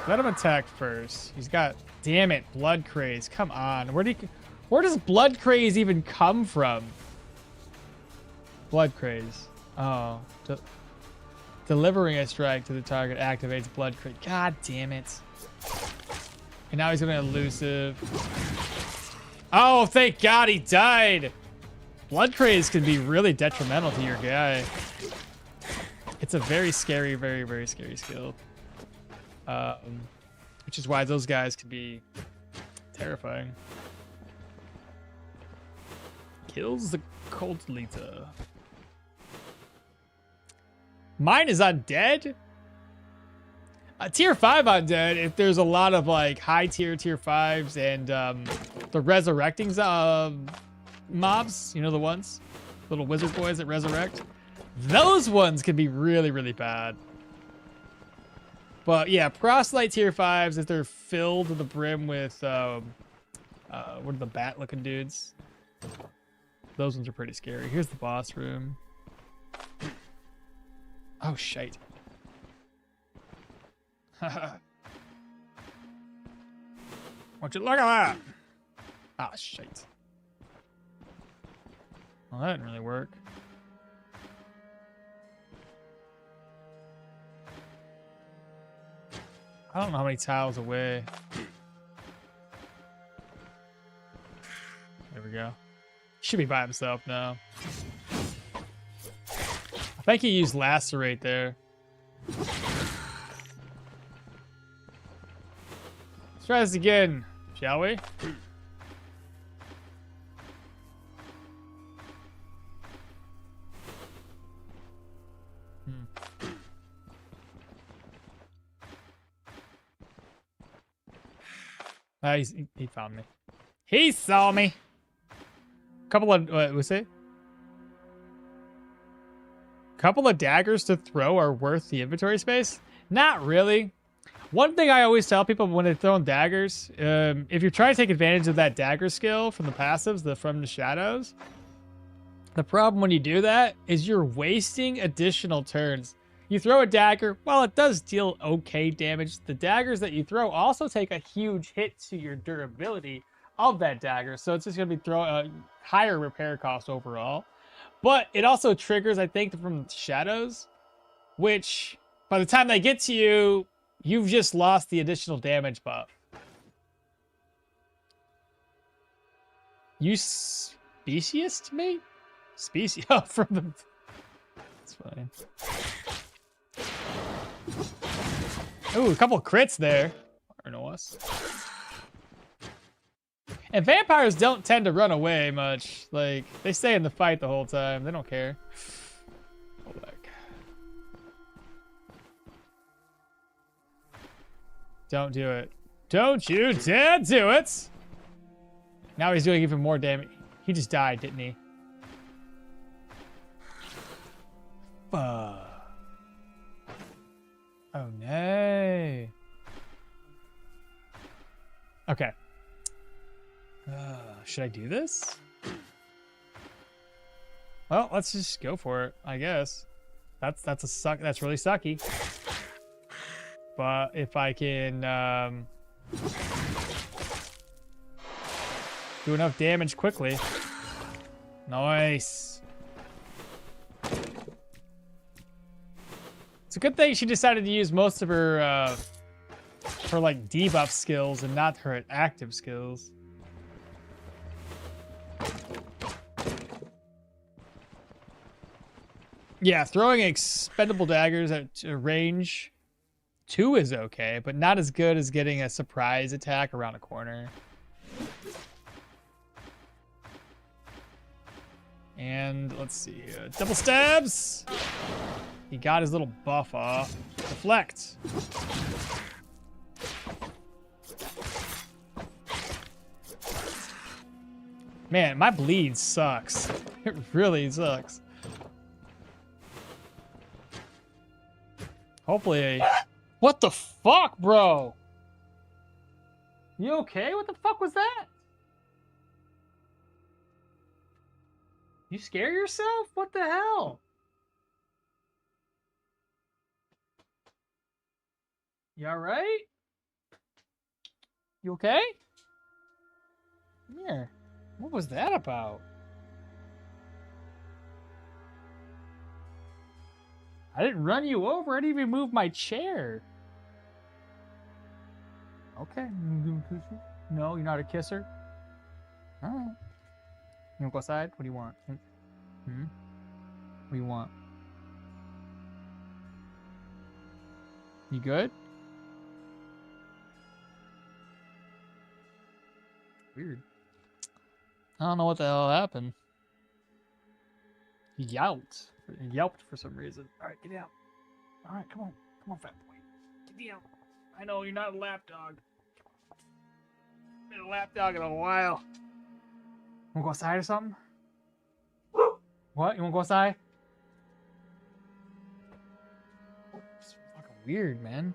let him attack first. He's got, damn it, blood craze. Come on, where does blood craze even come from? Blood craze. Oh, delivering a strike to the target activates blood craze. God damn it! And now he's gonna elusive. Oh, thank God he died. Blood craze can be really detrimental to your guy. It's a very scary, very, very scary skill. Which is why those guys can be terrifying. Kills the cult leader. Mine is undead. Tier 5 undead, if there's a lot of like high tier 5s and the resurrecting mobs, you know, the ones, little wizard boys that resurrect, those ones can be really, really bad. But yeah, proselyte tier 5s, if they're filled to the brim with what are the bat looking dudes, those ones are pretty scary. Here's the boss room. Oh shite. Would you look at that? Ah, shit. Well, that didn't really work. I don't know how many tiles away. There we go. He should be by himself now. I think he used lacerate there. Let's try this again, shall we? He found me. He saw me. Couple of what was it? Couple of daggers to throw are worth the inventory space? Not really. One thing I always tell people when they're throwing daggers, if you're trying to take advantage of that dagger skill from the passives, the from the shadows, the problem when you do that is you're wasting additional turns. You throw a dagger, while it does deal okay damage, the daggers that you throw also take a huge hit to your durability of that dagger, so it's just going to be throwing a higher repair cost overall. But it also triggers, I think, from shadows, which by the time they get to you, you've just lost the additional damage buff. You speciest, mate? Species? Oh, from the... That's fine. Ooh, a couple of crits there. Or no us. And vampires don't tend to run away much. Like, they stay in the fight the whole time. They don't care. Go back. Don't do it. Don't you dare do it! Now he's doing even more damage. He just died, didn't he? Fuck. Oh, no. Okay. Should I do this? Well, let's just go for it, I guess. That's really sucky. But if I can do enough damage quickly. Nice. It's a good thing she decided to use most of her like debuff skills and not her active skills. Yeah, throwing expendable daggers at range 2 is okay, but not as good as getting a surprise attack around a corner. And let's see, double stabs. He got his little buff off. Deflect. Man, my bleed sucks. It really sucks. Hopefully, what the fuck, bro? You okay? What the fuck was that? You scare yourself? What the hell? You alright? You okay? Come here. What was that about? I didn't run you over. I didn't even move my chair. Okay. No, you're not a kisser? Alright. You wanna go outside? What do you want? Hmm? What do you want? You good? Weird. I don't know what the hell happened. He yelped. He yelped for some reason. Alright, get out. Alright, come on. Come on, fat boy. Get out. I know, you're not a lap dog. Been a lap dog in a while. Wanna go outside or something? What? You wanna go outside? It's fucking weird, man.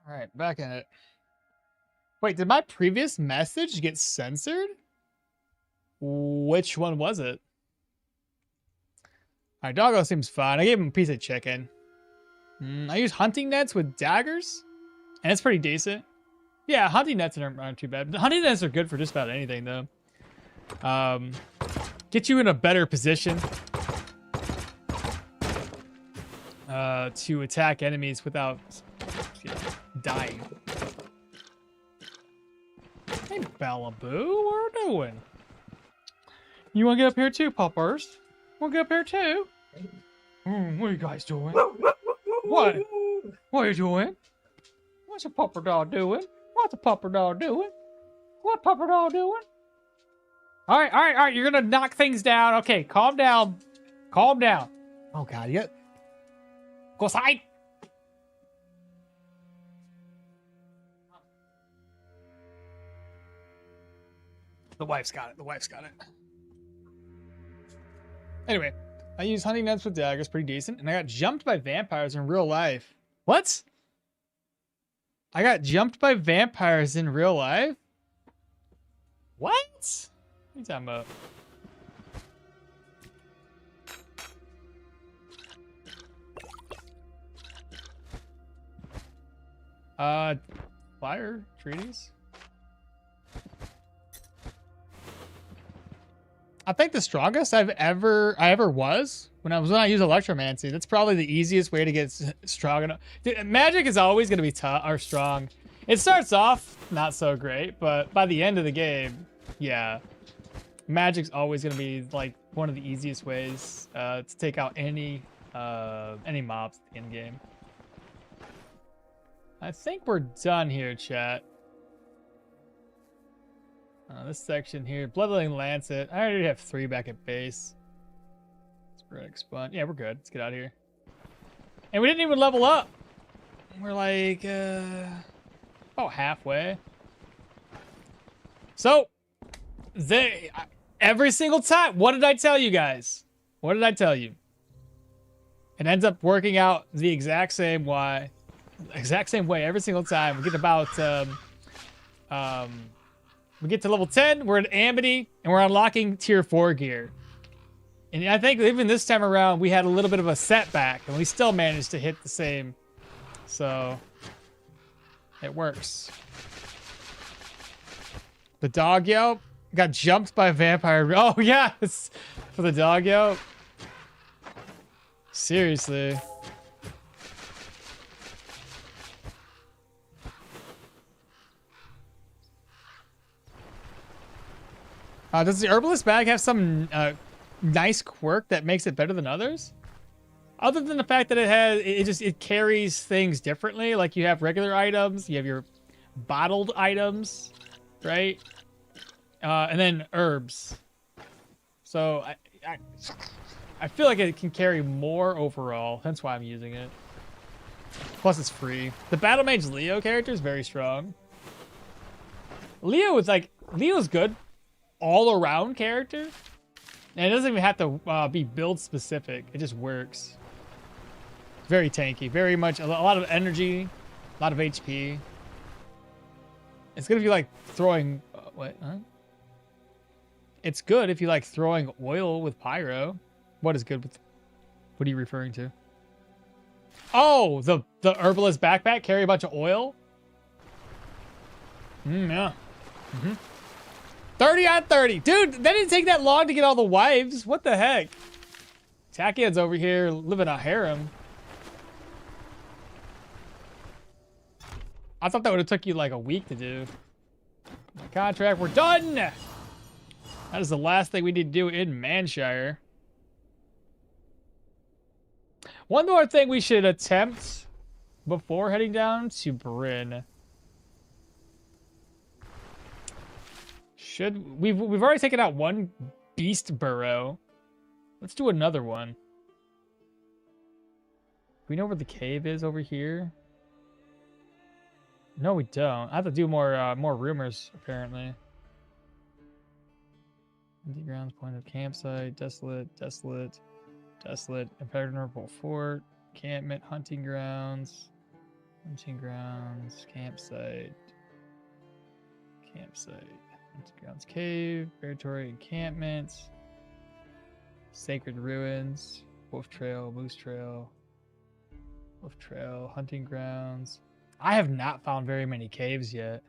All right, back in it. Wait, did my previous message get censored? Which one was it? Alright, doggo seems fine. I gave him a piece of chicken. I use hunting nets with daggers, and it's pretty decent. Yeah, hunting nets aren't too bad. Hunting nets are good for just about anything, though. Get you in a better position to attack enemies without dying. Hey, Ballaboo, what are we doing? You want to get up here too, Puppers? Want to get up here too? What are you guys doing? What? What are you doing? What's a pupper dog doing? What's a pupper dog doing? What pupper dog doing? All right. You're gonna knock things down. Okay, calm down. Calm down. Oh God, you go aside. The wife's got it. The wife's got it. Anyway, I use hunting nets with daggers, pretty decent, and I got jumped by vampires in real life. What? I got jumped by vampires in real life? What? What are you talking about? Fire treaties. I think the strongest I ever was when I used electromancy. That's probably the easiest way to get strong enough. Dude, magic is always going to be tough or strong. It starts off not so great, but by the end of the game, yeah, magic's always going to be like one of the easiest ways to take out any mobs at the end game. I think we're done here, chat. This section here, Bloodletting Lancet. I already have 3 back at base. Sporadic Spun. Yeah, we're good. Let's get out of here. And we didn't even level up. We're like, about halfway. So, every single time, what did I tell you guys? What did I tell you? It ends up working out the exact same way every single time. We get about, we get to level 10, we're at Amity, and we're unlocking tier 4 gear. And I think even this time around, we had a little bit of a setback, and we still managed to hit the same. So, it works. The dog yelp got jumped by a vampire. Oh, yeah, it's for the dog yelp. Seriously. Does the herbalist bag have some nice quirk that makes it better than others? Other than the fact that it carries things differently. Like you have regular items, you have your bottled items, right? And then herbs. So I feel like it can carry more overall. That's why I'm using it. Plus it's free. The Battle Mage Leo character is very strong. Leo's good all around character. And it doesn't even have to be build specific. It just works. Very tanky. Very much a lot of energy, a lot of HP. It's good if you like throwing It's good if you like throwing oil with pyro. What is good with what are you referring to? Oh, the herbalist backpack carry a bunch of oil? Yeah. 30 on 30. Dude, that didn't take that long to get all the wives. What the heck? Tackhead's over here living a harem. I thought that would have took you like a week to do. Contract, we're done! That is the last thing we need to do in Manshire. One more thing we should attempt before heading down to Bryn. We've already taken out one beast burrow. Let's do another one. We know where the cave is over here. No, we don't. I have to do more rumors apparently. Empty grounds, point of campsite, desolate, impenetrable fort, encampment, hunting grounds, campsite. Grounds, cave, territory, encampment, sacred ruins. Wolf Trail, Moose Trail, Wolf Trail, Hunting Grounds. I have not found very many caves yet.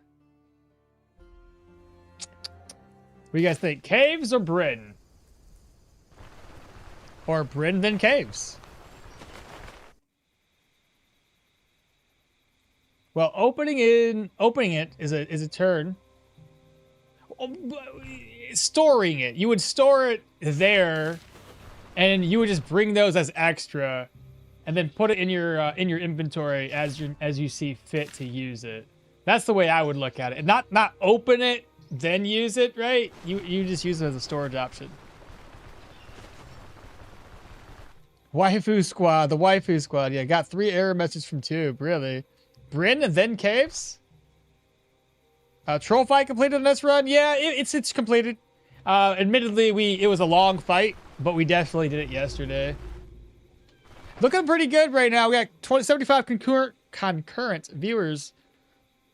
What do you guys think? Caves or Bryn? Or Bryn then caves? Well, opening it is a turn. Storing it, you would store it there, and you would just bring those as extra, and then put it in your inventory as you see fit to use it. That's the way I would look at it. And not open it then use it, right? You just use it as a storage option. Waifu squad, the waifu squad. Yeah, got 3 error messages from Tube. Really? Bryn and then caves? Troll fight completed on this run? Yeah, it's completed. Admittedly, it was a long fight, but we definitely did it yesterday. Looking pretty good right now. We got 75 concurrent viewers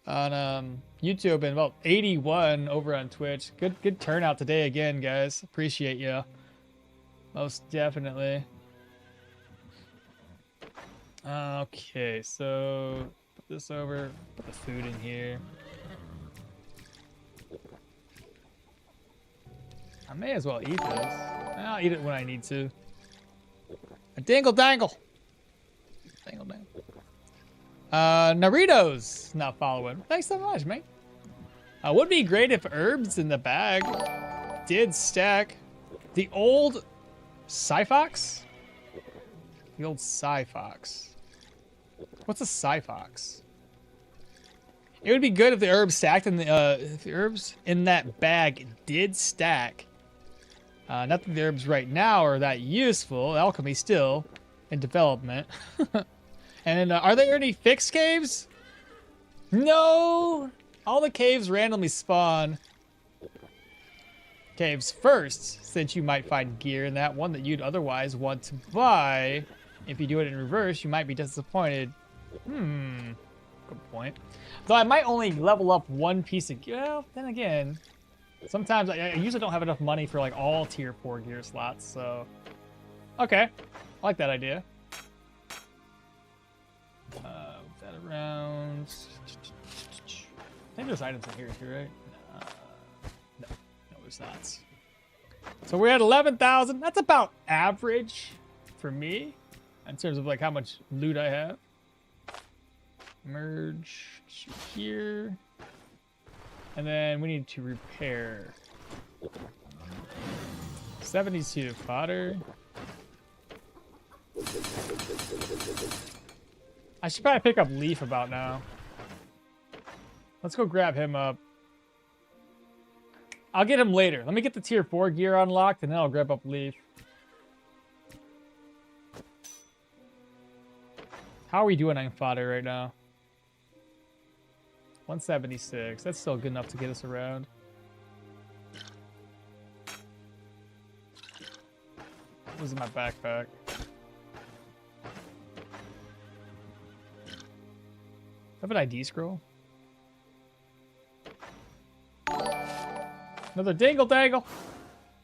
on YouTube and about 81 over on Twitch. Good turnout today again, guys. Appreciate you. Most definitely. Okay, so put this over, put the food in here. I may as well eat this. I'll eat it when I need to. A dingle dangle. Dangle dangle. Naritos not following. Thanks so much, mate. Would be great if herbs in the bag did stack. The old Cyfox? The old Cyfox. What's a Cyfox? It would be good if the herbs stacked in if the herbs in that bag did stack. Not that the herbs right now are that useful. Alchemy still in development. And are there any fixed caves? No! All the caves randomly spawn caves first, since you might find gear in that one that you'd otherwise want to buy. If you do it in reverse, you might be disappointed. Good point. Though I might only level up one piece of gear. Well, then again, sometimes I usually don't have enough money for like all tier 4 gear slots, so. Okay, I like that idea. Move that around. I think there's items in here too, right? No, there's not. So we're at 11,000. That's about average for me in terms of like how much loot I have. Merge here. And then we need to repair 72 fodder. I should probably pick up Leaf about now. Let's go grab him up. I'll get him later. Let me get the tier 4 gear unlocked and then I'll grab up Leaf. How are we doing on fodder right now? 176. That's still good enough to get us around. What was in my backpack? Have an ID scroll? Another dingle dangle.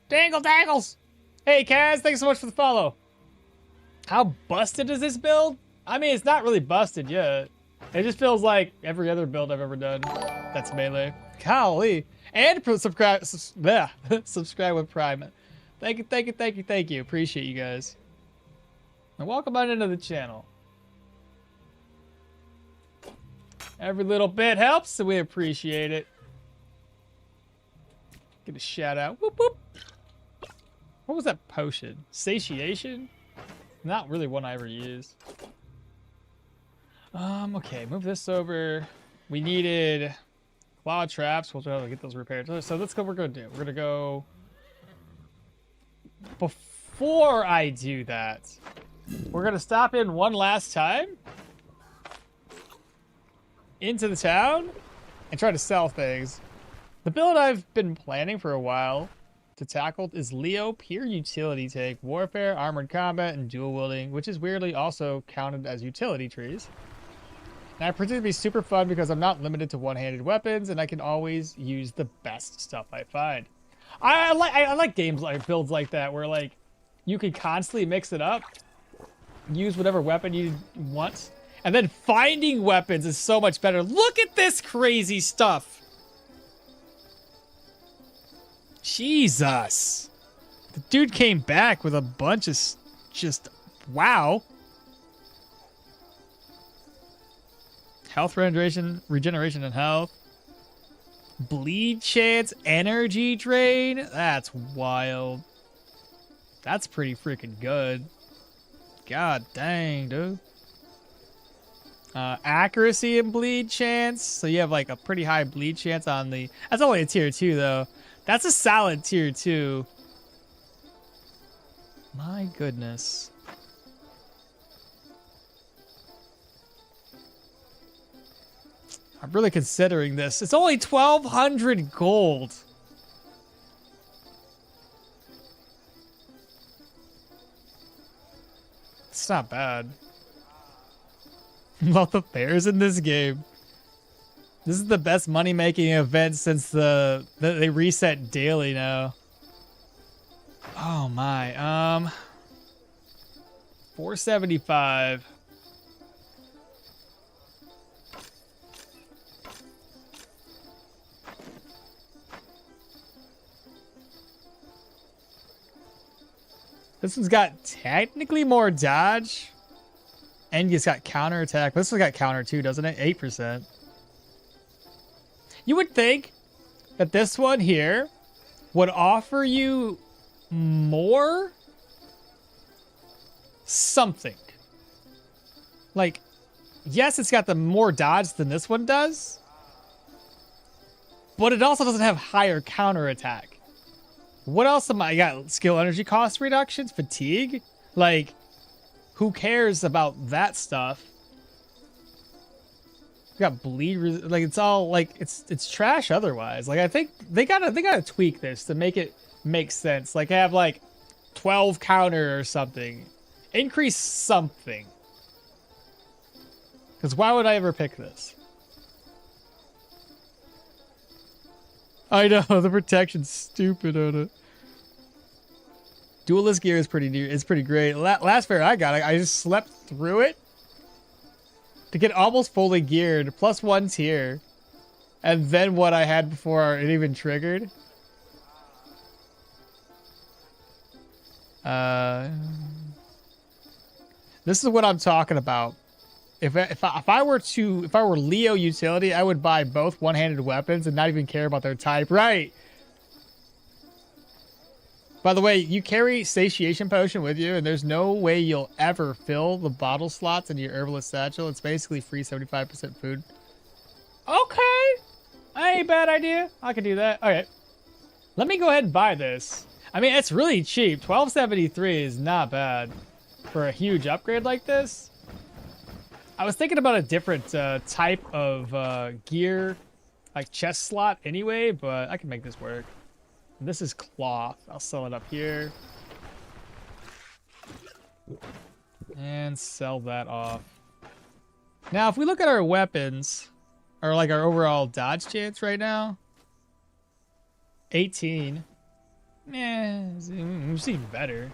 Dangle dangles! Hey Kaz, thanks so much for the follow. How busted is this build? I mean, it's not really busted yet. It just feels like every other build I've ever done. That's melee. Golly. And subscribe with Prime. Thank you. Appreciate you guys. And welcome on into the channel. Every little bit helps, so we appreciate it. Get a shout out. Whoop, whoop. What was that potion? Satiation? Not really one I ever used. Okay, move this over. We needed claw traps. We'll try to get those repaired. So let's go. We're gonna do. We're gonna go. Before I do that, we're gonna stop in one last time into the town and try to sell things. The build I've been planning for a while to tackle is Leo, pure utility tank, warfare, armored combat, and dual wielding, which is weirdly also counted as utility trees. And I predict it to be super fun because I'm not limited to one-handed weapons and I can always use the best stuff I find. I like games like builds like that where like you can constantly mix it up. Use whatever weapon you want. And then finding weapons is so much better. Look at this crazy stuff. Jesus. The dude came back with a bunch of just, wow. Health regeneration and health. Bleed chance, energy drain. That's wild. That's pretty freaking good. God dang, dude. Accuracy and bleed chance. So you have like a pretty high bleed chance on the... That's only a tier 2 though. That's a solid tier 2. My goodness. I'm really considering this. It's only 1,200 gold. It's not bad. Love the fairs in this game. This is the best money-making event since they reset daily now. Oh my, 475. This one's got technically more dodge. And it's got counter attack. This one's got counter too, doesn't it? 8%. You would think that this one here would offer you more something. Like, yes, it's got the more dodge than this one does. But it also doesn't have higher counter attack. What else am I got? Skill energy cost reductions, fatigue? Like, who cares about that stuff? We got bleed, like it's all like it's trash otherwise. Like I think they gotta tweak this to make it make sense. Like have like 12 counter or something. Increase something. Because why would I ever pick this? I know the protection's stupid on it. Duelist gear is pretty great. Last fair I got, I just slept through it to get almost fully geared, plus 1 tier, and then what I had before it even triggered. This is what I'm talking about. If I were Leo utility, I would buy both one-handed weapons and not even care about their type. Right. By the way, you carry satiation potion with you, and there's no way you'll ever fill the bottle slots in your herbalist satchel. It's basically free 75% food. Okay. That ain't a bad idea. I could do that. Okay. Let me go ahead and buy this. I mean, it's really cheap. 1273 is not bad for a huge upgrade like this. I was thinking about a different type of gear, like chest slot anyway, but I can make this work. This is cloth. I'll sell it up here. And sell that off. Now, if we look at our weapons, or like our overall dodge chance right now, 18. It's even better.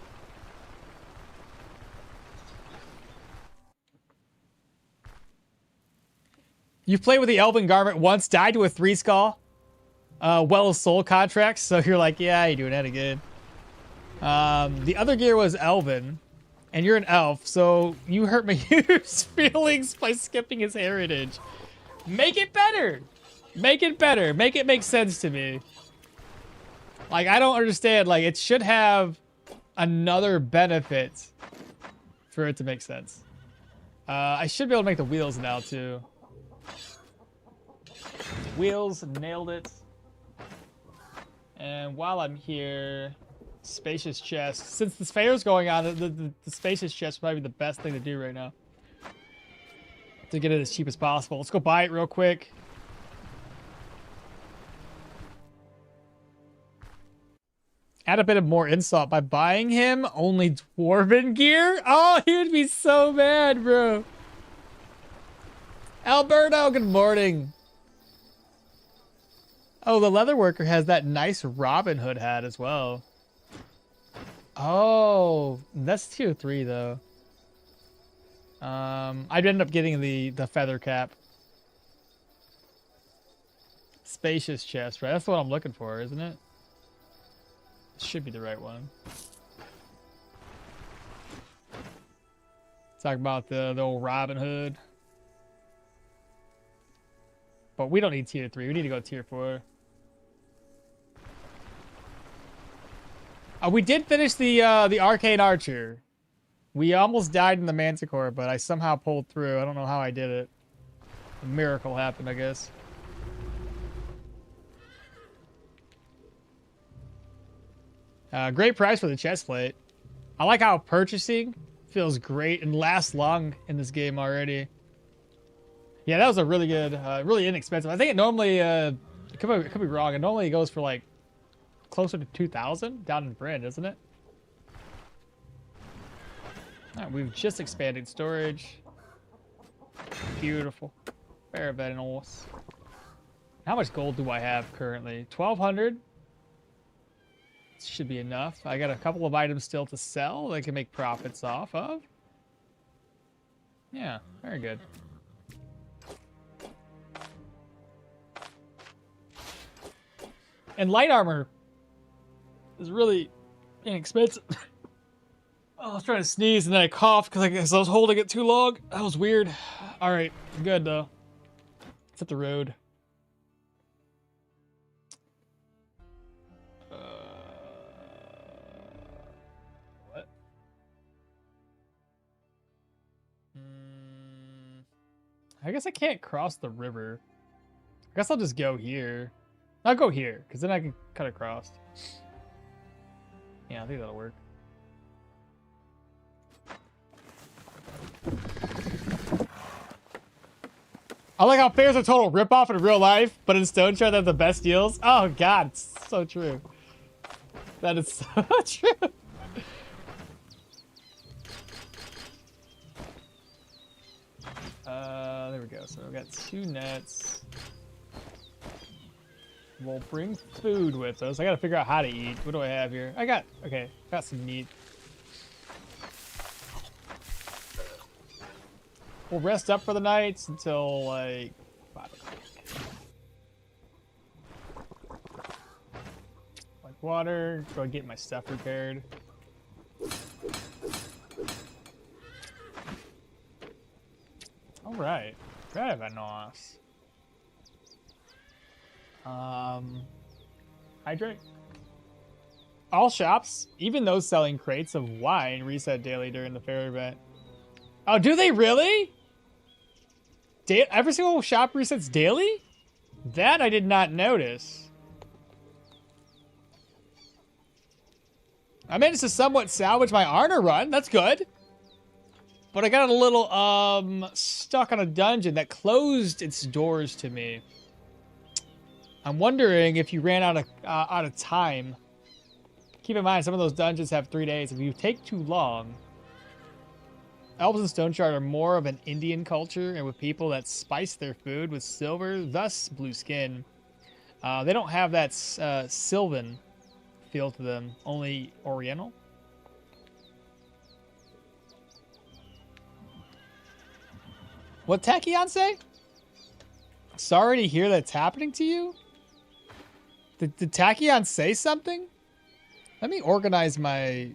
You've played with the Elven Garment once, died to a 3 skull. Well as soul contracts, so you're like, yeah, you're doing that again. The other gear was Elven, and you're an elf, so you hurt my hero's feelings by skipping his heritage. Make it better. Make it better. Make it make sense to me. Like, I don't understand. Like, it should have another benefit for it to make sense. I should be able to make the wheels now, too. Wheels, nailed it. And while I'm here, spacious chest. Since this fair's going on, the spacious chest might be the best thing to do right now. To get it as cheap as possible. Let's go buy it real quick. Add a bit of more insult by buying him only dwarven gear. Oh, he would be so mad, bro. Alberto, good morning. Oh, the leather worker has that nice Robin Hood hat as well. Oh, that's tier 3 though. I'd end up getting the feather cap. Spacious chest, right? That's the one I'm looking for, isn't it? Should be the right one. Talk about the old Robin Hood. But we don't need tier 3. We need to go tier 4. We did finish the Arcane Archer. We almost died in the Manticore, but I somehow pulled through. I don't know how I did it. A miracle happened, I guess. Great price for the chestplate. I like how purchasing feels great and lasts long in this game already. Yeah, that was a really good, really inexpensive. I think it normally, it could be wrong. It normally goes for like closer to 2,000 down in Brand, isn't it? All right, we've just expanded storage. Beautiful. Very, very nice. How much gold do I have currently? 1,200. Should be enough. I got a couple of items still to sell that I can make profits off of. Yeah, very good. And light armor is really inexpensive. Oh, I was trying to sneeze and then I coughed because I guess I was holding it too long. That was weird. All right, good though. It's at the road. What? I guess I can't cross the river. I guess I'll just go here. I'll go here, because then I can cut across. Yeah, I think that'll work. I like how fair's a total ripoff in real life, but in Stoneshard they have the best deals. Oh god, it's so true. That is so true. There we go. So we've got 2 nets. We'll bring food with us. I gotta figure out how to eat. What do I have here? I got some meat. We'll rest up for the night until like 5 o'clock. Like water, go and get my stuff repaired. Alright. Very nice. Hydrate. All shops, even those selling crates of wine, reset daily during the fair event. Oh, do they really? Every single shop resets daily? That I did not notice. I managed to somewhat salvage my Arner run. That's good. But I got a little stuck on a dungeon that closed its doors to me. I'm wondering if you ran out of time. Keep in mind, some of those dungeons have 3 days. If you take too long, elves in Stoneshard are more of an Indian culture and with people that spice their food with silver, thus blue skin. They don't have that Sylvan feel to them, only Oriental. What Tachyon say? Sorry to hear that's happening to you? Did Tachyon say something? Let me organize my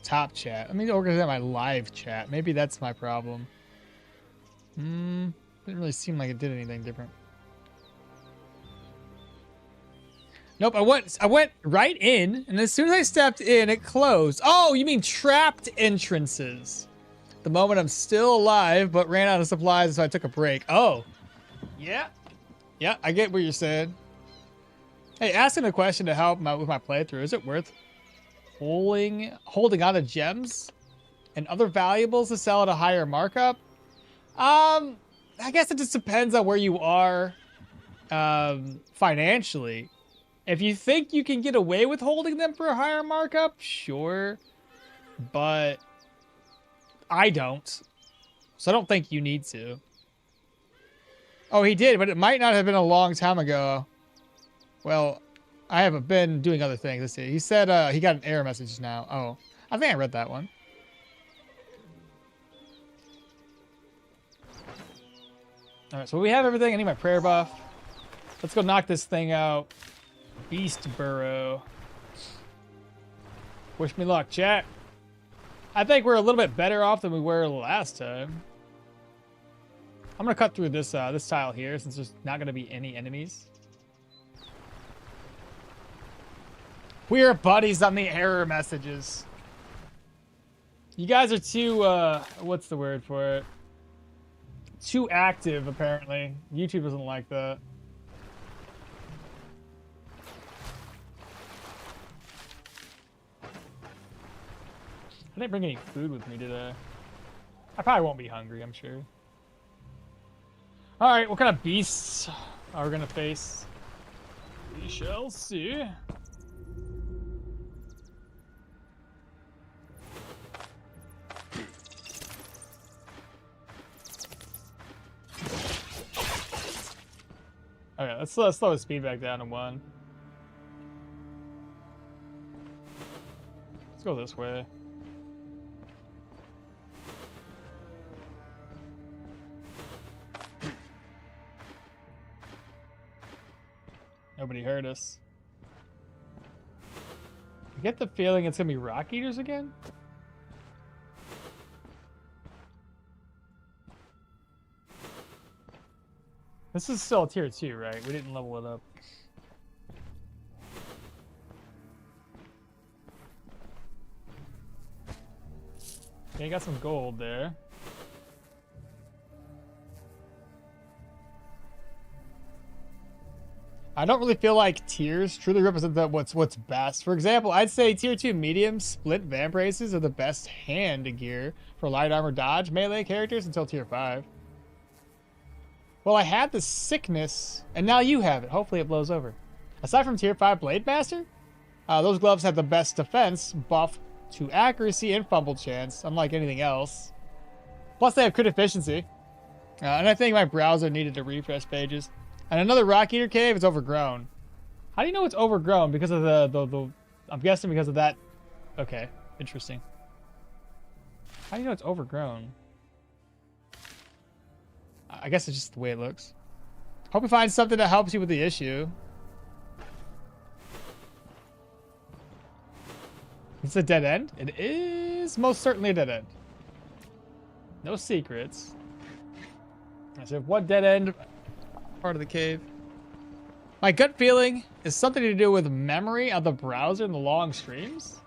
top chat. Let me organize my live chat. Maybe that's my problem. Didn't really seem like it did anything different. Nope, I went right in, and as soon as I stepped in, it closed. Oh, you mean trapped entrances. The moment I'm still alive, but ran out of supplies, so I took a break. Oh. Yeah. Yeah, I get what you're saying. Hey, asking a question to help with my playthrough, is it worth holding on to gems and other valuables to sell at a higher markup? I guess it just depends on where you are financially. If you think you can get away with holding them for a higher markup, sure. But I don't. So I don't think you need to. Oh, he did, but it might not have been a long time ago. Well, I haven't been doing other things. Let's see. He said he got an error message now. Oh. I think I read that one. Alright, so we have everything. I need my prayer buff. Let's go knock this thing out. Beast burrow. Wish me luck, chat. I think we're a little bit better off than we were last time. I'm gonna cut through this this tile here since there's not gonna be any enemies. We are buddies on the error messages. You guys are too what's the word for it? Too active, apparently. YouTube doesn't like that. I didn't bring any food with me today. I probably won't be hungry, I'm sure. Alright, what kind of beasts are we gonna face? We shall see. Okay, let's slow his speed back down to 1. Let's go this way. Nobody heard us. I get the feeling it's gonna be rock eaters again. This is still tier 2, right? We didn't level it up. Okay, got some gold there. I don't really feel like tiers truly represent what's best. For example, I'd say tier 2 medium split vamp races are the best hand gear for light armor dodge melee characters until tier 5. Well, I had the sickness, and now you have it. Hopefully it blows over. Aside from tier 5 Blade Master, those gloves have the best defense buff to accuracy and fumble chance, unlike anything else. Plus they have crit efficiency. And I think my browser needed to refresh pages. And another Rock Eater cave is overgrown. How do you know it's overgrown? Because of the I'm guessing because of that. Okay, interesting. How do you know it's overgrown? I guess it's just the way it looks. Hope you find something that helps you with the issue. It's a dead end? It is most certainly a dead end. No secrets. So one dead end part of the cave. My gut feeling is something to do with memory of the browser and the long streams.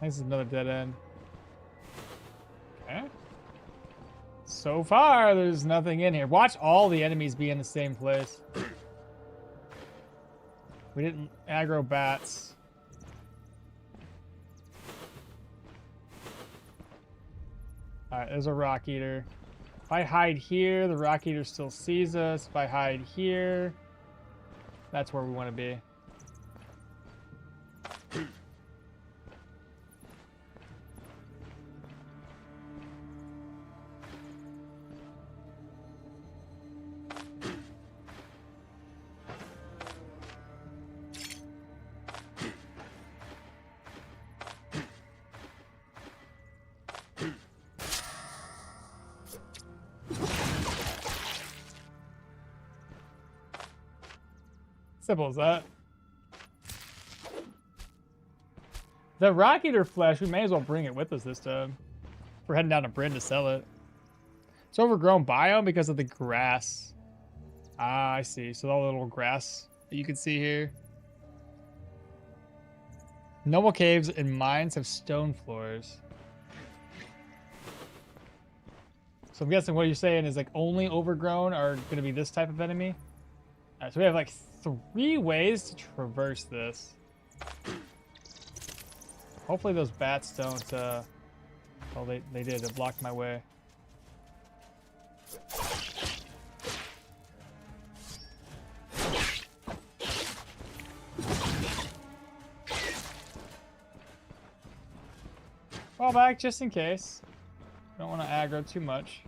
This is another dead end. Okay. So far, there's nothing in here. Watch all the enemies be in the same place. We didn't aggro bats. Alright, there's a Rock Eater. If I hide here, the Rock Eater still sees us. If I hide here, that's where we want to be. Simple as that. The Rock Eater flesh, we may as well bring it with us this time. We're heading down to Bryn to sell it. It's overgrown biome because of the grass. Ah, I see. So all the little grass that you can see here. Normal caves and mines have stone floors. So I'm guessing what you're saying is like only overgrown are going to be this type of enemy. All right, so we have like 3 ways to traverse this. Hopefully those bats don't, well, they did. It blocked my way. Fall back just in case. Don't want to aggro too much.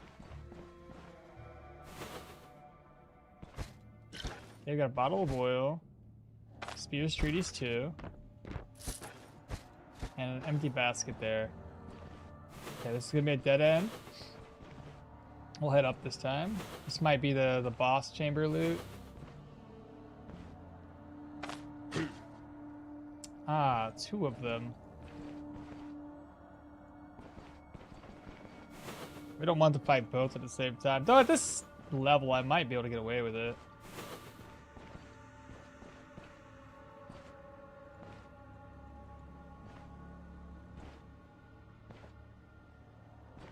They've got a bottle of oil, Spear's Treaties 2, and an empty basket there. Okay, this is gonna be a dead end. We'll head up this time. This might be the boss chamber loot. Ah, 2 of them. We don't want to fight both at the same time. Though at this level, I might be able to get away with it.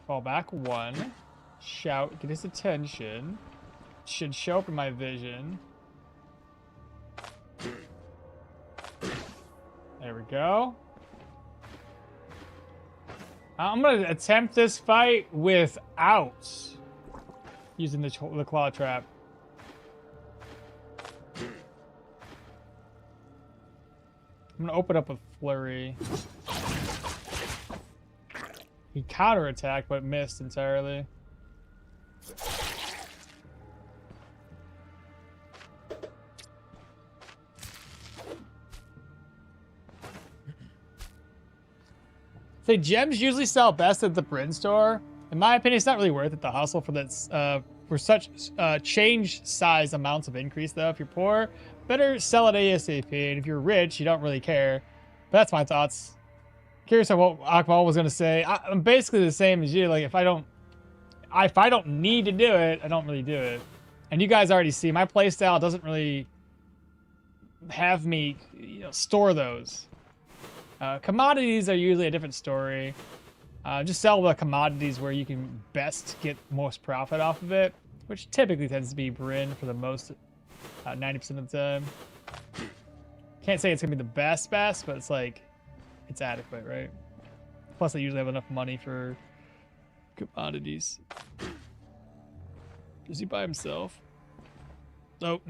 Fall back 1. Shout, get his attention. Should show up in my vision. There we go. I'm gonna attempt this fight without using the claw trap. I'm gonna open up a flurry. He counterattacked, but missed entirely. Say gems usually sell best at the Bryn store. In my opinion, it's not really worth it, the hustle for that for such change size amounts of increase though. If you're poor, better sell it ASAP. And if you're rich, you don't really care. But that's my thoughts. Curious on what Okmall was gonna say. I'm basically the same as you. Like if I don't need to do it, I don't really do it. And you guys already see my playstyle doesn't really have me, store those. Commodities are usually a different story. Just sell the commodities where you can best get most profit off of it, which typically tends to be Bryn for the most, 90% of the time. Can't say it's gonna be the best, but it's like, it's adequate, right? Plus, I usually have enough money for commodities. Is he by himself? Nope,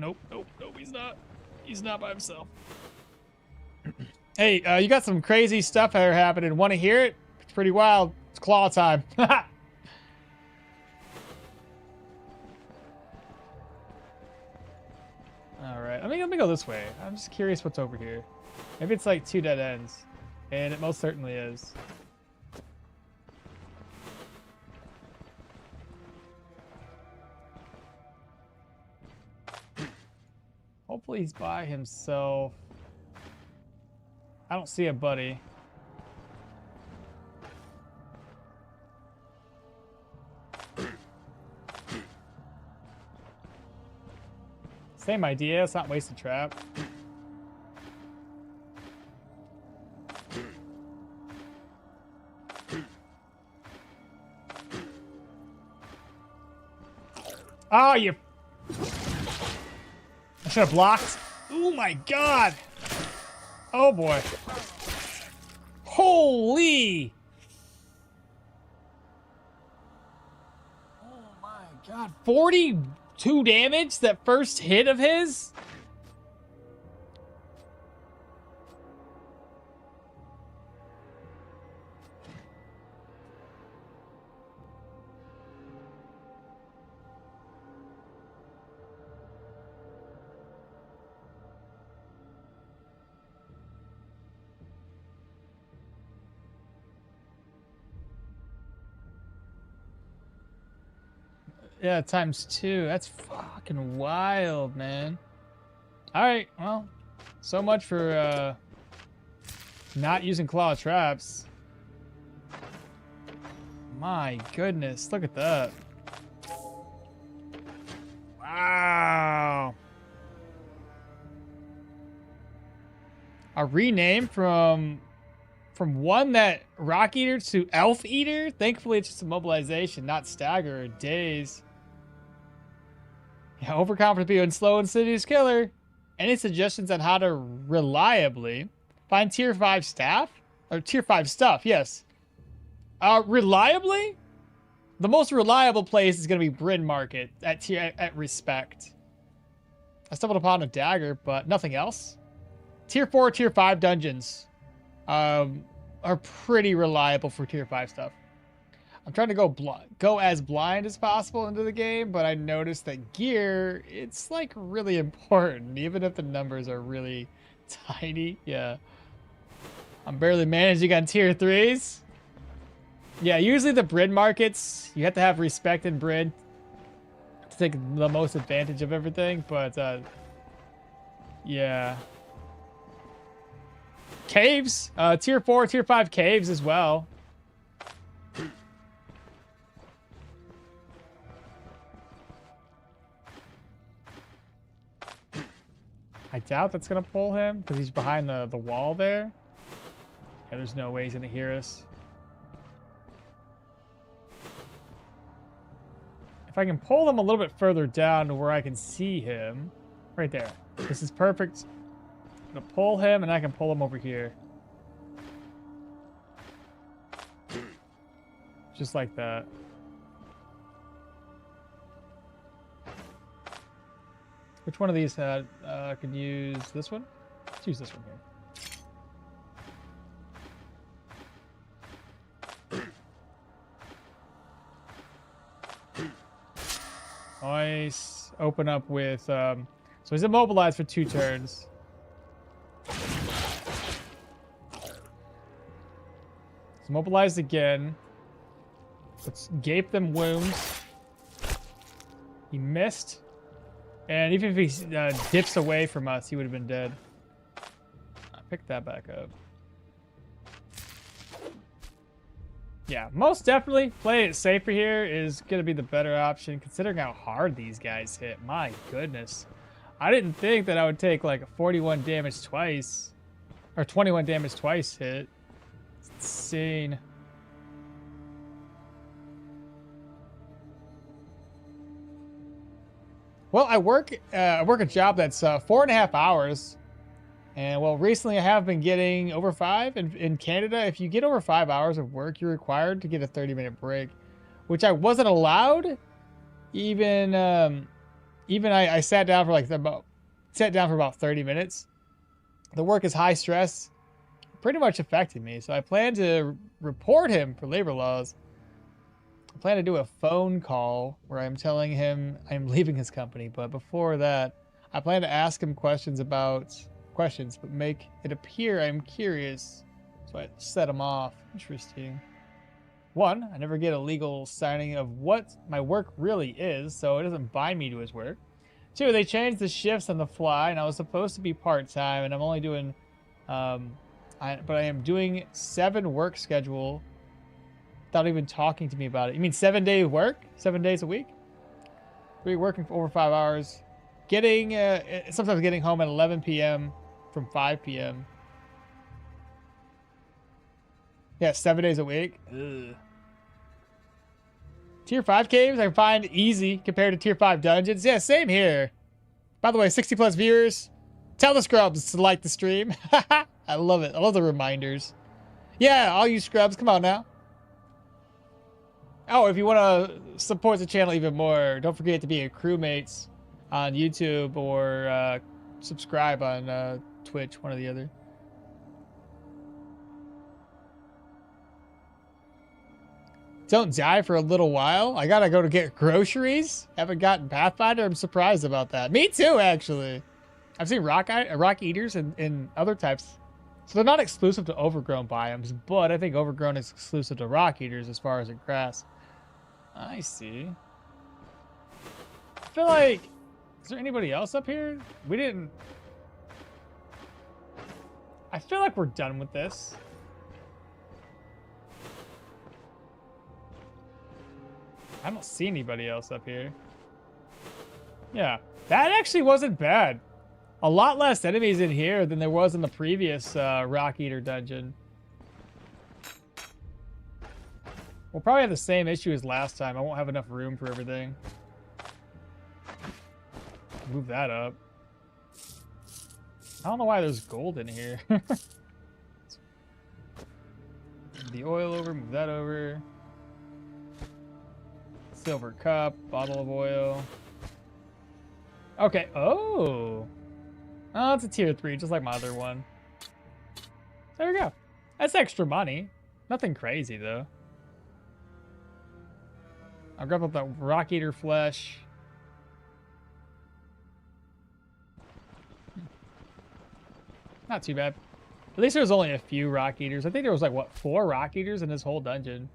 he's not. He's not by himself. Hey, you got some crazy stuff that are happening. Want to hear it? It's pretty wild. It's claw time. All right, let me go this way. I'm just curious what's over here. Maybe it's like 2 dead ends, and it most certainly is. Hopefully he's by himself. I don't see a buddy. Same idea, it's not wasted trap. Oh, you... I should have blocked. Oh my god! Oh boy. Holy! Oh my god. 42 damage? That first hit of his? Yeah, ×2. That's fucking wild, man. Alright, well, so much for not using claw traps. My goodness, look at that. Wow. A rename from one that Rock Eater to Elf Eater? Thankfully, it's just a mobilization, not stagger or daze. Yeah, overconfident people and slow insidious killer. Any suggestions on how to reliably find tier 5 staff? Or tier 5 stuff, yes. Reliably? The most reliable place is going to be Bryn Market at Respect. I stumbled upon a dagger, but nothing else. Tier 4, tier 5 dungeons. are pretty reliable for tier 5 stuff. I'm trying to go as blind as possible into the game, but I noticed that gear, it's like really important, even if the numbers are really tiny. Yeah. I'm barely managing on tier 3s. Yeah, usually the Brid markets, you have to have respect in Brid to take the most advantage of everything, but yeah. Caves, tier 4, tier 5 caves as well. I doubt that's gonna pull him because he's behind the wall there. Yeah, there's no way he's gonna hear us. If I can pull them a little bit further down to where I can see him, right there. This is perfect. I'm gonna pull him, and I can pull him over here. Just like that. Which one of these can use this one? Let's use this one here. Nice. Open up with, so he's immobilized for 2 turns. He's immobilized again. Let's gape them wounds. He missed. And even if he dips away from us, he would have been dead. I picked that back up. Yeah, most definitely playing it safer here is going to be the better option, considering how hard these guys hit. My goodness. I didn't think that I would take like a 41 damage twice, or 21 damage twice hit. It's insane. Well, I work a job that's 4.5 hours, and well, recently I have been getting over 5. In Canada, if you get over 5 hours of work, you're required to get a 30-minute break, which I wasn't allowed. Even I sat down for about 30 minutes. The work is high stress, pretty much affecting me. So I plan to report him for labor laws. I plan to do a phone call where I'm telling him I'm leaving his company, but before that, I plan to ask him questions, but make it appear I'm curious, so I set him off. Interesting. 1, I never get a legal signing of what my work really is, so it doesn't bind me to his work. 2, they changed the shifts on the fly, and I was supposed to be part-time, and I'm only doing, but I am doing 7 work schedule without even talking to me about it. You mean 7 days work? 7 days a week? We're working for over 5 hours. Sometimes getting home at 11 p.m. from 5 p.m. Yeah, 7 days a week. Ugh. Tier 5 caves I find easy compared to Tier 5 dungeons. Yeah, same here. By the way, 60 plus viewers. Tell the scrubs to like the stream. I love it. I love the reminders. Yeah, all you scrubs, come on now. Oh, if you want to support the channel even more, don't forget to be a crewmates on YouTube or subscribe on Twitch, one or the other. Don't die for a little while. I gotta go to get groceries. Haven't gotten Pathfinder. I'm surprised about that. Me too, actually. I've seen rock eaters in other types. So they're not exclusive to overgrown biomes, but I think overgrown is exclusive to rock eaters as far as in grass. I see. I feel like... Is there anybody else up here? We didn't... I feel like we're done with this. I don't see anybody else up here. Yeah, that actually wasn't bad. A lot less enemies in here than there was in the previous Rock Eater dungeon. We'll probably have the same issue as last time. I won't have enough room for everything. Move that up. I don't know why there's gold in here. The oil over, move that over. Silver cup, bottle of oil. Okay, oh. Oh, it's a tier 3, just like my other one. There we go. That's extra money. Nothing crazy, though. I'll grab up that rock eater flesh. Not too bad. At least there was only a few rock eaters. I think there was like, what, 4 rock eaters in this whole dungeon.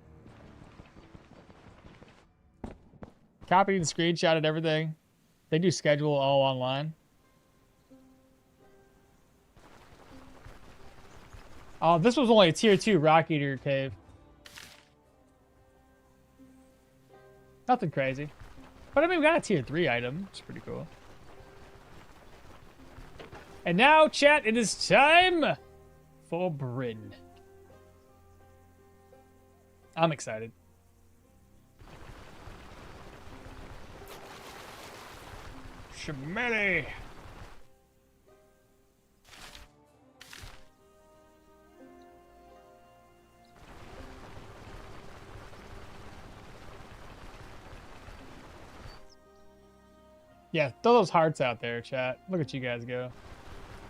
Copied and screenshotted everything. They do schedule all online. Oh, this was only a tier 2 rock eater cave. Nothing crazy. But I mean, we got a tier 3 item. It's pretty cool. And now, chat, it is time for Bryn. I'm excited. Shmelly. Yeah, throw those hearts out there, chat. Look at you guys go.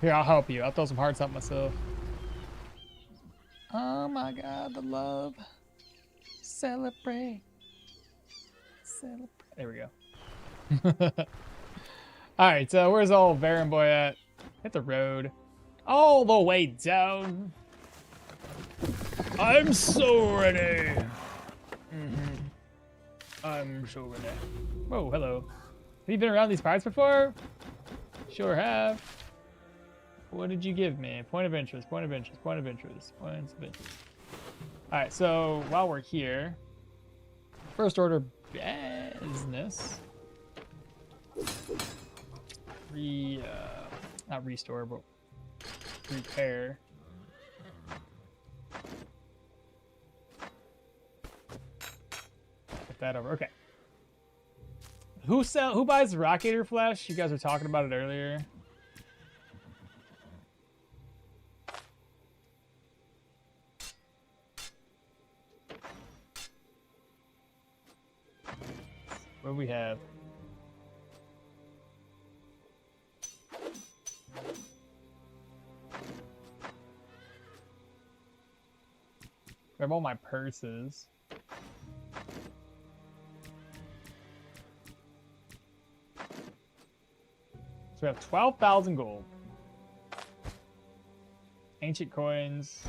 Here, I'll help you. I'll throw some hearts out myself. Oh my god, the love. Celebrate. Celebrate. There we go. Alright, so where's old Baron Boy at? Hit the road. All the way down. I'm so ready. I'm so ready. Whoa, hello. Have you been around these parts before? Sure have. What did you give me? Point of interest, point of interest, point of interest, points of interest. Alright, so while we're here, first order business. Not restore, but repair. Get that over. Okay. Who buys the rock eater flesh? You guys were talking about it earlier. What do we have? Grab all my purses. So we have 12,000 gold. Ancient coins.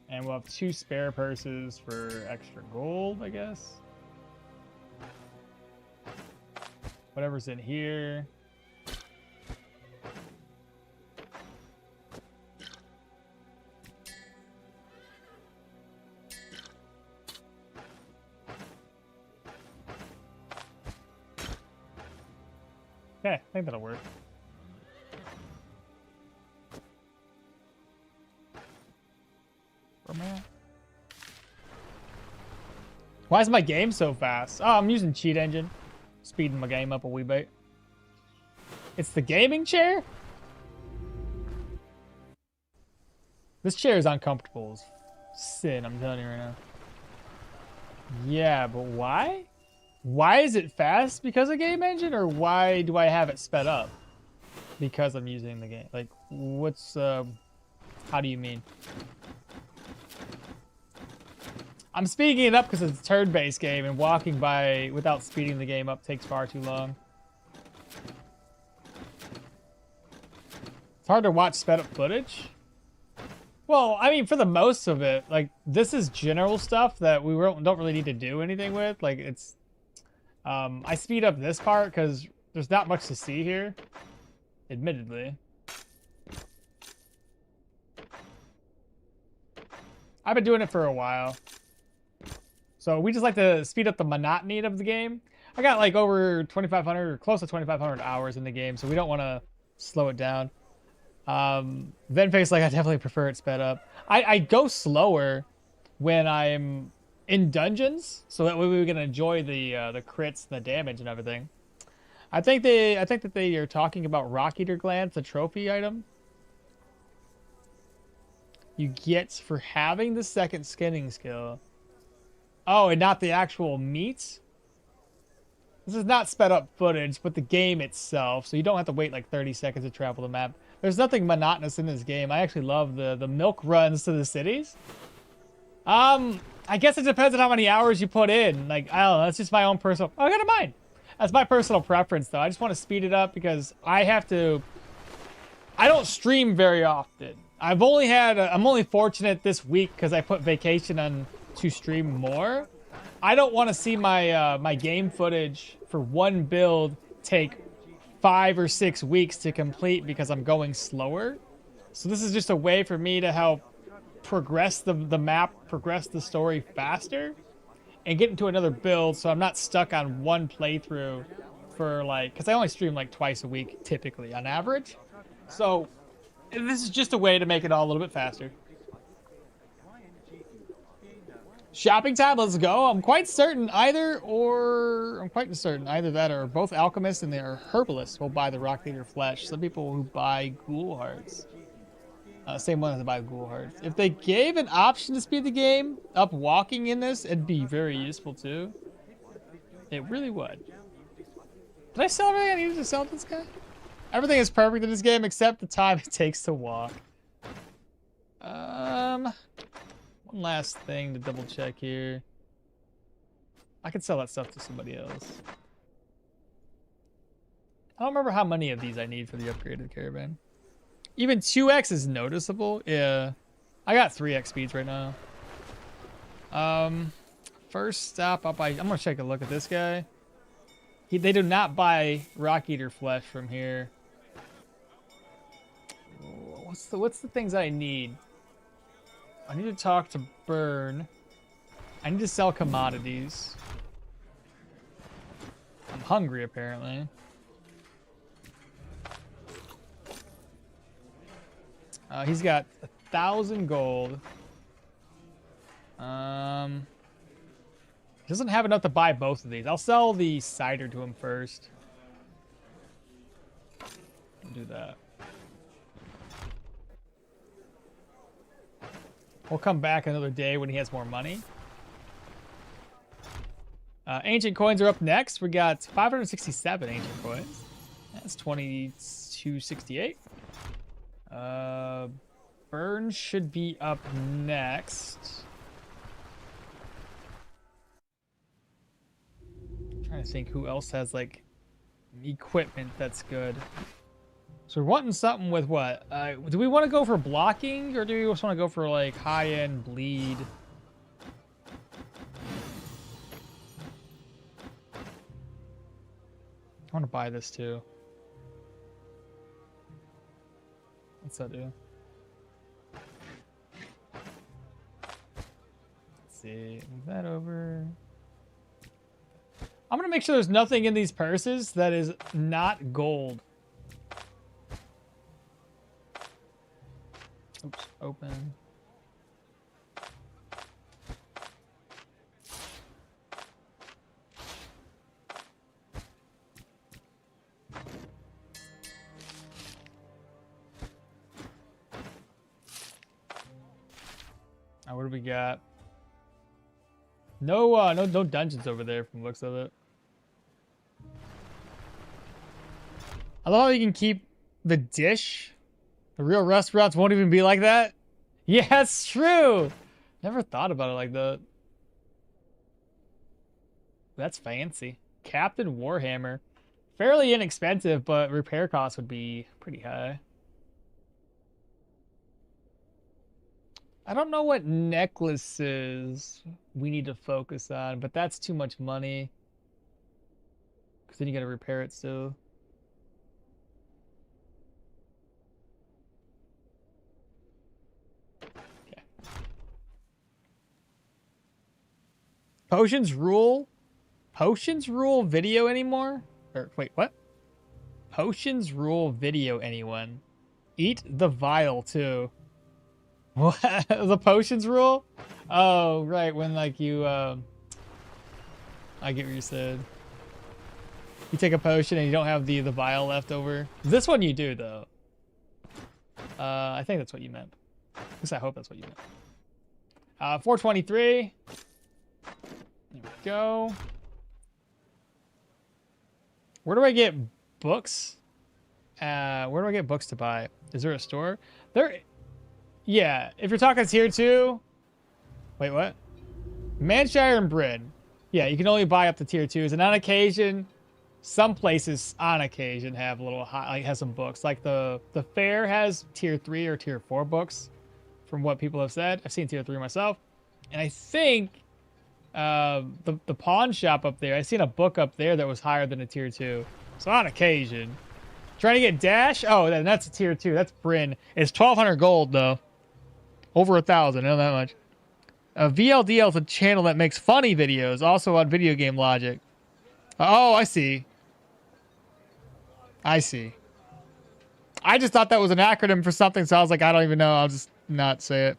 And we'll have 2 spare purses for extra gold, I guess. Whatever's in here. Okay, I think that'll work. Why is my game so fast? Oh, I'm using cheat engine. Speeding my game up a wee bit. It's the gaming chair? This chair is uncomfortable as sin, I'm telling you right now. Yeah, but why? Why is it fast? Because of game engine? Or why do I have it sped up? Because I'm using the game. Like, what's, how do you mean? I'm speeding it up because it's a turn-based game, and walking by without speeding the game up takes far too long. It's hard to watch sped up footage. Well, I mean, for the most of it, like, this is general stuff that we don't really need to do anything with. Like, it's... I speed up this part because there's not much to see here, admittedly. I've been doing it for a while. So we just like to speed up the monotony of the game. I got like over 2,500 or close to 2,500 hours in the game, so we don't want to slow it down. Venface, like, I definitely prefer it sped up. I go slower when I'm in dungeons, so that way we can enjoy the crits and the damage and everything. I think that they are talking about Rock Eater Glands, the trophy item you get for having the second skinning skill. Oh, and not the actual meat? This is not sped up footage, but the game itself, so you don't have to wait like 30 seconds to travel the map. There's nothing monotonous in this game. I actually love the milk runs to the cities. I guess it depends on how many hours you put in. Like, I don't know, that's just my own personal, I got a mind. That's my personal preference though. I just want to speed it up because I don't stream very often. I'm only fortunate this week because I put vacation on to stream more. I don't want to see my my game footage for one build take 5 or 6 weeks to complete because I'm going slower. So this is just a way for me to help progress the map, progress the story faster, and get into another build so I'm not stuck on one playthrough for like, because I only stream like twice a week typically on average. So this is just a way to make it all a little bit faster. Shopping time, let's go. I'm quite certain either that or both alchemists and their herbalists will buy the rock leader flesh. Some people who buy ghoul hearts. Same one that buy ghoul hearts. If they gave an option to speed the game up walking in this, it'd be very useful too. It really would. Did I sell everything I needed to sell this guy? Everything is perfect in this game except the time it takes to walk. One last thing to double check here. I could sell that stuff to somebody else. I don't remember how many of these I need for the upgraded caravan. Even 2x is noticeable. Yeah. I got 3x speeds right now. First stop up, I'm gonna take a look at this guy. They do not buy rock eater flesh from here. What's the things I need? I need to talk to Burn. I need to sell commodities. I'm hungry apparently. He's got 1,000 gold. He doesn't have enough to buy both of these. I'll sell the cider to him first. I'll do that. We'll come back another day when he has more money. Ancient coins are up next. We got 567 ancient coins. That's 2268. Burn should be up next. I'm trying to think who else has like equipment that's good. So we're wanting something with what? Do we want to go for blocking or do we just want to go for like high-end bleed? I want to buy this too. What's that do? Let's see. Move that over. I'm gonna make sure there's nothing in these purses that is not gold. Oops, open. What do we got? No dungeons over there from the looks of it. I love how you can keep the dish. The real restaurants won't even be like that. Yeah, it's true. Never thought about it like that. That's fancy. Captain Warhammer. Fairly inexpensive, but repair costs would be pretty high. I don't know what necklaces we need to focus on, but that's too much money. Because then you gotta repair it still. Okay. Potions rule video anymore? Or wait, what? Potions rule video anyone. Eat the vial too. What? The potions rule? Oh, right. When like you, I get what you said. You take a potion and you don't have the vial left over. This one you do though. I think that's what you meant. At least I hope that's what you meant. 423. There we go. Where do I get books? Where do I get books to buy? Is there a store? Yeah, if you're talking tier 2. Wait, what? Manshire and Bryn. Yeah, you can only buy up to tier 2s, and on occasion, some places on occasion have a little high, like has some books. Like the fair has tier 3 or tier 4 books, from what people have said. I've seen tier 3 myself, and I think the pawn shop up there, I seen a book up there that was higher than a tier 2. So on occasion, trying to get Dash. Oh, then that's a tier 2. That's Bryn. It's 1,200 gold though. Over 1,000. I know that much. VLDL is a channel that makes funny videos, also on Video Game Logic. Oh, I see. I see. I just thought that was an acronym for something, so I was like, I don't even know. I'll just not say it.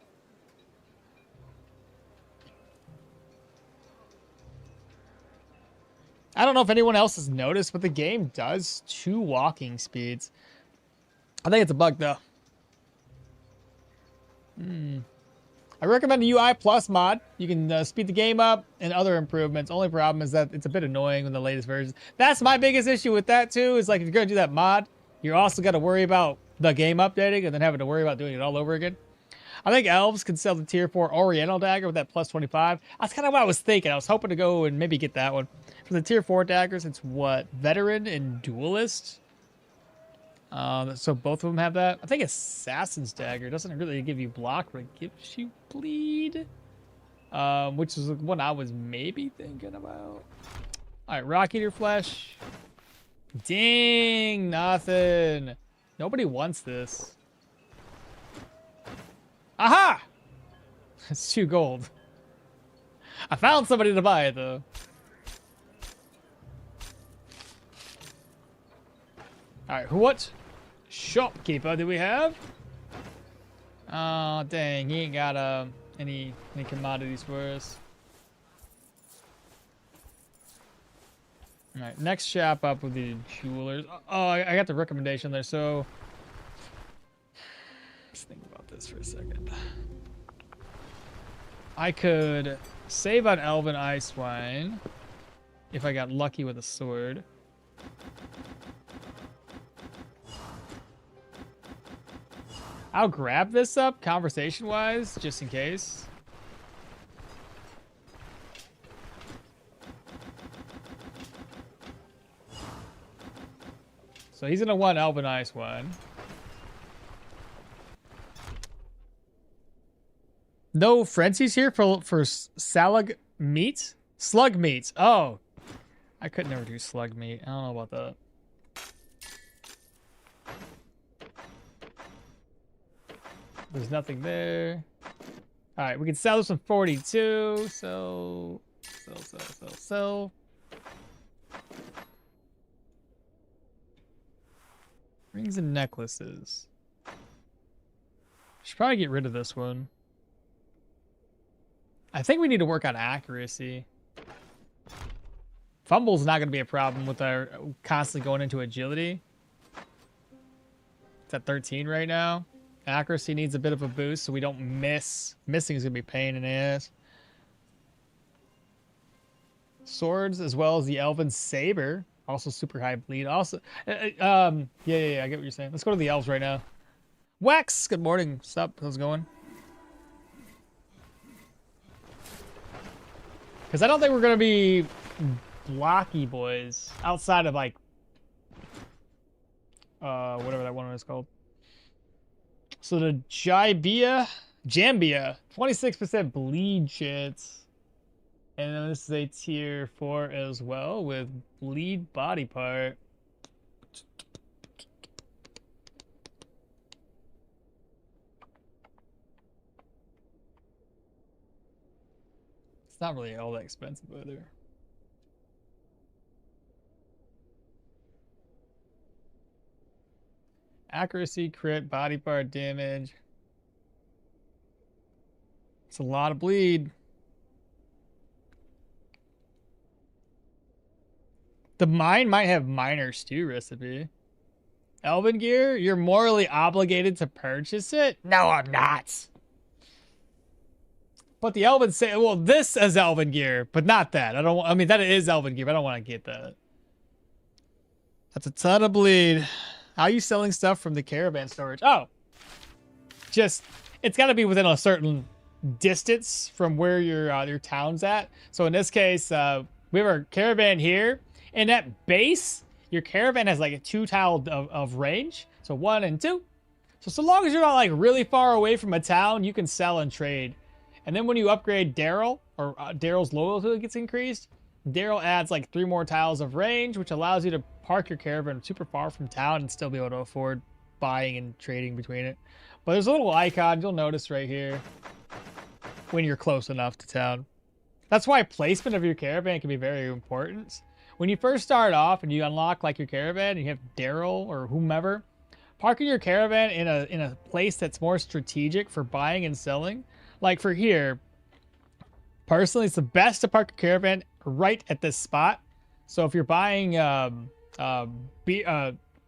I don't know if anyone else has noticed, but the game does 2 walking speeds. I think it's a bug, though. I recommend the UI Plus mod. You can speed the game up and other improvements. Only problem is that it's a bit annoying in the latest versions. That's my biggest issue with that, too, is like if you're going to do that mod, you're also got to worry about the game updating and then having to worry about doing it all over again. I think elves can sell the tier 4 Oriental dagger with that plus 25. That's kind of what I was thinking. I was hoping to go and maybe get that one. For the tier 4 daggers, it's what? Veteran and Duelist? So both of them have that. I think Assassin's Dagger doesn't really give you block, but it gives you bleed. Which is one I was maybe thinking about. Alright, Rock Eater Flesh. Ding! Nothing. Nobody wants this. Aha! It's 2 gold. I found somebody to buy it, though. Alright, what shopkeeper do we have? Oh, dang. He ain't got any commodities for us. Alright, next shop up with the jewelers. Oh, I got the recommendation there, so... Let's think about this for a second. I could save on Elven Icewine if I got lucky with a sword. I'll grab this up conversation-wise, just in case. So he's gonna want Elven Icewine. No frenzies here for salag meat? Slug meat. Oh. I could never do slug meat. I don't know about that. There's nothing there. Alright, we can sell this one 42. Sell. Rings and necklaces. Should probably get rid of this one. I think we need to work on accuracy. Fumble's not going to be a problem with our constantly going into agility. It's at 13 right now. Accuracy needs a bit of a boost so we don't miss. Missing is going to be a pain in the ass. Swords as well as the Elven Saber. Also super high bleed. Also, yeah, I get what you're saying. Let's go to the elves right now. Wax, good morning. Sup, how's it going? Because I don't think we're going to be blocky boys outside of like, whatever that one is called. So the Jambia, 26% bleed shits. And then this is a tier 4 as well with bleed body part. It's not really all that expensive either. Accuracy, crit, body part damage. It's a lot of bleed. The mine might have minor stew recipe. Elven gear, you're morally obligated to purchase it? No, I'm not. But the Elven say, well, this is Elven gear, but not that. I mean, that is Elven gear, but I don't want to get that. That's a ton of bleed. How are you selling stuff from the caravan storage? Oh, just it's got to be within a certain distance from where your town's at. So in this case, we have our caravan here, and at base, your caravan has like a 2 tile of range. So 1 and 2. So long as you're not like really far away from a town, you can sell and trade. And then when you upgrade Daryl, or Daryl's loyalty gets increased, Daryl adds like 3 more tiles of range, which allows you to park your caravan super far from town and still be able to afford buying and trading between it. But there's a little icon you'll notice right here when you're close enough to town. That's why placement of your caravan can be very important. When you first start off and you unlock like your caravan and you have Daryl or whomever, parking your caravan in a place that's more strategic for buying and selling. Like for here, personally, it's the best to park your caravan right at this spot. So if you're buying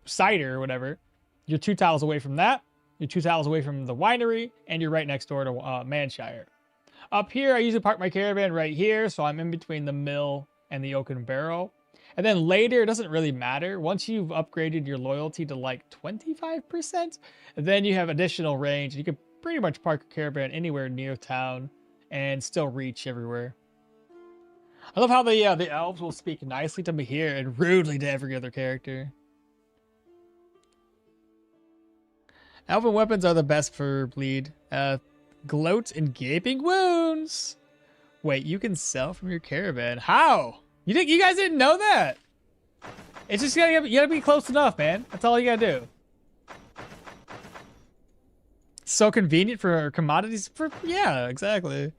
cider or whatever, you're 2 tiles away from that. You're 2 tiles away from the winery, and you're right next door to Manshire. Up here, I usually park my caravan right here, so I'm in between the mill and the oaken barrel. And then later, it doesn't really matter. Once you've upgraded your loyalty to like 25%, then you have additional range. You can pretty much park a caravan anywhere near town and still reach everywhere. I love how the elves will speak nicely to me here and rudely to every other character. Elven weapons are the best for bleed. Gloat and gaping wounds. Wait, you can sell from your caravan. How? You guys didn't know that? It's just you gotta be close enough, man. That's all you gotta do. So convenient for commodities. Yeah, exactly.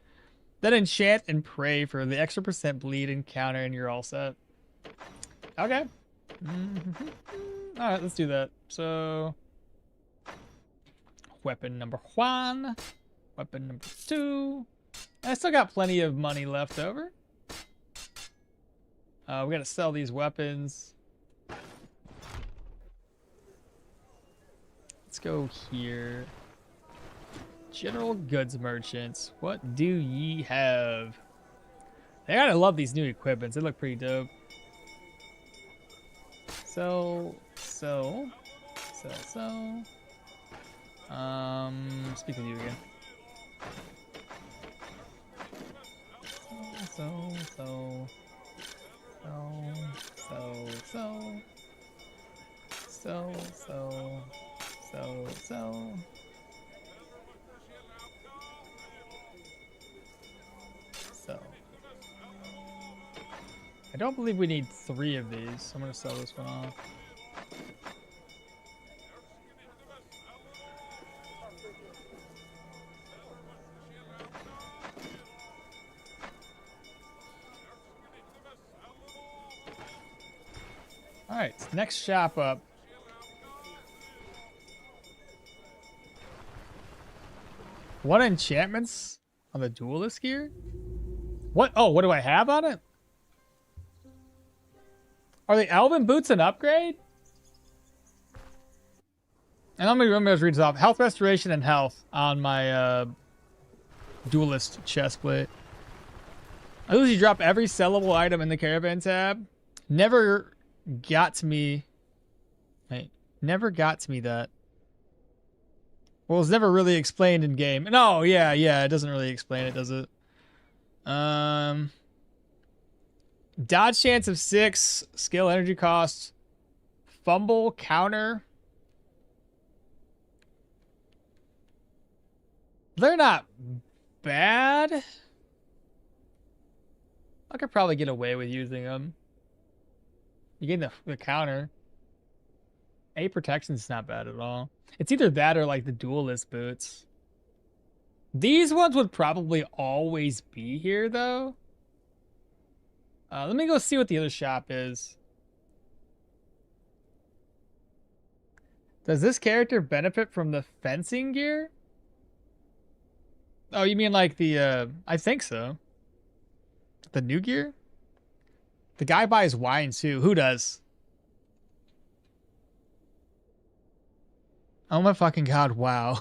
Then enchant and pray for the extra % bleed encounter, and you're all set. Okay. All right, let's do that. So, weapon number 1, weapon number 2. I still got plenty of money left over. We gotta sell these weapons. Let's go here. General goods merchants, what do ye have? I gotta love these new equipments. They look pretty dope. Sell. Speak with you again. Sell. I don't believe we need 3 of these. I'm gonna sell this one off. All right, next shop up. What enchantments on the duelist gear? What? Oh, what do I have on it? Are the elven boots an upgrade? And let me just read this off. Health restoration and health on my duelist chestplate. I usually drop every sellable item in the caravan tab. Never got to me. Wait, never got to me that. Well, it's never really explained in game. No, yeah, it doesn't really explain it, does it? Dodge chance of 6, skill energy cost, fumble counter. They're not bad. I could probably get away with using them. You get the counter. A protection's not bad at all. It's either that or like the duelist boots. These ones would probably always be here though. Let me go see what the other shop is. Does this character benefit from the fencing gear? Oh, you mean like the, I think so. The new gear? The guy buys wine too. Who does? Oh my fucking god, wow.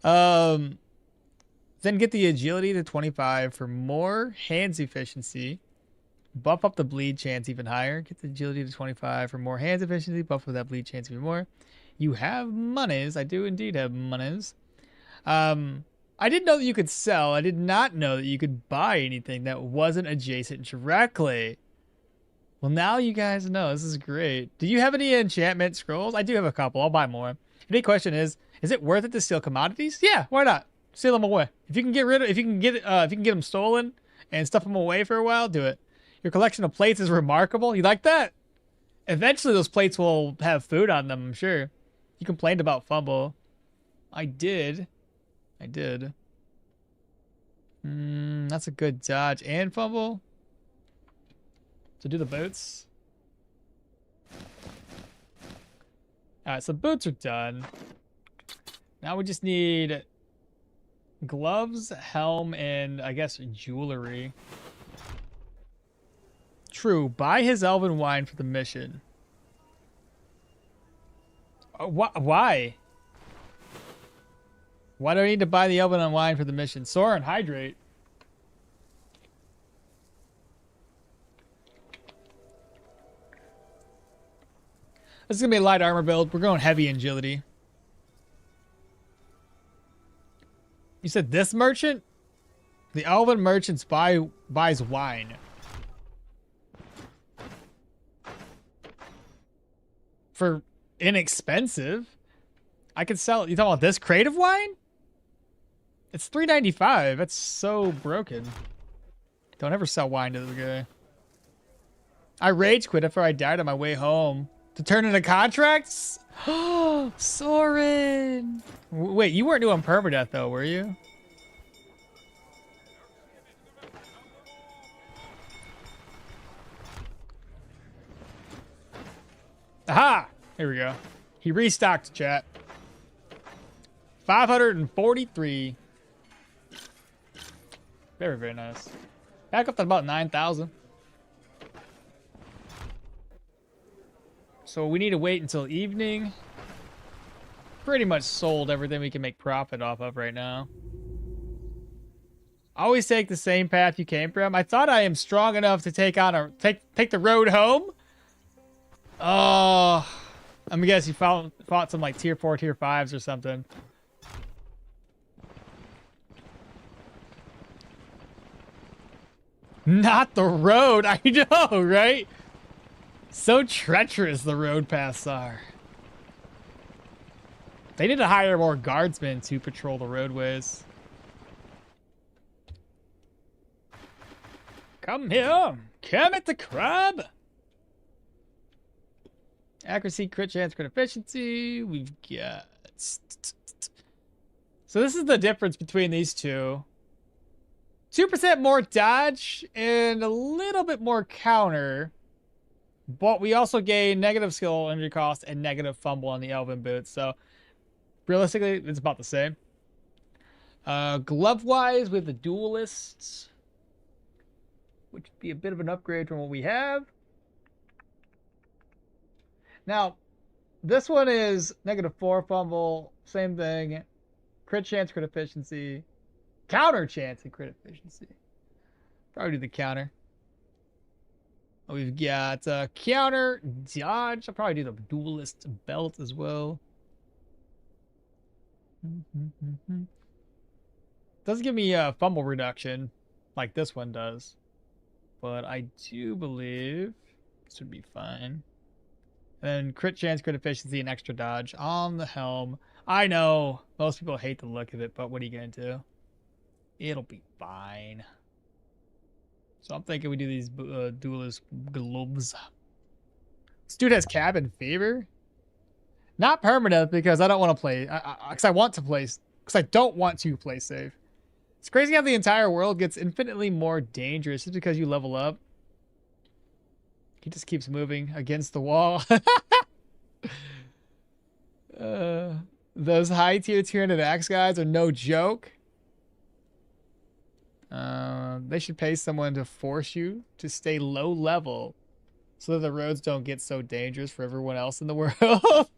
Then get the agility to 25 for more hands efficiency. Buff up the bleed chance even higher. Get the agility to 25 for more hands efficiency. Buff up that bleed chance even more. You have monies. I do indeed have monies. I didn't know that you could sell. I did not know that you could buy anything that wasn't adjacent directly. Well, now you guys know. This is great. Do you have any enchantment scrolls? I do have a couple. I'll buy more. The big question is it worth it to steal commodities? Yeah, why not? Steal them away. If you can get rid of, if you can get them stolen and stuff them away for a while, do it. Your collection of plates is remarkable. You like that? Eventually, those plates will have food on them, I'm sure. You complained about fumble. I did. That's a good dodge and fumble. To do the boots. Alright, so boots are done. Now we just need gloves, helm, and I guess jewelry. True, buy his elven wine for the mission. Why? Why do I need to buy the elven wine for the mission? Soren, hydrate. This is going to be a light armor build. We're going heavy agility. You said this merchant? The elven merchants buys wine. For inexpensive. I could sell. You talking about this crate of wine? It's $3.95. That's so broken. Don't ever sell wine to the guy. I rage quit after I died on my way home. To turn into contracts? Soren! Wait, you weren't doing permadeath though, were you? Aha! Here we go. He restocked, chat. 543. Very, very nice. Back up to about 9,000. So we need to wait until evening. Pretty much sold everything we can make profit off of right now. Always take the same path you came from. I thought I am strong enough to take the road home. Oh, I'm guessing you fought some like tier 4, tier 5s or something. Not the road. I know, right? So treacherous the road paths are. They need to hire more guardsmen to patrol the roadways. Come here. Come at the crab. Accuracy, crit chance, crit efficiency. We've got... So this is the difference between these two. 2% more dodge and a little bit more counter. But we also gain negative skill injury cost and negative fumble on the elven boots. So realistically, it's about the same. Glove-wise, with the duelists, which would be a bit of an upgrade from what we have. Now, this one is -4 fumble, same thing. Crit chance, crit efficiency. Counter chance and crit efficiency. Probably do the counter. We've got counter, dodge. I'll probably do the duelist belt as well. Doesn't give me a fumble reduction like this one does. But I do believe this would be fine. And then crit chance, crit efficiency, and extra dodge on the helm. I know most people hate the look of it, but what are you going to do? It'll be fine. So I'm thinking we do these duelist gloves. This dude has cabin fever. Not permanent because I don't want to play. Because I don't want to play safe. It's crazy how the entire world gets infinitely more dangerous just because you level up. He just keeps moving against the wall. Those high tier 200 axe guys are no joke. They should pay someone to force you to stay low level so that the roads don't get so dangerous for everyone else in the world.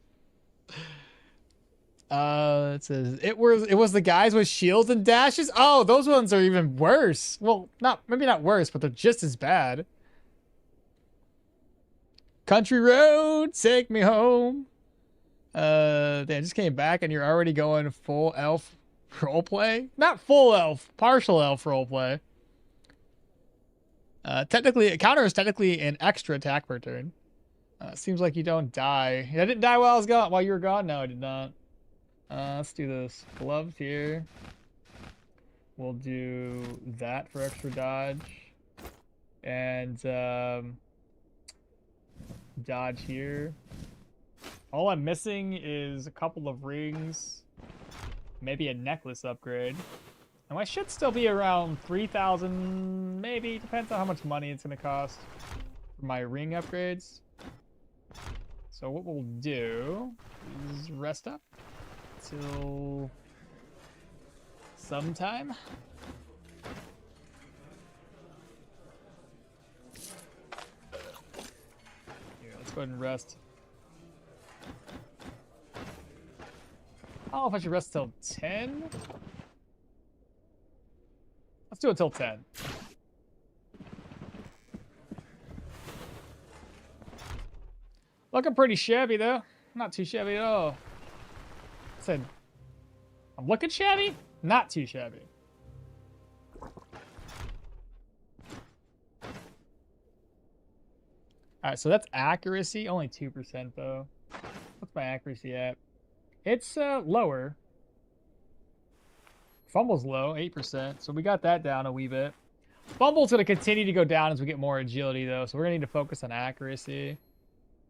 It says it was the guys with shields and dashes. Oh, those ones are even worse. Well, maybe not worse, but they're just as bad. Country road, take me home. They just came back and you're already going full elf roleplay? Not full elf, partial elf roleplay. Technically, a counter is technically an extra attack per turn. Seems like you don't die. I didn't die while I was gone. While you were gone? No, I did not. Let's do this. Gloves here. We'll do that for extra dodge. And dodge here. All I'm missing is a couple of rings. Maybe a necklace upgrade. And I should still be around 3,000, maybe. Depends on how much money it's going to cost for my ring upgrades. So what we'll do is rest up till sometime. Here, let's go ahead and rest. I don't know if I should rest till 10. Let's do it till 10. Looking pretty shabby, though. Not too shabby at all. I said, I'm looking shabby? Not too shabby. Alright, so that's accuracy. Only 2%, though. What's my accuracy at? It's lower. Fumble's low, 8%. So we got that down a wee bit. Fumble's going to continue to go down as we get more agility, though. So we're going to need to focus on accuracy.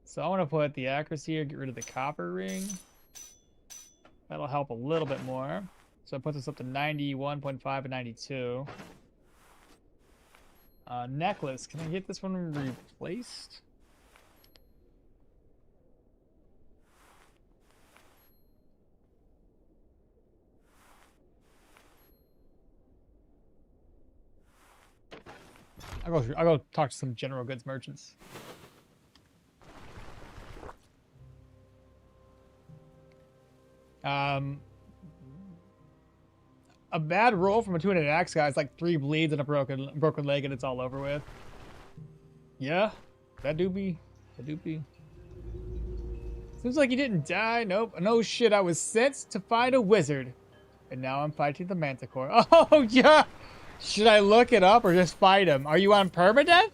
So I want to put the accuracy here, get rid of the copper ring. That'll help a little bit more. So it puts us up to 91.5 and 92. Necklace. Can I get this one replaced? I'll go talk to some general goods merchants. A bad roll from a two-handed axe guy is like 3 bleeds and a broken leg, and it's all over with. Yeah, that do be. Seems like you didn't die. Nope. No shit. I was sent to fight a wizard, and now I'm fighting the manticore. Oh yeah. Should I look it up or just fight him? Are you on permadeath?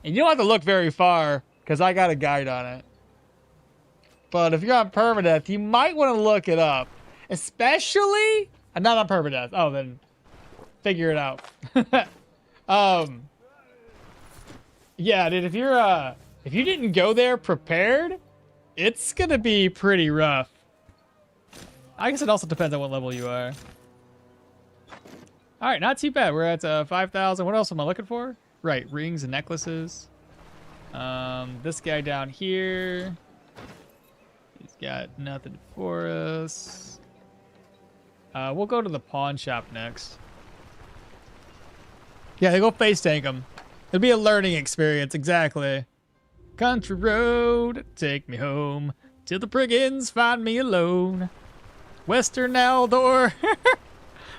And you don't have to look very far, because I got a guide on it. But if you're on permadeath, you might want to look it up. Especially... I'm not on permadeath. Oh, then figure it out. Yeah, dude, if you didn't go there prepared, it's gonna be pretty rough. I guess it also depends on what level you are. All right, not too bad. We're at 5,000. What else am I looking for? Right, rings and necklaces. This guy down here. He's got nothing for us. We'll go to the pawn shop next. Yeah, they go face tank him. It'll be a learning experience, exactly. Country road, take me home, till the brigands find me alone. Western Eldor,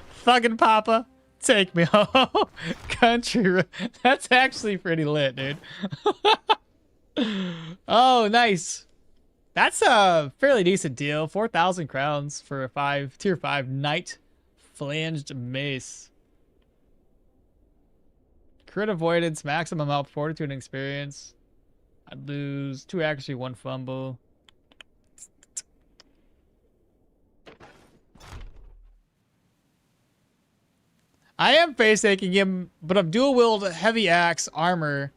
fucking Papa, take me home. Country road. That's actually pretty lit, dude. Oh, nice. That's a fairly decent deal. 4,000 crowns for a tier 5 knight flanged mace. Crit avoidance, maximum health, fortitude, and experience. I'd lose 2 accuracy, 1 fumble. I am face taking him, but I'm dual wield heavy axe armor.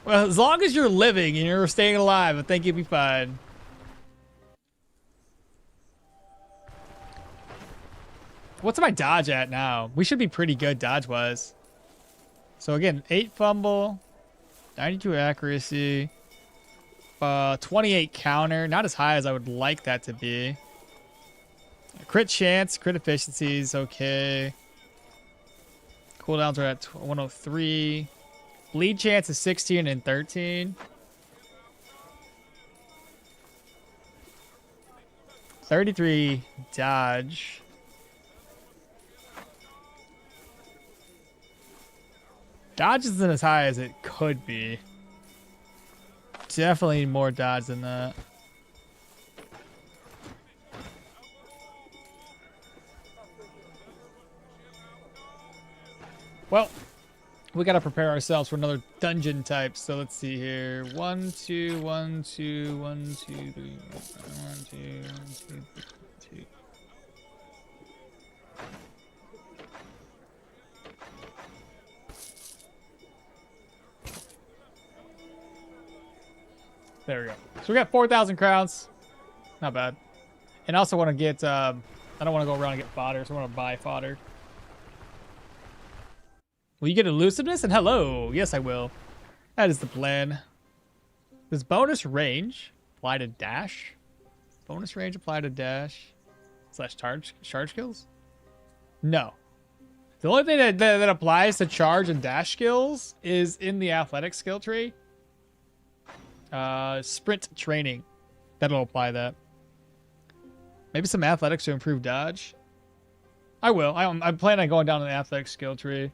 Well, as long as you're living and you're staying alive, I think you'll be fine. What's my dodge at now? We should be pretty good dodge-wise. So again, 8 fumble, 92 accuracy, 28 counter. Not as high as I would like that to be. Crit chance, crit efficiency is okay. Cooldowns are at 103. Bleed chance is 16 and 13. 33 dodge. Dodge isn't as high as it could be. Definitely need more dodge than that. Well, we gotta prepare ourselves for another dungeon type. So let's see here. 1, 2, 1, 2, 1, 2, 3, 1, 2, 1, 2, 2. There we go. So we got 4,000 crowns. Not bad. And I also want to get, I don't want to go around and get fodder, so I want to buy fodder. Will you get elusiveness? And hello. Yes, I will. That is the plan. Does bonus range apply to dash? Bonus range apply to dash / charge skills? No. The only thing that applies to charge and dash skills is in the athletic skill tree. Sprint training. That'll apply that. Maybe some athletics to improve dodge. I will. I plan on going down the athletic skill tree.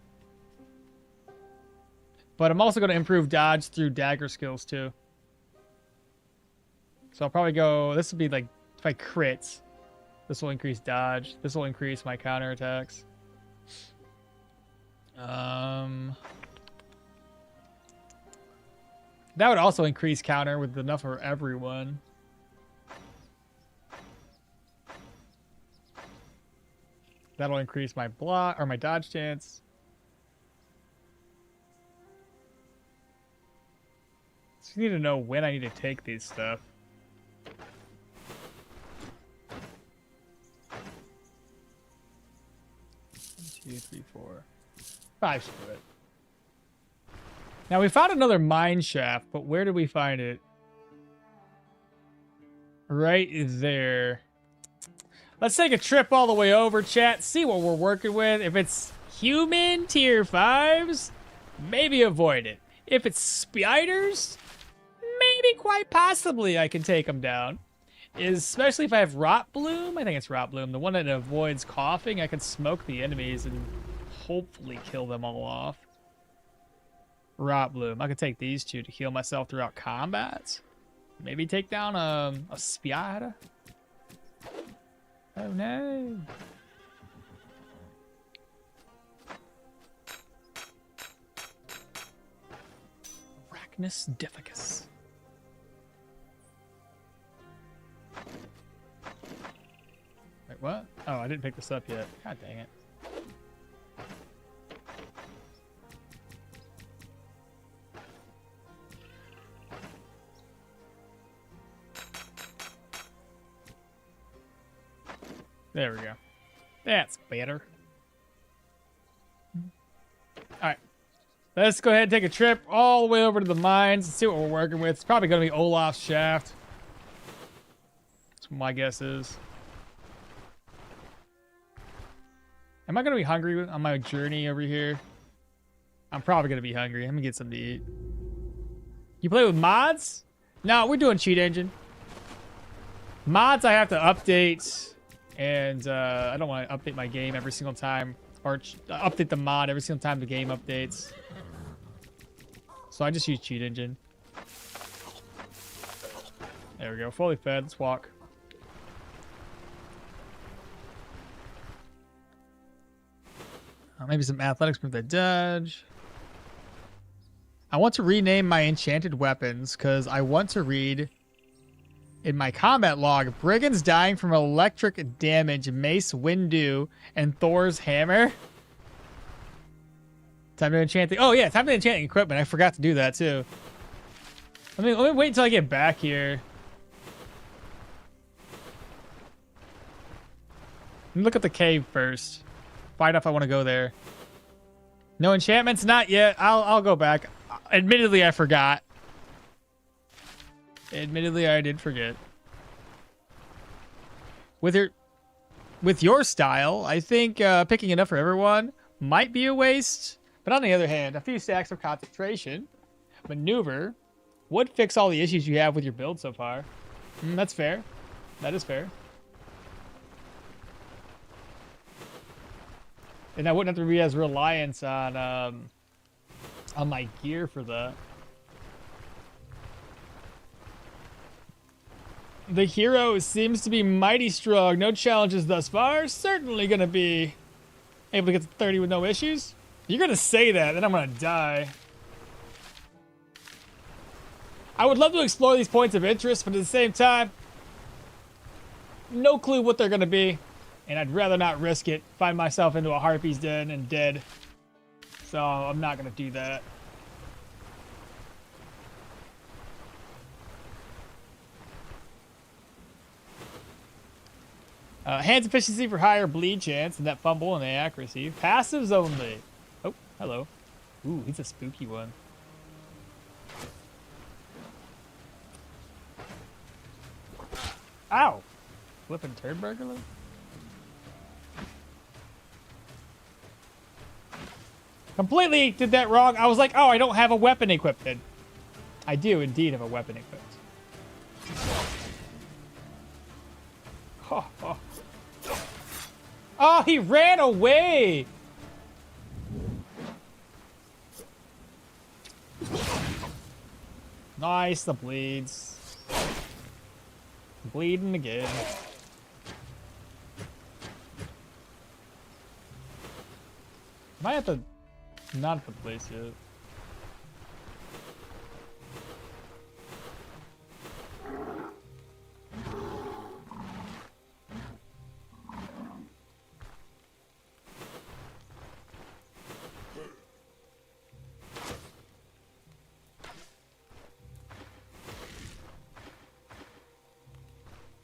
But I'm also going to improve dodge through dagger skills too. So I'll probably go... This would be like... If I crit, this will increase dodge. This will increase my counterattacks. That would also increase counter with enough for everyone. That'll increase my block or my dodge chance. So you need to know when I need to take these stuff. 1, 2, 3, 4, 5. Screw it. Now we found another mine shaft, but where did we find it? Right there. Let's take a trip all the way over, chat. See what we're working with. If it's human tier 5s, maybe avoid it. If it's spiders, maybe quite possibly I can take them down. Especially if I have Rot Bloom. I think it's Rot Bloom. The one that avoids coughing. I can smoke the enemies and hopefully kill them all off. Rot Bloom. I could take these two to heal myself throughout combat. Maybe take down a spider. Oh no. Arachnus difficus. Wait, what? Oh, I didn't pick this up yet. God dang it. There we go. That's better. Alright. Let's go ahead and take a trip all the way over to the mines and see what we're working with. It's probably going to be Olaf's shaft. That's what my guess is. Am I going to be hungry on my journey over here? I'm probably going to be hungry. I'm going to get something to eat. You play with mods? No, we're doing cheat engine. Mods I have to update... And I don't want to update my game every single time, or update the mod every single time the game updates. So I just use cheat engine. There we go, fully fed. Let's walk. Maybe some athletics with the dodge. I want to rename my enchanted weapons because I want to read... In my combat log, brigands dying from electric damage, mace, windu, and Thor's hammer. Time to enchant the... Oh yeah, time to enchant equipment. I forgot to do that too. Let me wait until I get back here. Let me look at the cave first. Find out if I want to go there. No enchantments? Not yet. I'll go back. Admittedly, I forgot. Admittedly, I did forget. With your style, I think picking enough for everyone might be a waste. But on the other hand, a few stacks of concentration, maneuver, would fix all the issues you have with your build so far. That's fair. That is fair. And I wouldn't have to be as reliant on on my gear for that. The hero seems to be mighty strong. No challenges thus far. Certainly gonna be able to get to 30 with no issues. You're gonna say that, then I'm gonna die. I would love to explore these points of interest, but at the same time, no clue what they're gonna be. And I'd rather not risk it. Find myself into a harpy's den and dead. So I'm not gonna do that. Hands efficiency for higher bleed chance and that fumble and the accuracy. Passives only. Oh, hello. Ooh, he's a spooky one. Ow! Flipping turd burglar? Completely did that wrong. I was like, oh, I don't have a weapon equipped. I do indeed have a weapon equipped. Oh, oh. Oh, he ran away! Nice, the bleeds. Bleeding again. Am I at the... Not at the place yet.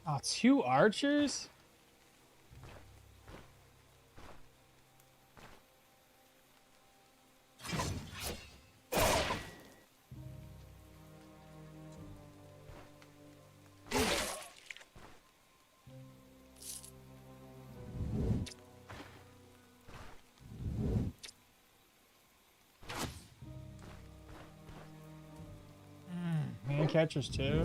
Oh, 2 archers? Man catchers too.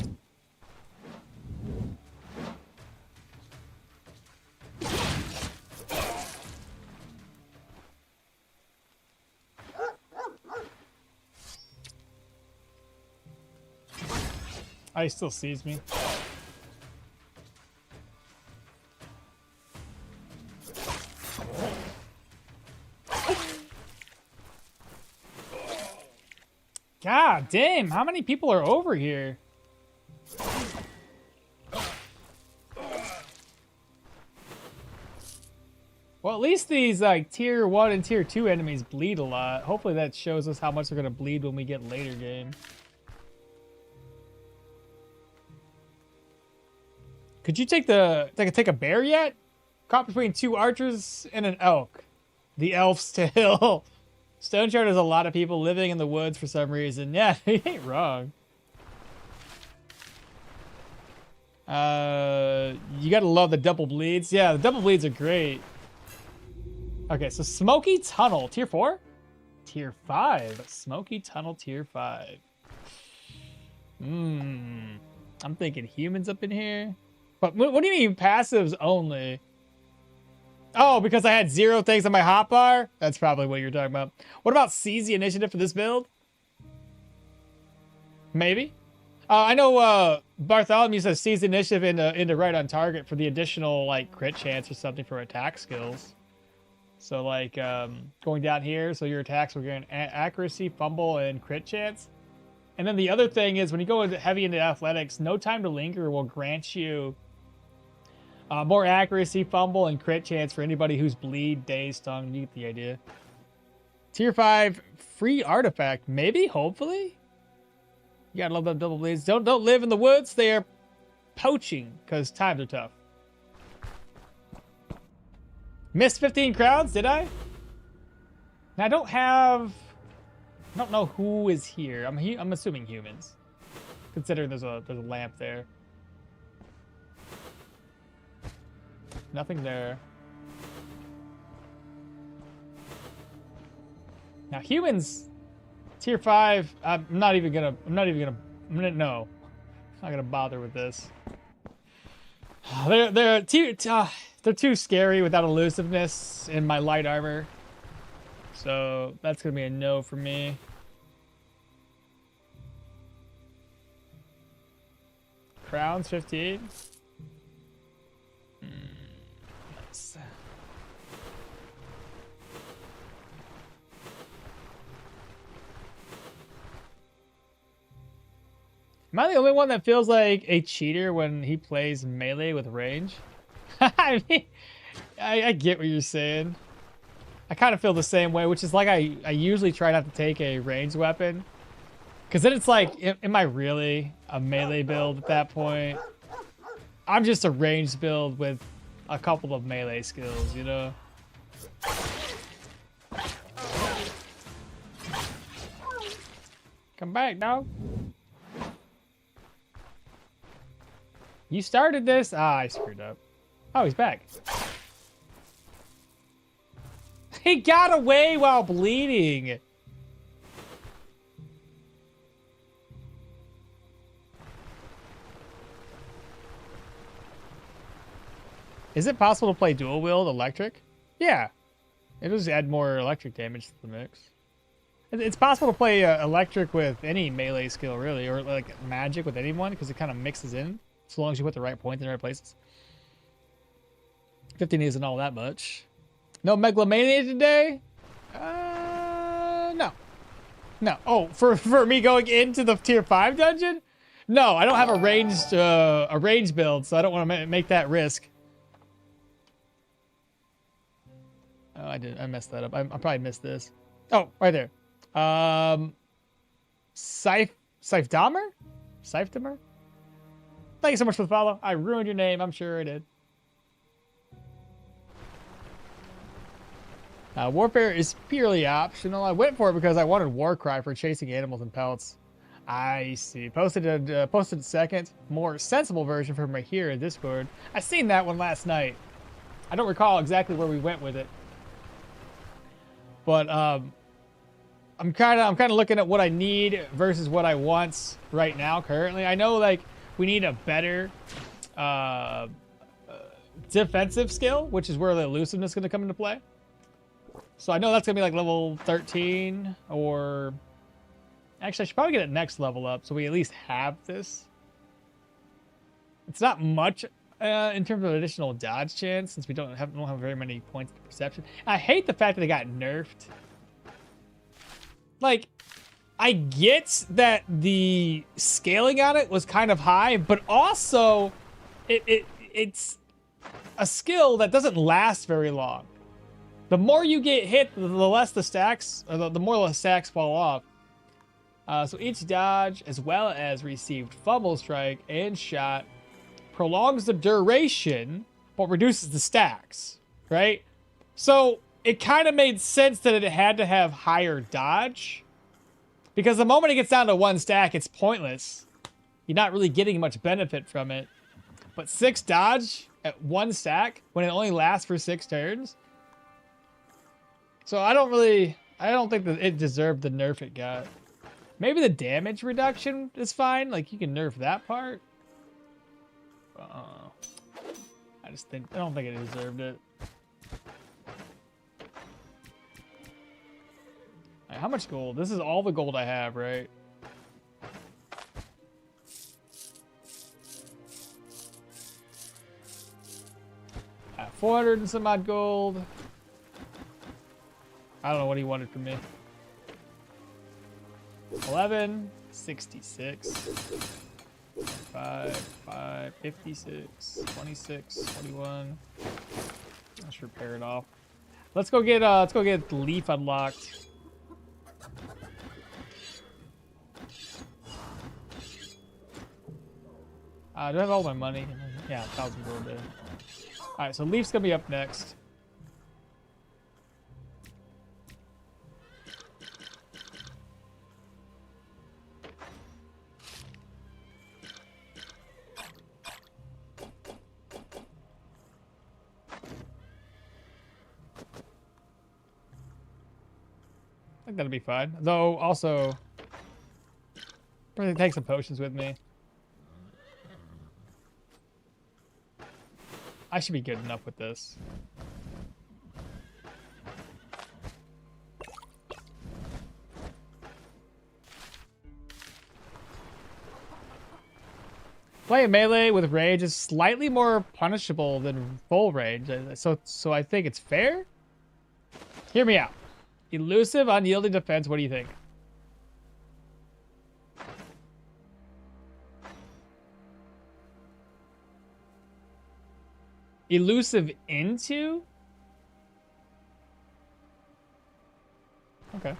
Oh, he still sees me. God damn, how many people are over here? Well, at least these like tier 1 and tier 2 enemies bleed a lot. Hopefully that shows us how much they're gonna bleed when we get later game. Could you take a bear yet? Caught between 2 archers and an elk. The elf still. Stoneshard has a lot of people living in the woods for some reason. Yeah, he ain't wrong. You gotta love the double bleeds. Yeah, the double bleeds are great. Okay, so Smoky Tunnel, tier 4? Tier 5. Smoky Tunnel, tier 5. I'm thinking humans up in here. But what do you mean passives only? Oh, because I had 0 things on my hotbar? That's probably what you're talking about. What about seize the initiative for this build? Maybe. I know Bartholomew says seize the initiative into right on target for the additional like crit chance or something for attack skills. So like going down here, so your attacks will get accuracy, fumble, and crit chance. And then the other thing is when you go heavy into athletics, no time to linger will grant you more accuracy, fumble, and crit chance for anybody who's bleed, dazed, stung. You get the idea. Tier 5 free artifact, maybe, hopefully. You gotta love them double bleeds. Don't live in the woods. They are poaching because times are tough. Missed 15 crowds, did I? Now, I don't know who is here. I'm assuming humans, considering there's a lamp there. Nothing there. Now humans, tier 5. I'm not gonna bother with this. They're too scary without elusiveness in my light armor. So that's gonna be a no for me. Crowns 58. Nice. Am I the only one that feels like a cheater when he plays melee with range? I mean, I get what you're saying. I kind of feel the same way, which is like I usually try not to take a ranged weapon. Because then it's like, am I really a melee build at that point? I'm just a ranged build with a couple of melee skills, you know? Come back, dog. You started this? Ah, I screwed up. Oh, he's back. He got away while bleeding. Is it possible to play dual wield electric? Yeah. It does add more electric damage to the mix. It's possible to play electric with any melee skill, really, or like magic with anyone, because it kind of mixes in, so long as you put the right points in the right places. 15 isn't all that much. No megalomania today? No. No. Oh, for me going into the tier 5 dungeon? No, I don't have a ranged build, so I don't want to make that risk. Oh, I messed that up. I probably missed this. Oh, right there. Scythe Dahmer? Thank you so much for the follow. I ruined your name. I'm sure I did. Warfare is purely optional. I went for it because I wanted Warcry for chasing animals and pelts. I see. Posted a second, more sensible version from right here in Discord. I seen that one last night. I don't recall exactly where we went with it. But I'm kind of looking at what I need versus what I want right now currently. I know like we need a better defensive skill, which is where the elusiveness is going to come into play. So I know that's going to be like level 13 or actually I should probably get it next level up so we at least have this. It's not much in terms of additional dodge chance since we don't have very many points of perception. I hate the fact that they got nerfed. Like, I get that the scaling on it was kind of high, but also it's a skill that doesn't last very long. The more you get hit, the less the stacks, or the more the stacks fall off. So each dodge, as well as received fumble strike and shot, prolongs the duration, but reduces the stacks, right? So it kind of made sense that it had to have higher dodge, because the moment it gets down to 1 stack, it's pointless. You're not really getting much benefit from it. But 6 dodge at 1 stack, when it only lasts for 6 turns. So I don't think that it deserved the nerf it got. Maybe the damage reduction is fine. Like, you can nerf that part. I don't think it deserved it. Right, how much gold? This is all the gold I have, right? At 400 and some odd gold. I don't know what he wanted from me. 11, 66, 5, 56, 26, 21. Let's repair it off. Let's go get the leaf unlocked. Do I have all my money? Yeah, 1,000 gold there. Alright, so leaf's gonna be up next. I think that'll be fine. Though, also, probably take some potions with me. I should be good enough with this. Playing melee with range is slightly more punishable than full range, so I think it's fair. Hear me out. Elusive, unyielding defense. What do you think? Elusive into? Okay.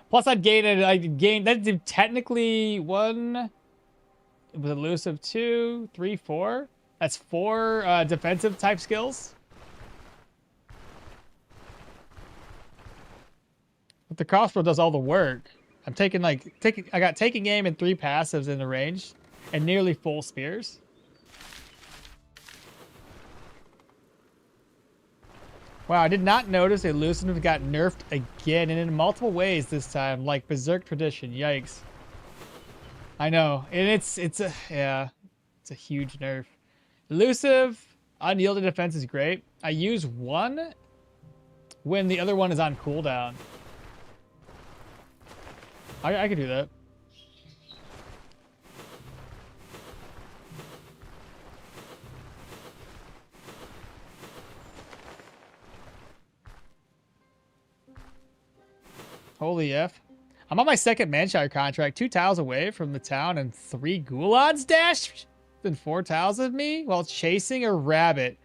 Plus, I'd gain. That's technically one. It was elusive 2, 3, 4. That's 4 defensive type skills. But the crossbow does all the work. I'm taking I got taking aim and 3 passives in the range, and nearly full spears. Wow, I did not notice elusive got nerfed again, and in multiple ways this time, like Berserk Tradition. Yikes! I know, and it's a huge nerf. Elusive, unyielding defense is great. I use one when the other one is on cooldown. I could do that. Holy F. I'm on my second Manshire contract, 2 tiles away from the town and 3 Gulads dashed within 4 tiles of me while chasing a rabbit.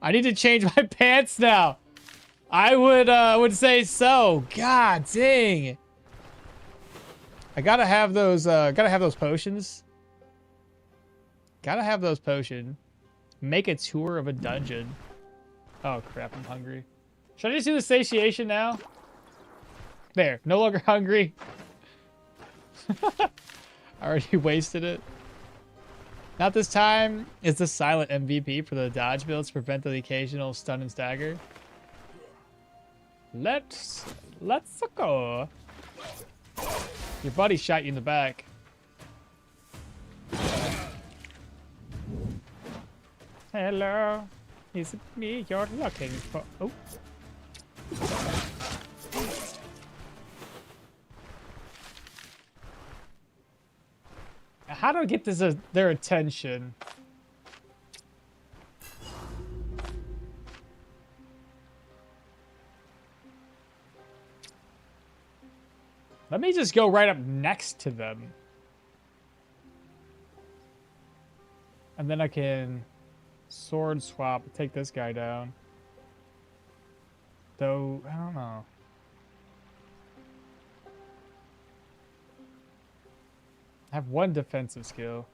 I need to change my pants now. I would say so. God dang. I gotta have those potions. Gotta have those potions. Make a tour of a dungeon. Oh crap, I'm hungry. Should I just do the satiation now? There, no longer hungry. I already wasted it. Not this time. It's the silent MVP for the dodge builds to prevent the occasional stun and stagger. Let's go. Your buddy shot you in the back. Hello. Is it me you're looking for? Oh. How do I get their attention? Let me just go right up next to them. And then I can sword swap, take this guy down. Though, I don't know. I have 1 defensive skill.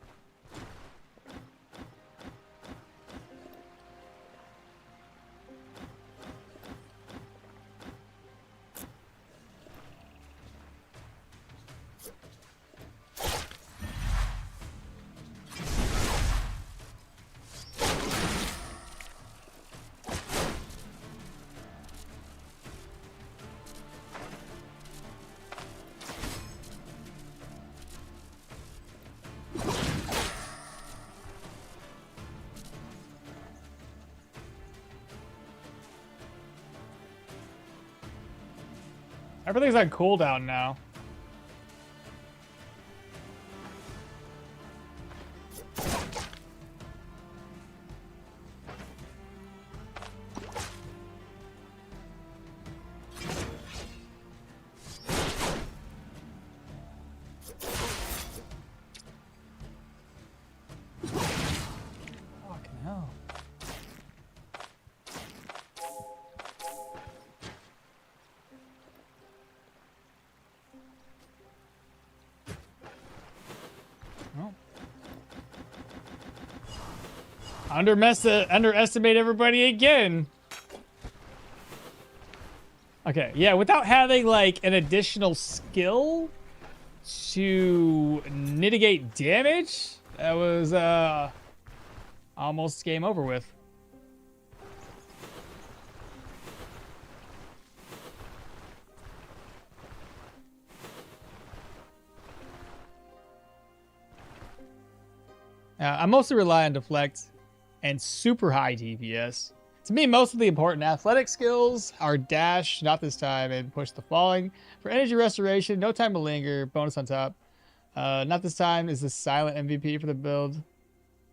Everything's on cooldown now. Fucking hell. Underestimate everybody again. Okay, yeah, without having like an additional skill to mitigate damage, that was almost game over with. I mostly rely on deflect and super high DPS. To me, most of the important athletic skills are dash, not this time, and push the falling. For energy restoration, no time to linger, bonus on top. Not this time. Is the silent MVP for the build.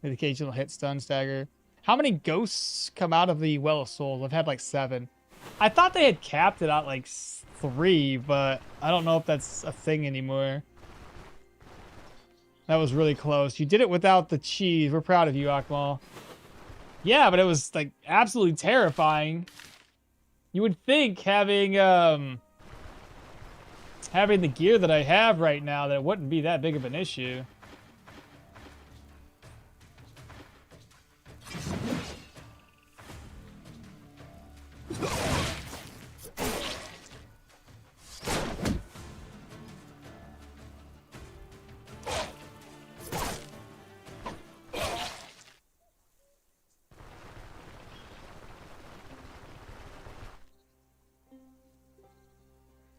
With occasional hit, stun, stagger. How many ghosts come out of the Well of Souls? I've had like 7. I thought they had capped it at like 3, but I don't know if that's a thing anymore. That was really close. You did it without the cheese. We're proud of you, okmall. Yeah, but it was like absolutely terrifying. You would think having the gear that I have right now that it wouldn't be that big of an issue.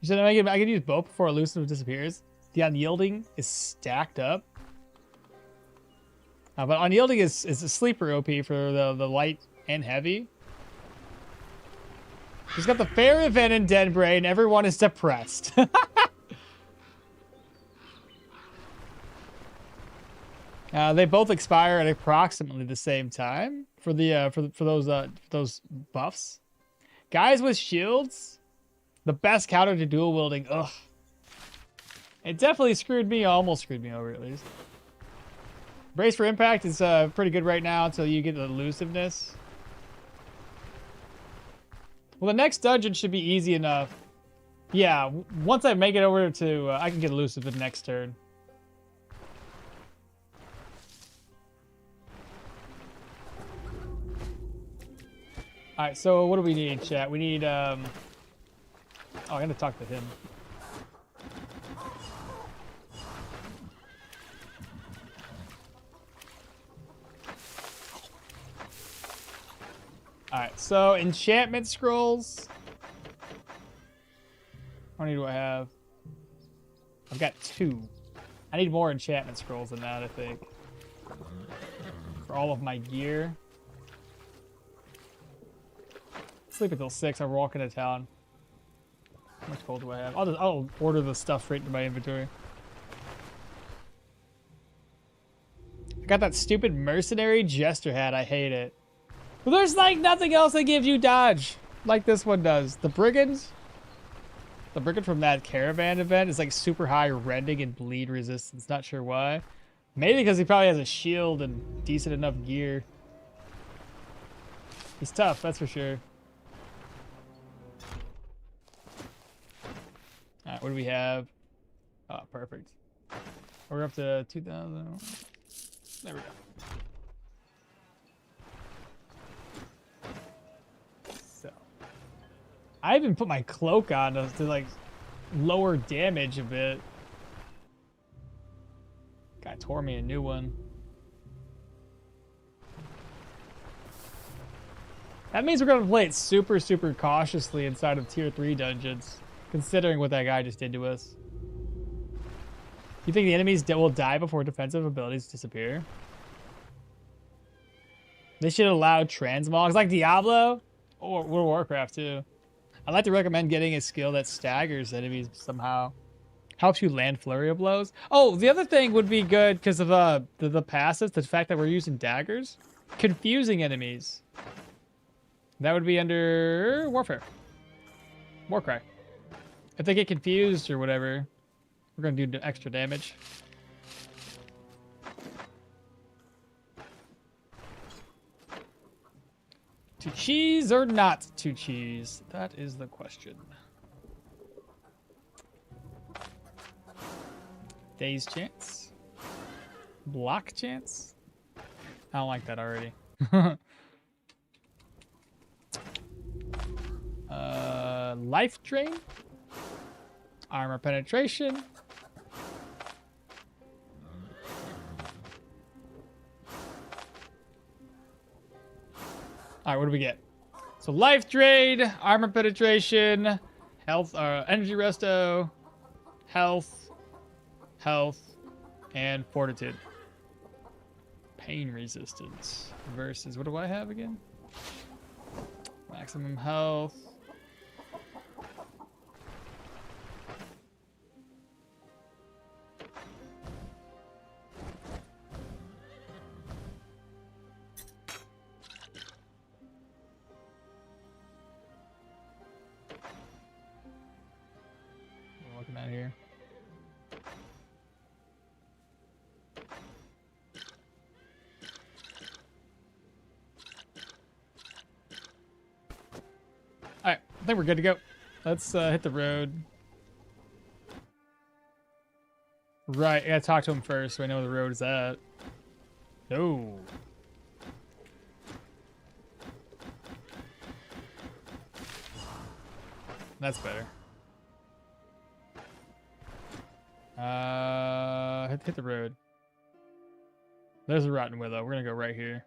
You said I can use both before elusive disappears. The unyielding is stacked up. But unyielding is a sleeper OP for the light and heavy. He's got the fair event in Dead Brain. Everyone is depressed. They both expire at approximately the same time for the for those buffs. Guys with shields. The best counter to dual wielding. Ugh. It definitely screwed me, almost screwed me over at least. Brace for impact is pretty good right now until you get the elusiveness. Well, the next dungeon should be easy enough. Yeah, once I make it over to, I can get elusive the next turn. Alright, so what do we need, chat? We need, oh, I'm gonna talk to him. Alright, so enchantment scrolls. How many do I have? I've got 2. I need more enchantment scrolls than that, I think. For all of my gear. Sleep until 6, I'm walking to town. How much gold do I have? I'll order the stuff right into my inventory. I got that stupid mercenary jester hat. I hate it. Well, there's like nothing else that gives you dodge like this one does. The brigand from that caravan event is like super high rending and bleed resistance. Not sure why. Maybe because he probably has a shield and decent enough gear. He's tough, that's for sure. Alright, what do we have? Oh, perfect. We're up to 2,000. There we go. So, I even put my cloak on to like lower damage a bit. Guy tore me a new one. That means we're gonna play it super, super cautiously inside of tier 3 dungeons. Considering what that guy just did to us. You think the enemies will die before defensive abilities disappear? They should allow transmogs like Diablo or World of Warcraft too. I'd like to recommend getting a skill that staggers enemies somehow. Helps you land flurry of blows. Oh, the other thing would be good because of the passives, the fact that we're using daggers. Confusing enemies. That would be under Warfare. Warcry. If they get confused or whatever, we're going to do extra damage. To cheese or not to cheese? That is the question. Daze chance. Block chance. I don't like that already. Life drain. Armor penetration. All right, what do we get? So life drain, armor penetration, health, energy resto, health, and fortitude. Pain resistance versus, what do I have again? Maximum health. think we're good to go. Let's hit the road. Right, I gotta talk to him first so I know where the road is at. No. That's better. Hit the road. There's a rotten willow. We're gonna go right here.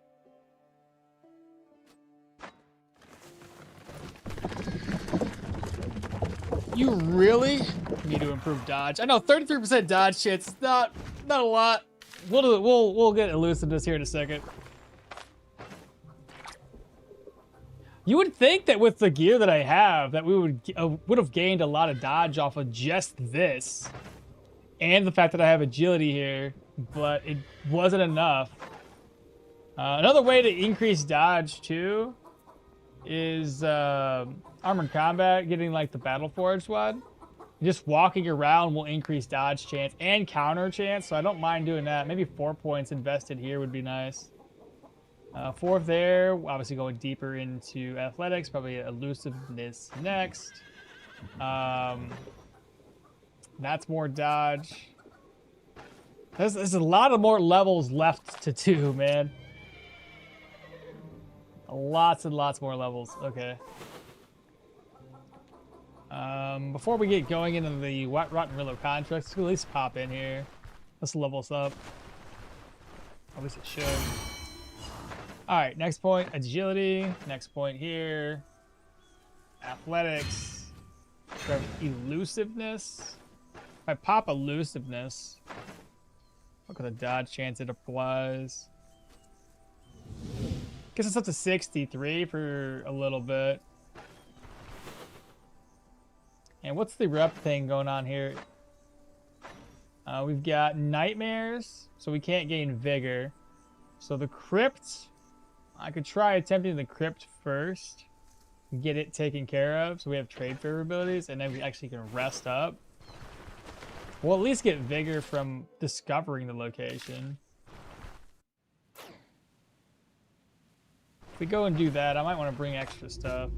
You really need to improve dodge. I know 33% dodge shit's not a lot. We'll get elusiveness here in a second. You would think that with the gear that I have, that we would have gained a lot of dodge off of just this, and the fact that I have agility here, but it wasn't enough. Another way to increase dodge too is armored combat, getting like the battle forged one. Just walking around will increase dodge chance and counter chance, so I don't mind doing that. Maybe 4 points invested here would be nice. 4 there, obviously going deeper into athletics, probably elusiveness next. That's more dodge. There's a lot of more levels left to do, man. Lots and lots more levels. Okay. Before we get going into the Rotten Willow contracts, let's at least pop in here. Let's level us up. At least it should. Alright, next point, agility. Next point here. Athletics. Grab elusiveness. If I pop elusiveness, look at the dodge chance it applies. Guess it's up to 63 for a little bit. And what's the rep thing going on here? We've got nightmares, so we can't gain vigor. So the crypt, I could try attempting the crypt first. Get it taken care of, so we have trade favorabilities, and then we actually can rest up. We'll at least get vigor from discovering the location. If we go and do that, I might want to bring extra stuff.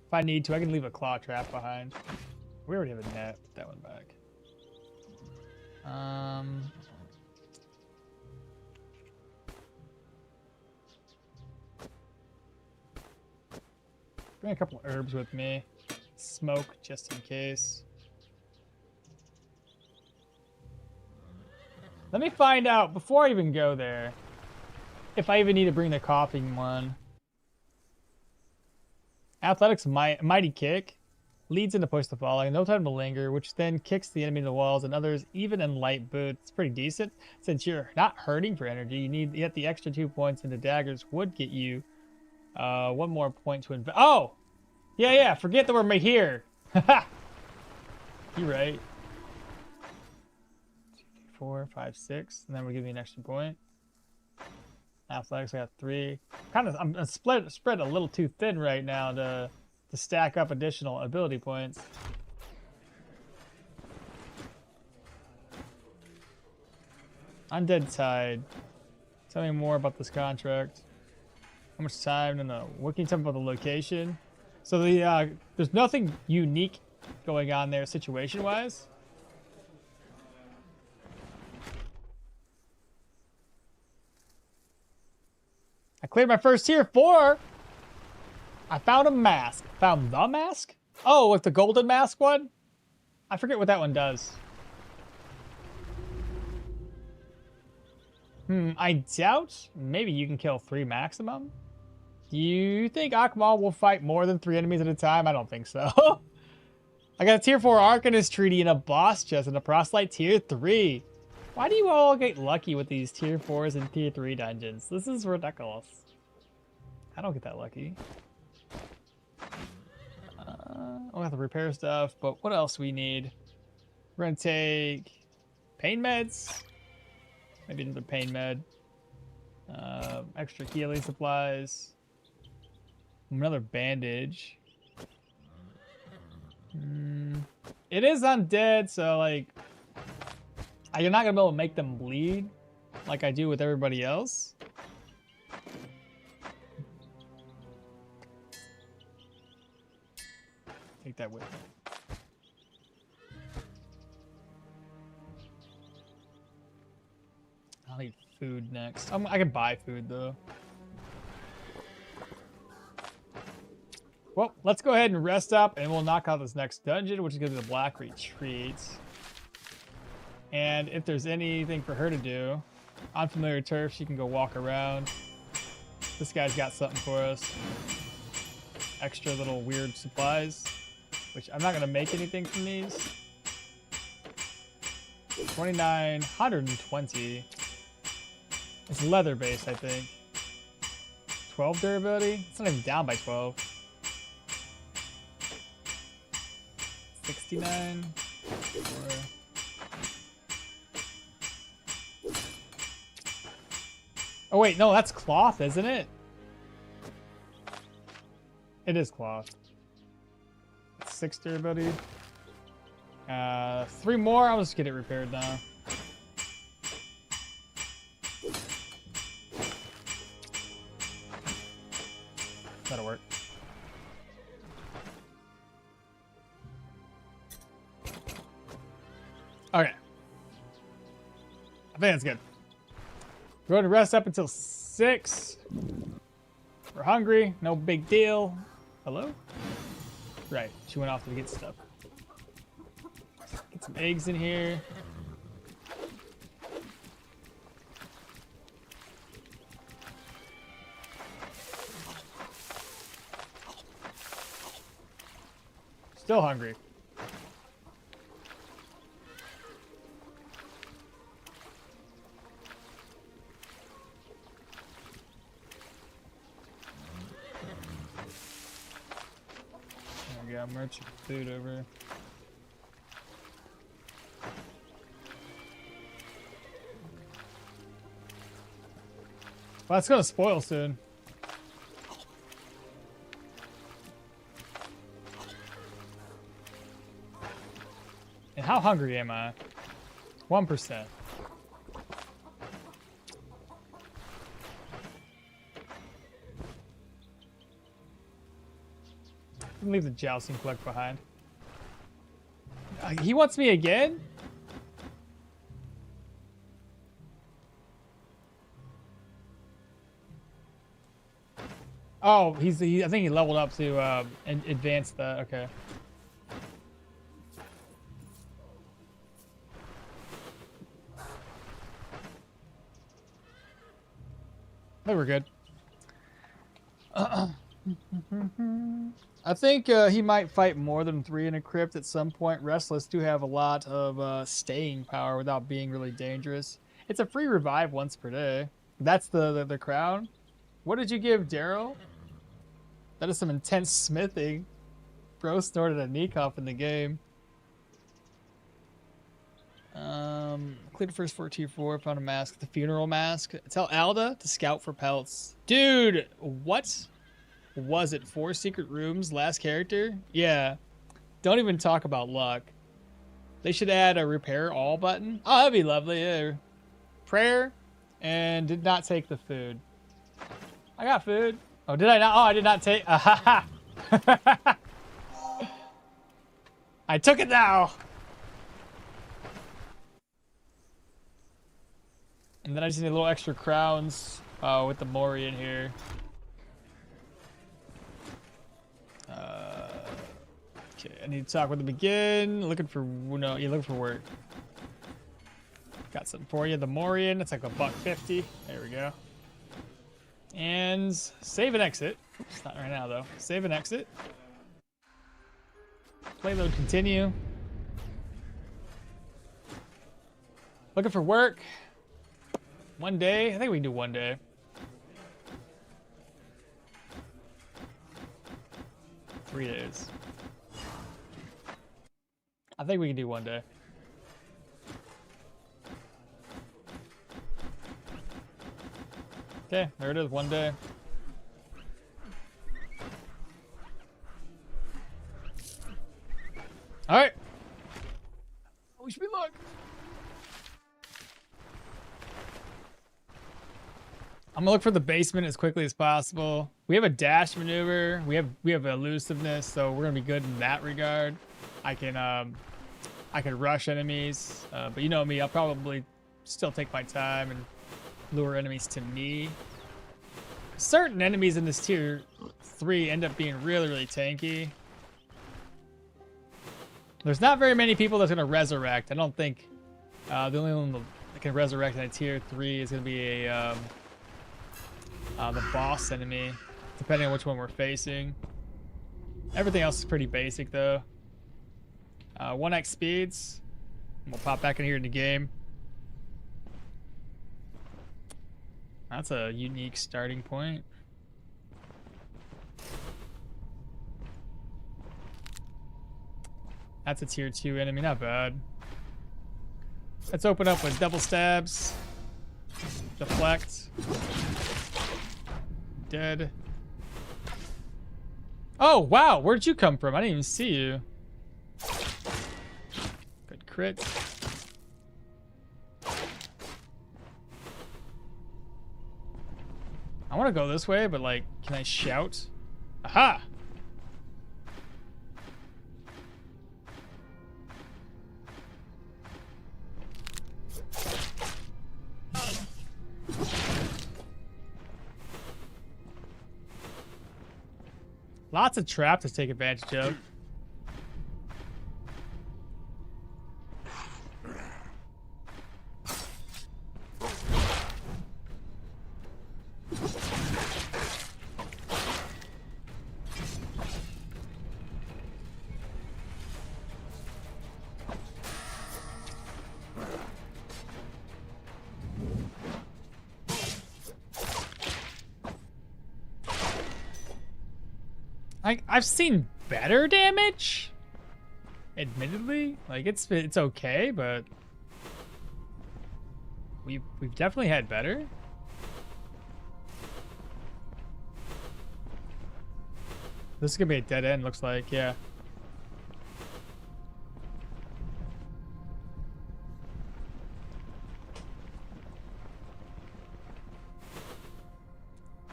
If I need to, I can leave a claw trap behind. We already have a net. Put that one back. Bring a couple herbs with me. Smoke, just in case. Let me find out, before I even go there, if I even need to bring the coughing one. Athletics, Mighty Kick. Leads into push the falling, no time to linger, which then kicks the enemy to the walls and others, even in light boots. It's pretty decent. Since you're not hurting for energy, you need yet the extra 2 points into daggers would get you 1 more point to invest. Oh! Yeah, forget that we're here. Haha! You're right. 2, 3, 4, 5, 6, and then we'll give you an extra point. Athletics, I got 3. I'm spread a little too thin right now to stack up additional ability points. Undead Tide. Tell me more about this contract. How much time? No. What can you tell me about the location? So there's nothing unique going on there situation-wise. I cleared my first tier 4. I found a mask. Found the mask? Oh, with the golden mask one? I forget what that one does. I doubt maybe you can kill 3 maximum. Do you think Okmall will fight more than 3 enemies at a time? I don't think so. I got a tier 4 Arcanist Treaty and a boss chest and a proselyte tier 3. Why do you all get lucky with these tier 4s and tier 3 dungeons? This is ridiculous. I don't get that lucky. I'll have to repair stuff, but what else we need? We're gonna take pain meds. Maybe another pain med. Extra healing supplies. Another bandage. It is undead, so like, You're not gonna be able to make them bleed like I do with everybody else. Take that with me. I'll need food next. I can buy food though. Well, let's go ahead and rest up and we'll knock out this next dungeon, which is gonna be the Black Retreat. And if there's anything for her to do, unfamiliar turf, she can go walk around. This guy's got something for us. Extra little weird supplies, which I'm not gonna make anything from these. 2,920. It's leather based, I think. 12 durability? It's not even down by 12. 69. Oh wait, no, that's cloth, isn't it? It is cloth. 6 durability. 3 more. I'll just get it repaired now. That'll work. Okay. I think that's good. We're going to rest up until 6. We're hungry. No big deal. Hello? Right. She went off to get stuff. Get some eggs in here. Still hungry. There we go, merchant food over. Well, it's gonna spoil soon. And how hungry am I? 1%. Leave the jousting clerk behind. He wants me again? Oh, I think he leveled up to advance the. Okay. I think we're good. I think he might fight more than 3 in a crypt at some point. Restless do have a lot of staying power without being really dangerous. It's a free revive once per day. That's the crown. What did you give Daryl? That is some intense smithing. Bro snorted a Nikov in the game. Cleared the first 424, found a mask, the funeral mask. Tell Alda to scout for pelts. Dude, what was it? 4 secret rooms, last character? Yeah. Don't even talk about luck. They should add a repair all button. Oh, that'd be lovely. Yeah. Prayer, and did not take the food. I got food. Oh, did I not? Oh, I did not take. I took it now. And then I just need a little extra crowns with the Mori in here. Okay, I need to talk with him again. Looking for no, you're looking for work. Got something for you. The Morian, it's like $1.50. There we go. And save and exit. Oops, not right now though. Save and exit. Playload continue. Looking for work. 1 day. I think we can do 1 day. Three days. I think we can do 1 day. Okay, there it is, 1 day. All right. Wish me luck. I'm gonna look for the basement as quickly as possible. We have a dash maneuver. We have elusiveness, so we're gonna be good in that regard. I can rush enemies, but you know me, I'll probably still take my time and lure enemies to me. Certain enemies in this tier 3 end up being really, really tanky. There's not very many people that's gonna resurrect. I don't think the only one that can resurrect in a tier 3 is gonna be a the boss enemy, depending on which one we're facing. Everything else is pretty basic though. 1x speeds. We'll pop back in here in the game. That's a unique starting point. That's a tier 2 enemy, not bad. Let's open up with double stabs. Deflect. Dead. Oh, wow, where'd you come from? I didn't even see you. Good crit. I want to go this way, but like, can I shout? Aha! Lots of traps to take advantage of. I've seen better damage, admittedly. Like it's okay, but we've definitely had better. This is gonna be a dead end, looks like. Yeah.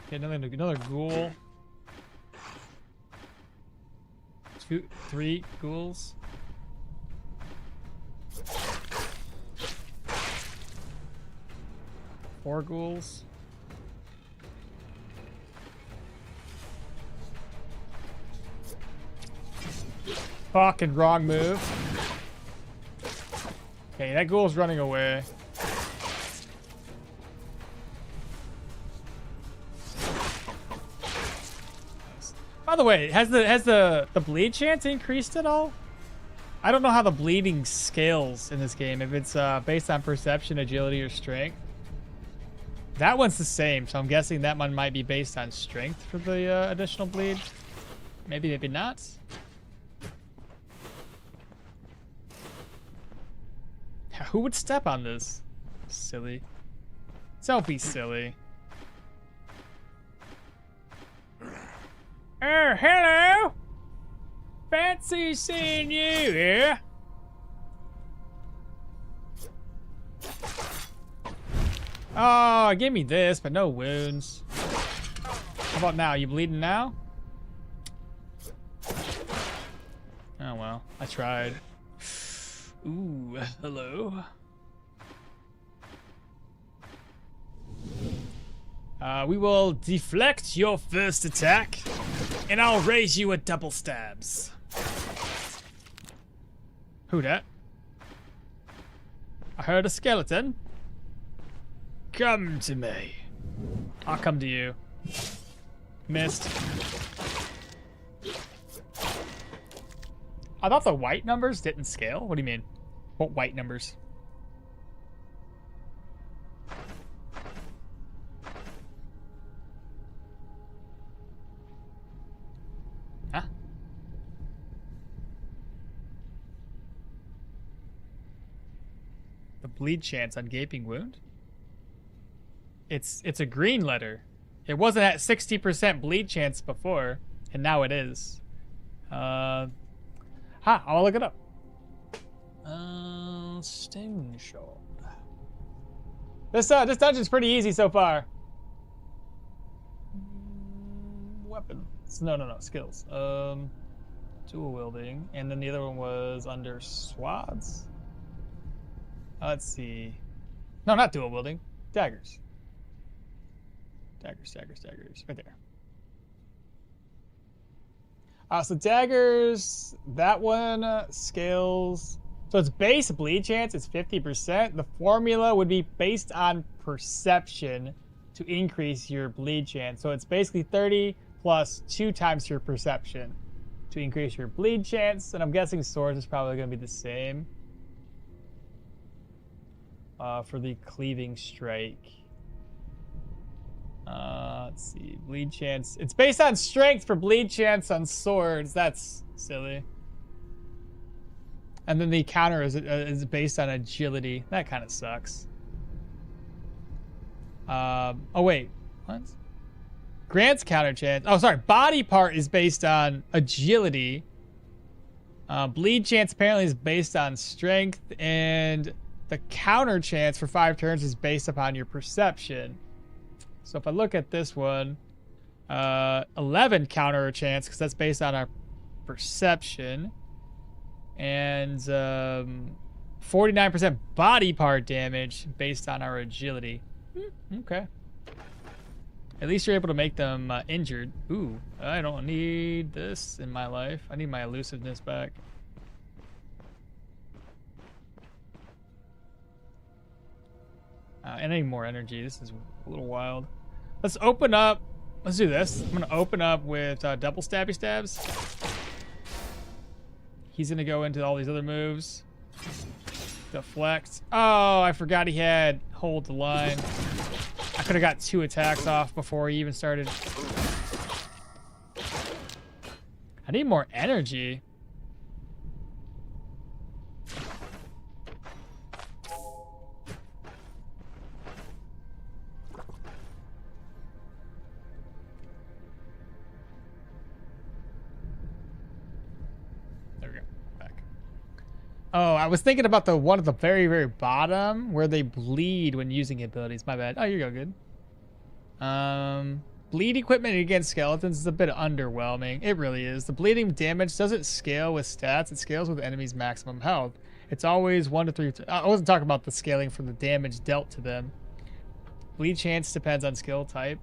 Okay, another ghoul. 2, 3 ghouls. Four ghouls. Fucking wrong move. Okay, that ghoul's running away. By the way, has the bleed chance increased at all? I don't know how the bleeding scales in this game, if it's based on perception, agility, or strength. That one's the same, so I'm guessing that one might be based on strength for the additional bleed. Maybe, maybe not. Who would step on this? Silly. Don't be silly. Oh, hello! Fancy seeing you here. Oh, give me this, but no wounds. How about now? You bleeding now? Oh, well. I tried. Ooh, hello. We will deflect your first attack, and I'll raise you a double stabs. Who dat? I heard a skeleton. Come to me. I'll come to you. Missed. I thought the white numbers didn't scale. What do you mean? What white numbers? Huh? The bleed chance on gaping wound? It's a green letter. It wasn't at 60% bleed chance before, and now it is. I'll look it up. Stoneshard. This dungeon's pretty easy so far. No, skills. Dual wielding, and then the other one was under swads. Let's see. No, not dual wielding. Daggers. Daggers. Right there. So daggers, that one scales. So its base bleed chance is 50%. The formula would be based on perception to increase your bleed chance. So it's basically 30 plus 2 times your perception to increase your bleed chance. And I'm guessing swords is probably going to be the same for the cleaving strike. Let's see, bleed chance. It's based on strength for bleed chance on swords. That's silly. And then the counter is based on agility. That kind of sucks. Oh wait, what? Grant's counter chance. Oh, sorry. Body part is based on agility. Bleed chance apparently is based on strength, and the counter chance for 5 turns is based upon your perception. So if I look at this one, 11 counter chance, because that's based on our perception, and 49% body part damage based on our agility. Okay. At least you're able to make them injured. Ooh, I don't need this in my life. I need my elusiveness back. And I need more energy. This is a little wild. Let's open up. Let's do this. I'm going to open up with double stabby stabs. He's going to go into all these other moves. Deflect. Oh, I forgot he had hold the line. I could have got 2 attacks off before he even started. I need more energy. There we go. Back. Oh, I was thinking about the one at the very, very bottom where they bleed when using abilities. My bad. Oh, you're good. Bleed equipment against skeletons is a bit underwhelming. It really is. The bleeding damage doesn't scale with stats. It scales with the enemy's maximum health. It's always 1 to 3. I wasn't talking about the scaling for the damage dealt to them. Bleed chance depends on skill type.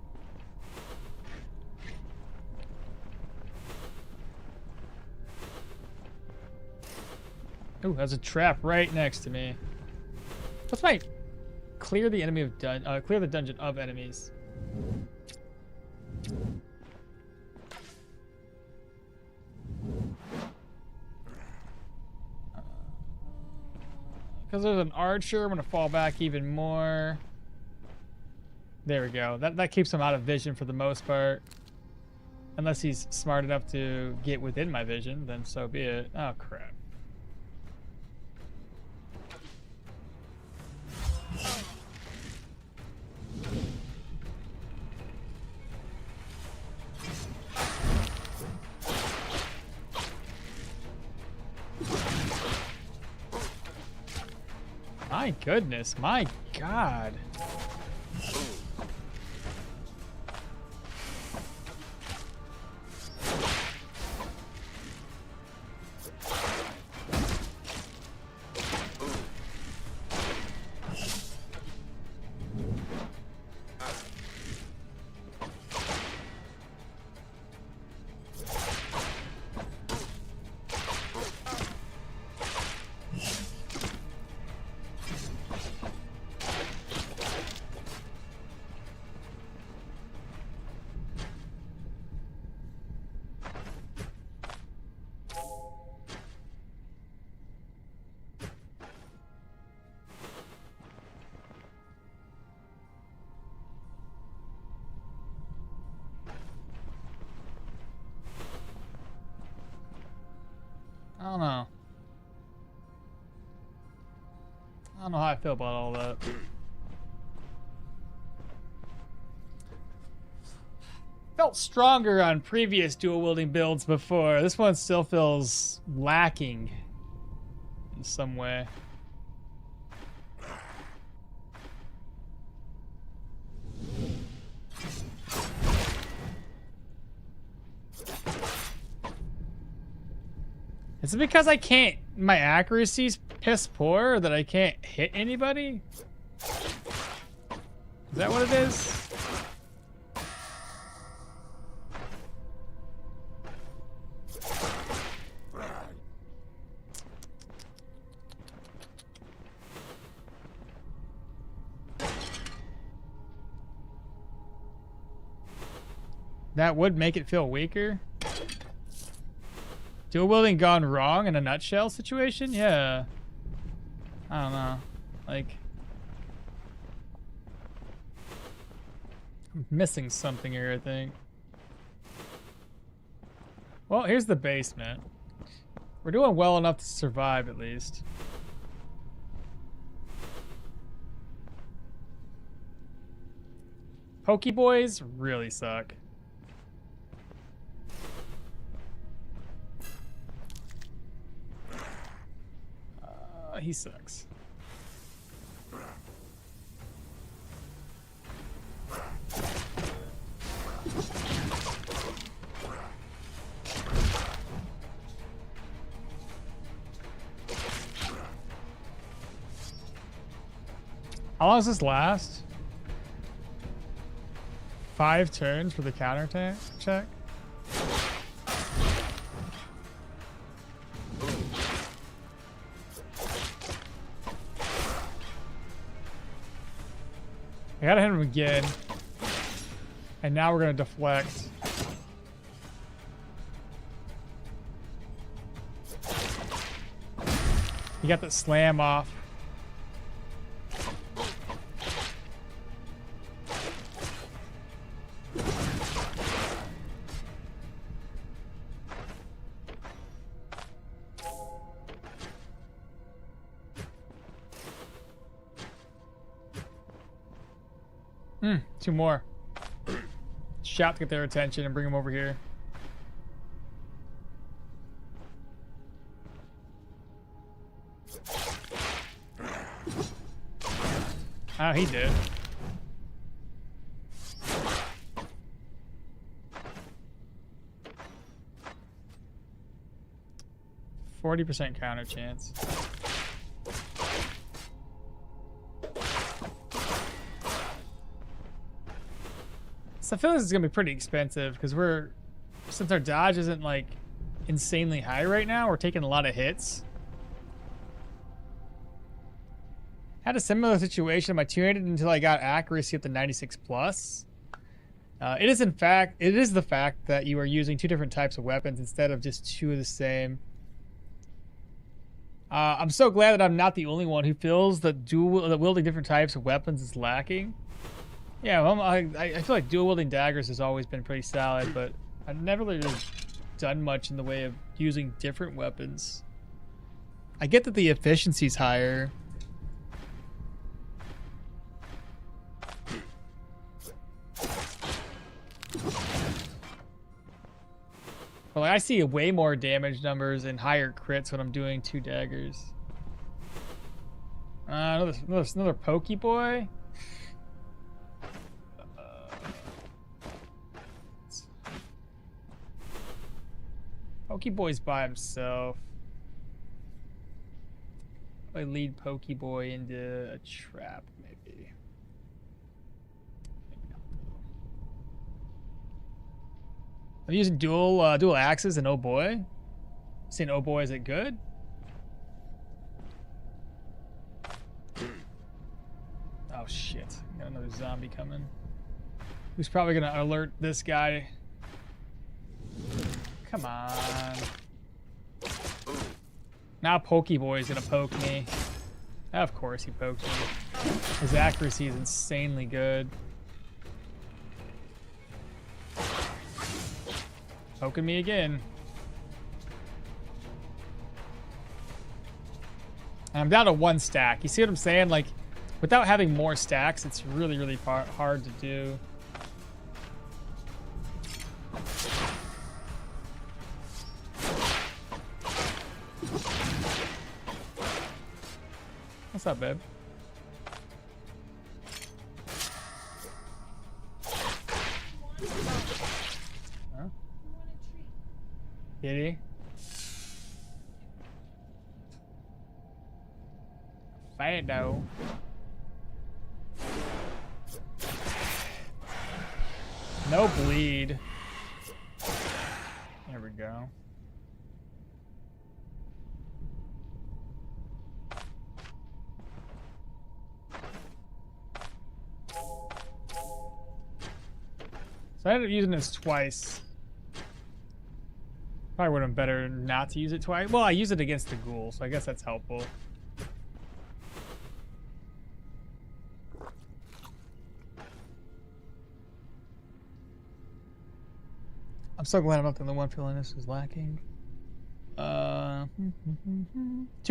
Ooh, there's a trap right next to me. What's my clear the enemy of clear the dungeon of enemies? Because there's an archer, I'm gonna fall back even more. There we go. That keeps him out of vision for the most part. Unless he's smart enough to get within my vision, then so be it. Oh crap. My goodness, my God. I don't know. I don't know how I feel about all that. Felt stronger on previous dual wielding builds before. This one still feels lacking in some way. Is it because I can't, my accuracy's piss poor, or that I can't hit anybody? Is that what it is? That would make it feel weaker. Dual wielding gone wrong in a nutshell situation? Yeah. I don't know. Like, I'm missing something here, I think. Well, here's the basement. We're doing well enough to survive, at least. Pokeboys really suck. He sucks. How long does this last? 5 turns for the counter check? I gotta hit him again. And now we're gonna deflect. You got that slam off. Two more. Shout to get their attention and bring them over here. Oh, he did. %40 counter chance. So I feel like this is gonna be pretty expensive because since our dodge isn't like insanely high right now, we're taking a lot of hits. Had a similar situation on my two-handed until I got accuracy up to 96 plus. It is the fact that you are using 2 different types of weapons instead of just 2 of the same. I'm so glad that I'm not the only one who feels that wielding different types of weapons is lacking. Yeah, well, I feel like dual wielding daggers has always been pretty solid, but I've never really done much in the way of using different weapons. I get that the efficiency's higher. But like, I see way more damage numbers and higher crits when I'm doing 2 daggers. Another Pokeboy. Pokeboy's by himself. I lead Pokeboy into a trap, maybe. I'm using dual axes and oh boy. Saying oh boy, is it good? Oh shit! Got another zombie coming. Who's probably gonna alert this guy? Come on. Now Pokeboy's gonna poke me. Of course he poked me. His accuracy is insanely good. Poking me again. And I'm down to 1 stack. You see what I'm saying? Like, without having more stacks, it's really, really hard to do. What's up, babe? Huh? Did he? Fado. No bleed. There we go. So I ended up using this twice. Probably would have been better not to use it twice. Well, I use it against the ghoul, so I guess that's helpful. I'm so glad I'm not the only one feeling this is lacking. 2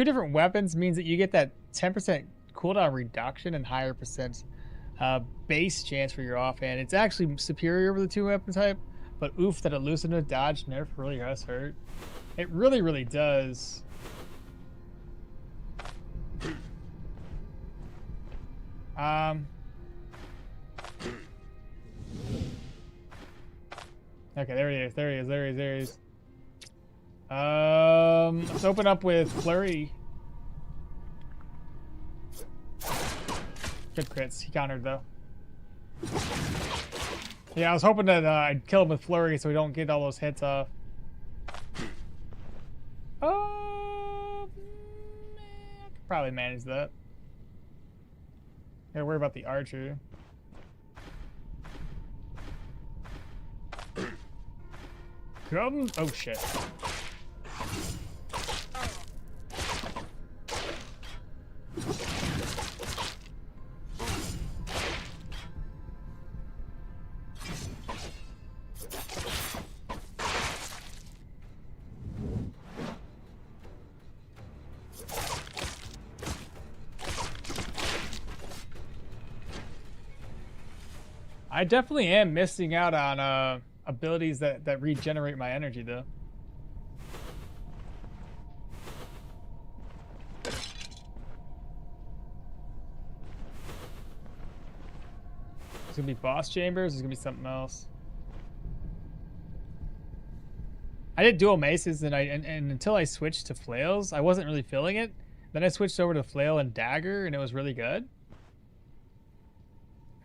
different weapons means that you get that 10% cooldown reduction and higher percent base chance for your offhand. It's actually superior over the 2 weapon type, but oof, that elusiveness dodge nerf really does hurt. It really, really does. Okay, there he is. There he is. There he is. There he is. Let's open up with Flurry. Good crits. He countered though. Yeah, I was hoping that I'd kill him with Flurry so we don't get all those hits off. I could probably manage that. Gotta worry about the archer. Come. Oh shit. I definitely am missing out on abilities that regenerate my energy though. It's gonna be boss chambers, it's gonna be something else. I did dual maces and until I switched to flails, I wasn't really feeling it. Then I switched over to flail and dagger and it was really good.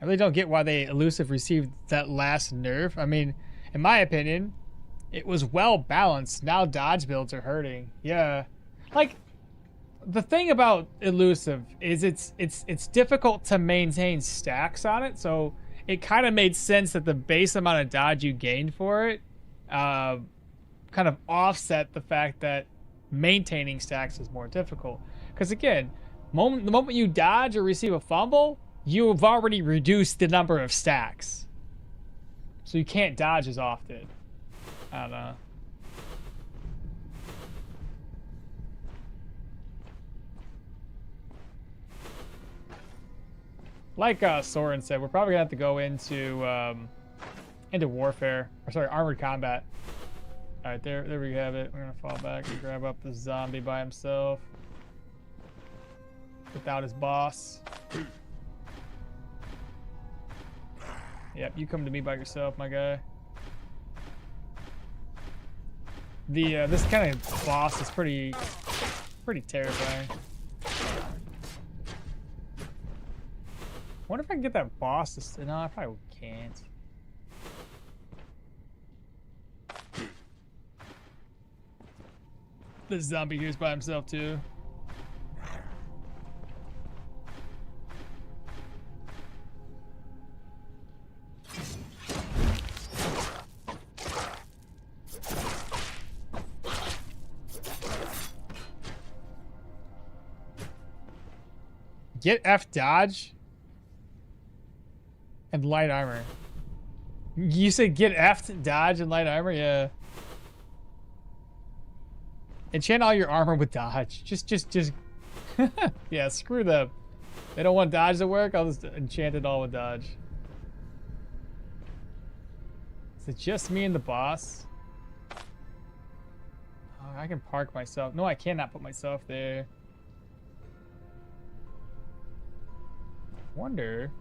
I really don't get why they elusive received that last nerf. I mean, in my opinion, it was well balanced. Now dodge builds are hurting. Yeah. Like, the thing about elusive is it's difficult to maintain stacks on it, so it kind of made sense that the base amount of dodge you gained for it kind of offset the fact that maintaining stacks is more difficult. Because again, the moment you dodge or receive a fumble, you have already reduced the number of stacks. So you can't dodge as often. I don't know. Like Soren said, we're probably gonna have to go into warfare. Or sorry, armored combat. Alright, there we have it. We're gonna fall back and grab up the zombie by himself. Without his boss. Yep, you come to me by yourself, my guy. The this kind of boss is pretty terrifying. Wonder if I can get that boss to no, I probably can't. This zombie here's by himself too. Get F dodge and light armor. You said get F dodge and light armor? Yeah. Enchant all your armor with dodge. Just yeah, screw them. They don't want dodge to work, I'll just enchant it all with dodge. Is it just me and the boss? Oh, I can park myself. No, I cannot put myself there. Wonder.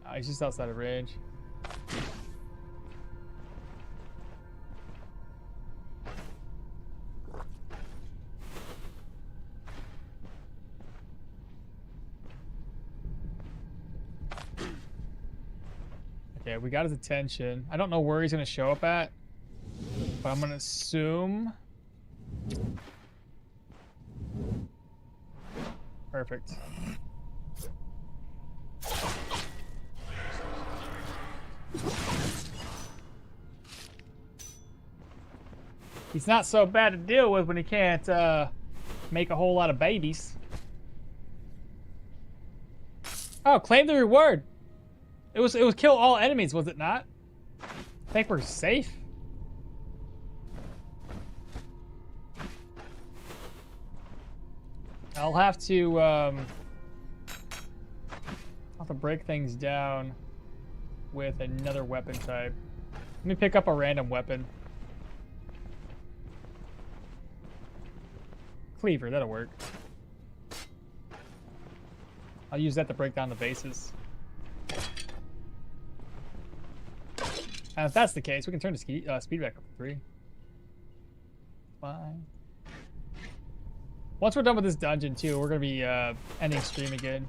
Oh, he's just outside of range. Okay, we got his attention. I don't know where he's gonna show up at, but I'm gonna assume. Perfect. He's not so bad to deal with when he can't make a whole lot of babies. Oh, claim the reward. It was kill all enemies, was it not? I think we're safe. I'll have to break things down with another weapon type. Let me pick up a random weapon. Cleaver, that'll work. I'll use that to break down the bases. And if that's the case, we can turn the speed back up to 3. Fine. Once we're done with this dungeon too, we're gonna be ending stream again.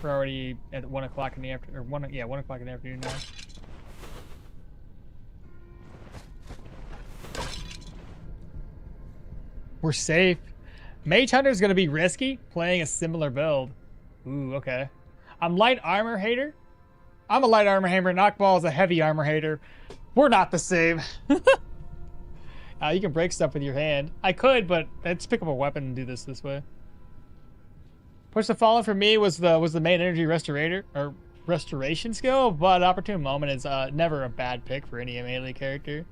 We're already at 1 o'clock in the afternoon, or 1 o'clock in the afternoon now. We're safe. Mage Hunter is gonna be risky playing a similar build. Ooh, okay. I'm light armor hater. I'm a light armor hater. Knockball is a heavy armor hater. We're not the same. You can break stuff with your hand. I could, but let's pick up a weapon and do this way. Push the Fallen for me was the main energy restoration skill, but Opportune Moment is never a bad pick for any melee character.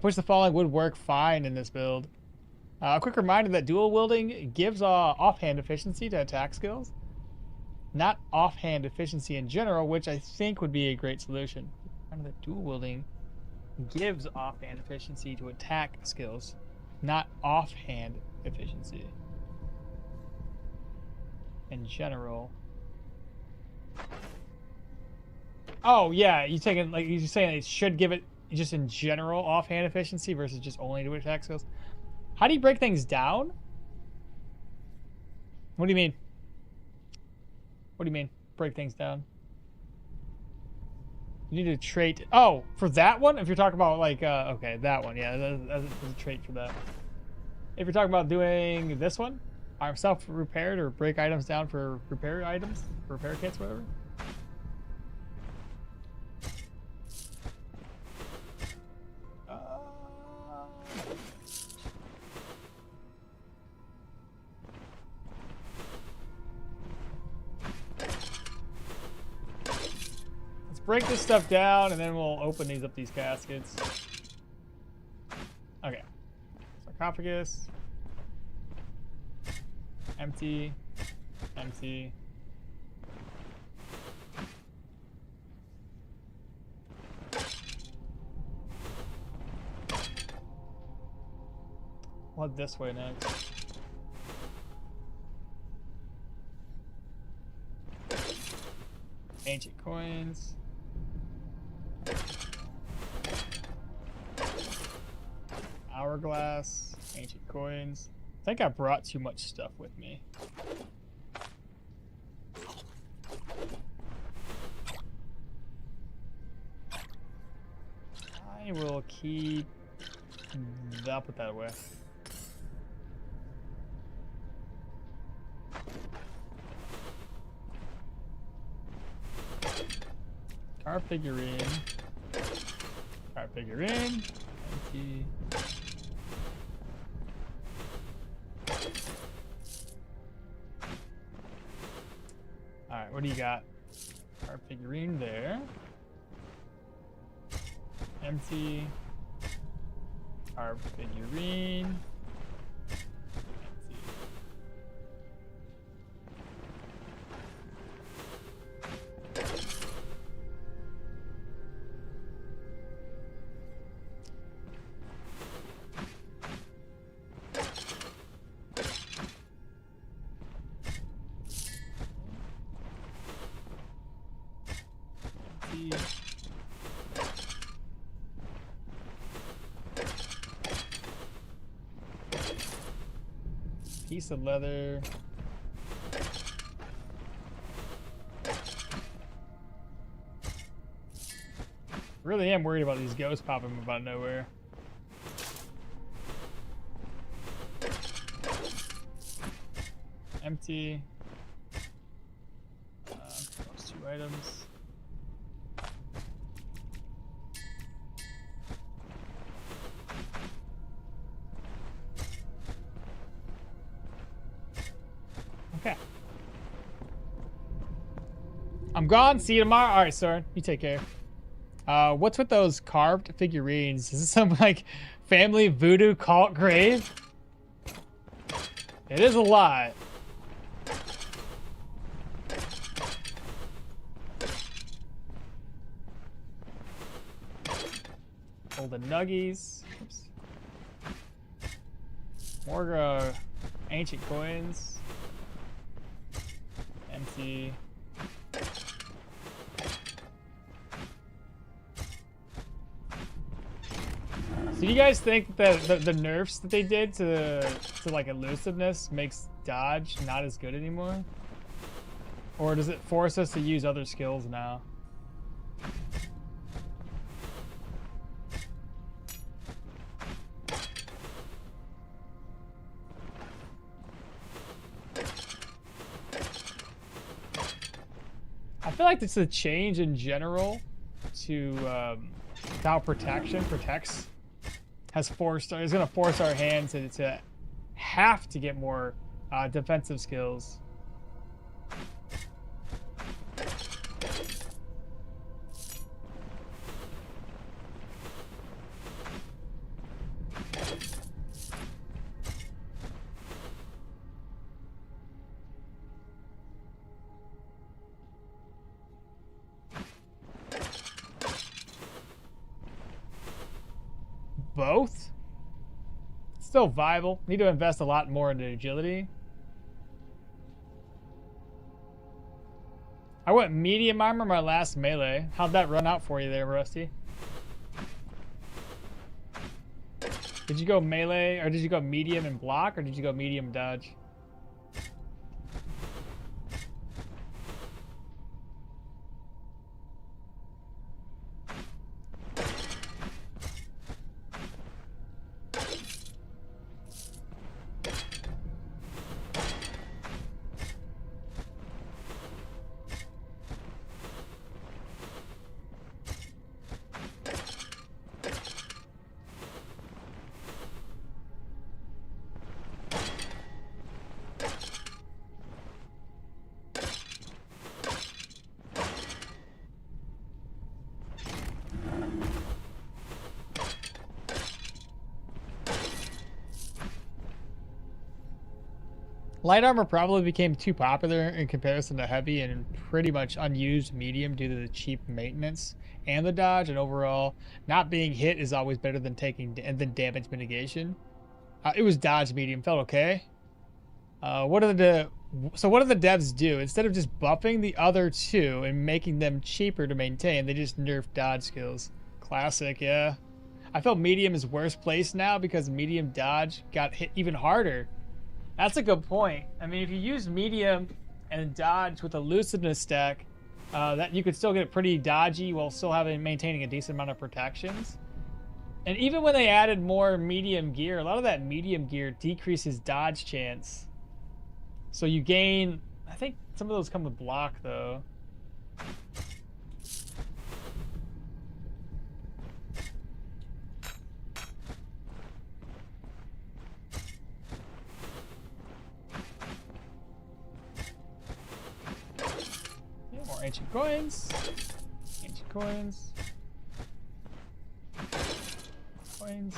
Push the Fallen would work fine in this build. A quick reminder that dual wielding gives offhand efficiency to attack skills, not offhand efficiency in general, which I think would be a great solution. Reminder that dual wielding gives offhand efficiency to attack skills, not offhand efficiency in general. Oh yeah, you're saying it should give it just in general offhand efficiency versus just only to attack skills. How do you break things down? What do you mean? What do you mean break things down? You need a trait. Oh, for that one? If you're talking about like, okay, that one. Yeah, there's a trait for that. If you're talking about doing this one, self-repaired or break items down for repair items, repair kits, whatever. Break this stuff down, and then we'll open these caskets. Okay. Sarcophagus. Empty. Empty. What this way next? Ancient coins. Hourglass, ancient coins. I think I brought too much stuff with me. I will keep... I'll put that away. Car figurine. Car figurine. Empty. Alright, what do you got? Car figurine there. Empty. Car figurine. Piece of leather. Really am worried about these ghosts popping up out of nowhere. Empty. Those 2 items. Okay. I'm gone. See you tomorrow. All right, Soren. You take care. What's with those carved figurines? Is this some like family voodoo cult grave? It is a lot. All the nuggies. Oops. More ancient coins. Empty. So you guys think that the nerfs that they did to like elusiveness makes dodge not as good anymore? Or does it force us to use other skills now? I feel like it's a change in general to how protection protects is going to force our hands to have to get more defensive skills. Both? Still viable. Need to invest a lot more into agility. I went medium armor my last melee. How'd that run out for you there, Rusty? Did you go melee, or did you go medium and block, or did you go medium dodge? Light armor probably became too popular in comparison to heavy and pretty much unused medium due to the cheap maintenance and the dodge, and overall not being hit is always better than taking than damage mitigation. It was dodge medium, felt okay. What do the devs do? Instead of just buffing the other two and making them cheaper to maintain, they just nerf dodge skills. Classic, yeah. I feel medium is worse placed now because medium dodge got hit even harder. That's a good point. I mean, if you use medium and dodge with a elusiveness stack, that you could still get pretty dodgy while still maintaining a decent amount of protections. And even when they added more medium gear, a lot of that medium gear decreases dodge chance. So you gain, I think some of those come with block though. Ancient coins. Ancient coins. Coins.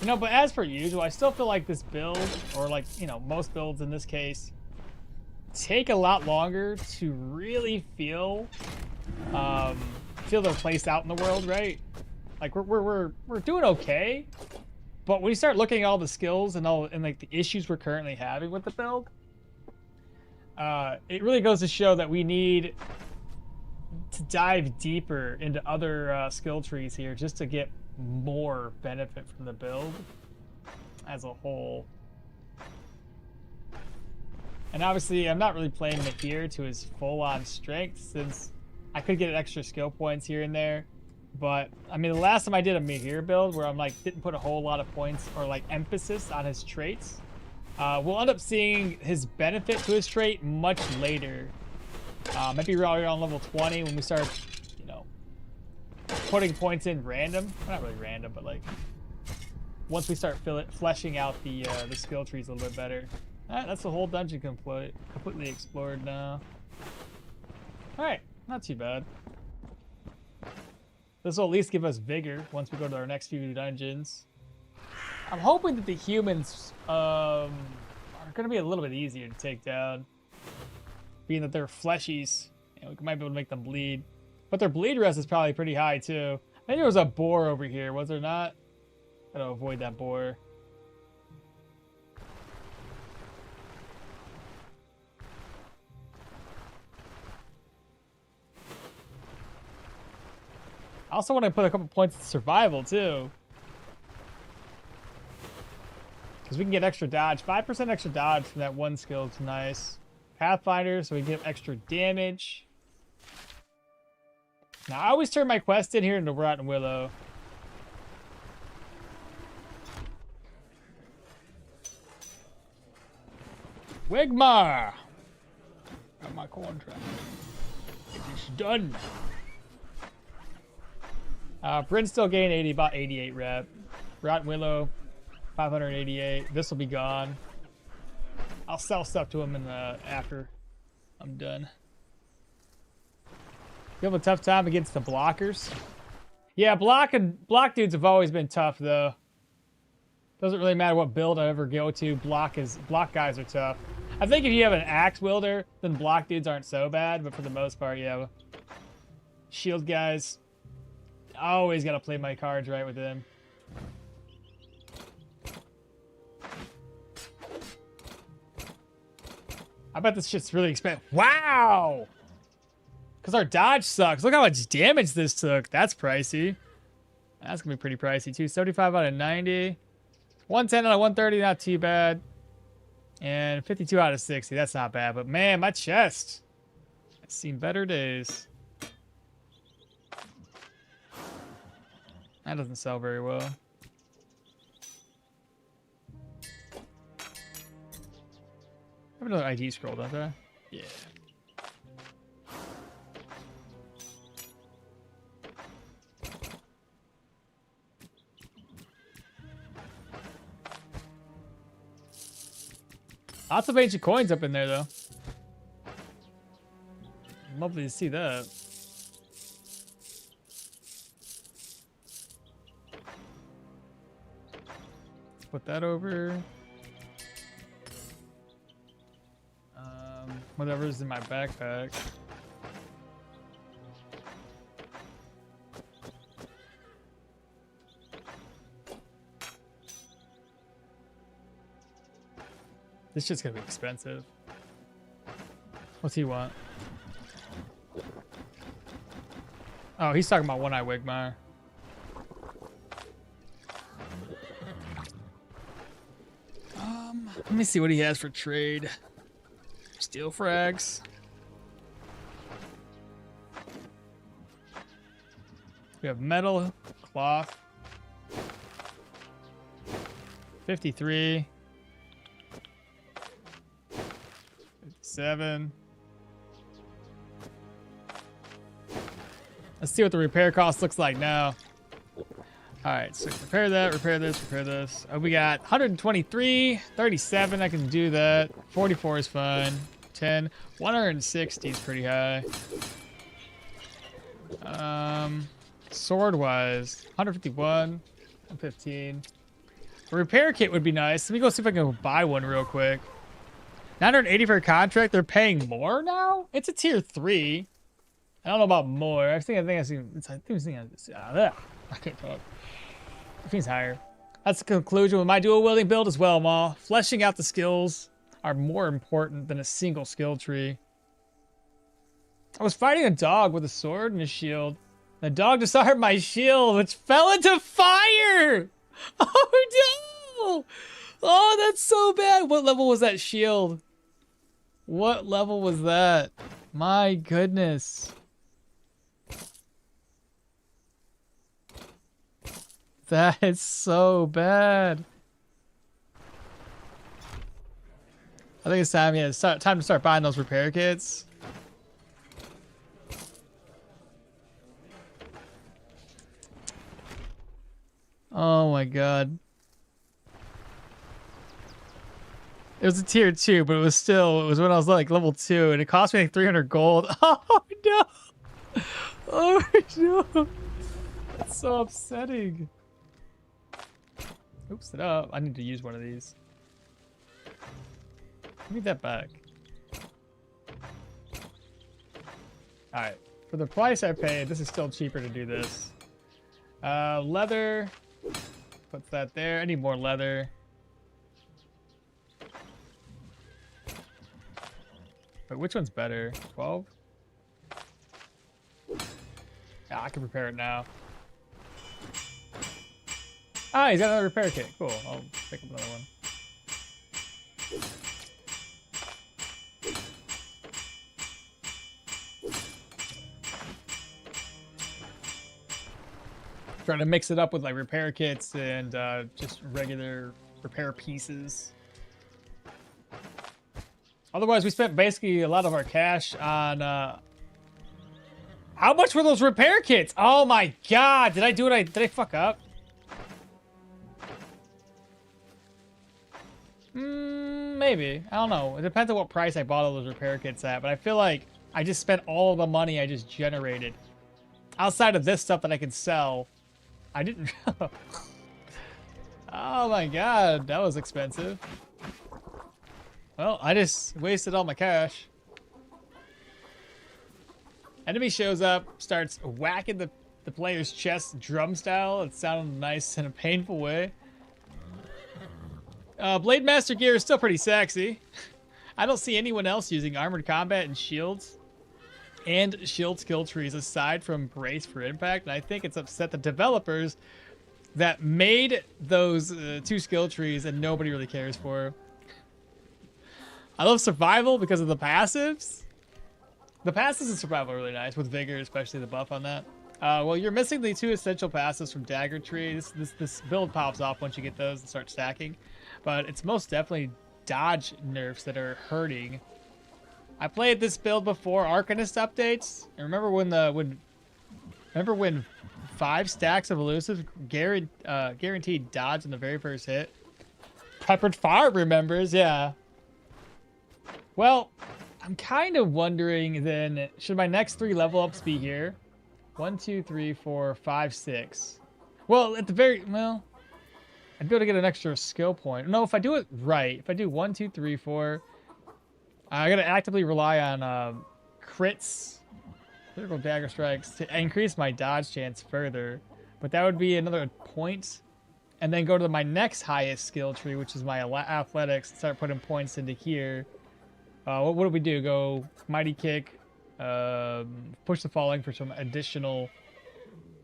You know, but as per usual, I still feel like this build, or like, you know, most builds in this case, take a lot longer to really feel their place out in the world, right? Like we're doing okay. But when you start looking at all the skills and like the issues we're currently having with the build, it really goes to show that we need to dive deeper into other skill trees here just to get more benefit from the build as a whole. And obviously, I'm not really playing Mahir to his full-on strength since I could get extra skill points here and there. But, I mean, the last time I did a Mahir build where I'm like, didn't put a whole lot of points or like emphasis on his traits, we'll end up seeing his benefit to his trait much later. Maybe around level 20 when we start, you know, putting points in random. Not really random, but like once we start fleshing out the skill trees a little bit better. Alright, that's the whole dungeon completely explored now. Alright, not too bad. This will at least give us vigor once we go to our next few dungeons. I'm hoping that the humans are going to be a little bit easier to take down. Being that they're fleshies, you know, we might be able to make them bleed. But their bleed rest is probably pretty high too. I think there was a boar over here, was there not? Gotta avoid that boar. I also want to put a couple points in survival too. Because we can get extra dodge. 5% extra dodge from that one skill is nice. Pathfinder, so we can get extra damage. Now, I always turn my quest in here into Rotten Willow. Wigmar! Got my contract. It is done. Bryn still gained 80, about 88 rep. Rotten Willow, 588. This will be gone. I'll sell stuff to him in the after I'm done. You have a tough time against the blockers? Yeah, block dudes have always been tough though. Doesn't really matter what build I ever go to. Block guys are tough. I think if you have an axe wielder, then block dudes aren't so bad, but for the most part, yeah. Shield guys, I always gotta play my cards right with them. I bet this shit's really expensive. Wow! Because our dodge sucks. Look how much damage this took. That's pricey. That's going to be pretty pricey, too. 75 out of 90. 110 out of 130, not too bad. And 52 out of 60. That's not bad. But, man, my chest. I've seen better days. That doesn't sell very well. I have another ID scroll, don't I? Yeah. Lots of ancient coins up in there, though. Lovely to see that. Put that over. Whatever's in my backpack. This shit's gonna be expensive. What's he want? Oh, he's talking about One-Eye Wigmar. Let me see what he has for trade. Steel frags. We have metal, cloth. 53. 57. Let's see what the repair cost looks like now. Alright, so repair that, repair this, repair this. We got 123, 37, I can do that. 44 is fine. 10, 160 is pretty high. Sword-wise, 151, 115. A repair kit would be nice. Let me go see if I can buy one real quick. 980 for a contract. They're paying more now? It's a tier 3. I don't know about more. I think I've seen. I can't talk. I think it's higher. That's the conclusion with my dual wielding build as well, Ma. Fleshing out the skills are more important than a single skill tree. I was fighting a dog with a sword and a shield. The dog disarmed my shield, which fell into fire! Oh no! Oh, that's so bad. What level was that shield? What level was that? My goodness. That is so bad. I think it's time, yeah, time to start buying those repair kits. Oh my god. It was a tier 2, but it was when I was like level 2, and it cost me like 300 gold. Oh no! Oh no! That's so upsetting. Oops, it up. I need to use one of these. Give me that back. Alright. For the price I paid, this is still cheaper to do this. Leather. Put that there. I need more leather. But which one's better? 12? Yeah, I can repair it now. Ah, he's got another repair kit. Cool. I'll pick up another one. Trying to mix it up with like repair kits and just regular repair pieces. Otherwise, we spent basically a lot of our cash on. How much were those repair kits? Oh my god! Did I fuck up? Maybe. I don't know. It depends on what price I bought all those repair kits at, but I feel like I just spent all of the money I just generated. Outside of this stuff that I can sell, I didn't. Oh my god, that was expensive. Well, I just wasted all my cash. Enemy shows up, starts whacking the player's chest drum style. It sounded nice in a painful way. Blade Master gear is still pretty sexy. I don't see anyone else using armored combat and shields skill trees aside from brace for impact, and I think it's upset the developers that made those 2 skill trees and nobody really cares for. I love survival because of the passives. The passives in survival are really nice, with vigor, especially the buff on that. Well, you're missing the 2 essential passives from Dagger tree. This build pops off once you get those and start stacking. But it's most definitely dodge nerfs that are hurting. I played this build before Arcanist updates. And remember when 5 stacks of elusives guaranteed dodge in the very first hit? Peppered Fire remembers, yeah. Well, I'm kind of wondering then, should my next 3 level ups be here? 1, 2, 3, 4, 5, 6. Well, I'd be able to get an extra skill point. No, if I do it right, if I do 1, 2, 3, 4, I gotta actively rely on crits, critical dagger strikes to increase my dodge chance further. But that would be another point. And then go to my next highest skill tree, which is my athletics, and start putting points into here. What do we do? Go mighty kick, push the falling for some additional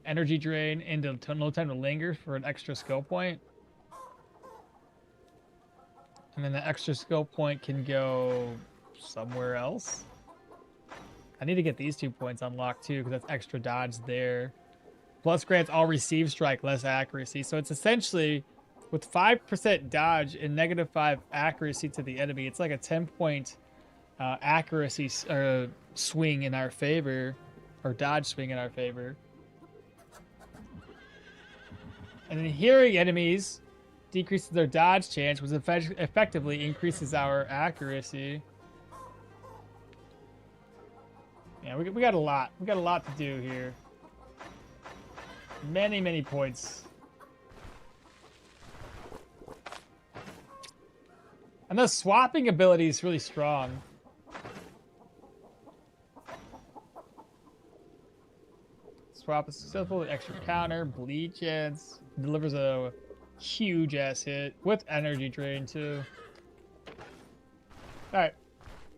energy drain, into no time to linger for an extra skill point. And then the extra skill point can go somewhere else. I need to get these 2 points unlocked too, because that's extra dodge there. Plus grants all receive strike less accuracy. So it's essentially with 5% dodge and -5 accuracy to the enemy. It's like a 10-point accuracy swing in our favor, or dodge swing in our favor. And then hearing enemies decreases their dodge chance, which effectively increases our accuracy. Yeah, we got a lot. We got a lot to do here. Many points. And the swapping ability is really strong. Swap is successful with extra counter, bleed chance, delivers a huge ass hit with energy drain too. Alright.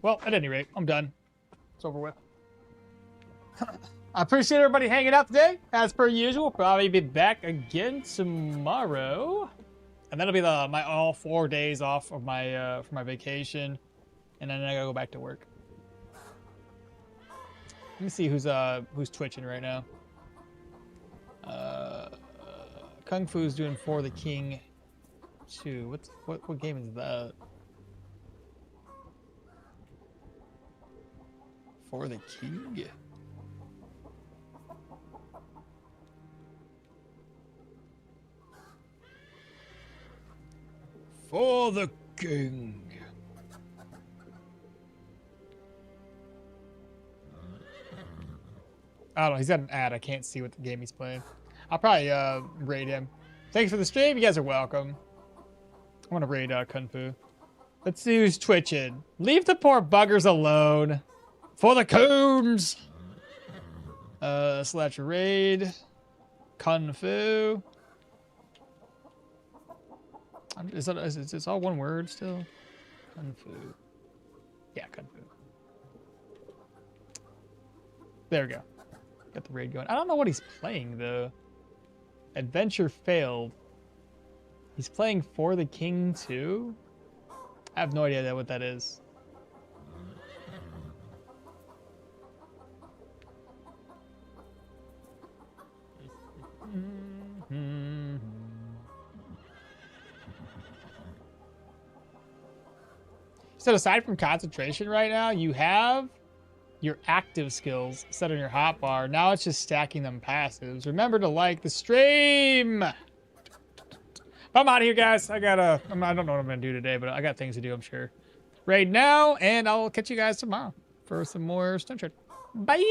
Well, at any rate, I'm done. It's over with. I appreciate everybody hanging out today. As per usual, probably be back again tomorrow. And that'll be my all 4 days off of my for my vacation. and then I gotta go back to work. Let me see who's twitching right now. Kung Fu's doing For the King 2. What game is that? For the King? For the King. I don't know. He's got an ad. I can't see what the game he's playing. I'll probably raid him. Thanks for the stream. You guys are welcome. I want to raid Kung Fu. Let's see who's twitching. Leave the poor buggers alone. For the coons. Slash raid. Kung Fu. Is it all one word still? Kung Fu. Yeah, Kung Fu. There we go. Got the raid going. I don't know what he's playing though. Adventure failed. He's playing For the King 2? I have no idea what that is. So aside from concentration right now, you have your active skills set on your hotbar. Now it's just stacking them passives. Remember to like the stream. I'm out of here, guys. I don't know what I'm gonna do today, but I got things to do, I'm sure. Right now, and I'll catch you guys tomorrow for some more Stoneshard. Bye.